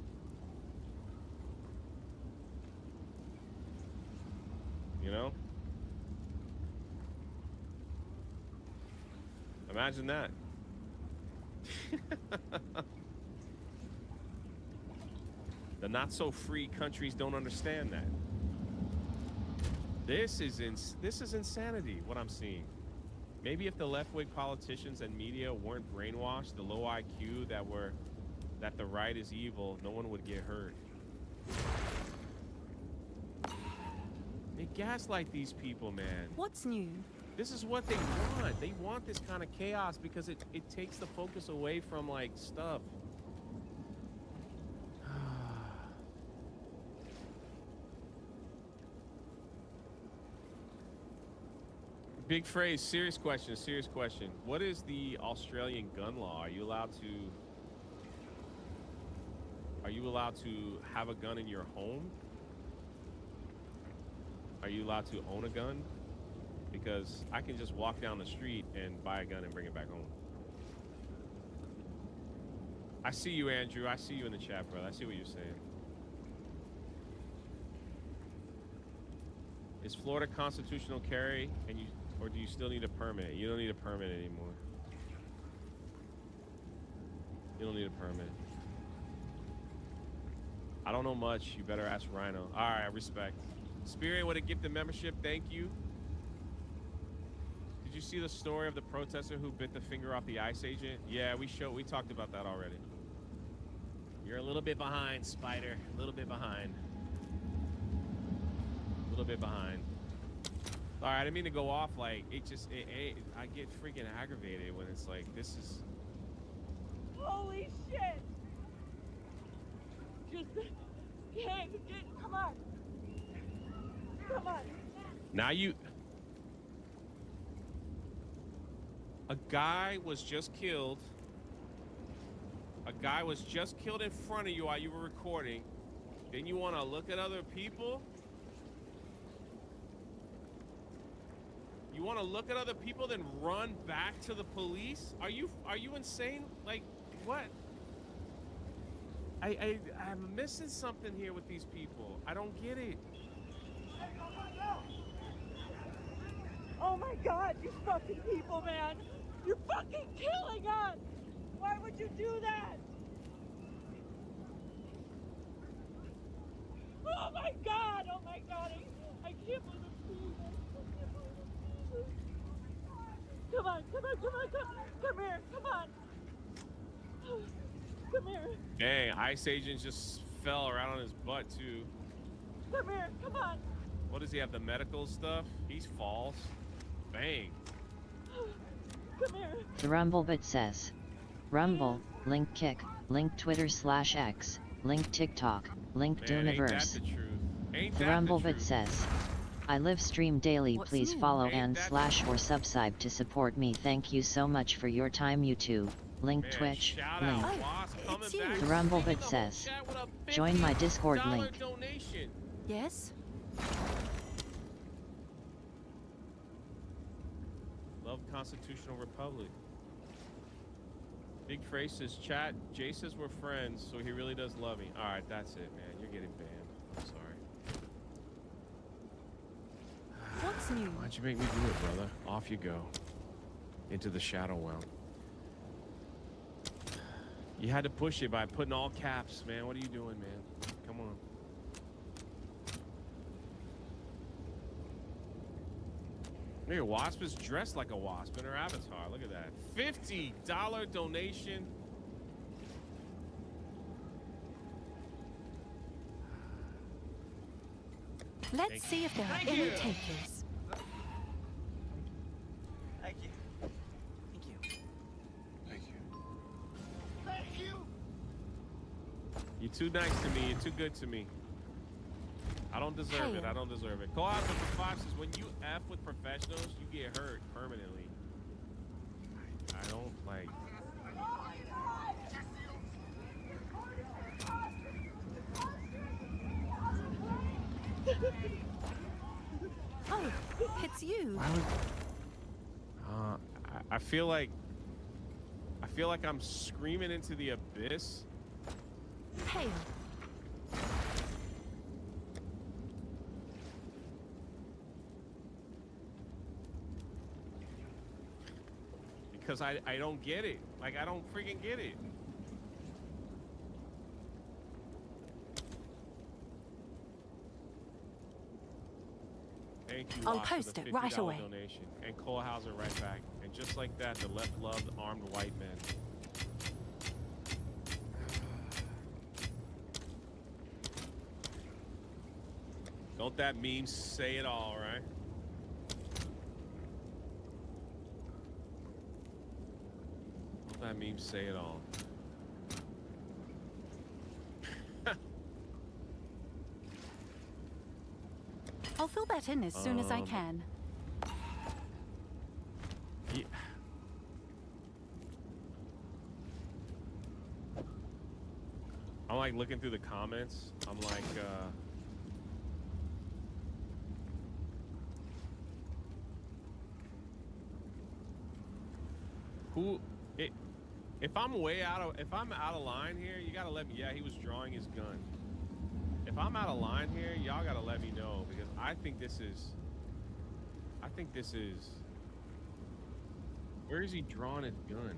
You know? Imagine that. The not so free countries don't understand that. This is insanity, what I'm seeing. Maybe if the left-wing politicians and media weren't brainwashed, the low IQ that the right is evil, no one would get hurt. They gaslight these people, man. What's new? This is what they want. They want this kind of chaos because it takes the focus away from, like, stuff. Big phrase, serious question, serious question. What is the Australian gun law? Are you allowed to have a gun in your home? Are you allowed to own a gun? Because I can just walk down the street and buy a gun and bring it back home. I see you, Andrew. I see you in the chat, brother. I see what you're saying. Is Florida constitutional carry or do you still need a permit? You don't need a permit anymore. You don't need a permit. I don't know much. You better ask Rhino. All right, respect. Spirit with a gifted membership. Thank you. Did you see the story of the protester who bit the finger off the ICE agent? Yeah, we talked about that already. You're a little bit behind, Spider. A little bit behind. A little bit behind. All right, I didn't mean to go off. Like, I get freaking aggravated when it's like, this is... Holy shit! Come on. Come on. Now you... A guy was just killed. A guy was just killed in front of you while you were recording. Then you want to look at other people? You want to look at other people, then run back to the police? Are you insane? Like, what? I'm missing something here with these people. I don't get it. Oh my God, you fucking people, man! You're fucking killing us! Why would you do that? Oh my God! Oh my God! I can't believe it. Come on! Come here! Come on! Come here! Dang, ICE agent just fell right on his butt too. Come here! Come on! What does he have? The medical stuff? He's false. Bang. Come here! The Rumblebit says, Rumble, link Kick, link Twitter/X, link TikTok, link Doomiverse. The Rumblebit says, I live stream daily. Please follow and / or subscribe to support me. Thank you so much for your time, YouTube. Link Twitch, link. The Rumblebit says, join my Discord link. Yes? Love Constitutional Republic. Big Phrase says, chat, Jay says we're friends, so he really does love me. Alright, that's it, man. You're getting banned. I'm sorry. What's new? Why'd you make me do it, brother? Off you go. Into the shadow realm. You had to push it by putting all caps, man. What are you doing, man? Come on. Look at Wasp is dressed like a wasp in her avatar. Look at that. $50 donation. Let's see if there are any takers. Thank you. Thank you. Thank you. Thank you. You're too nice to me. You're too good to me. I don't deserve it. I don't deserve it. Call out with the Foxes. When you F with professionals, you get hurt permanently. I don't like. Oh, it's you. I feel like I'm screaming into the abyss. Hail. Because I don't get it. Like, I don't freaking get it. Thank you, I'll Lock, for post the it right $50 away. donation. And Cole Hauser right back. And just like that, the left loved armed white men. Don't that meme say it all, right? Don't that meme say it all? I'll fill that in as soon as I can. Yeah. I'm like looking through the comments. I'm like, if I'm out of line here, you gotta let me. Yeah, he was drawing his gun. If I'm out of line here, y'all gotta let me know, because I think this is. Where is he drawing his gun?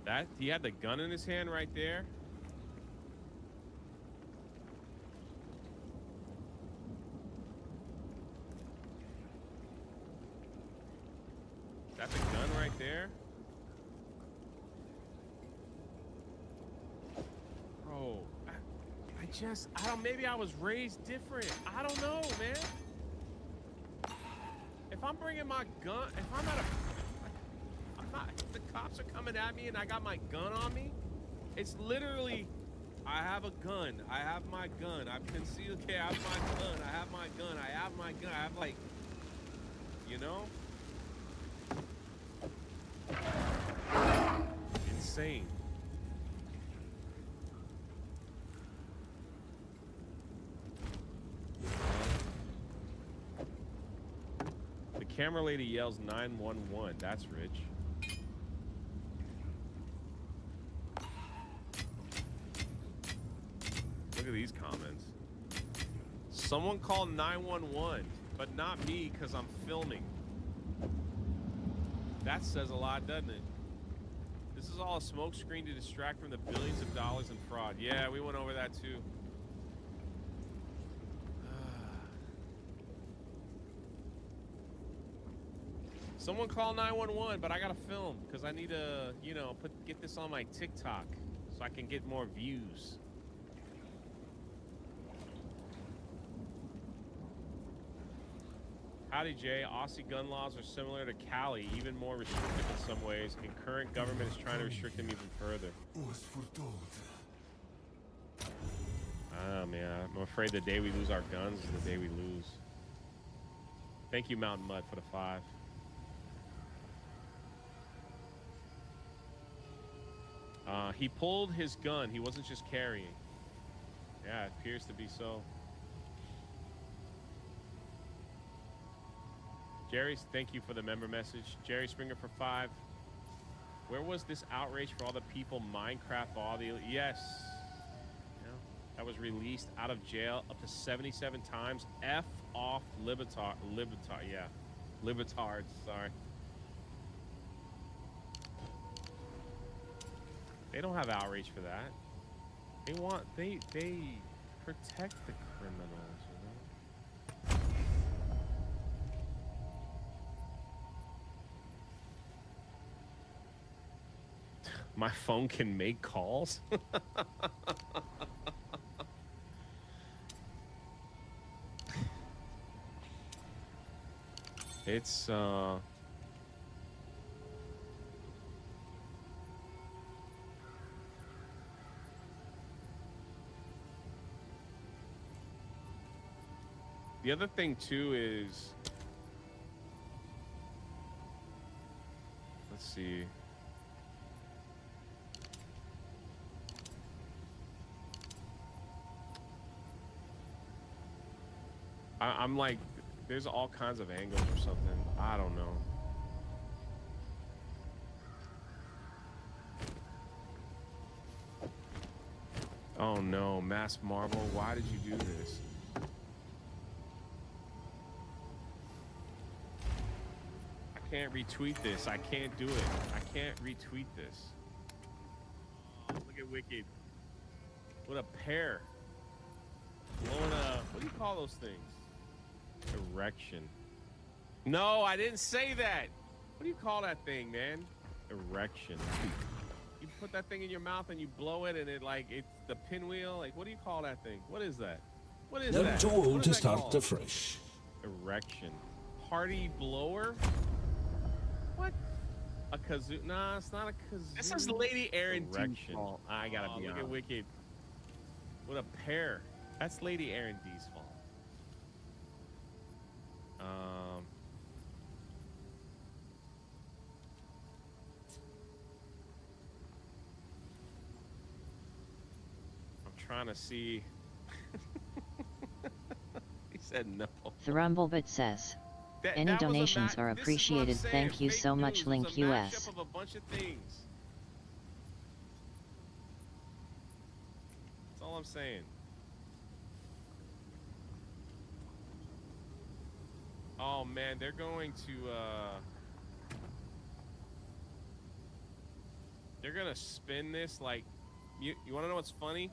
That he had the gun in his hand right there. That's a gun right there. Bro, I don't, maybe I was raised different. I don't know, man. If I'm bringing my gun, if I'm at the cops are coming at me and I got my gun on me, it's literally, I have a gun. I have my gun. I've concealed carry. I have my gun. I have my gun. I have my gun. I have, like, you know? Insane. The camera lady yells 911. That's rich. Look at these comments. Someone called 911, but not me because I'm filming. That says a lot, doesn't it? This is all a smokescreen to distract from the billions of dollars in fraud. Yeah, we went over that too. Someone call 911, but I gotta film because I need to, you know, get this on my TikTok so I can get more views. Howdy, Jay. Aussie gun laws are similar to Cali, even more restrictive in some ways, and current government is trying to restrict them even further. Ah, man, I'm afraid the day we lose our guns is the day we lose. Thank you, Mountain Mud, for the 5. He pulled his gun. He wasn't just carrying. Yeah, it appears to be so. Jerry, thank you for the member message. Jerry Springer for 5. Where was this outrage for all the people Minecraft, all the... Yes. Yeah. that was released out of jail up to 77 times. F off Libertards, sorry. They don't have outrage for that. They protect the criminals, you know? My phone can make calls? It's, the other thing, too, is... Let's see. I'm like, there's all kinds of angles or something. I don't know. Oh no, Mass Marvel, why did you do this? I can't retweet this. I can't do it. I can't retweet this. Oh, look at Wicked. What a pair. Blowing a, what do you call those things? Erection. No, I didn't say that. What do you call that thing, man? Erection. You put that thing in your mouth and you blow it and it like, it's the pinwheel. Like, what do you call that thing? What is that? What is Never that? too old What to is that start called? afresh. Erection. Party blower? What? A kazoo? Nah, it's not a kazoo. This is Lady Aaron D's fault. I gotta be honest. Look at Wicked. What a pair. That's Lady Aaron D's fault. I'm trying to see. He said no. Thrumblebit says, any donations are appreciated. Thank you so much. Link US. Of a bunch of things. That's all I'm saying. Oh man, they're going to spin this like, you want to know what's funny?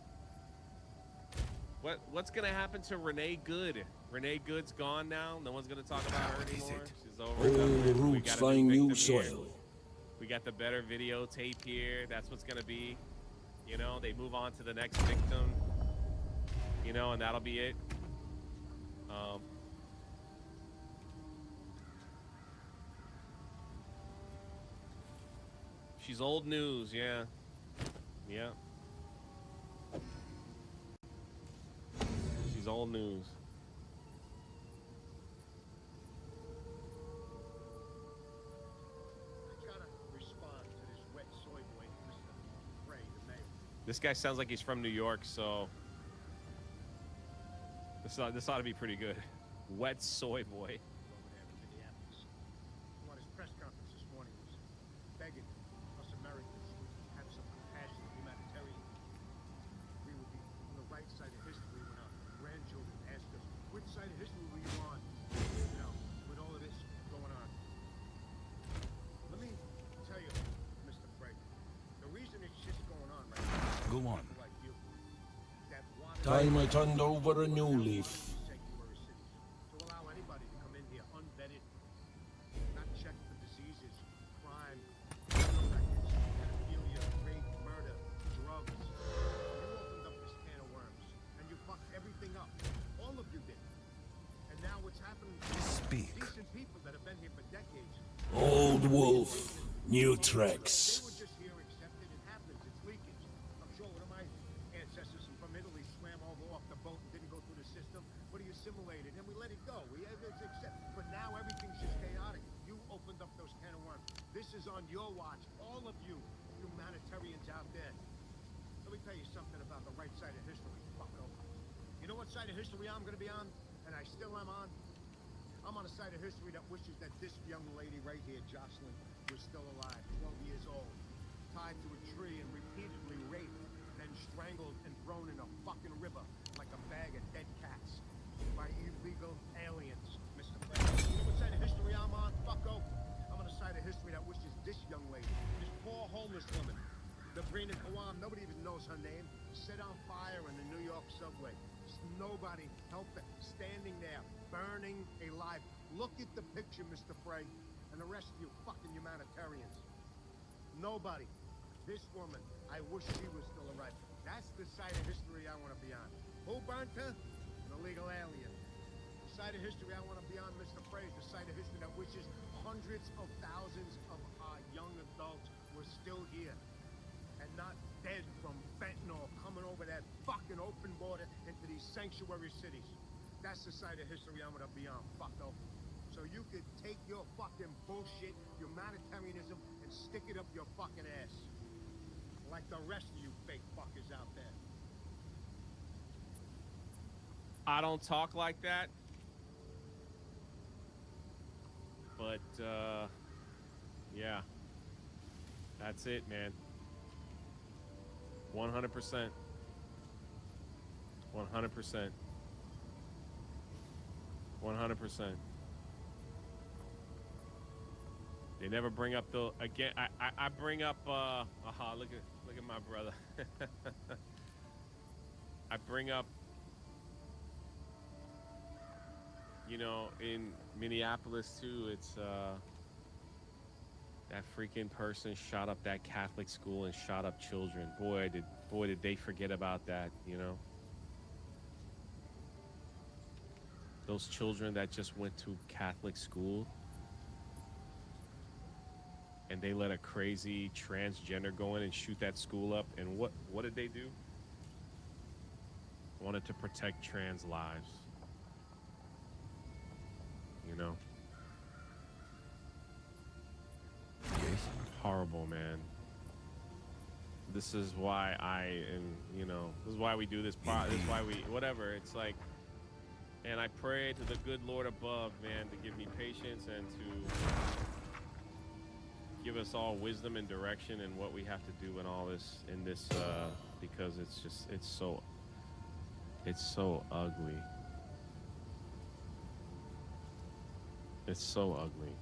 What's gonna happen to Renee Good? Renee Good's gone now. No one's gonna talk about her anymore. She's over. All the roots find new soil. We got the better videotape here. That's what's gonna be. You know, they move on to the next victim. You know, and that'll be it. She's old news, yeah. Yeah. She's old news. This guy sounds like he's from New York, so this ought to be pretty good. Wet Soy Boy. On his press conference this morning was begging us Americans to have some compassion and humanitarian. We would be on the right side of history when our grandchildren asked us, which side of history were you on? You know, with all of this going on. Let me tell you, Mr. Frank, the reason it's just going on right now. Go on. Like you, Time I turned over a new leaf. to allow anybody to come in here unvetted, not checked for diseases, crime, records, pedophilia, rape, murder, drugs. You opened up this can of worms, and you fucked everything up. All of you did. And now what's happening to decent people that have been here for decades? Old wolf, new tracks. They were just here, accepted, it happens, it's leakage. I'm sure one of my ancestors from Italy swam over off the boat and didn't go through the system, but he assimilated and we let it go. But now everything's just chaotic. You opened up those can of worms. This is on your watch, all of you humanitarians out there. Let me tell you something about the right side of history, bucko. You know what side of history I'm gonna be on? And I still am on? I'm on a side of history that wishes that this young lady right here, Jocelyn, was still alive, 12 years old, tied to a tree and repeatedly raped, then strangled and thrown in a fucking river like a bag of dead cats by illegal aliens, Mr. President. You know what side of history I'm on, fucko? I'm on the side of history that wishes this young lady, this poor homeless woman, Sabrina Kawam, nobody even knows her name, set on fire in the New York subway. Just nobody helped her, standing there, burning alive. Look at the picture, Mr. Frey, and the rest of you fucking humanitarians. Nobody. This woman, I wish she was still alive. That's the side of history I want to be on. Who burnt her? An illegal alien. The side of history I want to be on, Mr. Frey, is the side of history that wishes hundreds of thousands of our young adults were still here and not dead from fentanyl coming over that fucking open border into these sanctuary cities. That's the side of history I'm gonna be on, fucko. So you could take your fucking bullshit, humanitarianism, and stick it up your fucking ass. Like the rest of you fake fuckers out there. I don't talk like that. But, yeah. That's it, man. 100%. 100%. 100%. They never bring up the again. I bring up. Look at my brother. I bring up. You know, in Minneapolis too, it's that freaking person shot up that Catholic school and shot up children. Boy, did they forget about that, you know? Those children that just went to Catholic school and they let a crazy transgender go in and shoot that school up, and what did they do? Wanted to protect trans lives. You know? Horrible, man. This is why this is why we do this. This is why we, whatever. It's like, and I pray to the good Lord above, man, to give me patience and to give us all wisdom and direction in what we have to do in all this, because it's so ugly. It's so ugly.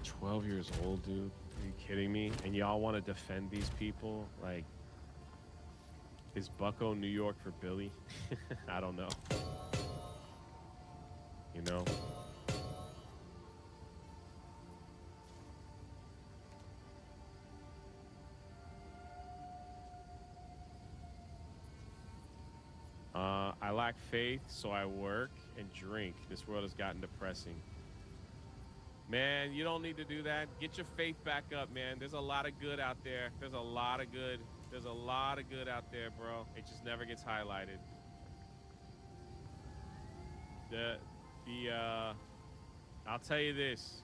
12 years old, dude. Are you kidding me? And y'all want to defend these people? Like, is Bucko New York for Billy? I don't know. You know? I lack faith, so I work and drink. This world has gotten depressing. Man, you don't need to do that. Get your faith back up, man. There's a lot of good out there. There's a lot of good out there, bro. It just never gets highlighted. I'll tell you this.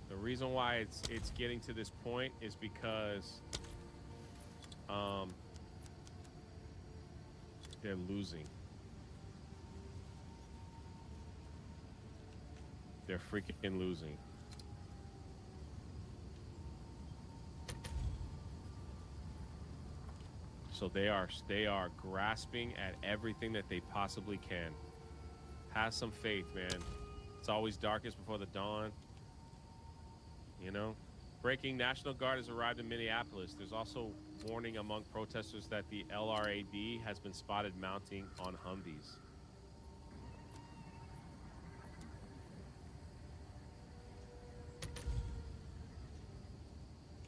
The reason why it's getting to this point is because they're losing. They're freaking losing. So they are grasping at everything that they possibly can. Have some faith, man. It's always darkest before the dawn. You know? Breaking: National Guard has arrived in Minneapolis. There's also warning among protesters that the LRAD has been spotted mounting on Humvees.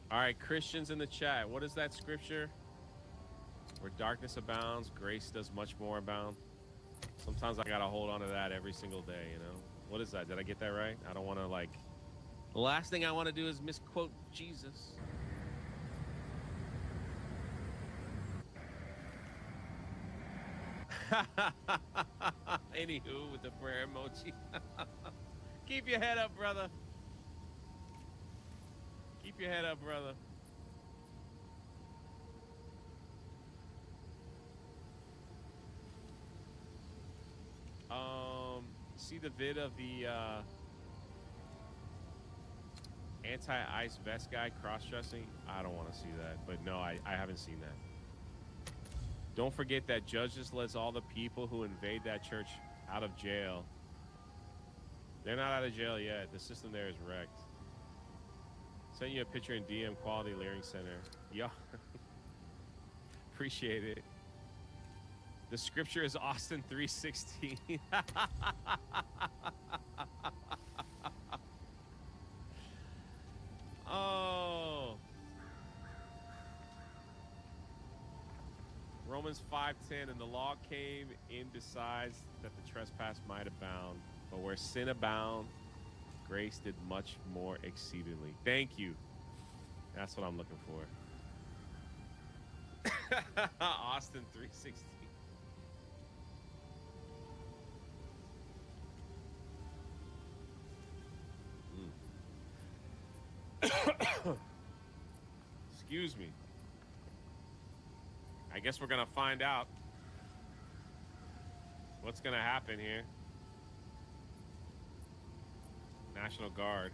All right, Christians in the chat, what is that scripture? Where darkness abounds, grace does much more abound. Sometimes I gotta hold on to that every single day, you know? What is that? Did I get that right? I don't want to, like... The last thing I want to do is misquote Jesus. Anywho, with the prayer emoji. Keep your head up, brother. Keep your head up, brother. See the vid of the Anti-ice vest guy cross-dressing. I don't want to see that, but no, I haven't seen that. Don't forget that Judge just lets all the people who invade that church out of jail. They're not out of jail yet. The system there is wrecked. Send you a picture in DM Quality Leering Center. Yeah. Appreciate it. The scripture is Austin 3:16. Oh. Romans 5:10, and the law came in besides that the trespass might abound. But where sin abound, grace did much more exceedingly. Thank you. That's what I'm looking for. Austin 3:16. Excuse me. I guess we're gonna find out what's gonna happen here. National Guard.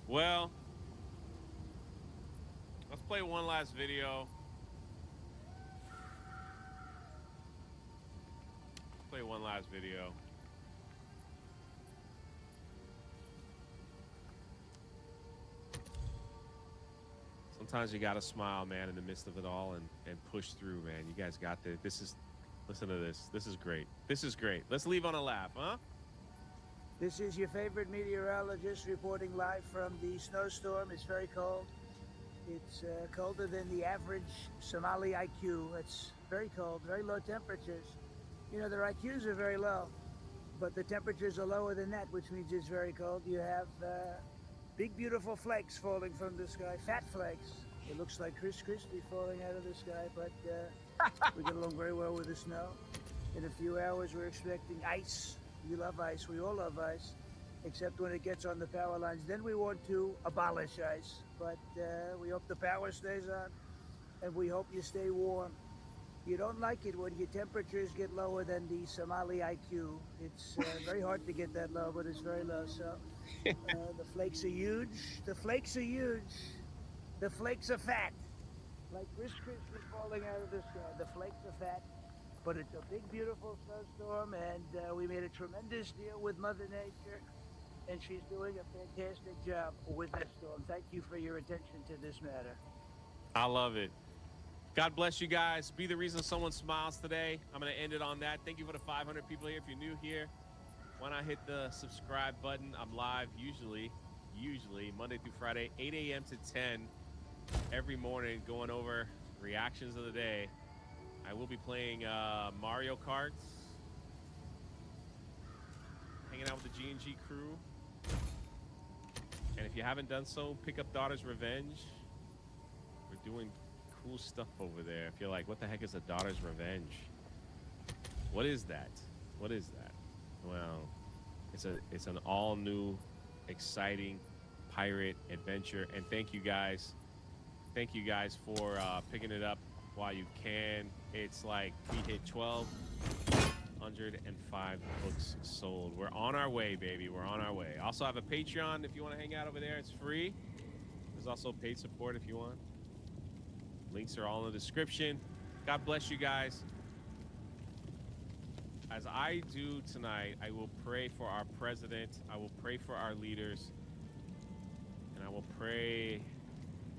Well, let's play one last video. Play one last video. Sometimes you gotta smile, man, in the midst of it all, and push through, man. You guys got this. Listen to this. This is great. This is great. Let's leave on a laugh, huh? This is your favorite meteorologist reporting live from the snowstorm. It's very cold. It's colder than the average Somali IQ. It's very cold, very low temperatures. You know, their IQs are very low, but the temperatures are lower than that, which means it's very cold. You have big, beautiful flakes falling from the sky, fat flakes. It looks like Chris Christie falling out of the sky, but we get along very well with the snow. In a few hours, we're expecting ice. You love ice. We all love ice, except when it gets on the power lines. Then we want to abolish ice, but we hope the power stays on, and we hope you stay warm. You don't like it when your temperatures get lower than the Somali IQ. It's very hard to get that low, but it's very low. So the flakes are huge. The flakes are huge. The flakes are fat. Like Chris Christie falling out of the sky. The flakes are fat. But it's a big, beautiful snowstorm, and we made a tremendous deal with Mother Nature, and she's doing a fantastic job with this storm. Thank you for your attention to this matter. I love it. God bless you guys. Be the reason someone smiles today. I'm going to end it on that. Thank you for the 500 people here. If you're new here, why not hit the subscribe button? I'm live usually Monday through Friday, 8 a.m. to 10 every morning, going over reactions of the day. I will be playing Mario Kart, hanging out with the G&G crew. And if you haven't done so, pick up Daughter's Revenge. We're doing cool stuff over there. If you're like, what the heck is a Daughter's Revenge? What is that? What is that? Well, it's an all new, exciting pirate adventure. And thank you guys for picking it up while you can. It's like we hit 1,205 books sold. We're on our way, baby. We're on our way. Also have a Patreon if you want to hang out over there. It's free. There's also paid support if you want. Links are all in the description. God bless you guys. As I do tonight, I will pray for our president. I will pray for our leaders. And I will pray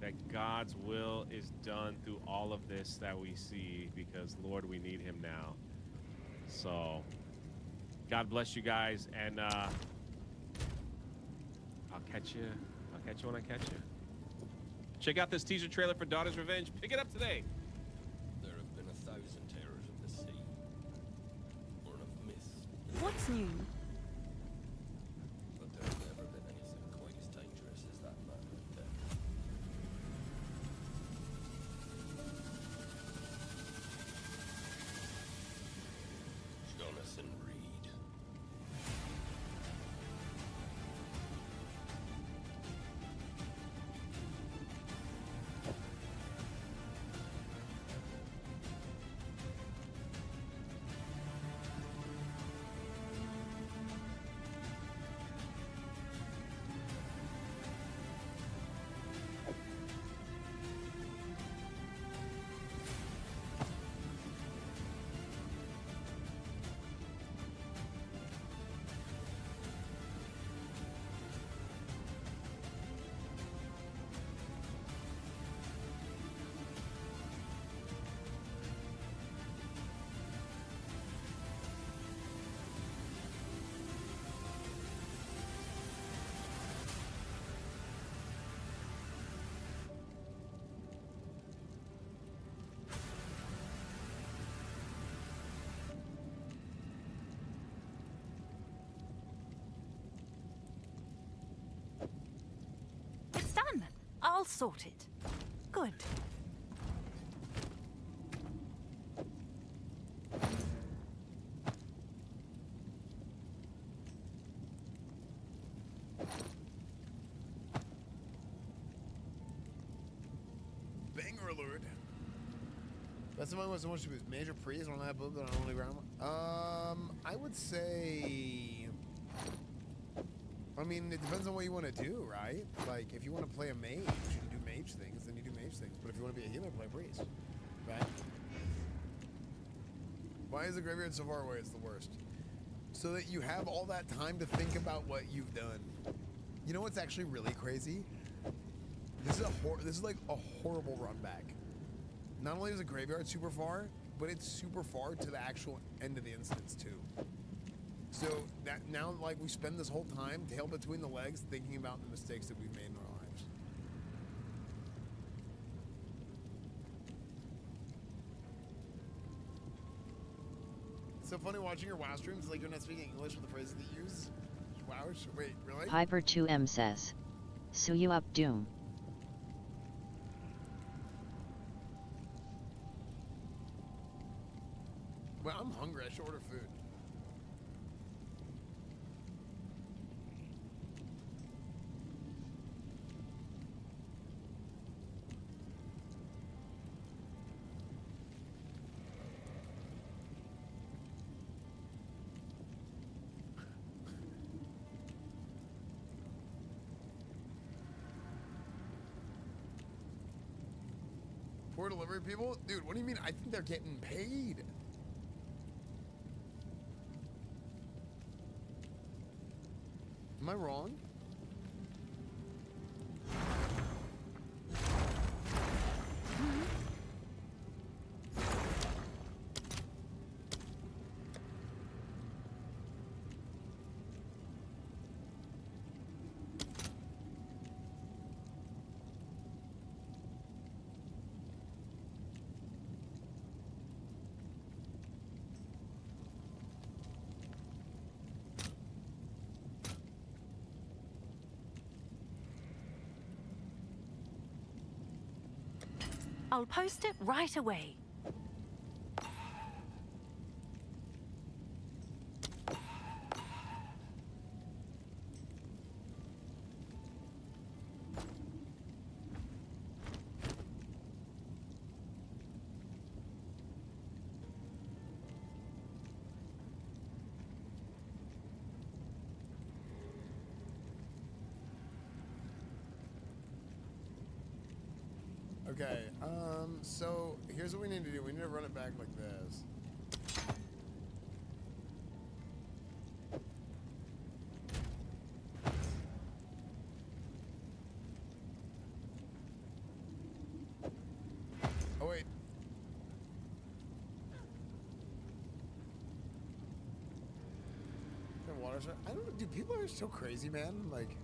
that God's will is done through all of this that we see, because Lord, we need him now. So God bless you guys, and I'll catch you when I catch you. Check out this teaser trailer for Daughter's Revenge. Pick it up today. There have been 1,000 terrors of the sea, born of myth. What's new? But there's never been anything quite as dangerous as that man right there. Jonathan Reed. I'll sort it. Good. Banger alert. That's the one was supposed to be major praise on that book on only ground. I would say. I mean, it depends on what you want to do, right? Like, if you want to play a mage and do mage things, then you do mage things. But if you want to be a healer, play priest, right? Why is the graveyard so far away? It's the worst. So that you have all that time to think about what you've done. You know what's actually really crazy? This is like a horrible run back. Not only is the graveyard super far, but it's super far to the actual end of the instance too. So that now, like, we spend this whole time tail between the legs thinking about the mistakes that we've made in our lives. It's so funny watching your WoW streams, like you're not speaking English with the phrases that you use. Wow, wait, really? Piper2M says, "Sue you up, Doom." Well, I'm hungry. I should order food. Poor delivery people? Dude, what do you mean? I think they're getting paid. Am I wrong? I'll post it right away. Okay, so here's what we need to do. We need to run it back like this. Oh, wait. Water shot? I don't know, dude, people are so crazy, man. Like...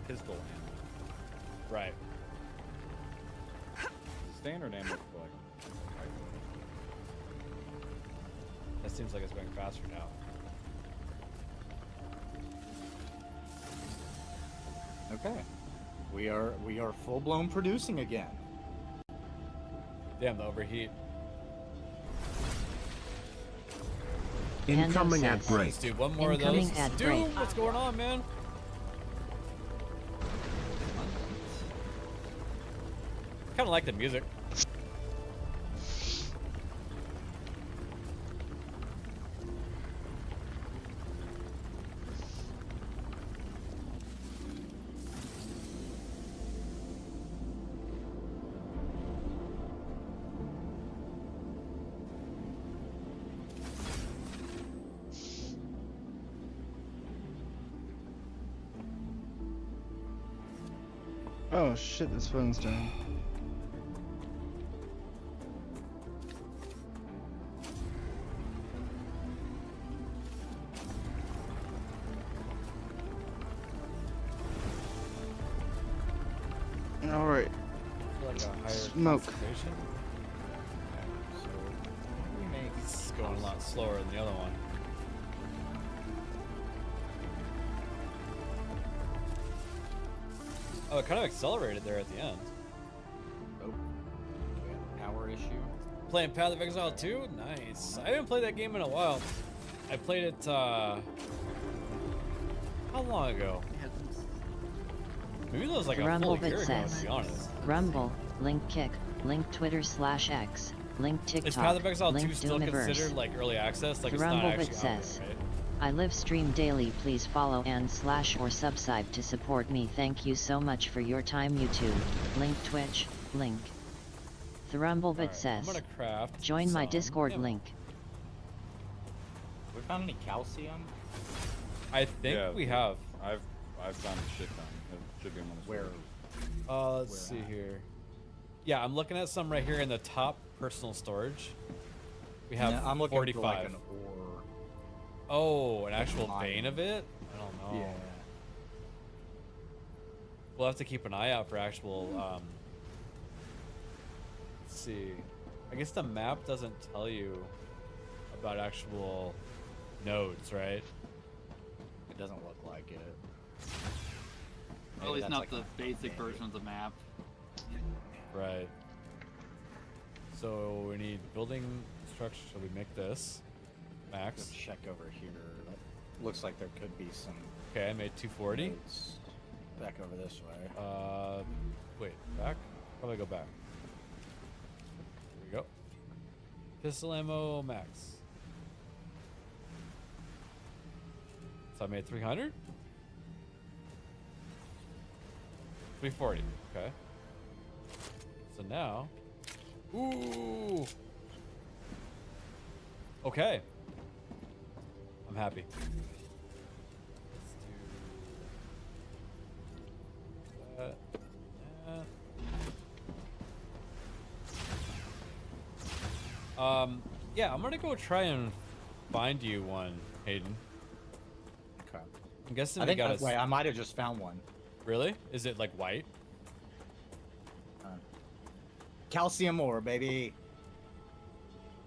pistol ammo. Right. Standard ammo for like. That seems like it's going faster now. Okay. We are full blown producing again. Damn, the overheat. Incoming ad break. Let's do one more of those. Dude, what's going on, man? Kind of like the music. Oh shit, this phone's done. Alright. Smoke. It's going a lot slower than the other one. Oh, it kind of accelerated there at the end. Oh. Power issue. Playing Path of Exile 2? Nice. I haven't played that game in a while. I played it, how long ago? Maybe it was like a full year ago, to be honest. Rumble, link Kick, link Twitter/X, link TikTok, Is Path of Exile 2 link still Doomiverse. considered like early access? Like it's not Rumblebit actually out says, there, right? I live stream daily. Please follow and / or subscribe to support me. Thank you so much for your time. YouTube, link Twitch, link. Rumblebit says, I'm gonna craft join my some Discord ammo. link. We found any calcium? I think we have. I've found a shit ton. It should be on the Where? Let's see here. Yeah, I'm looking at some right here in the top personal storage. We have I'm looking 45. for like an ore. Oh, an actual vein of it? I don't know. Yeah. We'll have to keep an eye out for actual, let's see. I guess the map doesn't tell you about actual nodes, right? It doesn't look like it. Or at least not the basic version of the map. Right. So we need building structure. Shall we make this? Max. Let's check over here. That looks like there could be some. Okay, I made 240. nodes back over this way. Wait, back? How do I go back? Here we go. Pistol ammo max. So I made 300? 340, okay. So now, ooh, okay. I'm happy. Let's do that. Yeah, I'm gonna go try and find you one, Hayden. Okay. I'm guessing I we think got wait, I might have just found one. Really? Is it like white? Calcium ore, baby.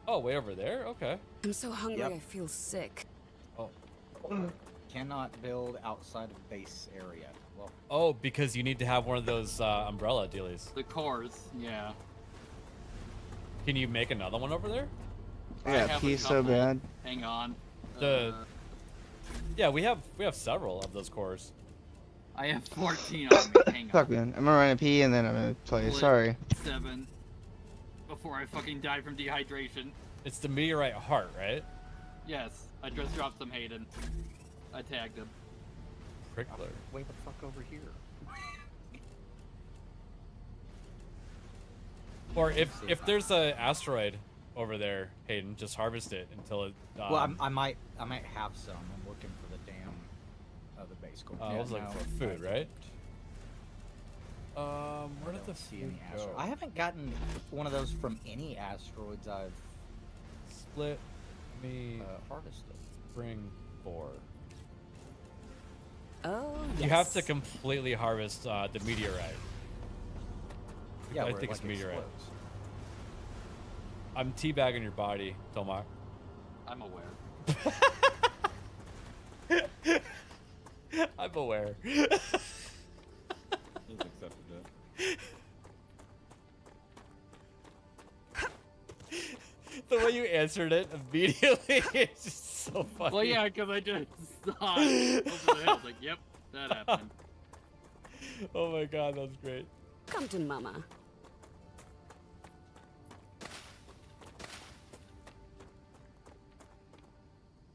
Oh, way over there? Okay. I'm so hungry Yep. I feel sick. Oh. Cannot build outside of base area. Well, Oh, because you need to have one of those umbrella dealies. The cores, yeah. Can you make another one over there? I have got a P so couple. bad. Hang on. Yeah, we have several of those cores. I have 14 on me. Hang on. Fuck man, I'm gonna run a P and then I'm gonna play. Split Sorry. 7 before I fucking die from dehydration. It's the meteorite heart, right? Yes, I just dropped some Hayden. I tagged him. Prickler. way the fuck over here. Or if there's a asteroid over there, Hayden, just harvest it until it. Well, I might have some. I'm looking for the damn the base core. I was looking for food, right? Where did the see food any go? asteroid? I haven't gotten one of those from any asteroids I've Split me harvested. bring 4. Oh, You have to completely harvest the meteorite. Yeah, I where it, think it's like, meteorite. explodes. I'm teabagging your body, Tomar. I'm aware. I'm aware. He's accepted it. The way you answered it immediately is just so funny. Well, yeah, because I just saw it over the hill. I was like, yep, that happened. Oh my god, that was great. Come to Mama.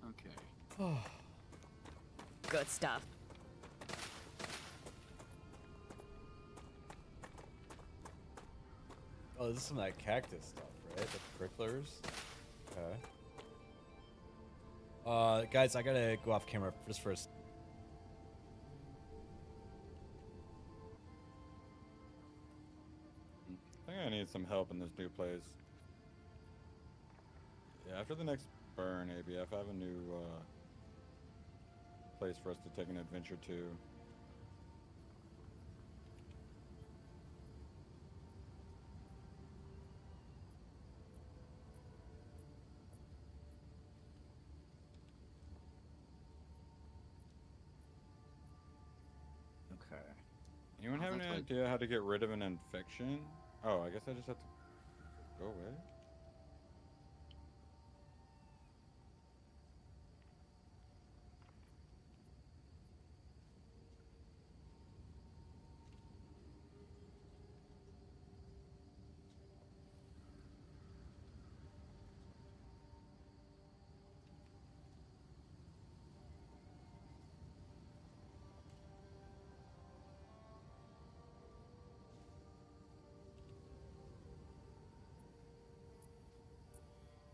Okay. Good stuff. Oh, this is some of that cactus stuff, right? The pricklers. Okay. Guys, I gotta go off camera just for a I think I need some help in this new place. Yeah, after the next burn, ABF, I have a new place for us to take an adventure to. Okay. Anyone have any idea how to get rid of an infection? Oh, I guess I just have to go away.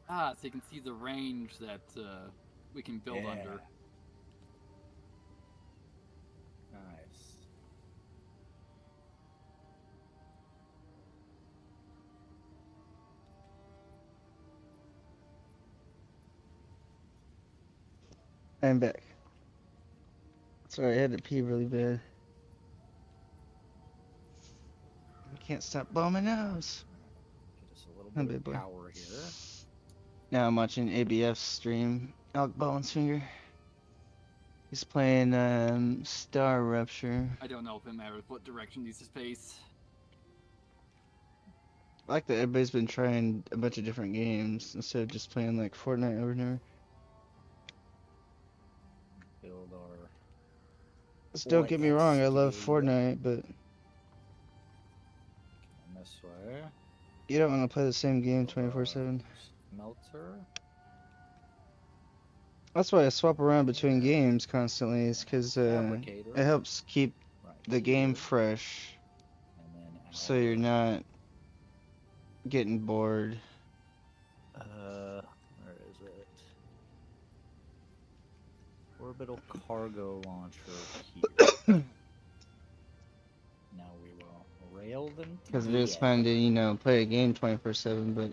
Ah, so you can see the range that we can build under. Nice. I'm back. Sorry, I had to pee really bad. I can't stop blowing my nose. Get us a little Oh, bit big of boy. power here. Now I'm watching ABF's stream. Alec Ballensfinger. He's playing Star Rupture. I don't know if it matters what direction these face. I like that everybody's been trying a bunch of different games instead of just playing like Fortnite over and over. Build our. Just don't get me wrong, I love Fortnite, but This way. you don't want to play the same game 24/7. Melter. That's why I swap around between games constantly, is because it helps keep the game fresh, so you're not getting bored. Where is it? Orbital cargo launcher here. Now we will rail them. Because it is fun to, you know, play a game 24/7, but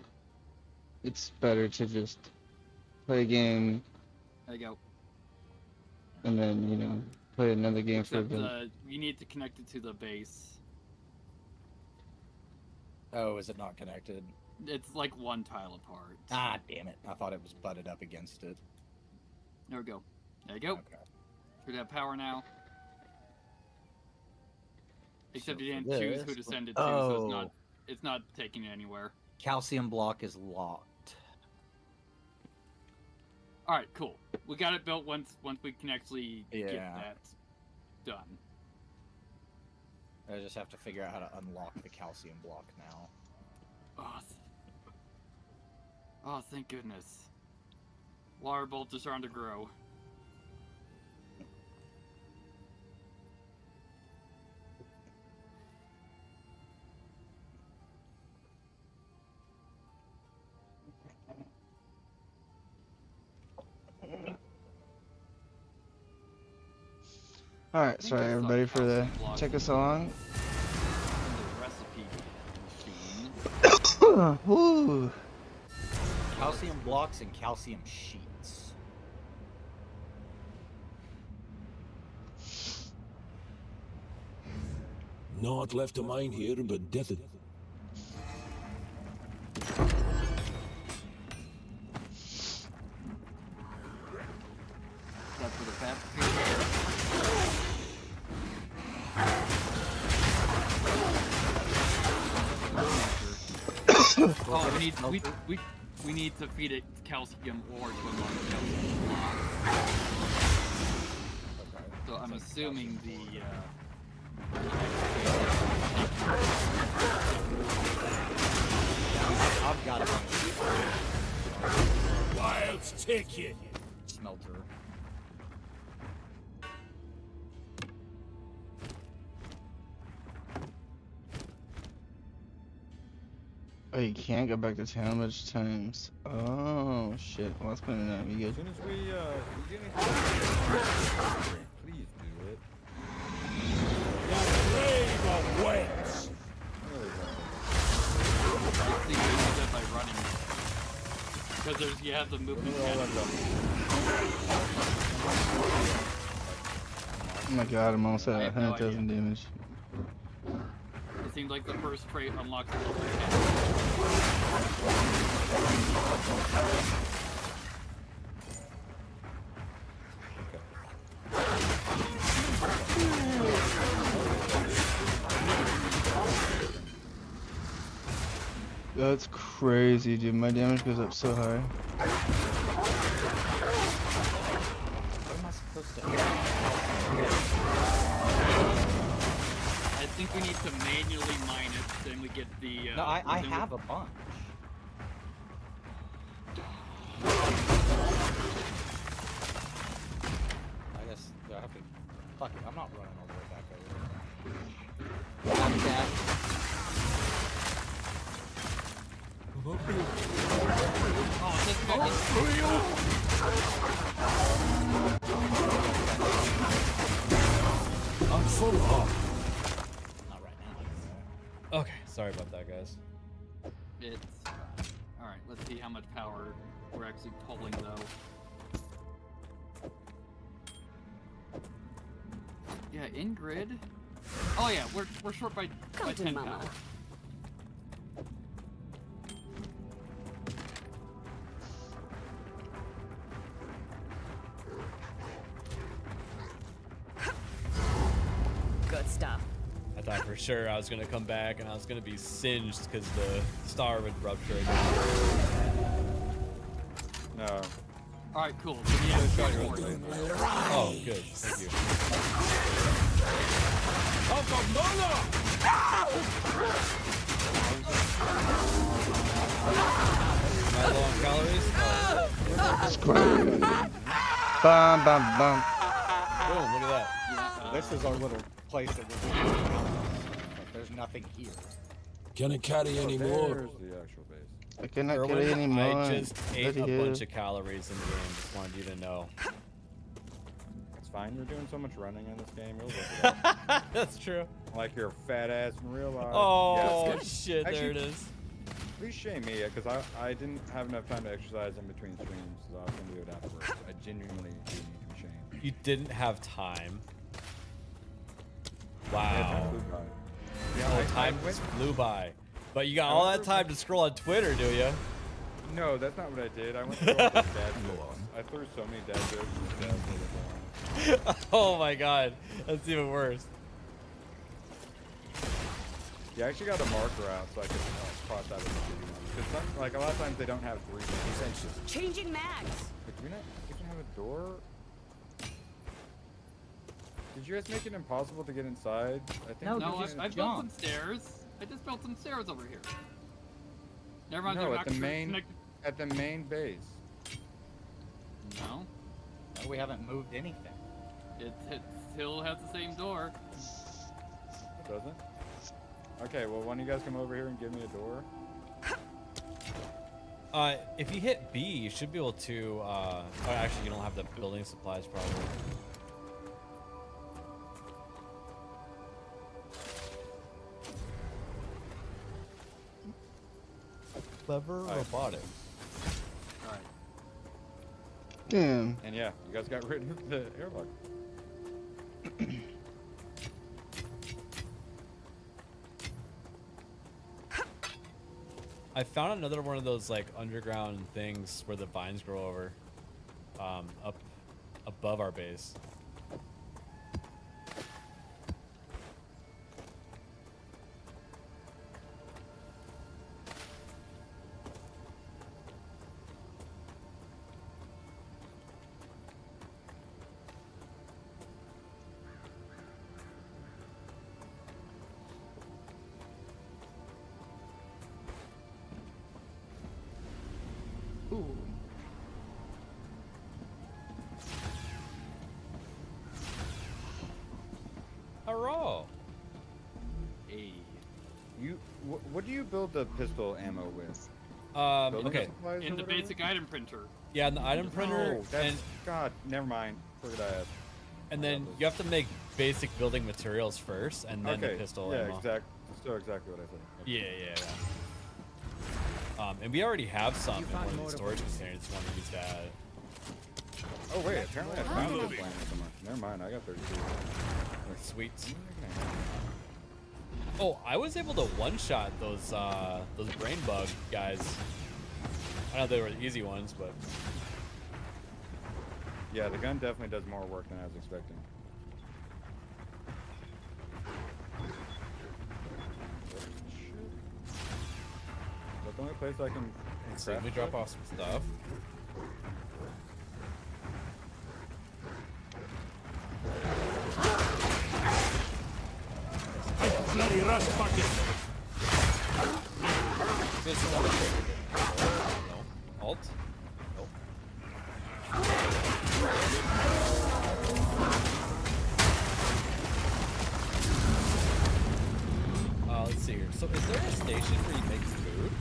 it's better to just play a game There you go. and then, you know, play another game for a Except bit. you need to connect it to the base. Oh, is it not connected? It's like one tile apart. Ah, damn it. I thought it was butted up against it. There we go. There you go. Okay. Should have power now. Except So you didn't for choose who this- to send it to, so it's not taking it anywhere. Calcium block is locked. All right, cool. We got it built once we can actually get Yeah. that done. I just have to figure out how to unlock the calcium block now. Oh, thank goodness. Water bolts are starting to grow. Alright, sorry everybody for the took us along. Woo! Calcium blocks and calcium sheets. Naught left to mine here but death. That's for the fat. Oh, we need to feed it calcium ore to unlock calcium block. So I'm assuming the I've got it. Wild ticket. Smelter. Oh, you can't go back to town much times. Oh shit. Well, that's gonna not be good. As soon as we get anything, please do it. Flame awaits. I think we do that by running. Because you have the movement. Oh my god, I'm almost at 100,000 damage. It seems like the first trait unlocks the level 10. That's crazy, dude. My damage goes up so high. What am I supposed to I think we need to manually mine it, then we get the... No, I have a bunch. I guess I have to... Fuck it, I'm not running all the way back over there. That. Oh, this fucking... I'm full up. Okay, sorry about that, guys. It's... Alright, let's see how much power we're actually pulling, though. Yeah, in grid... Oh yeah, we're short by 10 power. Good stuff. I thought for sure I was gonna come back and I was gonna be singed because the star would rupture again. No. Alright, cool. So yeah, oh, good. Thank you. Am I low on calories? Scream. Bum bum bum. Boom, look at that. This is our little place that we're doing. Like, there's nothing here. Can it carry any more? There's the actual base. I cannot Erwin, carry any more. I just ate a Bloody bunch hell. of calories in the game. Just wanted you to know. It's fine. You're doing so much running in this game. You'll look it up. That's true. Like you're a fat ass in real life. Oh, yeah, shit, actually, there it is. Please shame me, because I didn't have enough time to exercise in between streams, so I was going to do it afterwards. I genuinely do need to be shamed. You didn't have time. Yeah, Wow. time flew by. Yeah, time just flew by. But you got all that time to scroll on Twitter, do you? No, that's not what I did. I went through all the dad jokes. I threw so many dad jokes and dad jokes. Oh my god, that's even worse. Yeah, I actually got a marker out so I could cross out of the video. Because like a lot of times they don't have 3 essentially. Changing mags. But do we not even have a door? Did you guys make it impossible to get inside? I think No, I built some stairs. I just built some stairs over here. Never mind, No, they're at the actually main connected. at the main base. No. No, we haven't moved anything. It still has the same door. It doesn't? Okay, well, why don't you guys come over here and give me a door? If you hit B, you should be able to, oh, actually, you don't have the building supplies, probably. Clever robotics. Alright. Damn. And yeah, you guys got rid of the airlock. I found another one of those like underground things where the vines grow over, up above our base. Ooh. Hurrah! Hey. What do you build the pistol ammo with? Okay. In the basic item printer. Yeah, in the item printer. Oh, that's, God, never mind. Forget I asked. And then you have to make basic building materials first, and then the pistol ammo. Yeah, still exactly what I said. Yeah. And we already have some in one of the storage containers. If you want to use that. Oh wait, apparently I found this plan somewhere. Never mind, I got 32. Sweet. Oh, I was able to one-shot those brain bug guys. I know they were the easy ones, but yeah, the gun definitely does more work than I was expecting. Is that the only place I can let's see, let me drop off some stuff. Bloody rust bucket! No. Alt? Nope. Let's see here. So is there a station where you make food?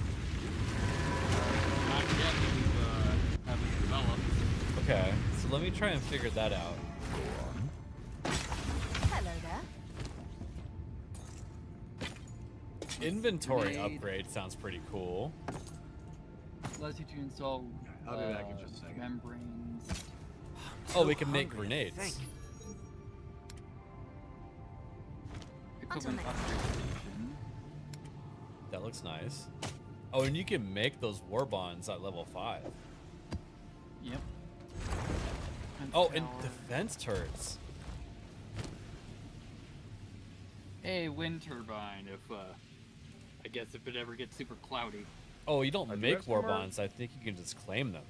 Not yet, we haven't developed. Okay, so let me try and figure that out. Hello there. Inventory upgrade sounds pretty cool. Allows you to install I'll be back in just a second. membranes. Oh, we can make grenades. Equipment upgrade station. That looks nice. Oh, and you can make those war bonds at level 5. Yep. Oh, and defense turrets. A wind turbine if I guess if it ever gets super cloudy. Oh, you don't make war bonds. I think you can just claim them.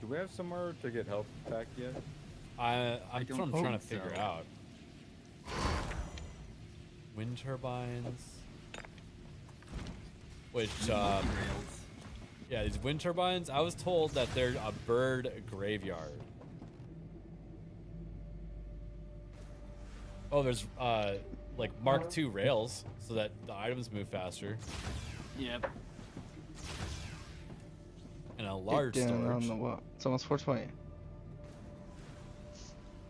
Do we have somewhere to get health back yet? That's what I'm trying to figure out. Wind turbines. Which, yeah, these wind turbines, I was told that they're a bird graveyard. Oh, there's, like, Mark II rails, so that the items move faster. Yep. And a large storage. It's almost 420.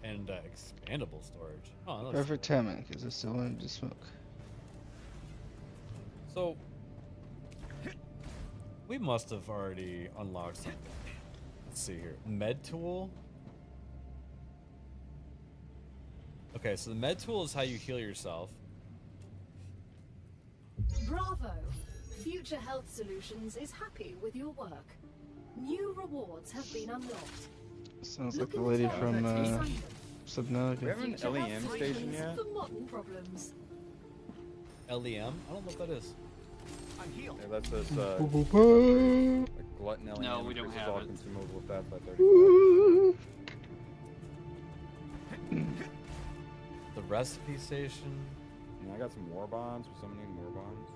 And expandable storage. Oh, that looks Perfect timing, because I still wanted to smoke. So, we must have already unlocked something. Let's see here. Med tool. Okay, so the med tool is how you heal yourself. Bravo! Future Health Solutions is happy with your work. New rewards have been unlocked. Sounds like the lady from Subnautica. We have an LEM station yet? For modern problems. LEM? I don't know what that is. I'm healed. Yeah, that's this, like glutton LEM. No, we don't have all it. consumable with that by 35. The recipe station. Yeah, I got some war bonds. For someone need war bonds.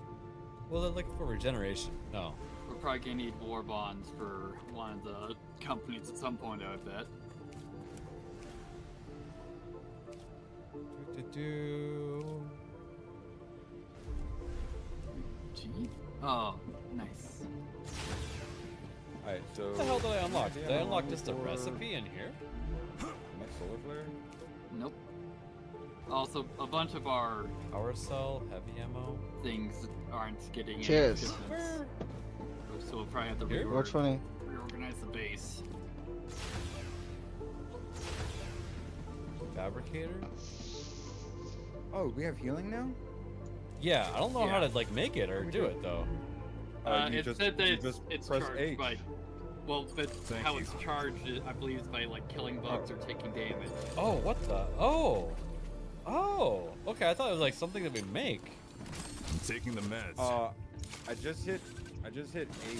Well, they're looking for regeneration. No. We're probably gonna need war bonds for one of the companies at some point, I would bet. Gee. Oh, nice. Alright, so... What the hell did I unlock? Did I unlock just a recipe in here? Next solar flare? Nope. Also, a bunch of our power cell, heavy ammo things aren't getting any Cheers. shipments. So we'll probably have to Here? reorganize the base. Fabricator? Oh, we have healing now? Yeah, I don't know how to like make it or do it though. It said that it's press charged H. by. Well, but Thank how you. it's charged, I believe, is by like killing bugs or taking damage. Oh, what the? Oh. Oh. Okay, I thought it was like something that we make. I'm taking the meds. I just hit H,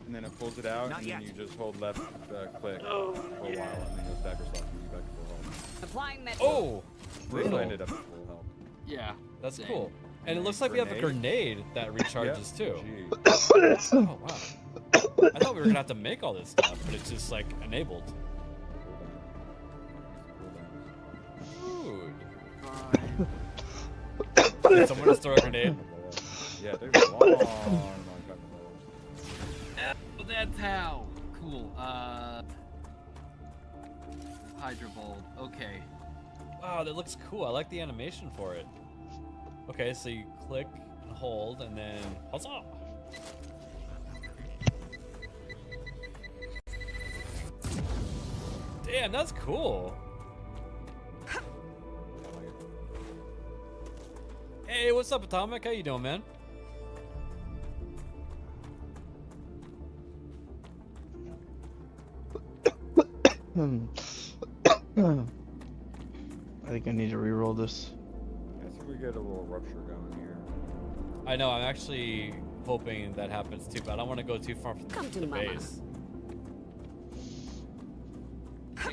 and then it pulls it out, Not and yet. then you just hold left click Oh, for a while, and then you'll stab yourself and be back to full health. Applying med. Oh. Brutal. I ended up at full health. Yeah. That's Dang. cool. And it looks like we have a grenade that recharges too. Gee. Oh wow. I thought we were gonna have to make all this stuff, but it's just like enabled. Dude. Did someone just throw a grenade? Yeah, there's a long time to Oh, that's how. Cool. Hydrovolt. Okay. Wow, that looks cool. I like the animation for it. Okay, so you click and hold, and then huzzah! Damn, that's cool. Hey, what's up, Atomic? How you doing, man? I think I need to re-roll this. I think we get a little rupture going here. I know, I'm actually hoping that happens too, but I don't want to go too far from the base.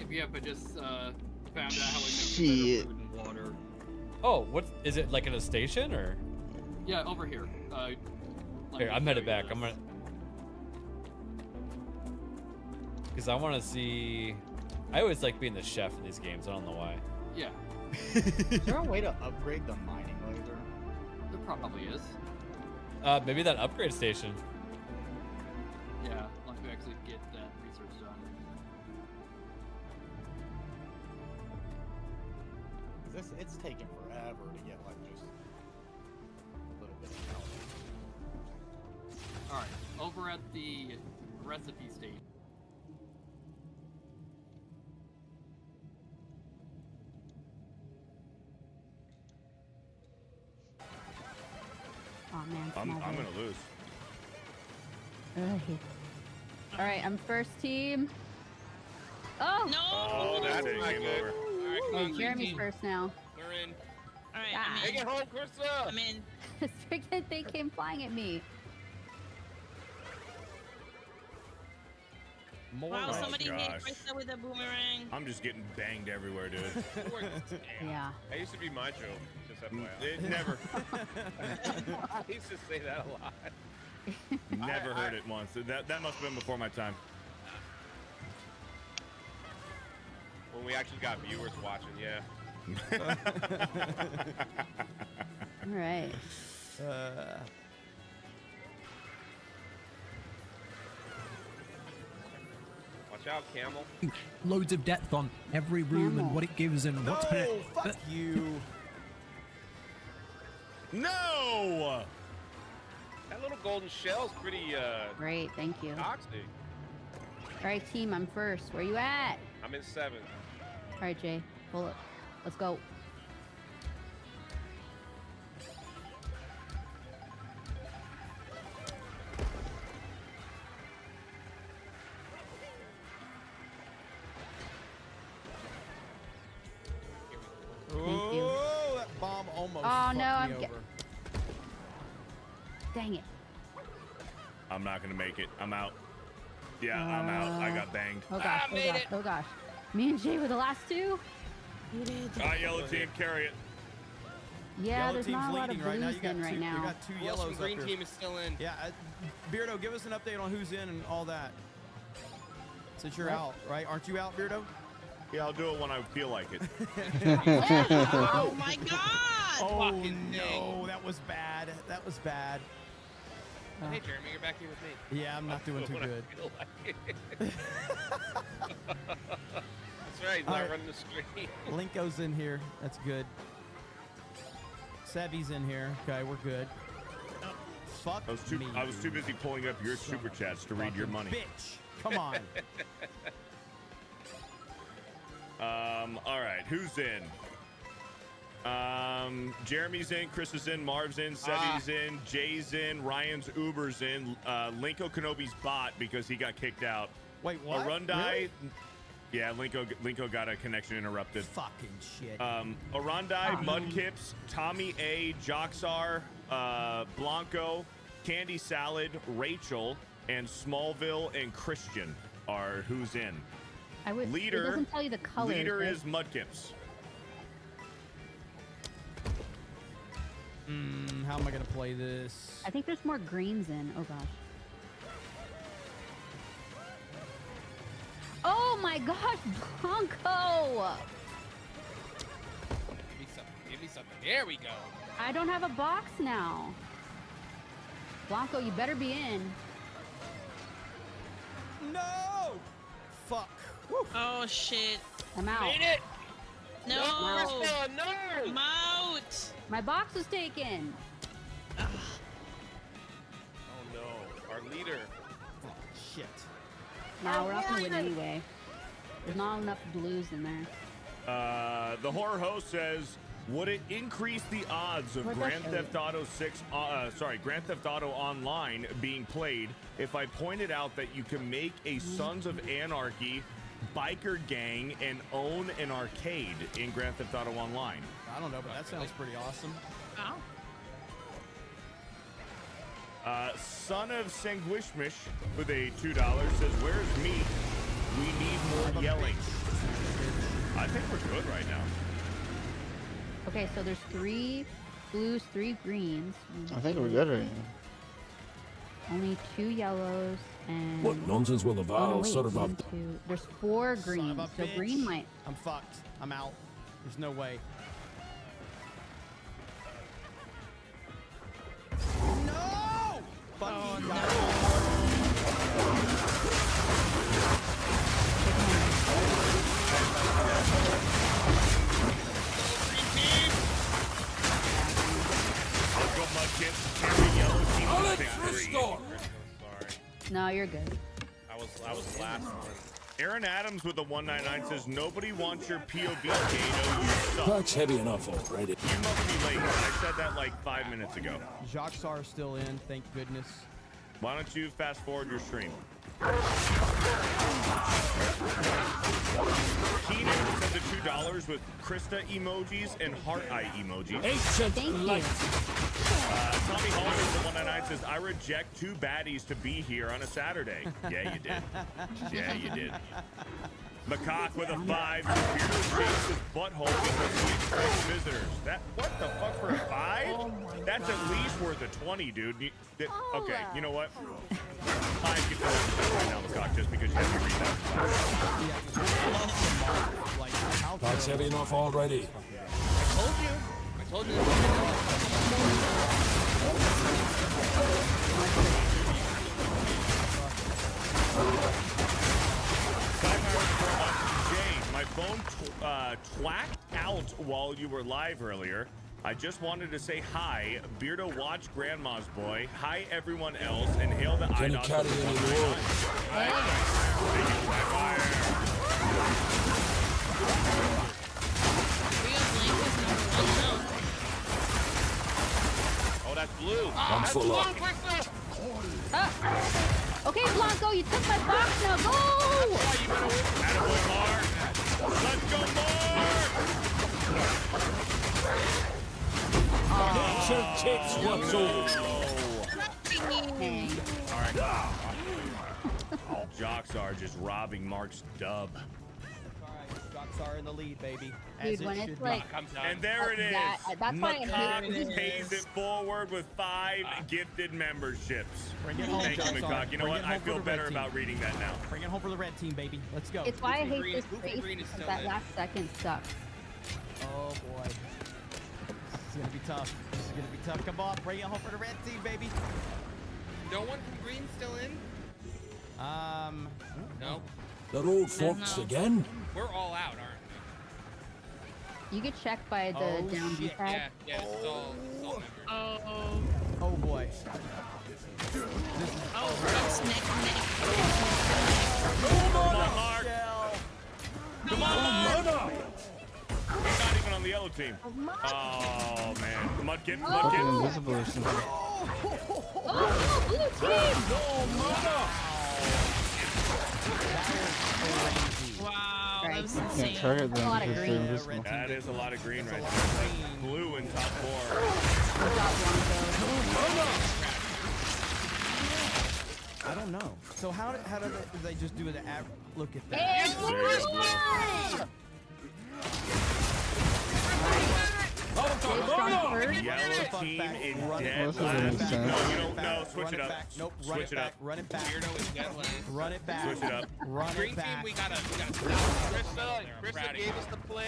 Yep, I just found out how it makes Shit. better food and water. Oh, what is it, like in a station or? Yeah, over here. Here, I'm headed back. I'm gonna, because I want to see. I always like being the chef in these games. I don't know why. Yeah. Is there a way to upgrade the mining laser? There probably is. Maybe that upgrade station. Yeah, once we actually get that research done. It's taking forever to get like just a little bit of help. Alright, over at the recipe station. Oh man, I'm small gonna lose. All right, I'm first team. Oh No! Oh, that ain't game over. Alright, come Oh, on, Jeremy's team. first now. We're in. Alright, Ah. I'm in. Take it home, Krista! I'm in. Freaking they came flying at me. More. Wow, Oh, somebody hit gosh. Krista with a boomerang. I'm just getting banged everywhere, dude. Yeah. That used to be my joke, just FYI. It never, I used to say that a lot. never heard it once. That must have been before my time. When we actually got viewers watching, yeah. All right. Watch out, Camel. Loads of depth on every room and what it gives and what's in it. Fuck you. No! That little golden shell's pretty, Great, thank you. toxic. All right, team, I'm first. Where you at? I'm in 7th. All right, Jay, pull it. Let's go. Thank you. Oh, that bomb almost Oh, fucked no, I'm me ge- over. Dang it. I'm not gonna make it. I'm out. Yeah, I'm out. I got banged. Oh gosh, oh gosh, oh gosh. Me and Jay were the last two? Yellow team, carry it. Yeah, Yellow there's team's not a lot of leading right now. blues You got in right two, now. You got two Who else yellows from green up there. team is still in? Yeah, Beardo, give us an update on who's in and all that. Since you're out, right? Aren't you out, Beardo? Yeah, I'll do it when I feel like it. Oh my god! Oh Fucking no, thing. that was bad. That was bad. Hey, Jeremy, you're back here with me. Yeah, I'm not doing too When I good. feel like it. That's right, All not right. running the stream. Linko's in here. That's good. Sevy's in here. Okay, we're good. Fuck me. I was too busy pulling up your super chats to read your money. Bitch, come on. All right, who's in? Jeremy's in, Chris is in, Marv's in, Seti's in, Jay's in, Ryan's Uber's in, Linko Kenobi's bot because he got kicked out. Wait, what? Arundai, Really? yeah, Linko got a connection interrupted. Fucking shit. Arundai, Mudkips, Tommy A, Joxar, Blanco, Candy Salad, Rachel, and Smallville and Christian are who's in. Leader, it doesn't tell you the colors. Leader right? is Mudkips. How am I gonna play this? I think there's more greens in. Oh gosh. Oh my gosh, Bronco! Give me something. Give me something. There we go. I don't have a box now. Blanco, you better be in. No! Fuck. Woo. Oh shit. I'm out. Made it! No! Krista, no! I'm out! My box was taken. Oh no, our leader. Oh, shit. Nah, we're not gonna win anyway. There's not enough blues in there. The horror host says, would it increase the odds of Grand Theft Auto Online being played if I pointed out that you can make a Sons of Anarchy biker gang and own an arcade in Grand Theft Auto Online? I don't know, but that sounds pretty awesome. Oh. Son of Sanguishmish with a $2 says, where's meat? We need more yelling. I think we're good right now. Okay, so there's 3 blues, 3 greens. I think we're good right now. Only 2 yellows and. What nonsense will the Val sort of up? There's 4 greens, so bitch. green might. I'm fucked. I'm out. There's no way. No! Fuck you guys. Let's go, Mudkip. Carry yellow team victory. Sorry. No, you're good. I was last one. Aaron Adams with the 199 says, nobody wants your POV, Gato. You suck. That's heavy enough already. You must be late. I said that like 5 minutes ago. Joxar still in, thank goodness. Why don't you fast forward your stream? Keenan sent the $2 with Krista emojis and heart eye emojis. Ancient light. Tommy Hall with the 199 says, I reject 2 baddies to be here on a Saturday. Yeah, you did. Yeah, you did. Macaque with a 5. Beardo shakes his butthole because he expects visitors. What the fuck for a 5? That's at least worth a 20, dude. Okay, you know what? I can go right now, Macaque, just because you have to read that. That's heavy enough already. I told you. My phone twacked out while you were live earlier. I just wanted to say hi, Beardo Watch Grandma's Boy. Hi, everyone else, and hail the IDOS of the 199. Oh, that's blue. I'm full up. Okay, Blanco, you took my box now. Go! Attaboy, Mark. Let's go, Mark! Nature takes what's old. All right. Joxar just robbing Mark's dub. Joxar in the lead, baby. Dude, when it's like, and there it is. That's why I Macaque hate pays it forward with 5 gifted memberships. Bring it home, Thank you, Joxar. Macaque. You know Bring what? it home I for feel the better red about team. reading that now. Bring it home for the red team, baby. Let's go. it's why I hate this race, because that last second sucks. Oh boy. This is gonna be tough. This is gonna be tough. Come on, bring it home for the red team, baby. No one from green still in? No. That old fox again? We're all out, aren't You get checked by the down B pad. Yeah, it's all members. Oh boy. That's neck. Come on, Mark. Come on, Mark. He's not even on the yellow Yellow team. Oh man, Mudkip, Fucking Mudkip. invisible or something. Oh, blue team! Wow, that was insane. Can't target them because they're invisible. That is a lot of green right there. Blue in top 4. I don't know. So how do they just do the average? Look at that. Hey, Yellow team in dead last. No, you don't. No, switch it up. Nope, Switch it up. Run it back. Weirdo is dead last. Run it back. Switch it up. Run Green it back. team, we gotta stop. Krista gave us the flare.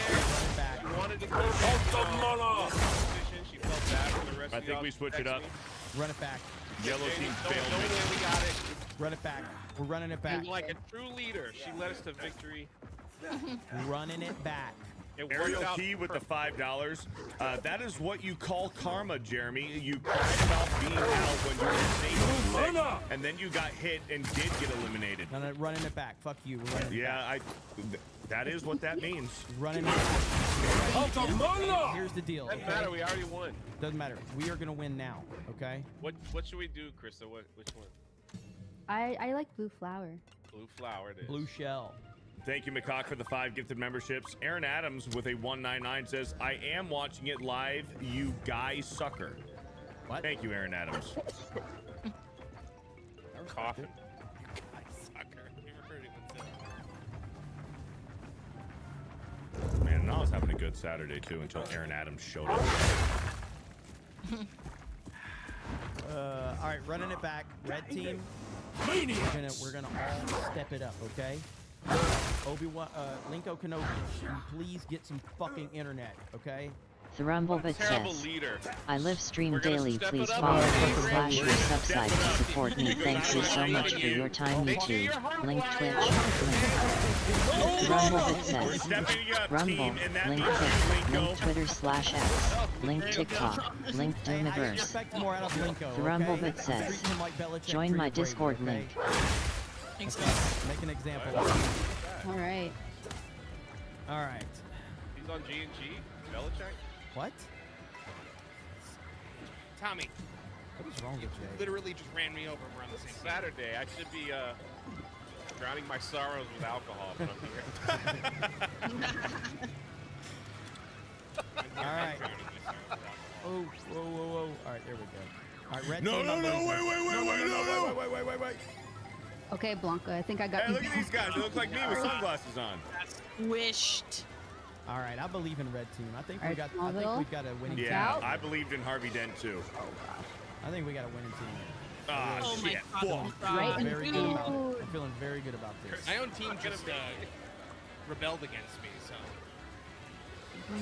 We wanted to go. She felt bad for the rest I of think we switch it up. Run it back. Yellow team Don't failed. worry, we got it. Run it back. We're running it back. And like a true leader, she led us to victory. Running it back. It Ariel worked out Key with the perfect. $5. That is what you call karma, Jeremy. You cried about being out when you were sick, and then you got hit and did get eliminated. No, running it back. Fuck you. We're running it back. That is what that means. Running it back. Here's the deal. Doesn't matter. We already won. Doesn't matter. We are gonna win now. Okay. What should we do, Krista? Which one? I like blue flower. Blue flower. It is. Blue shell. Thank you, McCock, for the 5 gifted memberships. Aaron Adams with a 199 says, I am watching it live, you guy sucker. What? Thank you, Aaron Adams. I'm coughing. You guy sucker. Never heard anyone say that. Man, I was having a good Saturday, too, until Aaron Adams showed up. All right, running it back. Red team. We're gonna all step it up, okay? Obi-Wan, Linko Kenobi, please get some fucking internet, okay? Thrumblebit Terrible says, leader. I live stream We're gonna daily. step Please it up. follow We're / your subside to support me. Thanks you so much for your time, YouTube. Link Twitch. Thrumblebit says, Rumble, link Kick, link Twitter / X, link TikTok, link Doomiverse. Expect more out of Linko, Thrumblebit okay? says, Treat him like Belichick join my treated Brady, Discord okay? link. Make an example. All right. All right. He's on G&G. Belichick. What? Tommy. What is wrong with you? Literally just ran me over. We're on the same Saturday. I should be drowning my sorrows with alcohol, but I'm here. All right. Oh, whoa, whoa, whoa. All right, there we go. All right, red No, team. no, no, wait. Okay, Blanca, I think I got Hey, look at these guys. They look like me with sunglasses on. Wished. All right, I believe in red team. I think we Alright, got. I Smallville. think we've got a winning team. Yeah, I believed in Harvey Dent, too. I think we got a winning team. Ah, Oh my shit. God. Fuck. I'm very good about it. I'm feeling very good about this. My own team just rebelled against me, so.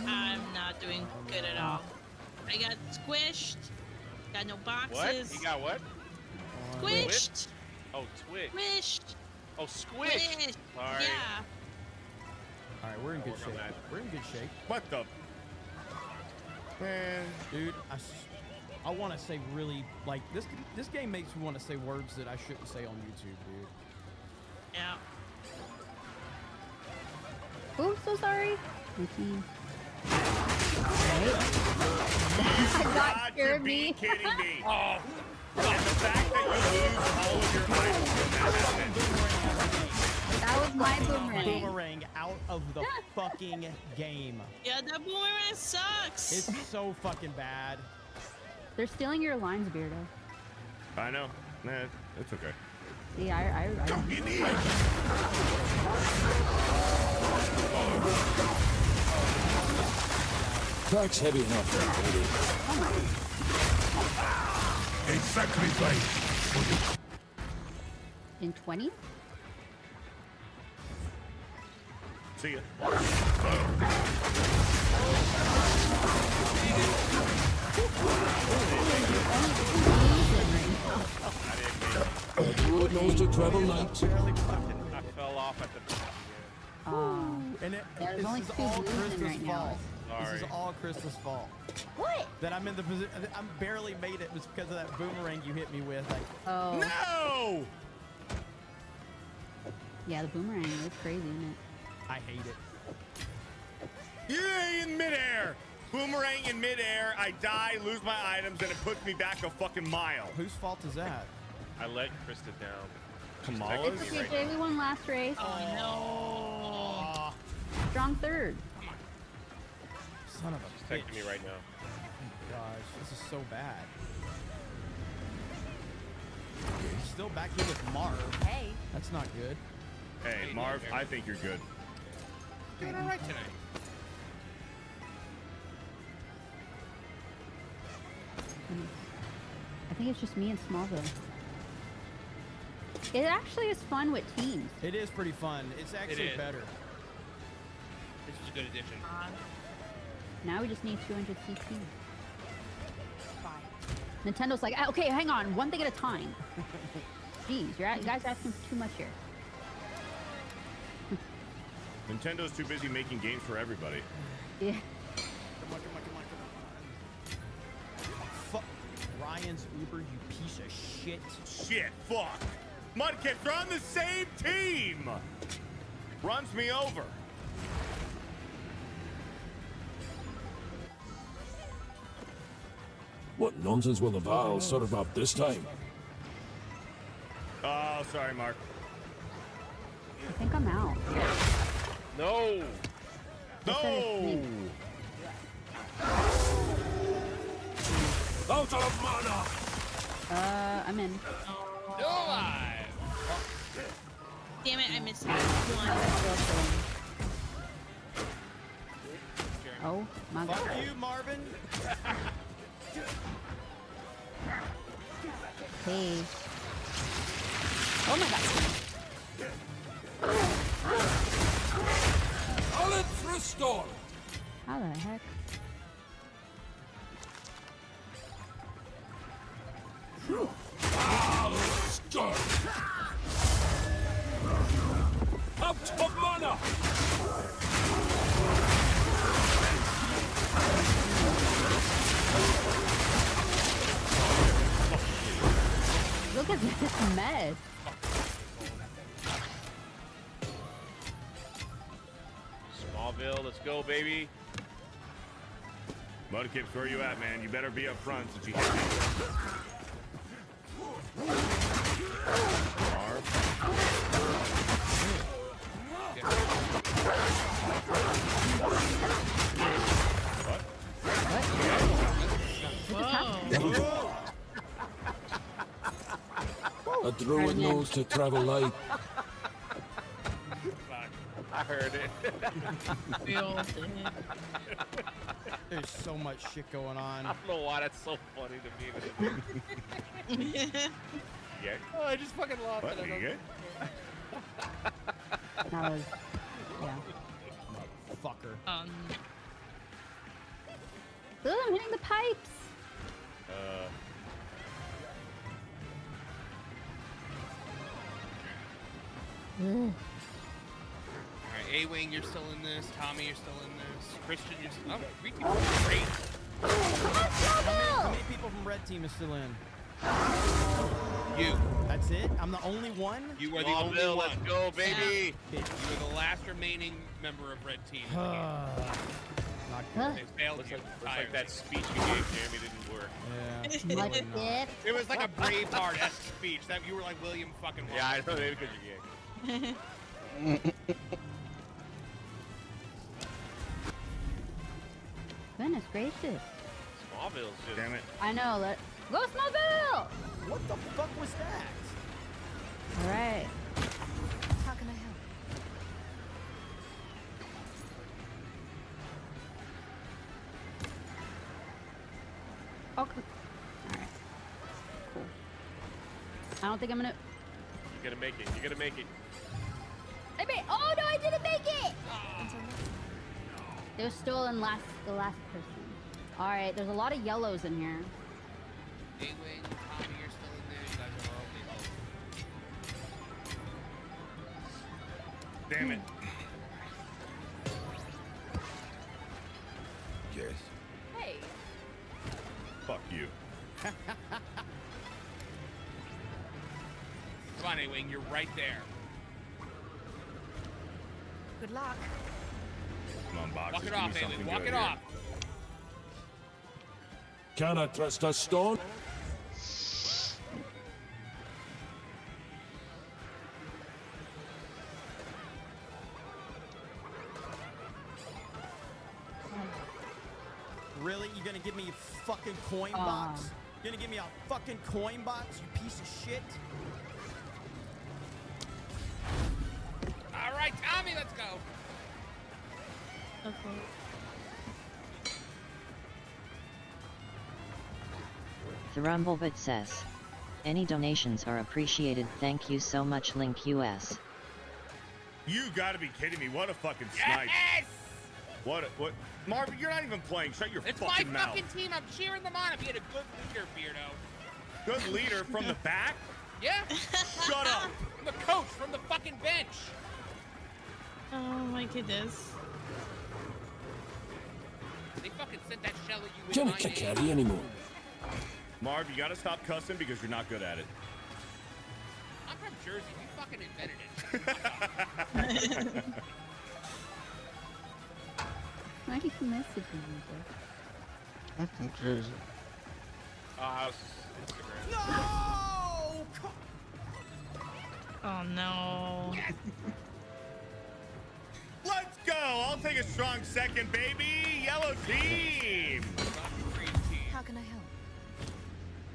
I'm not doing good at all. I got squished. Got no boxes. What? You got what? Squished. Oh, twig. Squished. Oh, squished. Sorry. Yeah. All right, we're in good shape. We're in good shape. What the? Man, dude, I want to say really like this game makes me want to say words that I shouldn't say on YouTube, dude. Yeah. Oh, so sorry. Mickey. I got scared me. kidding me. Oh. And the fact that you lose all of your items in that That was my boomerang. Boomerang out of the fucking game. Yeah, that boomerang sucks. It's so fucking bad. They're stealing your lines, Beardo. I know. Nah, it's okay. See, Dark's heavy enough, lady. Exactly right. In 20? See ya. Good knows to travel light. I fell off at the And there's only this is 2 all blues in Krista's right now. fault. This Sorry. is all Krista's fault. What? That I'm in the position. I'm barely made it was because of that boomerang you hit me with. Like, Oh. No! Yeah, the boomerang is crazy, isn't it? I hate it. Yay, in midair! Boomerang in midair, I die, lose my items, and it puts me back a fucking mile. Whose fault is that? I let Krista down. Kamala's? It's okay, Jay. We won last race. Oh, Strong third. Son of a She's bitch. texting me right now. Oh, gosh, this is so bad. Still back here with Marv. Hey. That's not good. Hey, Marv, I think you're good. Doing all right tonight. I think it's just me and Smallville. It actually is fun with teams. It is pretty fun. It's actually is. better. This is a good addition. Now we just need 200 CP. Nintendo's like, okay, hang on, one thing at a time. Jeez, you guys are asking for too much here. Nintendo's too busy making games for everybody. Yeah. Come on. Fuck Ryan's Uber, you piece of shit. Shit, fuck. Mudkips are on the same team. Runs me over. What nonsense will the Val serve up this time? Oh, sorry, Mark. I think I'm out. No. No. Out of mana. I'm in. Still alive. Damn it, I missed one. Oh my god. Fuck you, Marvin. Hey. Oh my god. Let's restore. How the heck? Out of mana. Look at this mess. Smallville, let's go, baby. Mudkips, where you at, man? You better be up front since you hit me. Marv. A druid knows to travel light. I heard it. There's so much shit going on. I don't know why that's so funny to me. Yeah. Oh, I just fucking laughed at What? You it. good? That was, yeah. Fucker. Ugh, I'm hitting the pipes. Alright, A-Wing, you're still in this. Tommy, you're still in this. Christian, you're still in this. Oh, Ricky, great. How many people from Red Team is still in? You. That's it? I'm the only one? You are the Smallville, only one. let's go, baby. You are the last remaining member of Red Team. Not Huh? They failed Looks you like that speech you gave Jeremy didn't work. Yeah. Much dip. It was like a Braveheart-esque speech. That you were like William fucking Wallace. Yeah, I know, maybe because you're gay. Goodness gracious. Smallville's just... Damn it. I know. Go Smallville! What the fuck was that? Alright. How can I help? Okay. Alright. Cool. I don't think I'm gonna... You're gonna make it. You're gonna make it. I made... Oh no, I didn't make it! They're still in the last person. Alright, there's a lot of yellows in here. A-Wing, Tommy, you're still in there. You guys are all Damn it. Yes. Hey. Fuck you. Come on, A-Wing, you're right there. Good luck. Come on, Box. Walk it Give me off, something A-Wing. Walk good it here. off. Can I trust a stone? Really? You gonna give me a fucking coin box? You gonna give me a fucking coin box, you piece of shit? All right, Tommy, let's go. Okay. The Rumblebit says, any donations are appreciated. Thank you so much, Link US. You gotta be kidding me. What a fucking snipe. Yes! What? Marvin, you're not even playing. Shut your It's fucking my mouth. fucking team. I'm cheering them on. I'm being a good leader, Beardo. Good leader from the back? Yeah? Shut up. I'm the coach from the fucking bench. Oh my goodness. They fucking sent that shell at you with Can't my kick name. carry anymore. Marv, you gotta stop cussing because you're not good at it. I'm from Jersey. We fucking invented it. Why do you message me? I'm from Jersey. How's Instagram? No! Oh no. Let's go. I'll take a strong second, baby. Yellow team. How can I help?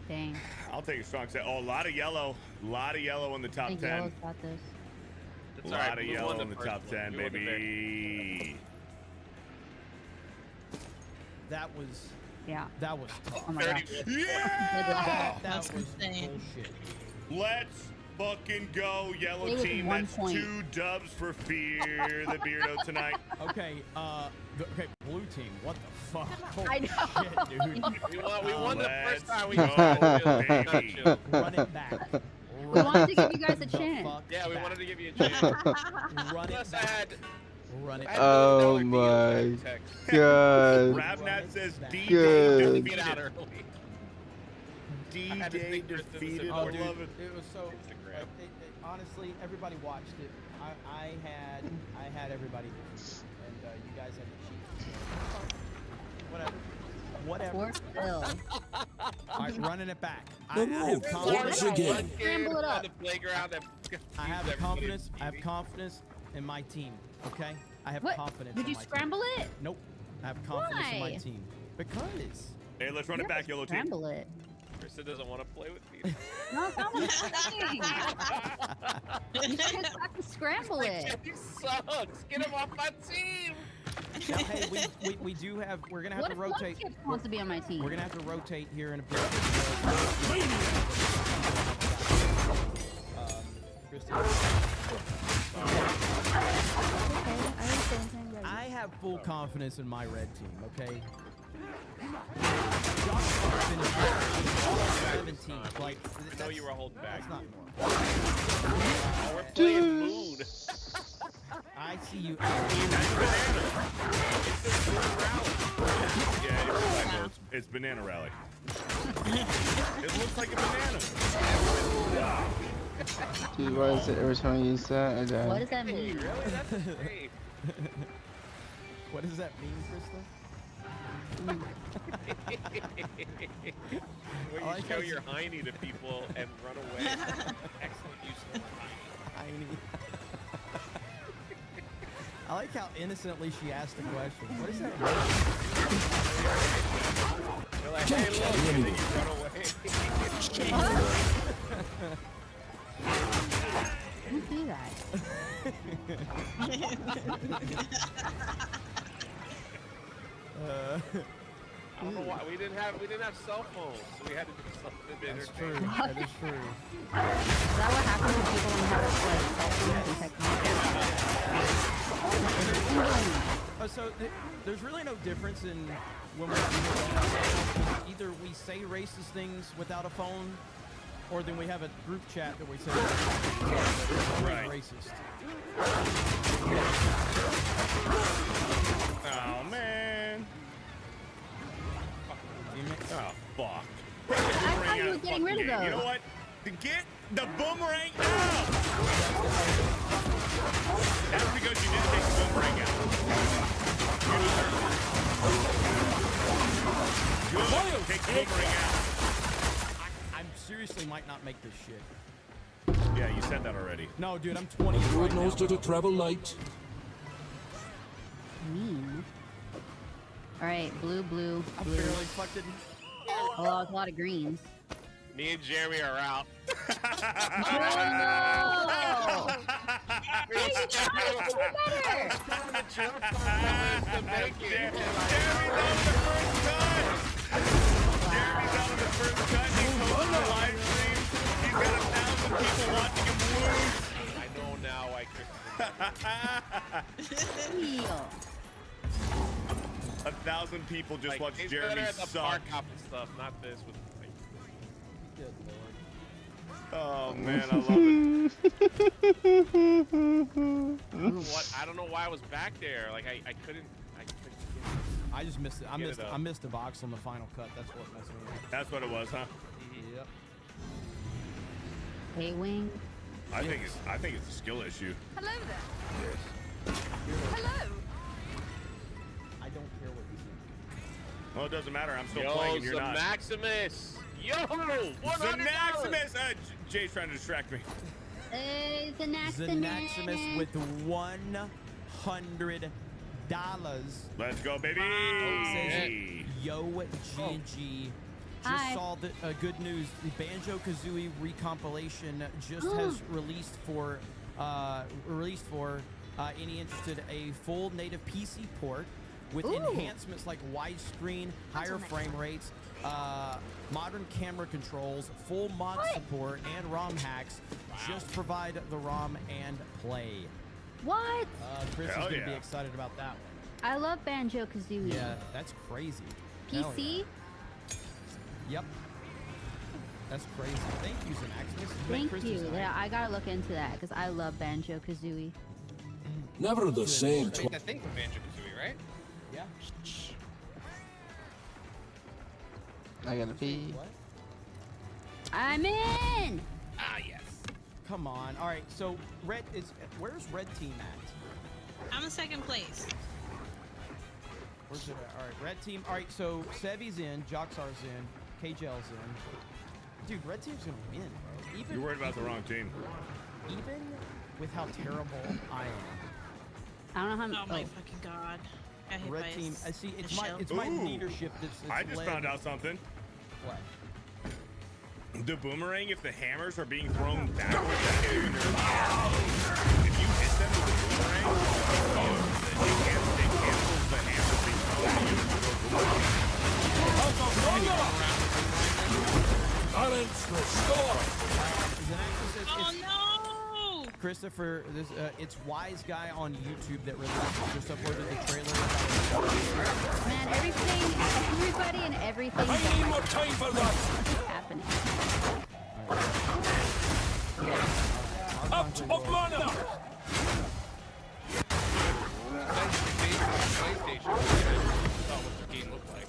Dang. I'll take a strong second. Oh, a lot of yellow. A lot of yellow in the I top think 10. Yellow's got this. A lot of yellow in the top 10, baby. That was... Yeah. That was tough. Oh my god. Yeah! That That's was insane. bullshit. Let's fucking go, yellow It was team. 1 That's point. 2 dubs for Fear the Beardo tonight. Okay, okay, blue team, what the fuck? I know. Shit, dude. We won the first time we go, baby. Run it back. We wanted to give you guys a The chance. fuck Yeah, we back. wanted to give you a chance. Run it Plus, I back. had Run it I back. had Oh $1 my text. god. Ravnat says D-Day Good. Get out defeated. early. D-Day defeated. Oh, I dude, love it. it was so... Instagram. honestly, everybody watched it. I had everybody defeated, and you guys had to cheat. Whatever. Alright, running it back. I have confidence. again. Scramble it up. On the playground that I have confused confidence. I have everybody. confidence in my team. Okay, I have What? confidence. Did in you my scramble team. it? Nope. I have confidence in my Why? team because. Hey, let's run it back, yellow team. Scramble it. Krista doesn't want to play with me. No, it's not what I'm saying. You just have to scramble it. He sucks. Get him off my team. Now, hey, we do have. We're gonna have What to if rotate. Kid wants to be on my team? We're gonna have to rotate here in a bit. I have full confidence in my red team. Okay. Josh finished 17th. Like, I know you were holding back. that's not normal. Oh, we're playing mood. I see you. Yeah, it's banana rally. It looks like a banana. Dude, why is it every time I use that, I die? What does that mean? Really? That's great. What does that mean, Krista? Where you I like show how your hiney to people and run away. Excellent use of the hiney. I like how innocently she asked the question. What is that? You're like, hey, look, and then you run away. Don't do that. I don't know why we didn't have cell phones, so we had to do something to That's entertain. true. That is true. Is that what happens when people don't have like cell phones and technology? So there's really no difference in when we're either we say racist things without a phone, or then we have a group chat that we say Right. racist. Oh man. Oh fuck. I thought you were getting rid of those. You know what? Get the boomerang out! That's because you didn't take the boomerang out. You deserve it. Good. Take boomerang out. I seriously might not make this shit. Yeah, you said that already. No, dude, I'm 20. Good knows to travel light. Mean. All right, blue, blue, I blue. barely fucking. Oh, it's a lot of greens. Me and Jeremy are out. Jeremy's out on the first cut. He posted a live stream. He's got 1,000 people watching him lose. I know now why Chris is 1,000 people just like, watch he's Jeremy better at the suck. park hop and stuff, not this with like, Good lord. Oh man, I love it. what? I don't know why I was back there. Like I couldn't. I just missed it. I Get missed. it up. I missed the box on the final cut. That's what messed me up. That's what it was, huh? Yep. A-wing. I think it's a skill issue. Hello there. Hello. I don't care what you think. Well, it doesn't matter. I'm still Yo, playing and you're not. Maximus. Yo, $100. Zanaximus! Jay's trying to distract me. Zanaximus with $100. Let's go, baby! Says, yo, GG. Just Hi. saw the good news. The Banjo-Kazooie recompilation just has released for any interested a full native PC port with enhancements like widescreen, higher frame rates, modern camera controls, full mod support, and ROM hacks. Just provide the ROM and play. What? Chris is Hell going to be yeah. excited about that one. I love Banjo-Kazooie. Yeah, that's crazy. Hell PC? yeah. Yep. That's crazy. Thank you, Zanaximus. Thank you. Yeah, I gotta look into that because I love Banjo-Kazooie. Never the same. I think with Banjo-Kazooie, right? Yeah. I gotta pee. What? I'm in! Ah, yes. Come on. All right, so where's Red Team at? I'm in second place. Where's it at? All right, Red Team. All right, so Sevi's in, Joxar's in, KJL's in. Dude, Red Team's gonna win, bro. You're worried about the wrong team. Even with how terrible I am. I don't know how Oh my fucking god. I hit Red by Team. I see. a It's shell. my Ooh. leadership that's I just led. found out something. What? The boomerang, if the hammers are being thrown backwards at you and they're in the air, if you hit them with the boomerang, it cancels the hammers being thrown at you. Balance restored. Oh no! Christopher, it's Wise Guy on YouTube that just uploaded the trailer. Man, everybody and everything. I need more time for that. What's happening? Up of mana. PlayStation. Oh, what the game looked like.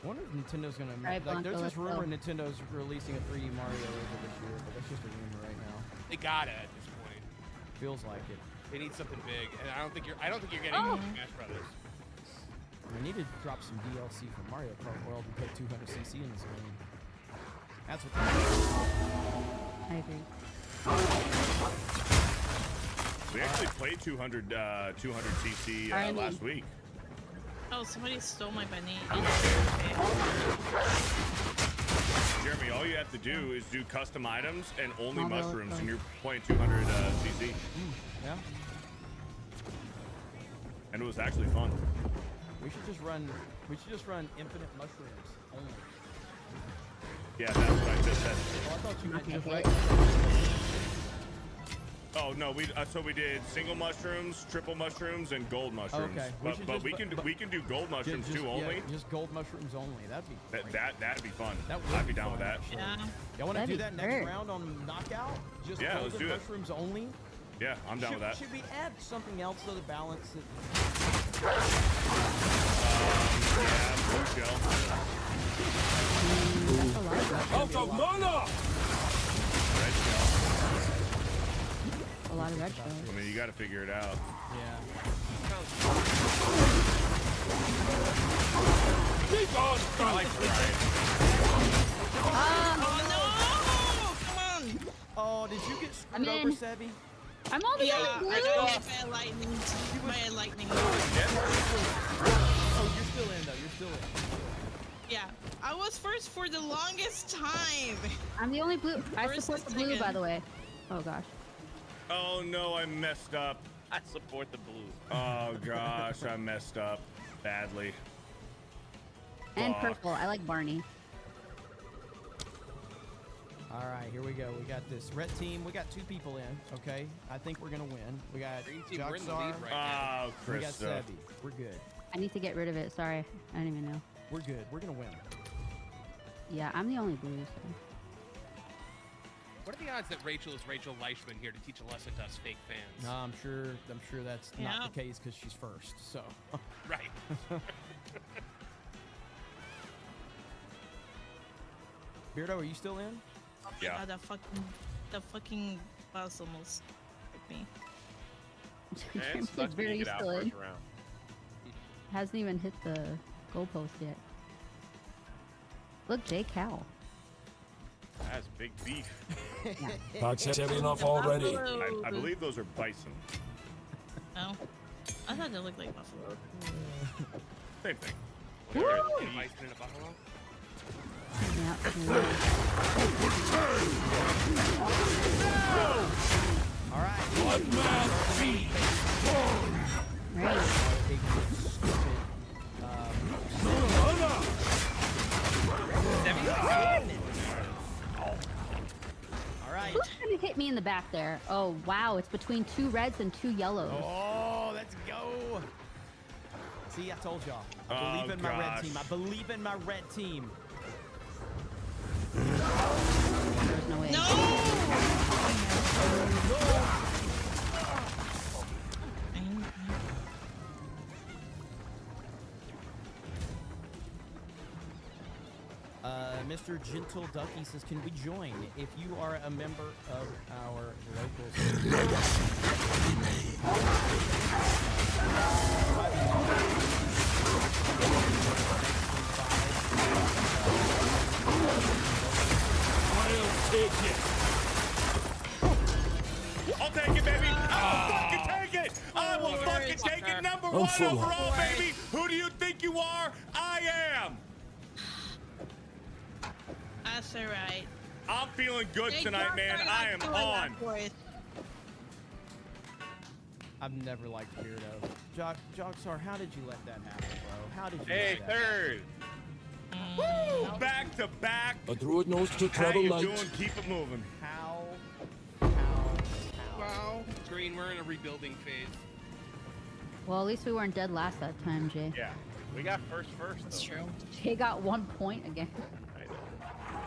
I wonder if Nintendo's gonna Right, like. Blanco, There's this let's rumor go. Nintendo's releasing a 3D Mario later this year, but that's just a rumor right now. They got it at this point. Feels like it. They need something big, and I don't think you're getting Smash Brothers. We need to drop some DLC for Mario Kart World and put 200cc in this game. That's what. I agree. We actually played 200cc last week. Oh, somebody stole my banana. Jeremy, all you have to do is do custom items and only Oh, no, mushrooms, no. and you're playing 200cc. Yeah. And it was actually fun. We should just run infinite mushrooms only. Yeah, that's what I just said. Oh, I thought you meant just Okay. Oh no, we did single mushrooms, triple mushrooms, and gold mushrooms. Okay. But we can do gold mushrooms too only. Yeah, just gold mushrooms only. That'd be great. That'd be fun. That would I'd be be down with fun, that. actually. Yeah. Y'all want to That'd do be that next great. round on Knockout? Just Yeah, let's golden do it. mushrooms only? Yeah, I'm down with that. Should we add something else to the balance? Yeah, blue shell. That's a lot of Out of mana. Red shell. A lot of red shells. I mean, you got to figure it out. Yeah. Oh, did you get screwed over, Sebi? I'm all the way blue. I got lightning. My lightning. Oh, you're still in though. You're still in. Yeah, I was first for the longest time. I'm the only blue. I First support the and blue, second. by the way. Oh gosh. Oh no, I messed up. I support the blue. Oh gosh, I messed up badly. And Fuck. purple. I like Barney. All right, here we go. We got this red team. We got 2 people in. Okay, I think we're gonna win. We got Green team, we're in the Joxar. lead right now. Oh, We got Krista. Sebi. We're good. I need to get rid of it. Sorry. I didn't even know. We're good. We're gonna win. Yeah, I'm the only blue. So. What are the odds that Rachel is Rachel Leishman here to teach a lesson to us fake fans? No, I'm sure that's Yeah. not the case because she's first. So. Right. Beardo, are you still in? Yeah. Oh, the fucking boss almost hit me. Man, it sucks when Very you get out still in. first round. Hasn't even hit the goalpost yet. Look, Jay Cow. That's big beef. That's heavy enough already. I believe those are bison. Oh, I thought they looked like buffalo. Same thing. A bison and a buffalo? Yeah. All right. One man feet. Right. All right. Who's trying to hit me in the back there? Oh, wow. It's between 2 reds and 2 yellows. Oh, let's go. See, I told y'all. I believe in my red team. I believe in my red team. There's no way. No! Mr. Gentle Ducky says, can we join if you are a member of our local I'll take it, baby. I'll fucking take it. I will fucking take it. Number one overall, baby. Who do you think you are? I am. That's alright. I'm feeling good tonight, man. I am on. I've never liked Beardo. Jogsar, how did you let that happen, bro? How did you Hey, let that third. Woo! Back to back. A druid knows to How travel you light. doing? Keep it moving. How? Wow. Green, we're in a rebuilding phase. Well, at least we weren't dead last that time, Jay. Yeah. We got first. That's though. true. Jay got 1 point again.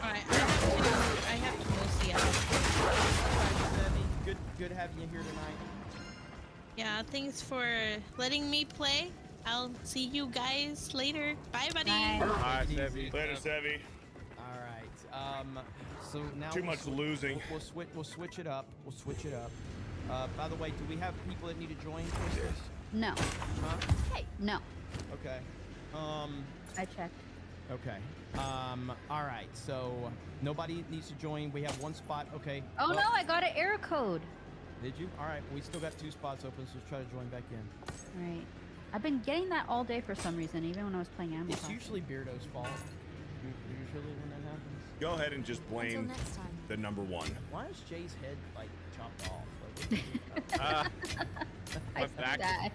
Alright, I have to mostly out. Good having you here tonight. Yeah, thanks for letting me play. I'll see you guys later. Bye, buddy. Bye, Sevi. Later, Sevi. All right. So now Too much losing. We'll switch it up. We'll switch it up. By the way, do we have people that need to join? No. Huh? Hey, no. Okay. I checked. Okay. All right. So nobody needs to join. We have 1 spot. Okay. Oh well, no, I got an error code. Did you? All right. We still got 2 spots open, so let's try to join back in. Right. I've been getting that all day for some reason, even when I was playing Animal It's Crossing. usually Beardo's fault. Usually when that happens. Go ahead and just blame the number 1. Why is Jay's head like chopped off? My back.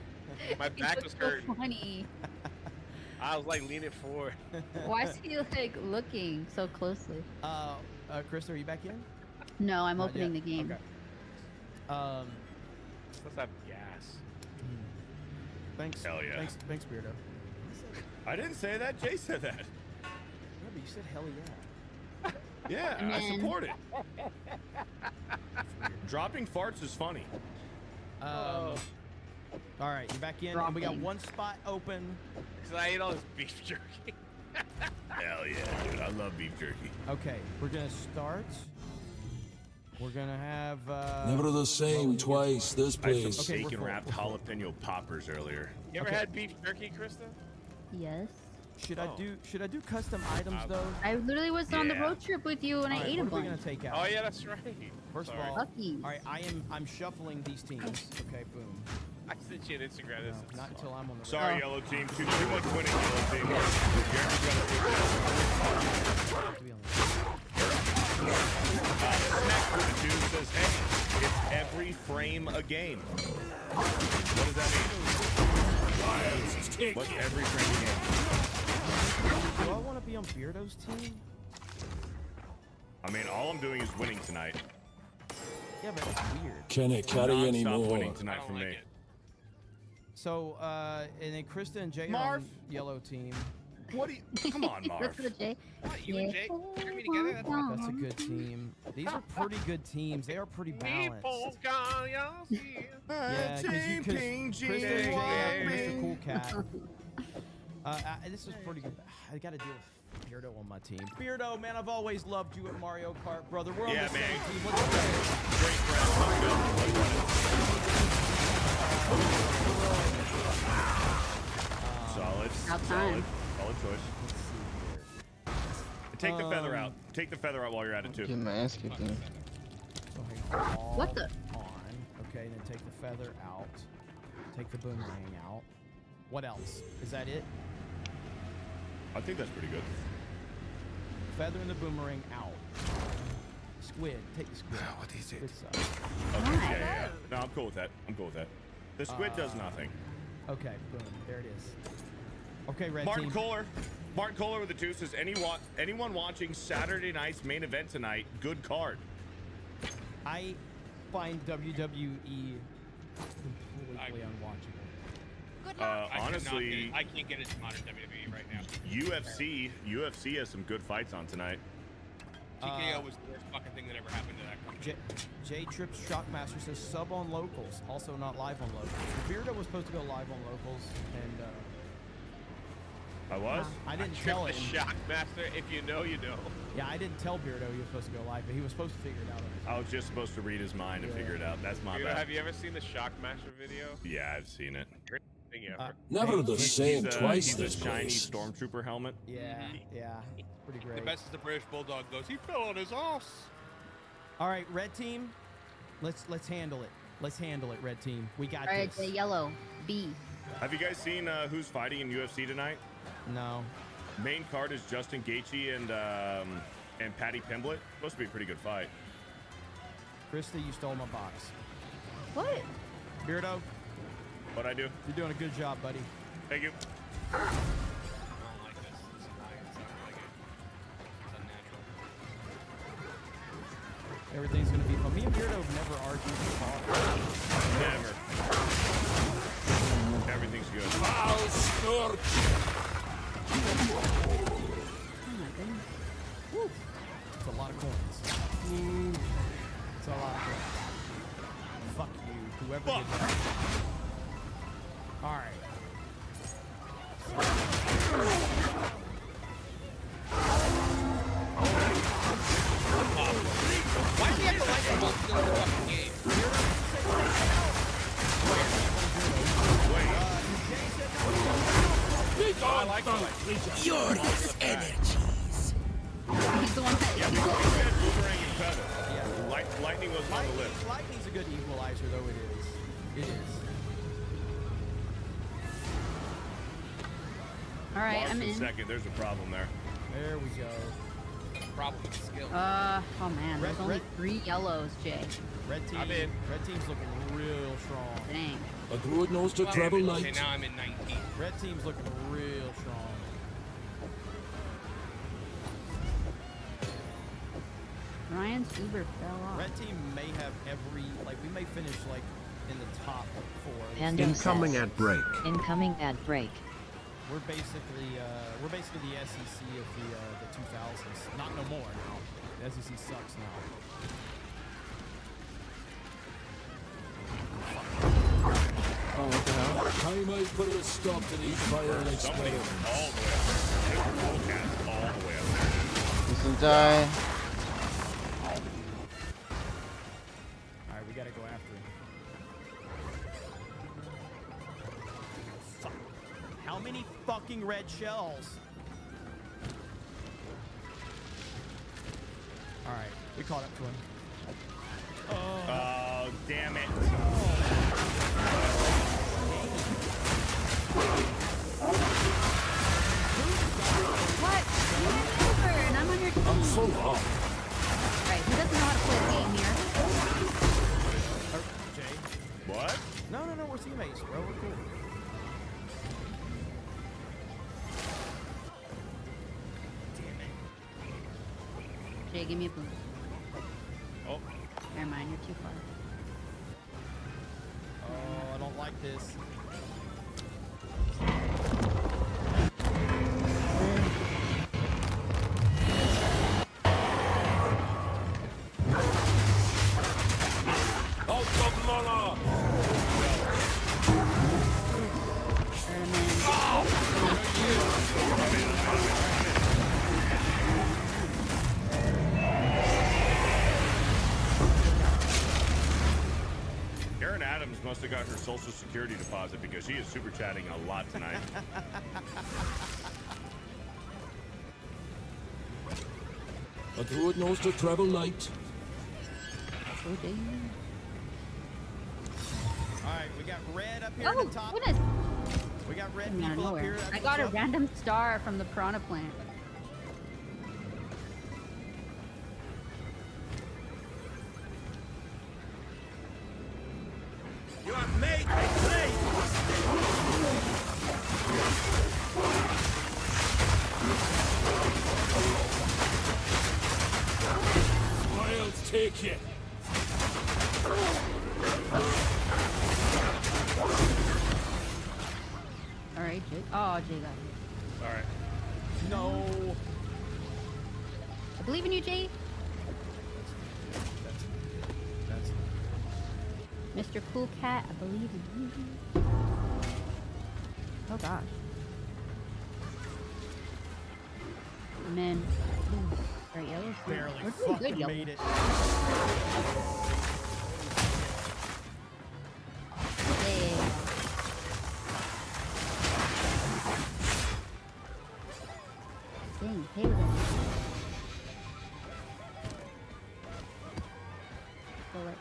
My back was hurting. Funny. I was like leaning forward. Why is he like looking so closely? Chris, are you back in? No, I'm Not opening yet. the game. Okay. Let's have gas. Thanks. Hell yeah. Thanks, Beardo. I didn't say that. Jay said that. Yeah, but you said hell yeah. Yeah, I support it. Dropping farts is funny. All right, you're back in, and we got 1 spot open. Because I ate all this beef jerky. Hell yeah, dude. I love beef jerky. Okay, we're gonna start. We're gonna have. Never the same twice. This I had place. some bacon wrapped jalapeno poppers earlier. You ever had beef jerky, Krista? Yes. Should I do custom items though? I literally was on the road trip with you and I ate a bunch. What are we gonna take out? Oh yeah, that's right. First of all, all right, I'm shuffling these teams. Okay, boom. I sent you an Instagram. No, not until I'm on the. Sorry, yellow team. Too much winning, yellow team. Next with the dude says, "Hey, it's every frame a game." What does that mean? What's every frame a game? Do I want to be on Beardo's team? I mean, all I'm doing is winning tonight. Yeah, but it's weird. Can it carry any Non-stop more? winning tonight for me. So, and then Krista and Jay are Marv. on yellow team. What do you? Come on, Marv. That's what Jay. What, you and Jay? Turn me together? That's a good team. These are pretty good teams. They are pretty balanced. Yeah, because Krista and Jay have Mr. Cool Cat. This is pretty good. I got to deal with Beardo on my team. Beardo, man, I've always loved you at Mario Kart, brother. We're on the same team. Let's go. Great Solid. Solid choice. Take the feather out. Take the feather out while you're at it too. Get my ass kicked in. What the? On. Okay, then take the feather out. Take the boomerang out. What else? Is that it? I think that's pretty good. Feather and the boomerang out. Squid. Take the squid. What is it? Okay, yeah. No, I'm cool with that. I'm cool with that. The squid does nothing. Okay, boom. There it is. Okay, red Martin team. Kohler. Martin Kohler with the two says, anyone watching Saturday night's main event tonight, good card. I find WWE completely unwatchable. Good luck. Honestly, I can't get into modern WWE right now. UFC has some good fights on tonight. TKO was the worst fucking thing that ever happened to that company. J Trips Shockmaster says sub on locals, also not live on locals. Beardo was supposed to go live on locals, and I was? I didn't tell him. The Shockmaster, if you know, you know. Yeah, I didn't tell Beardo he was supposed to go live, but he was supposed to figure it out. I was just supposed to read his mind and figure it out. That's my Dude, bad. have you ever seen the Shockmaster video? Yeah, I've seen it. Great thing ever. Never the same twice He's this a shiny place. stormtrooper helmet. Yeah, pretty great. The best is the British Bulldog goes, he fell on his ass. All right, red team, let's handle it. Let's handle it, red team. We got All right, this. the yellow. B. Have you guys seen who's fighting in UFC tonight? No. Main card is Justin Gaethje and Patty Pimblett. Supposed to be a pretty good fight. Krista, you stole my box. What? Beardo. What'd I do? You're doing a good job, buddy. Thank you. I don't like this. This is not like it. It's unnatural. Everything's gonna be fun. Me and Beardo have never argued Never. Everything's good. Foul snort. Oh my goodness. Woo. It's a lot of coins. It's a lot of coins. Fuck you, whoever did that. All right. Why do you have to like the most in the fucking game? I like furious energies. He's the one that. Yeah, we said boomerang and feather. Yeah. Lightning was on the list. Lightning's a good equalizer, though it is. It is. All right, Lost I'm in in. second. There's a problem there. There we go. Problem with skill. Oh man, there's only 3 yellows, Jay. Red team. I'm in. Red team's looking real strong. Dang. A druid knows to travel Okay, light. now I'm in 19. Red team's looking real strong. Ryan's Uber fell off. Red team may have every, we may finish in the top 4. Incoming ad break. Incoming ad break. We're basically the SEC of the 2000s. Not no more now. The SEC sucks now. Oh, what the hell? Time I put a stop to these violent experiments. All the way up there. All the way up there. This will die. Alright, we gotta go after him. Fuck. How many fucking red shells? All right, we caught up to him. Oh, damn it. What? You went over, and I'm on your team. I'm so off. Right, who doesn't know how to play the game here? Jay. What? No, we're teammates, bro. We're cool. Jay, give me a boost. Oh. Never mind, you're too far. Oh, I don't like this. Karen Adams must have got her Social Security deposit because she is super chatting a lot tonight. A druid knows to travel light. Alright, we got red up here at the top. Goodness. We got red Out of people up nowhere. here. I got a random star from the piranha plant. You have made a play! Wild take it. Alright, Jay. Oh, Jay got it. Alright. No. I believe in you, Jay. Mr. Cool Cat, I believe in you. Oh gosh. And then, right, yellow. Barely We're doing fucking good, yellow. made it. Yay. Dang, Taylor. Bullet.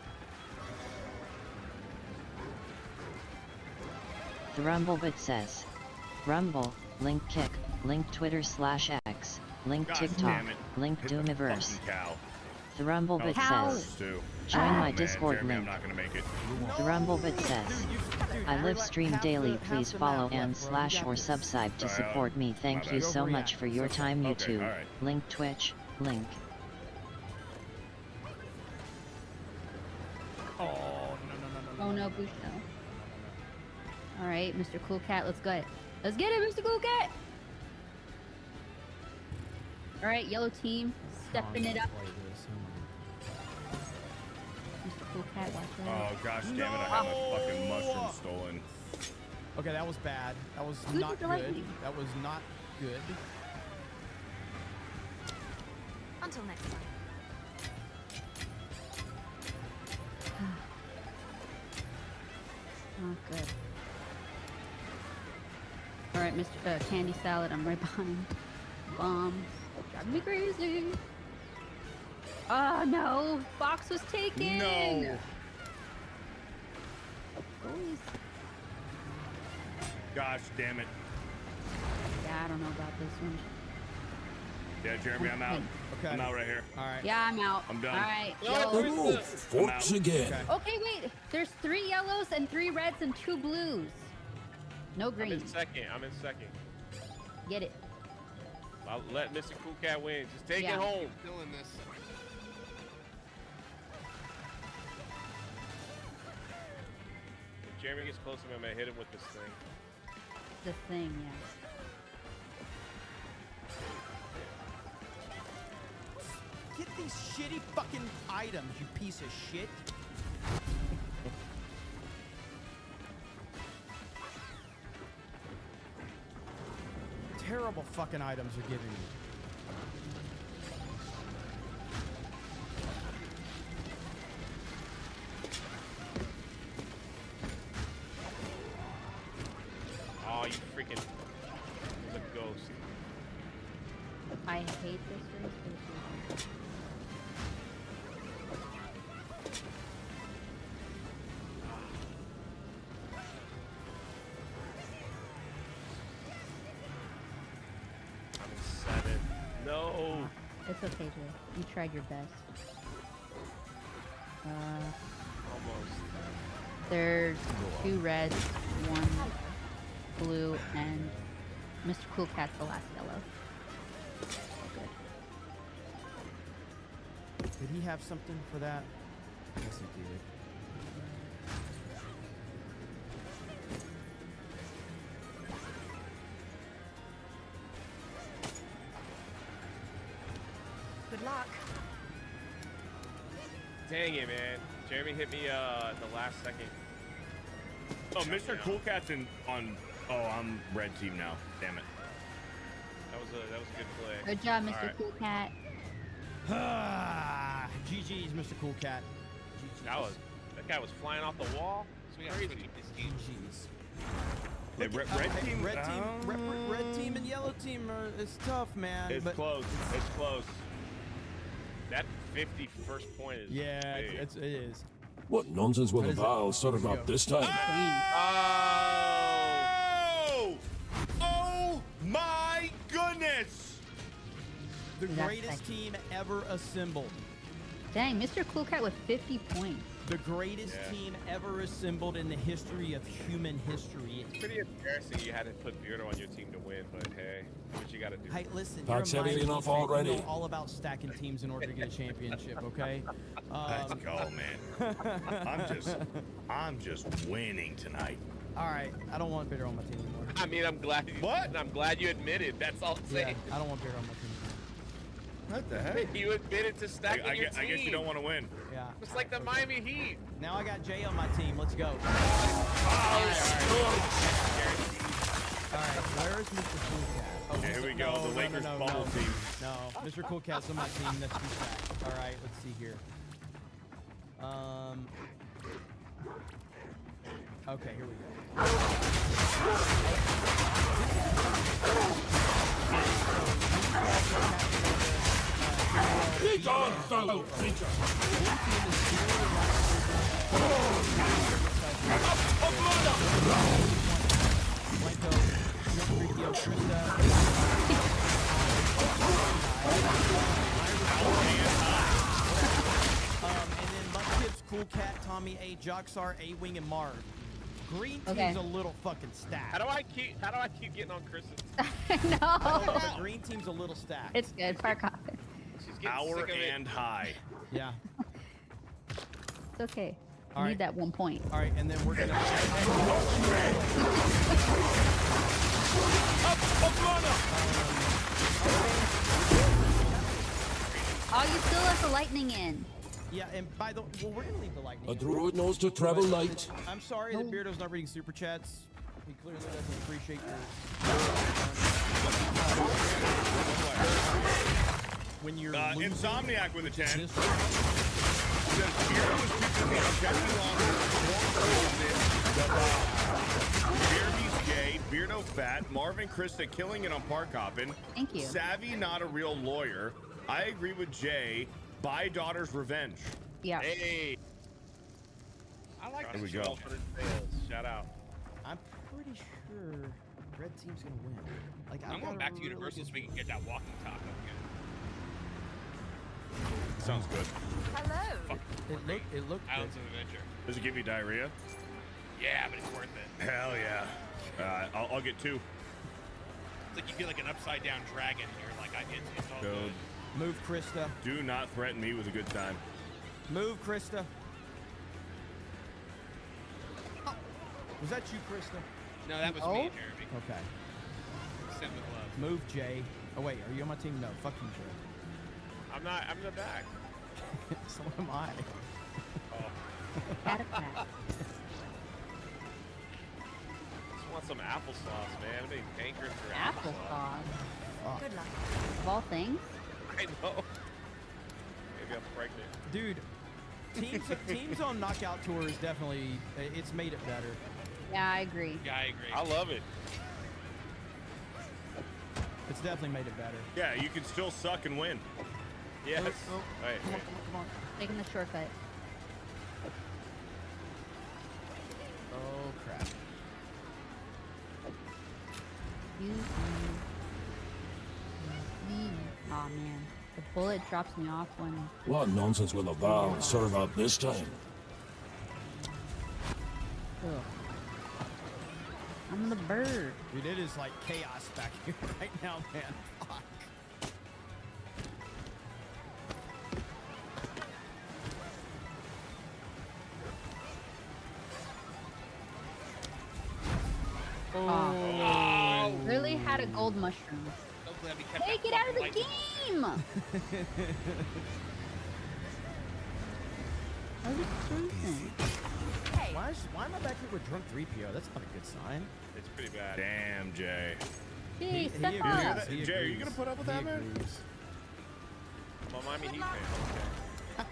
The Rumblebit says, Rumble, link Kick, link Twitter/X, link God TikTok, damn it. link Hit the Doomiverse. fucking cow. The Rumblebit Cow. says, Stu. join Oh, my man, Discord Jeremy, link. I'm not gonna make it. The Rumblebit says, I live stream daily, please follow and / or subscribe to support me. Thank you so much for your time, Okay, YouTube. alright. Link Twitch, link. Oh no, boost no. Alright, Mr. Cool Cat, let's go. Let's get it, Mr. Cool Cat! Alright, yellow team, stepping it up. Mr. Cool Cat, watch out. Oh gosh damn it, I had my fucking mushroom stolen. Okay, that was bad. That was Who's not the good. lightning? That was not good. Until next time. Oh, good. Alright, Mr. Candy Salad, I'm right behind. Bombs. Driving me crazy. Oh no! Box was taken! No! Boys. Gosh damn it. Yeah, I don't know about this one. Yeah, Jeremy, I'm out. Okay. I'm out right here. Alright. Yeah, I'm out. I'm done. Alright, No, yellow. where's the... Forks again. Okay, wait. There's 3 yellows and 3 reds and 2 blues. No I'm green. in second. I'm in second. Get it. I'll let Mr. Cool Cat win. Just take Yeah. it home. Doing this. If Jeremy gets close to me, I'm gonna hit him with this thing. The thing, yeah. Get these shitty fucking items, you piece of shit. Terrible fucking items you're giving me. Oh, you freaking... toast. I hate this race for this reason. I'm in 7. No. It's okay, Jay. You tried your best. Almost. There's 2 reds, 1 blue, and Mr. Cool Cat's the last yellow. Good. Did he have something for that? Yes, he did. Good luck. Dang it, man. Jeremy hit me the last second. Oh, Mr. Cool Cat's on. Oh, I'm red team now. Damn it. That was a good play. Good job, Mr. All right. Cool Cat. GG's, Mr. Cool Cat. That guy was flying off the wall. So we gotta switch up this game. GG's. Hey, red team. Red team and yellow team it's tough, man. It's but close. It's close. That 51st point is yeah, big. it is. What nonsense will the Val serve up this time? Oh my goodness! The greatest team ever assembled. Dang, Mr. Cool Cat with 50 points. The greatest team ever assembled in the history of human history. It's pretty embarrassing you had to put Beardo on your team to win, but hey, what you gotta do. Hey, listen, Pack's you're a heavy Miami enough fan. already. You know all about stacking teams in order to get a championship, okay? Let's go, man. I'm just winning tonight. All right, I don't want Bitter on my team anymore. I mean, I'm glad you admitted. That's all I'm saying. I don't want Bitter on my team anymore. What the heck? You admitted to stacking your team. I guess you don't want to win. Yeah. It's like the Miami Heat. Now I got Jay on my team. Let's go. All right, where is Mr. Cool Cat? Oh, Okay, here we go. The Lakers bubble team. No, Mr. Cool Cat's on my team. That's too stacked. All right, let's see here. Okay, here we go. And then Bucktips, Cool Cat, Tommy A, Joxar, A-Wing, and Marv. Green team's a little fucking stacked. How do I keep getting on Chris's? No. The green team's a little stacked. It's good. Park off. Hour and high. Yeah. It's okay. All I right. need that 1 point. All right, and then we're gonna. Oh, you still left the lightning in. Yeah, and by the well, we're gonna leave the lightning. A druid knows to travel light. I'm sorry that Beardo's not reading super chats. He clearly doesn't appreciate your. When you're Insomniac with a 10. Says Jeremy's gay, Beardo fat, Marvin Krista killing it on park hopping. Thank you. Savvy not a real lawyer. I agree with Jay. Buy daughter's revenge. Yeah. Hey. I like Here we this go. show for the sales. Shout out. I'm pretty sure red team's gonna win. Like I'm going back to Universal so we can get that walking talk up again. Sounds good. Hello. It looked Islands of Adventure. Does it give you diarrhea? Yeah, but it's worth it. Hell yeah. I'll get 2. It's like you get like an upside down dragon and you're like, it's all Dude. good. Move, Krista. Do not threaten me with a good time. Move, Krista. Oh. Was that you, Krista? No, that was me and Jeremy. Okay. Send with love. Move, Jay. Oh wait, are you on my team? No, fuck you, Jay. I'm not. I'm in the back. So am I. Just want some applesauce, man. I'm being hankering for Applesauce. Good luck. Of all things. I know. Maybe I'm pregnant. Dude, teams on Knockout Tour is definitely, it's made it better. Yeah, I agree. Yeah, I agree. I love it. It's definitely made it better. Yeah, you can still suck and win. Yes. Oh, All right, Come on, come on, come on. Taking the shortcut. Oh, crap. Oh man, the bullet drops me off when. What nonsense will the Val serve up this time? Ugh. I'm the bird. Dude, it is like chaos back here right now, man. Fuck. Oh. Literally had a gold mushroom. Hey, get out of the game! I was cruising. Hey. Why am I back here with drunk 3PO? That's not a good sign. It's pretty bad. Damn, Jay. Jeez, step Jay, are you gonna put up with that, man? Well, Miami Heat fan.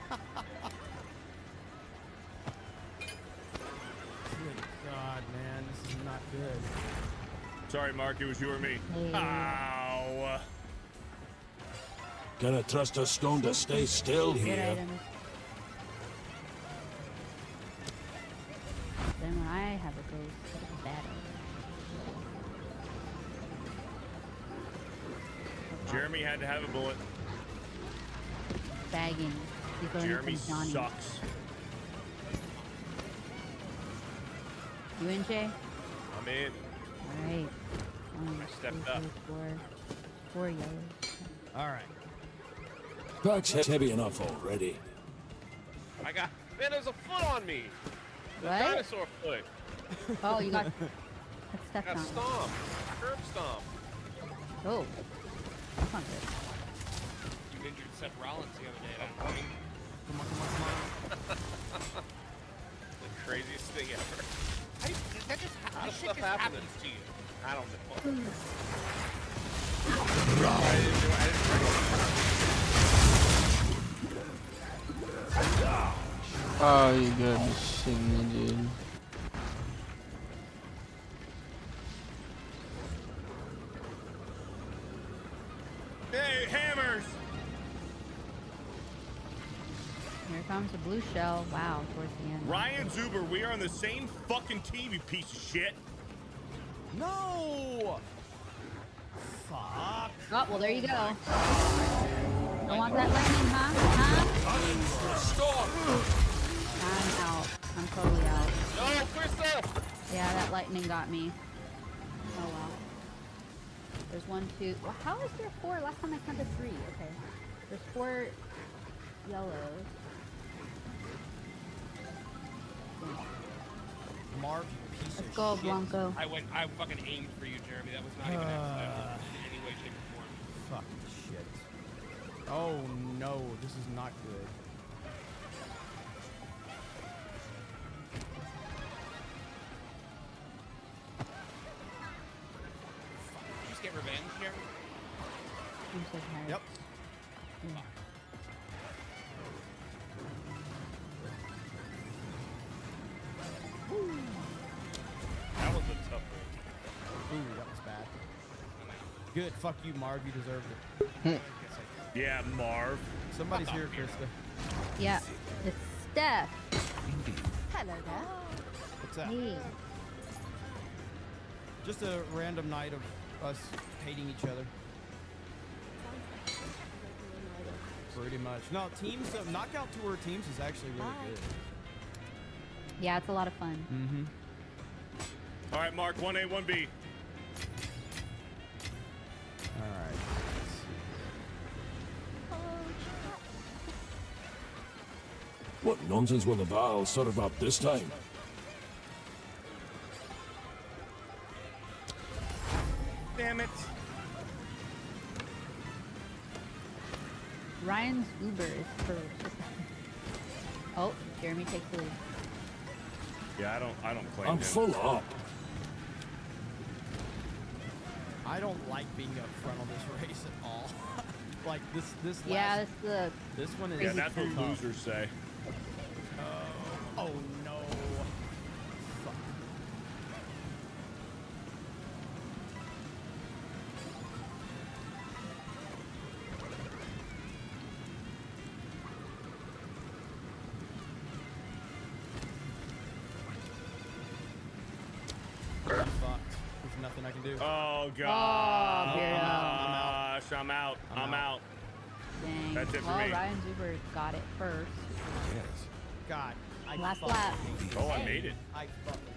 Good God, man, this is not good. Sorry, Mark, it was you or me. Hey. Ow. Gonna trust a stone to stay still Good here. items. Then when I have a ghost, what is bad Jeremy had to have a bullet. bagging. He's learning Jeremy from Johnny. sucks. You in, Jay? I'm in. Alright. I stepped up. Four yellows. Alright. Pack's heavy enough already. I got. Man, there's a foot on me. The What? dinosaur foot. Oh, you got stepped Got on. stomped. Curb stomp. Oh. That's not good. You injured Seth Rollins the other day. That point. Come on, come on, come on. The craziest thing ever. That just How this does shit stuff just happen happens to you. I don't know. Oh, you gotta be shitting me, dude. Hey, hammers! Here comes a blue shell. Wow, towards the end. Ryan Zuber, we are on the same fucking team, you piece of shit. No! Fuck. Oh, well, there you go. Don't want that lightning, huh? I'm out. I'm totally out. No, Krista! Yeah, that lightning got me. Oh, wow. There's 1, 2. Well, how is there 4? Last time I counted 3. Okay. There's 4 yellows. Marv, you piece Let's of go, shit. Blanco. I fucking aimed for you, Jeremy. That was not even accidental in any way, shape, or form. Fucking shit. Oh no, this is not good. Did you just get revenge, Jeremy? I'm so tired. Yep. That was a tough one. Ooh, that was bad. Good, fuck you, Marv. You deserved it. Yeah, Marv. Somebody's here, Krista. Yeah, it's Steph. Hello there. What's that? Hey. Just a random night of us hating each other. Pretty much. No, teams, knockout tour teams is actually really good. Yeah, it's a lot of fun. Mm-hmm. All right, Mark, 1A, 1B. All right. What nonsense will the Val serve up this time? Damn it. Ryan's Uber is first. Oh, Jeremy takes the lead. Yeah, I don't claim I'm him. full up. I don't like being up front on this race at all. Like this Yeah, last, this one is. Yeah, that's what tough. losers say. Oh no. Fuck. nothing I can do. Oh Oh, gosh, I'm out. I'm out. Dang. That's it for well, me. Ryan Zuber got it first. Yes. God. Last lap. Oh, I made it.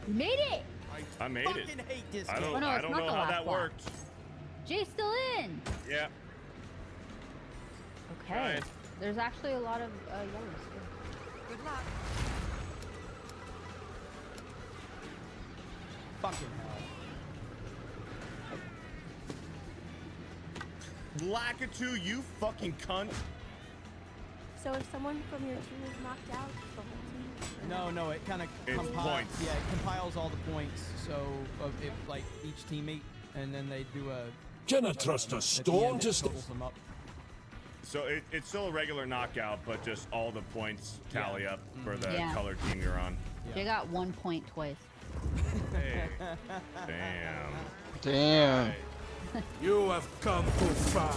You made it! I made it. fucking hate this I game. don't, Oh, no, I it's don't not know the how last that lap. worked. Jay's still in. Yeah. Okay. Right. There's actually a lot of yellows too. Good luck. Fucking hell. Lakitu, you fucking cunt. So if someone from your team is knocked out, the whole team? No, it kind of It's compiles. points. Yeah, it compiles all the points. So if like each teammate, and then they do a. Cannot trust a at the stone end, it just. totals them up. So it's still a regular knockout, but just all the points tally up for the Yeah. color team you're on. Jay got 1 point twice. Hey. Damn. Damn. You have come too far.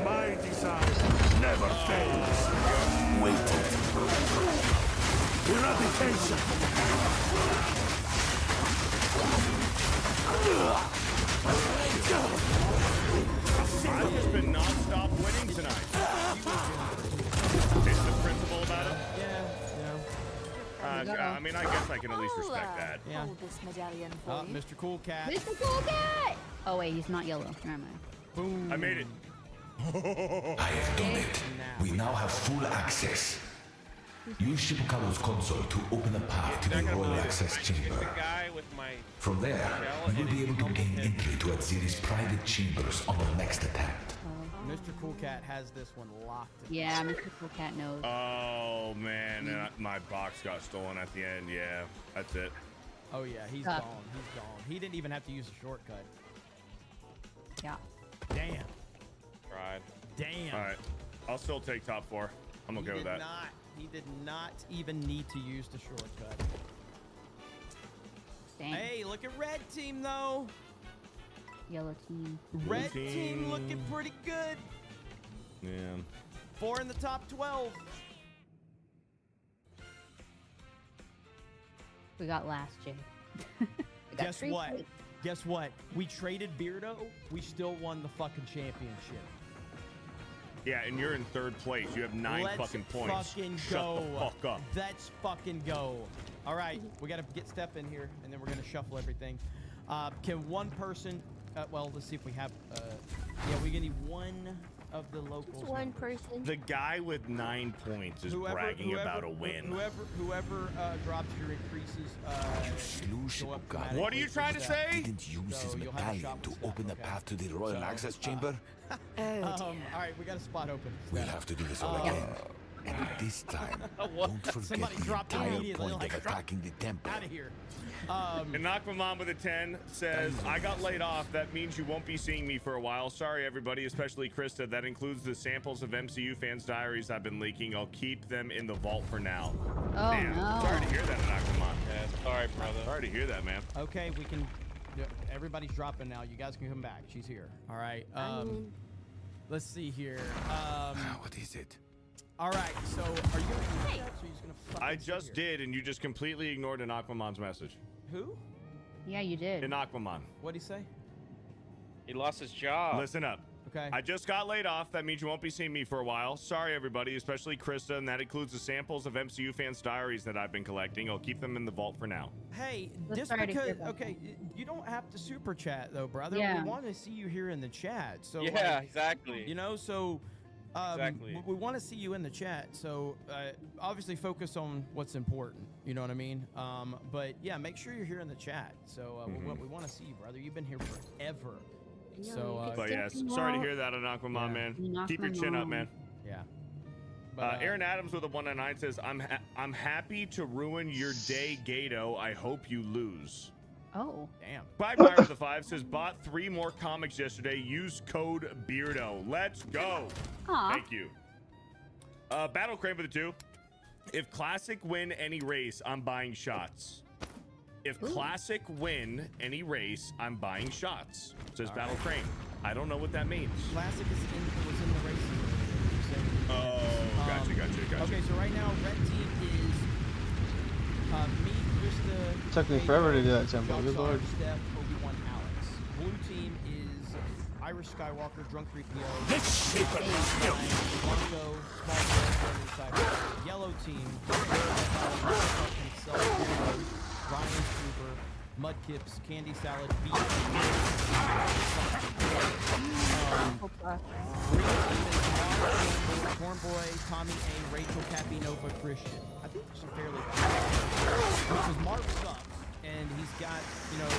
My desire never fails. Waited. Eradication. I've just been non-stop winning tonight. Is the principle about it? Yeah. I mean, I guess I can at least respect that. Yeah. Hold this medallion for you. Mr. Cool Cat. Mr. Cool Cat! Oh wait, he's not yellow. Never mind. Boom. I made it. I have done it. We now have full access. Use Shibukawa's console to open a path to the Royal Access Chamber. The guy with my From there, you will be able to gain entry to Aziri's private chambers on the next attempt. Mr. Cool Cat has this one locked. Yeah, Mr. Cool Cat knows. Oh man, my box got stolen at the end. Yeah, that's it. Oh yeah, he's gone. He's gone. He didn't even have to use a shortcut. Yeah. Damn. Tried. Damn. All right, I'll still take top 4. I'm okay with that. He did not even need to use the shortcut. Dang. Hey, look at red team though. Yellow team. Red team looking pretty good. Yeah. 4 in the top 12. We got last, Jay. We got Guess 3 what? points. Guess what? We traded Beardo. We still won the fucking championship. Yeah, and you're in 3rd place. You have 9 Let's fucking points. Fucking Shut go. the fuck up. Let's fucking go. All right, we got to get Steph in here, and then we're gonna shuffle everything. Can one person? Well, let's see if we have. Yeah, we're gonna need one of the locals. Just one person. The guy with 9 points is bragging about a win. Whoever drops your increases. What are you trying to say? Didn't use his medallion to open a path to the Royal Access Chamber? All right, we got a spot open. We'll have to do this all again. And this time, don't forget Somebody the dropped entire immediately. point Like, of attacking the temple. Out of here. And Nakmamon with a 10 says, I got laid off. That means you won't be seeing me for a while. Sorry, everybody, especially Krista. That includes the samples of MCU fans' diaries I've been leaking. I'll keep them in the vault for now. Oh, Damn. no. Sorry to hear that, Nakmamon. Yeah, sorry, brother. Sorry to hear that, man. Okay, we can. Everybody's dropping now. You guys can come back. She's here. All right. Let's see here. What is it? All right. So, are you gonna? So you're just gonna. I just did, and you just completely ignored Nakmamon's message. Who? Yeah, you did. Nakmamon. What'd he say? He lost his job. Listen up. Okay. I just got laid off. That means you won't be seeing me for a while. Sorry, everybody, especially Krista, and that includes the samples of MCU fans' diaries that I've been collecting. I'll keep them in the vault for now. Hey, Let's just try to because. hear that. Okay, you don't have to super chat though, brother. Yeah. We want to see you here in the chat. So. Yeah, like, exactly. You know, so. Exactly. We want to see you in the chat, so obviously focus on what's important. You know what I mean? But yeah, make sure you're here in the chat. So we want to see you, brother. You've been here forever. So. But yes, sorry to hear that, Nakmamon, man. Keep your chin up, man. Yeah. But, Aaron Adams with a 199 says, I'm happy to ruin your day, Gato. I hope you lose. Oh. Damn. Quagmire with a 5 says, bought 3 more comics yesterday. Use code Beardo. Let's go. Aw. Thank you. Battle Crane with a 2. If Classic win any race, I'm buying shots. If Classic win any race, I'm buying shots. Says All Battle right. Crane. I don't know what that means. Classic was in the race. Oh, gotcha. Okay, so right now, red team is me, Krista. Took me forever to do that temple. Good lord. Steph, Obi-Wan out. Blue team is Irish Skywalker, Drunk 3PO. This shape of Marco, Small Boy, Cyber. Yellow team, himself, Ryan Trooper, Mudkips, Candy Salad, Beef. Green team is Corn Boy, Tommy A, Rachel, Cappy, Nova, Christian. I think this is fairly because Mark sucks, and he's got, you know,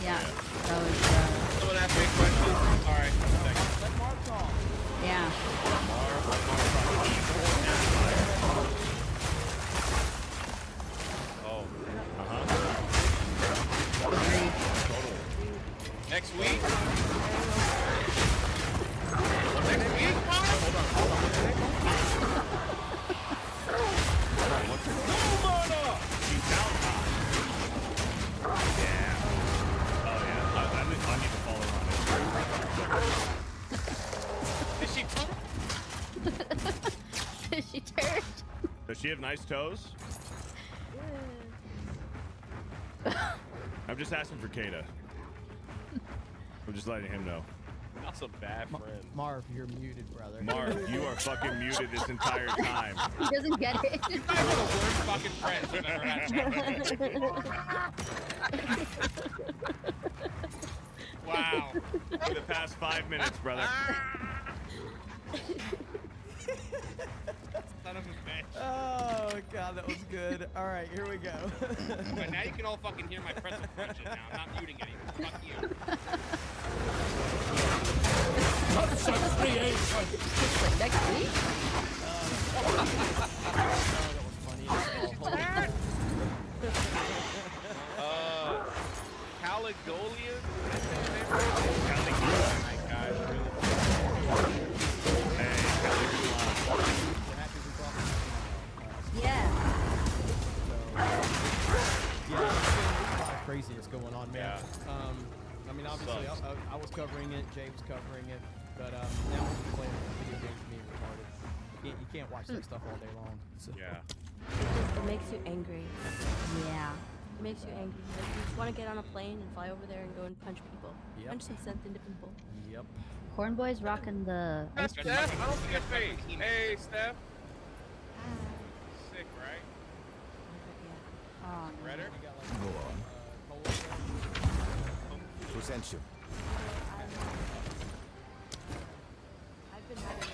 Yeah, that was. Someone asked me a question. All right, let Mark talk. Yeah. Oh. Next week? Next week, Mark? Hold on. I need to follow her on it. Is she Is she turned? Does she have nice toes? I'm just asking for Kata. I'm just letting him know. That's a bad friend. Marv, you're muted, brother. Marv, you are fucking muted this entire time. He doesn't get it. You guys are the worst fucking friends we've ever had. Wow. For the past 5 minutes, brother. Son of a bitch. Oh god, that was good. All right, here we go. But now you can all fucking hear my pretzel crunching now. I'm not muting anymore. Fuck you. Next week? Caligolia? Yeah. Craziness going on, man. Yeah. I mean, obviously, I was covering it, Jay was covering it, but now we're just playing video games for me retarded. You can't watch that stuff all day long. So. Yeah. It makes you angry. Yeah. It makes you angry. Like, you just want to get on a plane and fly over there and go and punch people. Yep. Punch some sense into people. Yep. Corn Boy's rocking the. Steph, I don't see your face. Hey, Steph. Sick, right? Oh, Redder? Go on. Present you. I've been having a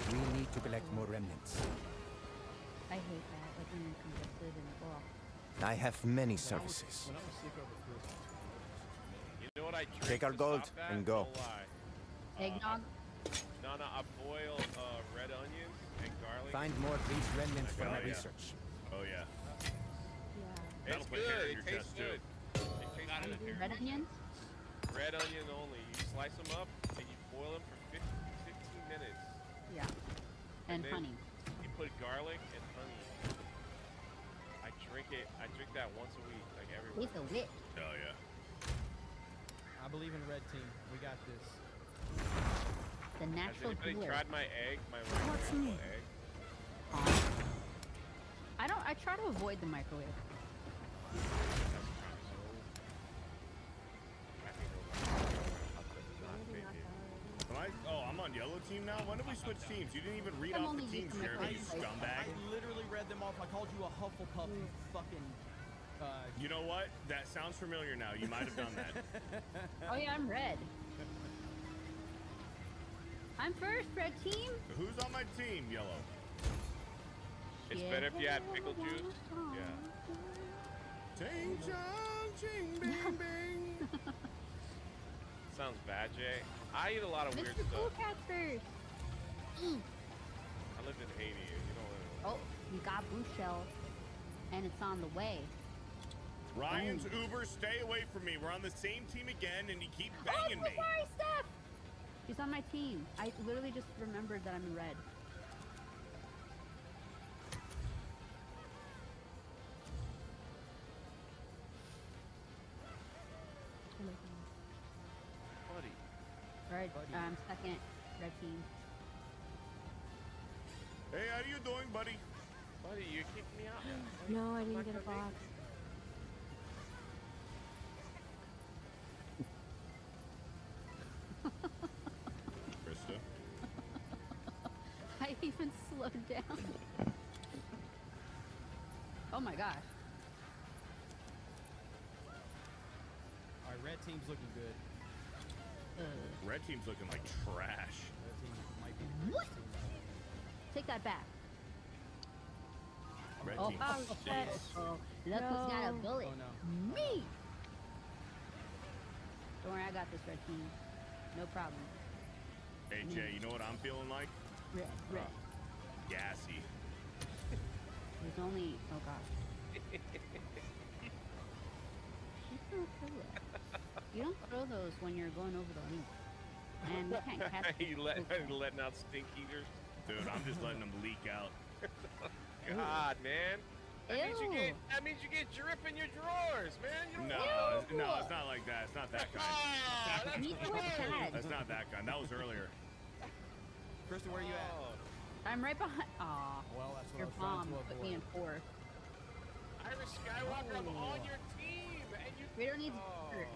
really We need to collect more remnants. I hate that. Like when you're convicted and I have many services. You know what I drink Take our to gold stop that? and go. Don't lie. eggnog. No, I boil red onions and garlic. Find more of these remnants for my yeah. research. Oh, yeah. It's That'll put hair good. in It your tastes chest, good. too. It tastes Red good. onions? Red onion only. You slice them up and you boil them for 15 minutes. Yeah. And then honey. You put garlic and honey. I drink that once a week, like every week. He's a witch. Oh, yeah. I believe in red team. We got this. The natural Has anybody healer. tried my egg? My microwave egg? I try to avoid the microwave. I'm on yellow team now? When did we switch teams? You didn't even read I'm off the only teams, using my Jeremy, you phone. scumbag. I literally read them off. I called you a Hufflepuff, you fucking. You know what? That sounds familiar now. You might have done that. Oh yeah, I'm red. I'm first, red team. Who's on my team, yellow? It's better if you add pickle juice. Yeah. Ching chong, ching bing bing. Sounds bad, Jay. I eat a lot of weird Mr. Cool stuff. Cat first. I lived in Haiti. You don't live in Oh, you got blue shell, and it's on the way. Ryan's Uber, stay away from me. We're on the same team again, and you keep banging Oh, me. sorry, Steph. She's on my team. I literally just remembered that I'm in red. Alright, second, red team. Hey, how you doing, buddy? Buddy, you're keeping me out. No, I didn't get a box. Krista? I even slowed down. Oh my gosh. Alright, red team's looking good. Red team's looking like trash. Red team might be the What? greatest team. Take that back. Red Oh, team. shit. Oh, look who's got a bullet. Oh, no. Me! Don't worry, I got this, red team. No problem. Hey, Jay, you know what I'm feeling like? Red. Gassy. There's only... Oh, gosh. You don't throw those when you're going over the link. And you can't catch You letting out stink eaters? Dude, I'm just letting them leak out. God, man. That means you Ew. get drip in your drawers, man. You don't No, it's not like that. It's not that kind. Meet with Chad. That's not that kind. That was earlier. Krista, where are you at? I'm right behind. Aw. Well, that's what Your I was trying mom to put me in avoid. 4th. Irish Skywalker, I'm on your team, and you. We don't need to hurt.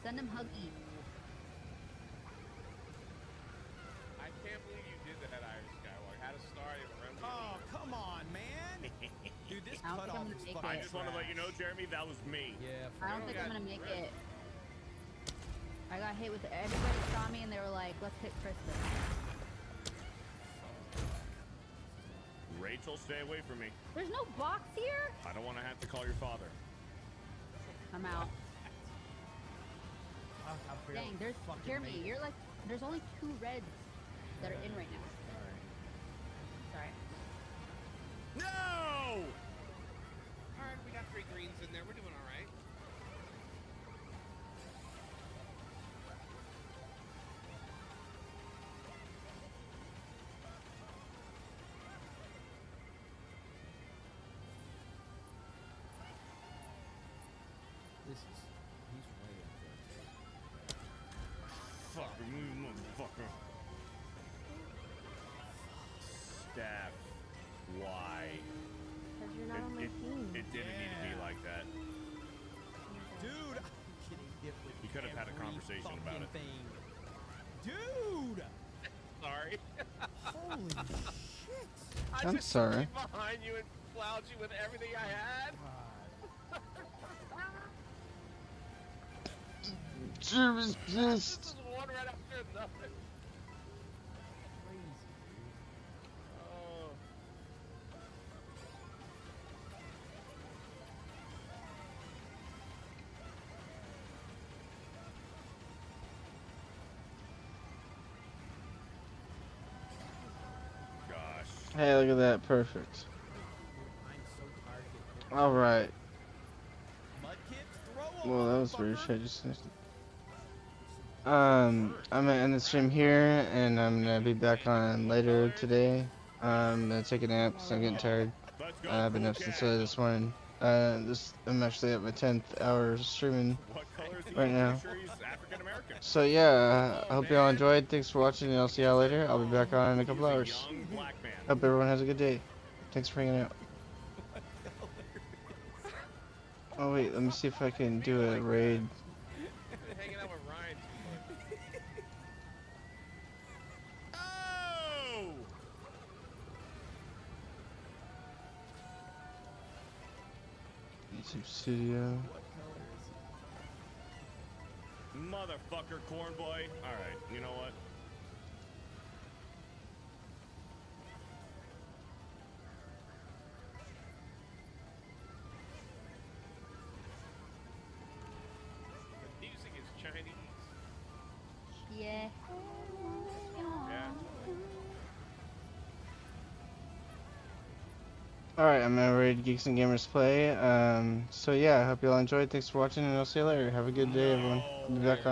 Send him Huggy. I can't believe you did that, Irish Skywalker. Had a star, you remember? Oh, come on, man. Dude, this I don't think cutoff I'm is gonna make fucking I just want to let you know, Jeremy, that was me. Yeah. I don't think I'm gonna make it. I got hit with everybody saw me and they were like, let's hit Krista. Rachel, stay away from me. There's no box here? I don't want to have to call your father. I'm out. I barely Dang, there's fucking Jeremy, made it. you're like there's only 2 reds that are in right now. Sorry. No! Alright, we got 3 greens in there. We're doing alright. This is... He's way up there. Fuck me, motherfucker. Staff. Why? Because you're not on my team. It didn't need to be like that. Dude, I'm getting hit with We could have had a every conversation about it. fucking thing. Dude! Sorry. Holy shit! I'm just sorry. stood behind you and plowed you with everything I had. Jeremy's This pissed. is one right after another. Oh. Gosh. Hey, look at that. Perfect. Alright. Well, that was weird. Should I just finish it? I'm gonna end the stream here, and I'm gonna be back on later today. I'm gonna take a nap because I'm getting tired. I've been up since this morning. I'm actually at my 10th hour streaming right now. So yeah, I hope y'all enjoyed. Thanks for watching, and I'll see y'all later. I'll be back on in a couple hours. Hope everyone has a good day. Thanks for hanging out. Oh wait, let me see if I can do a raid. Hanging out with Ryan too much. Oh! YouTube Studio. Motherfucker, corn boy. Alright, you know what? The music is Chinese. Yeah. Yeah. Alright, I'm gonna raid Geeks and Gamers Play. So yeah, I hope y'all enjoyed. Thanks for watching, and I'll see you later. Have a good day, everyone. I'll be back on.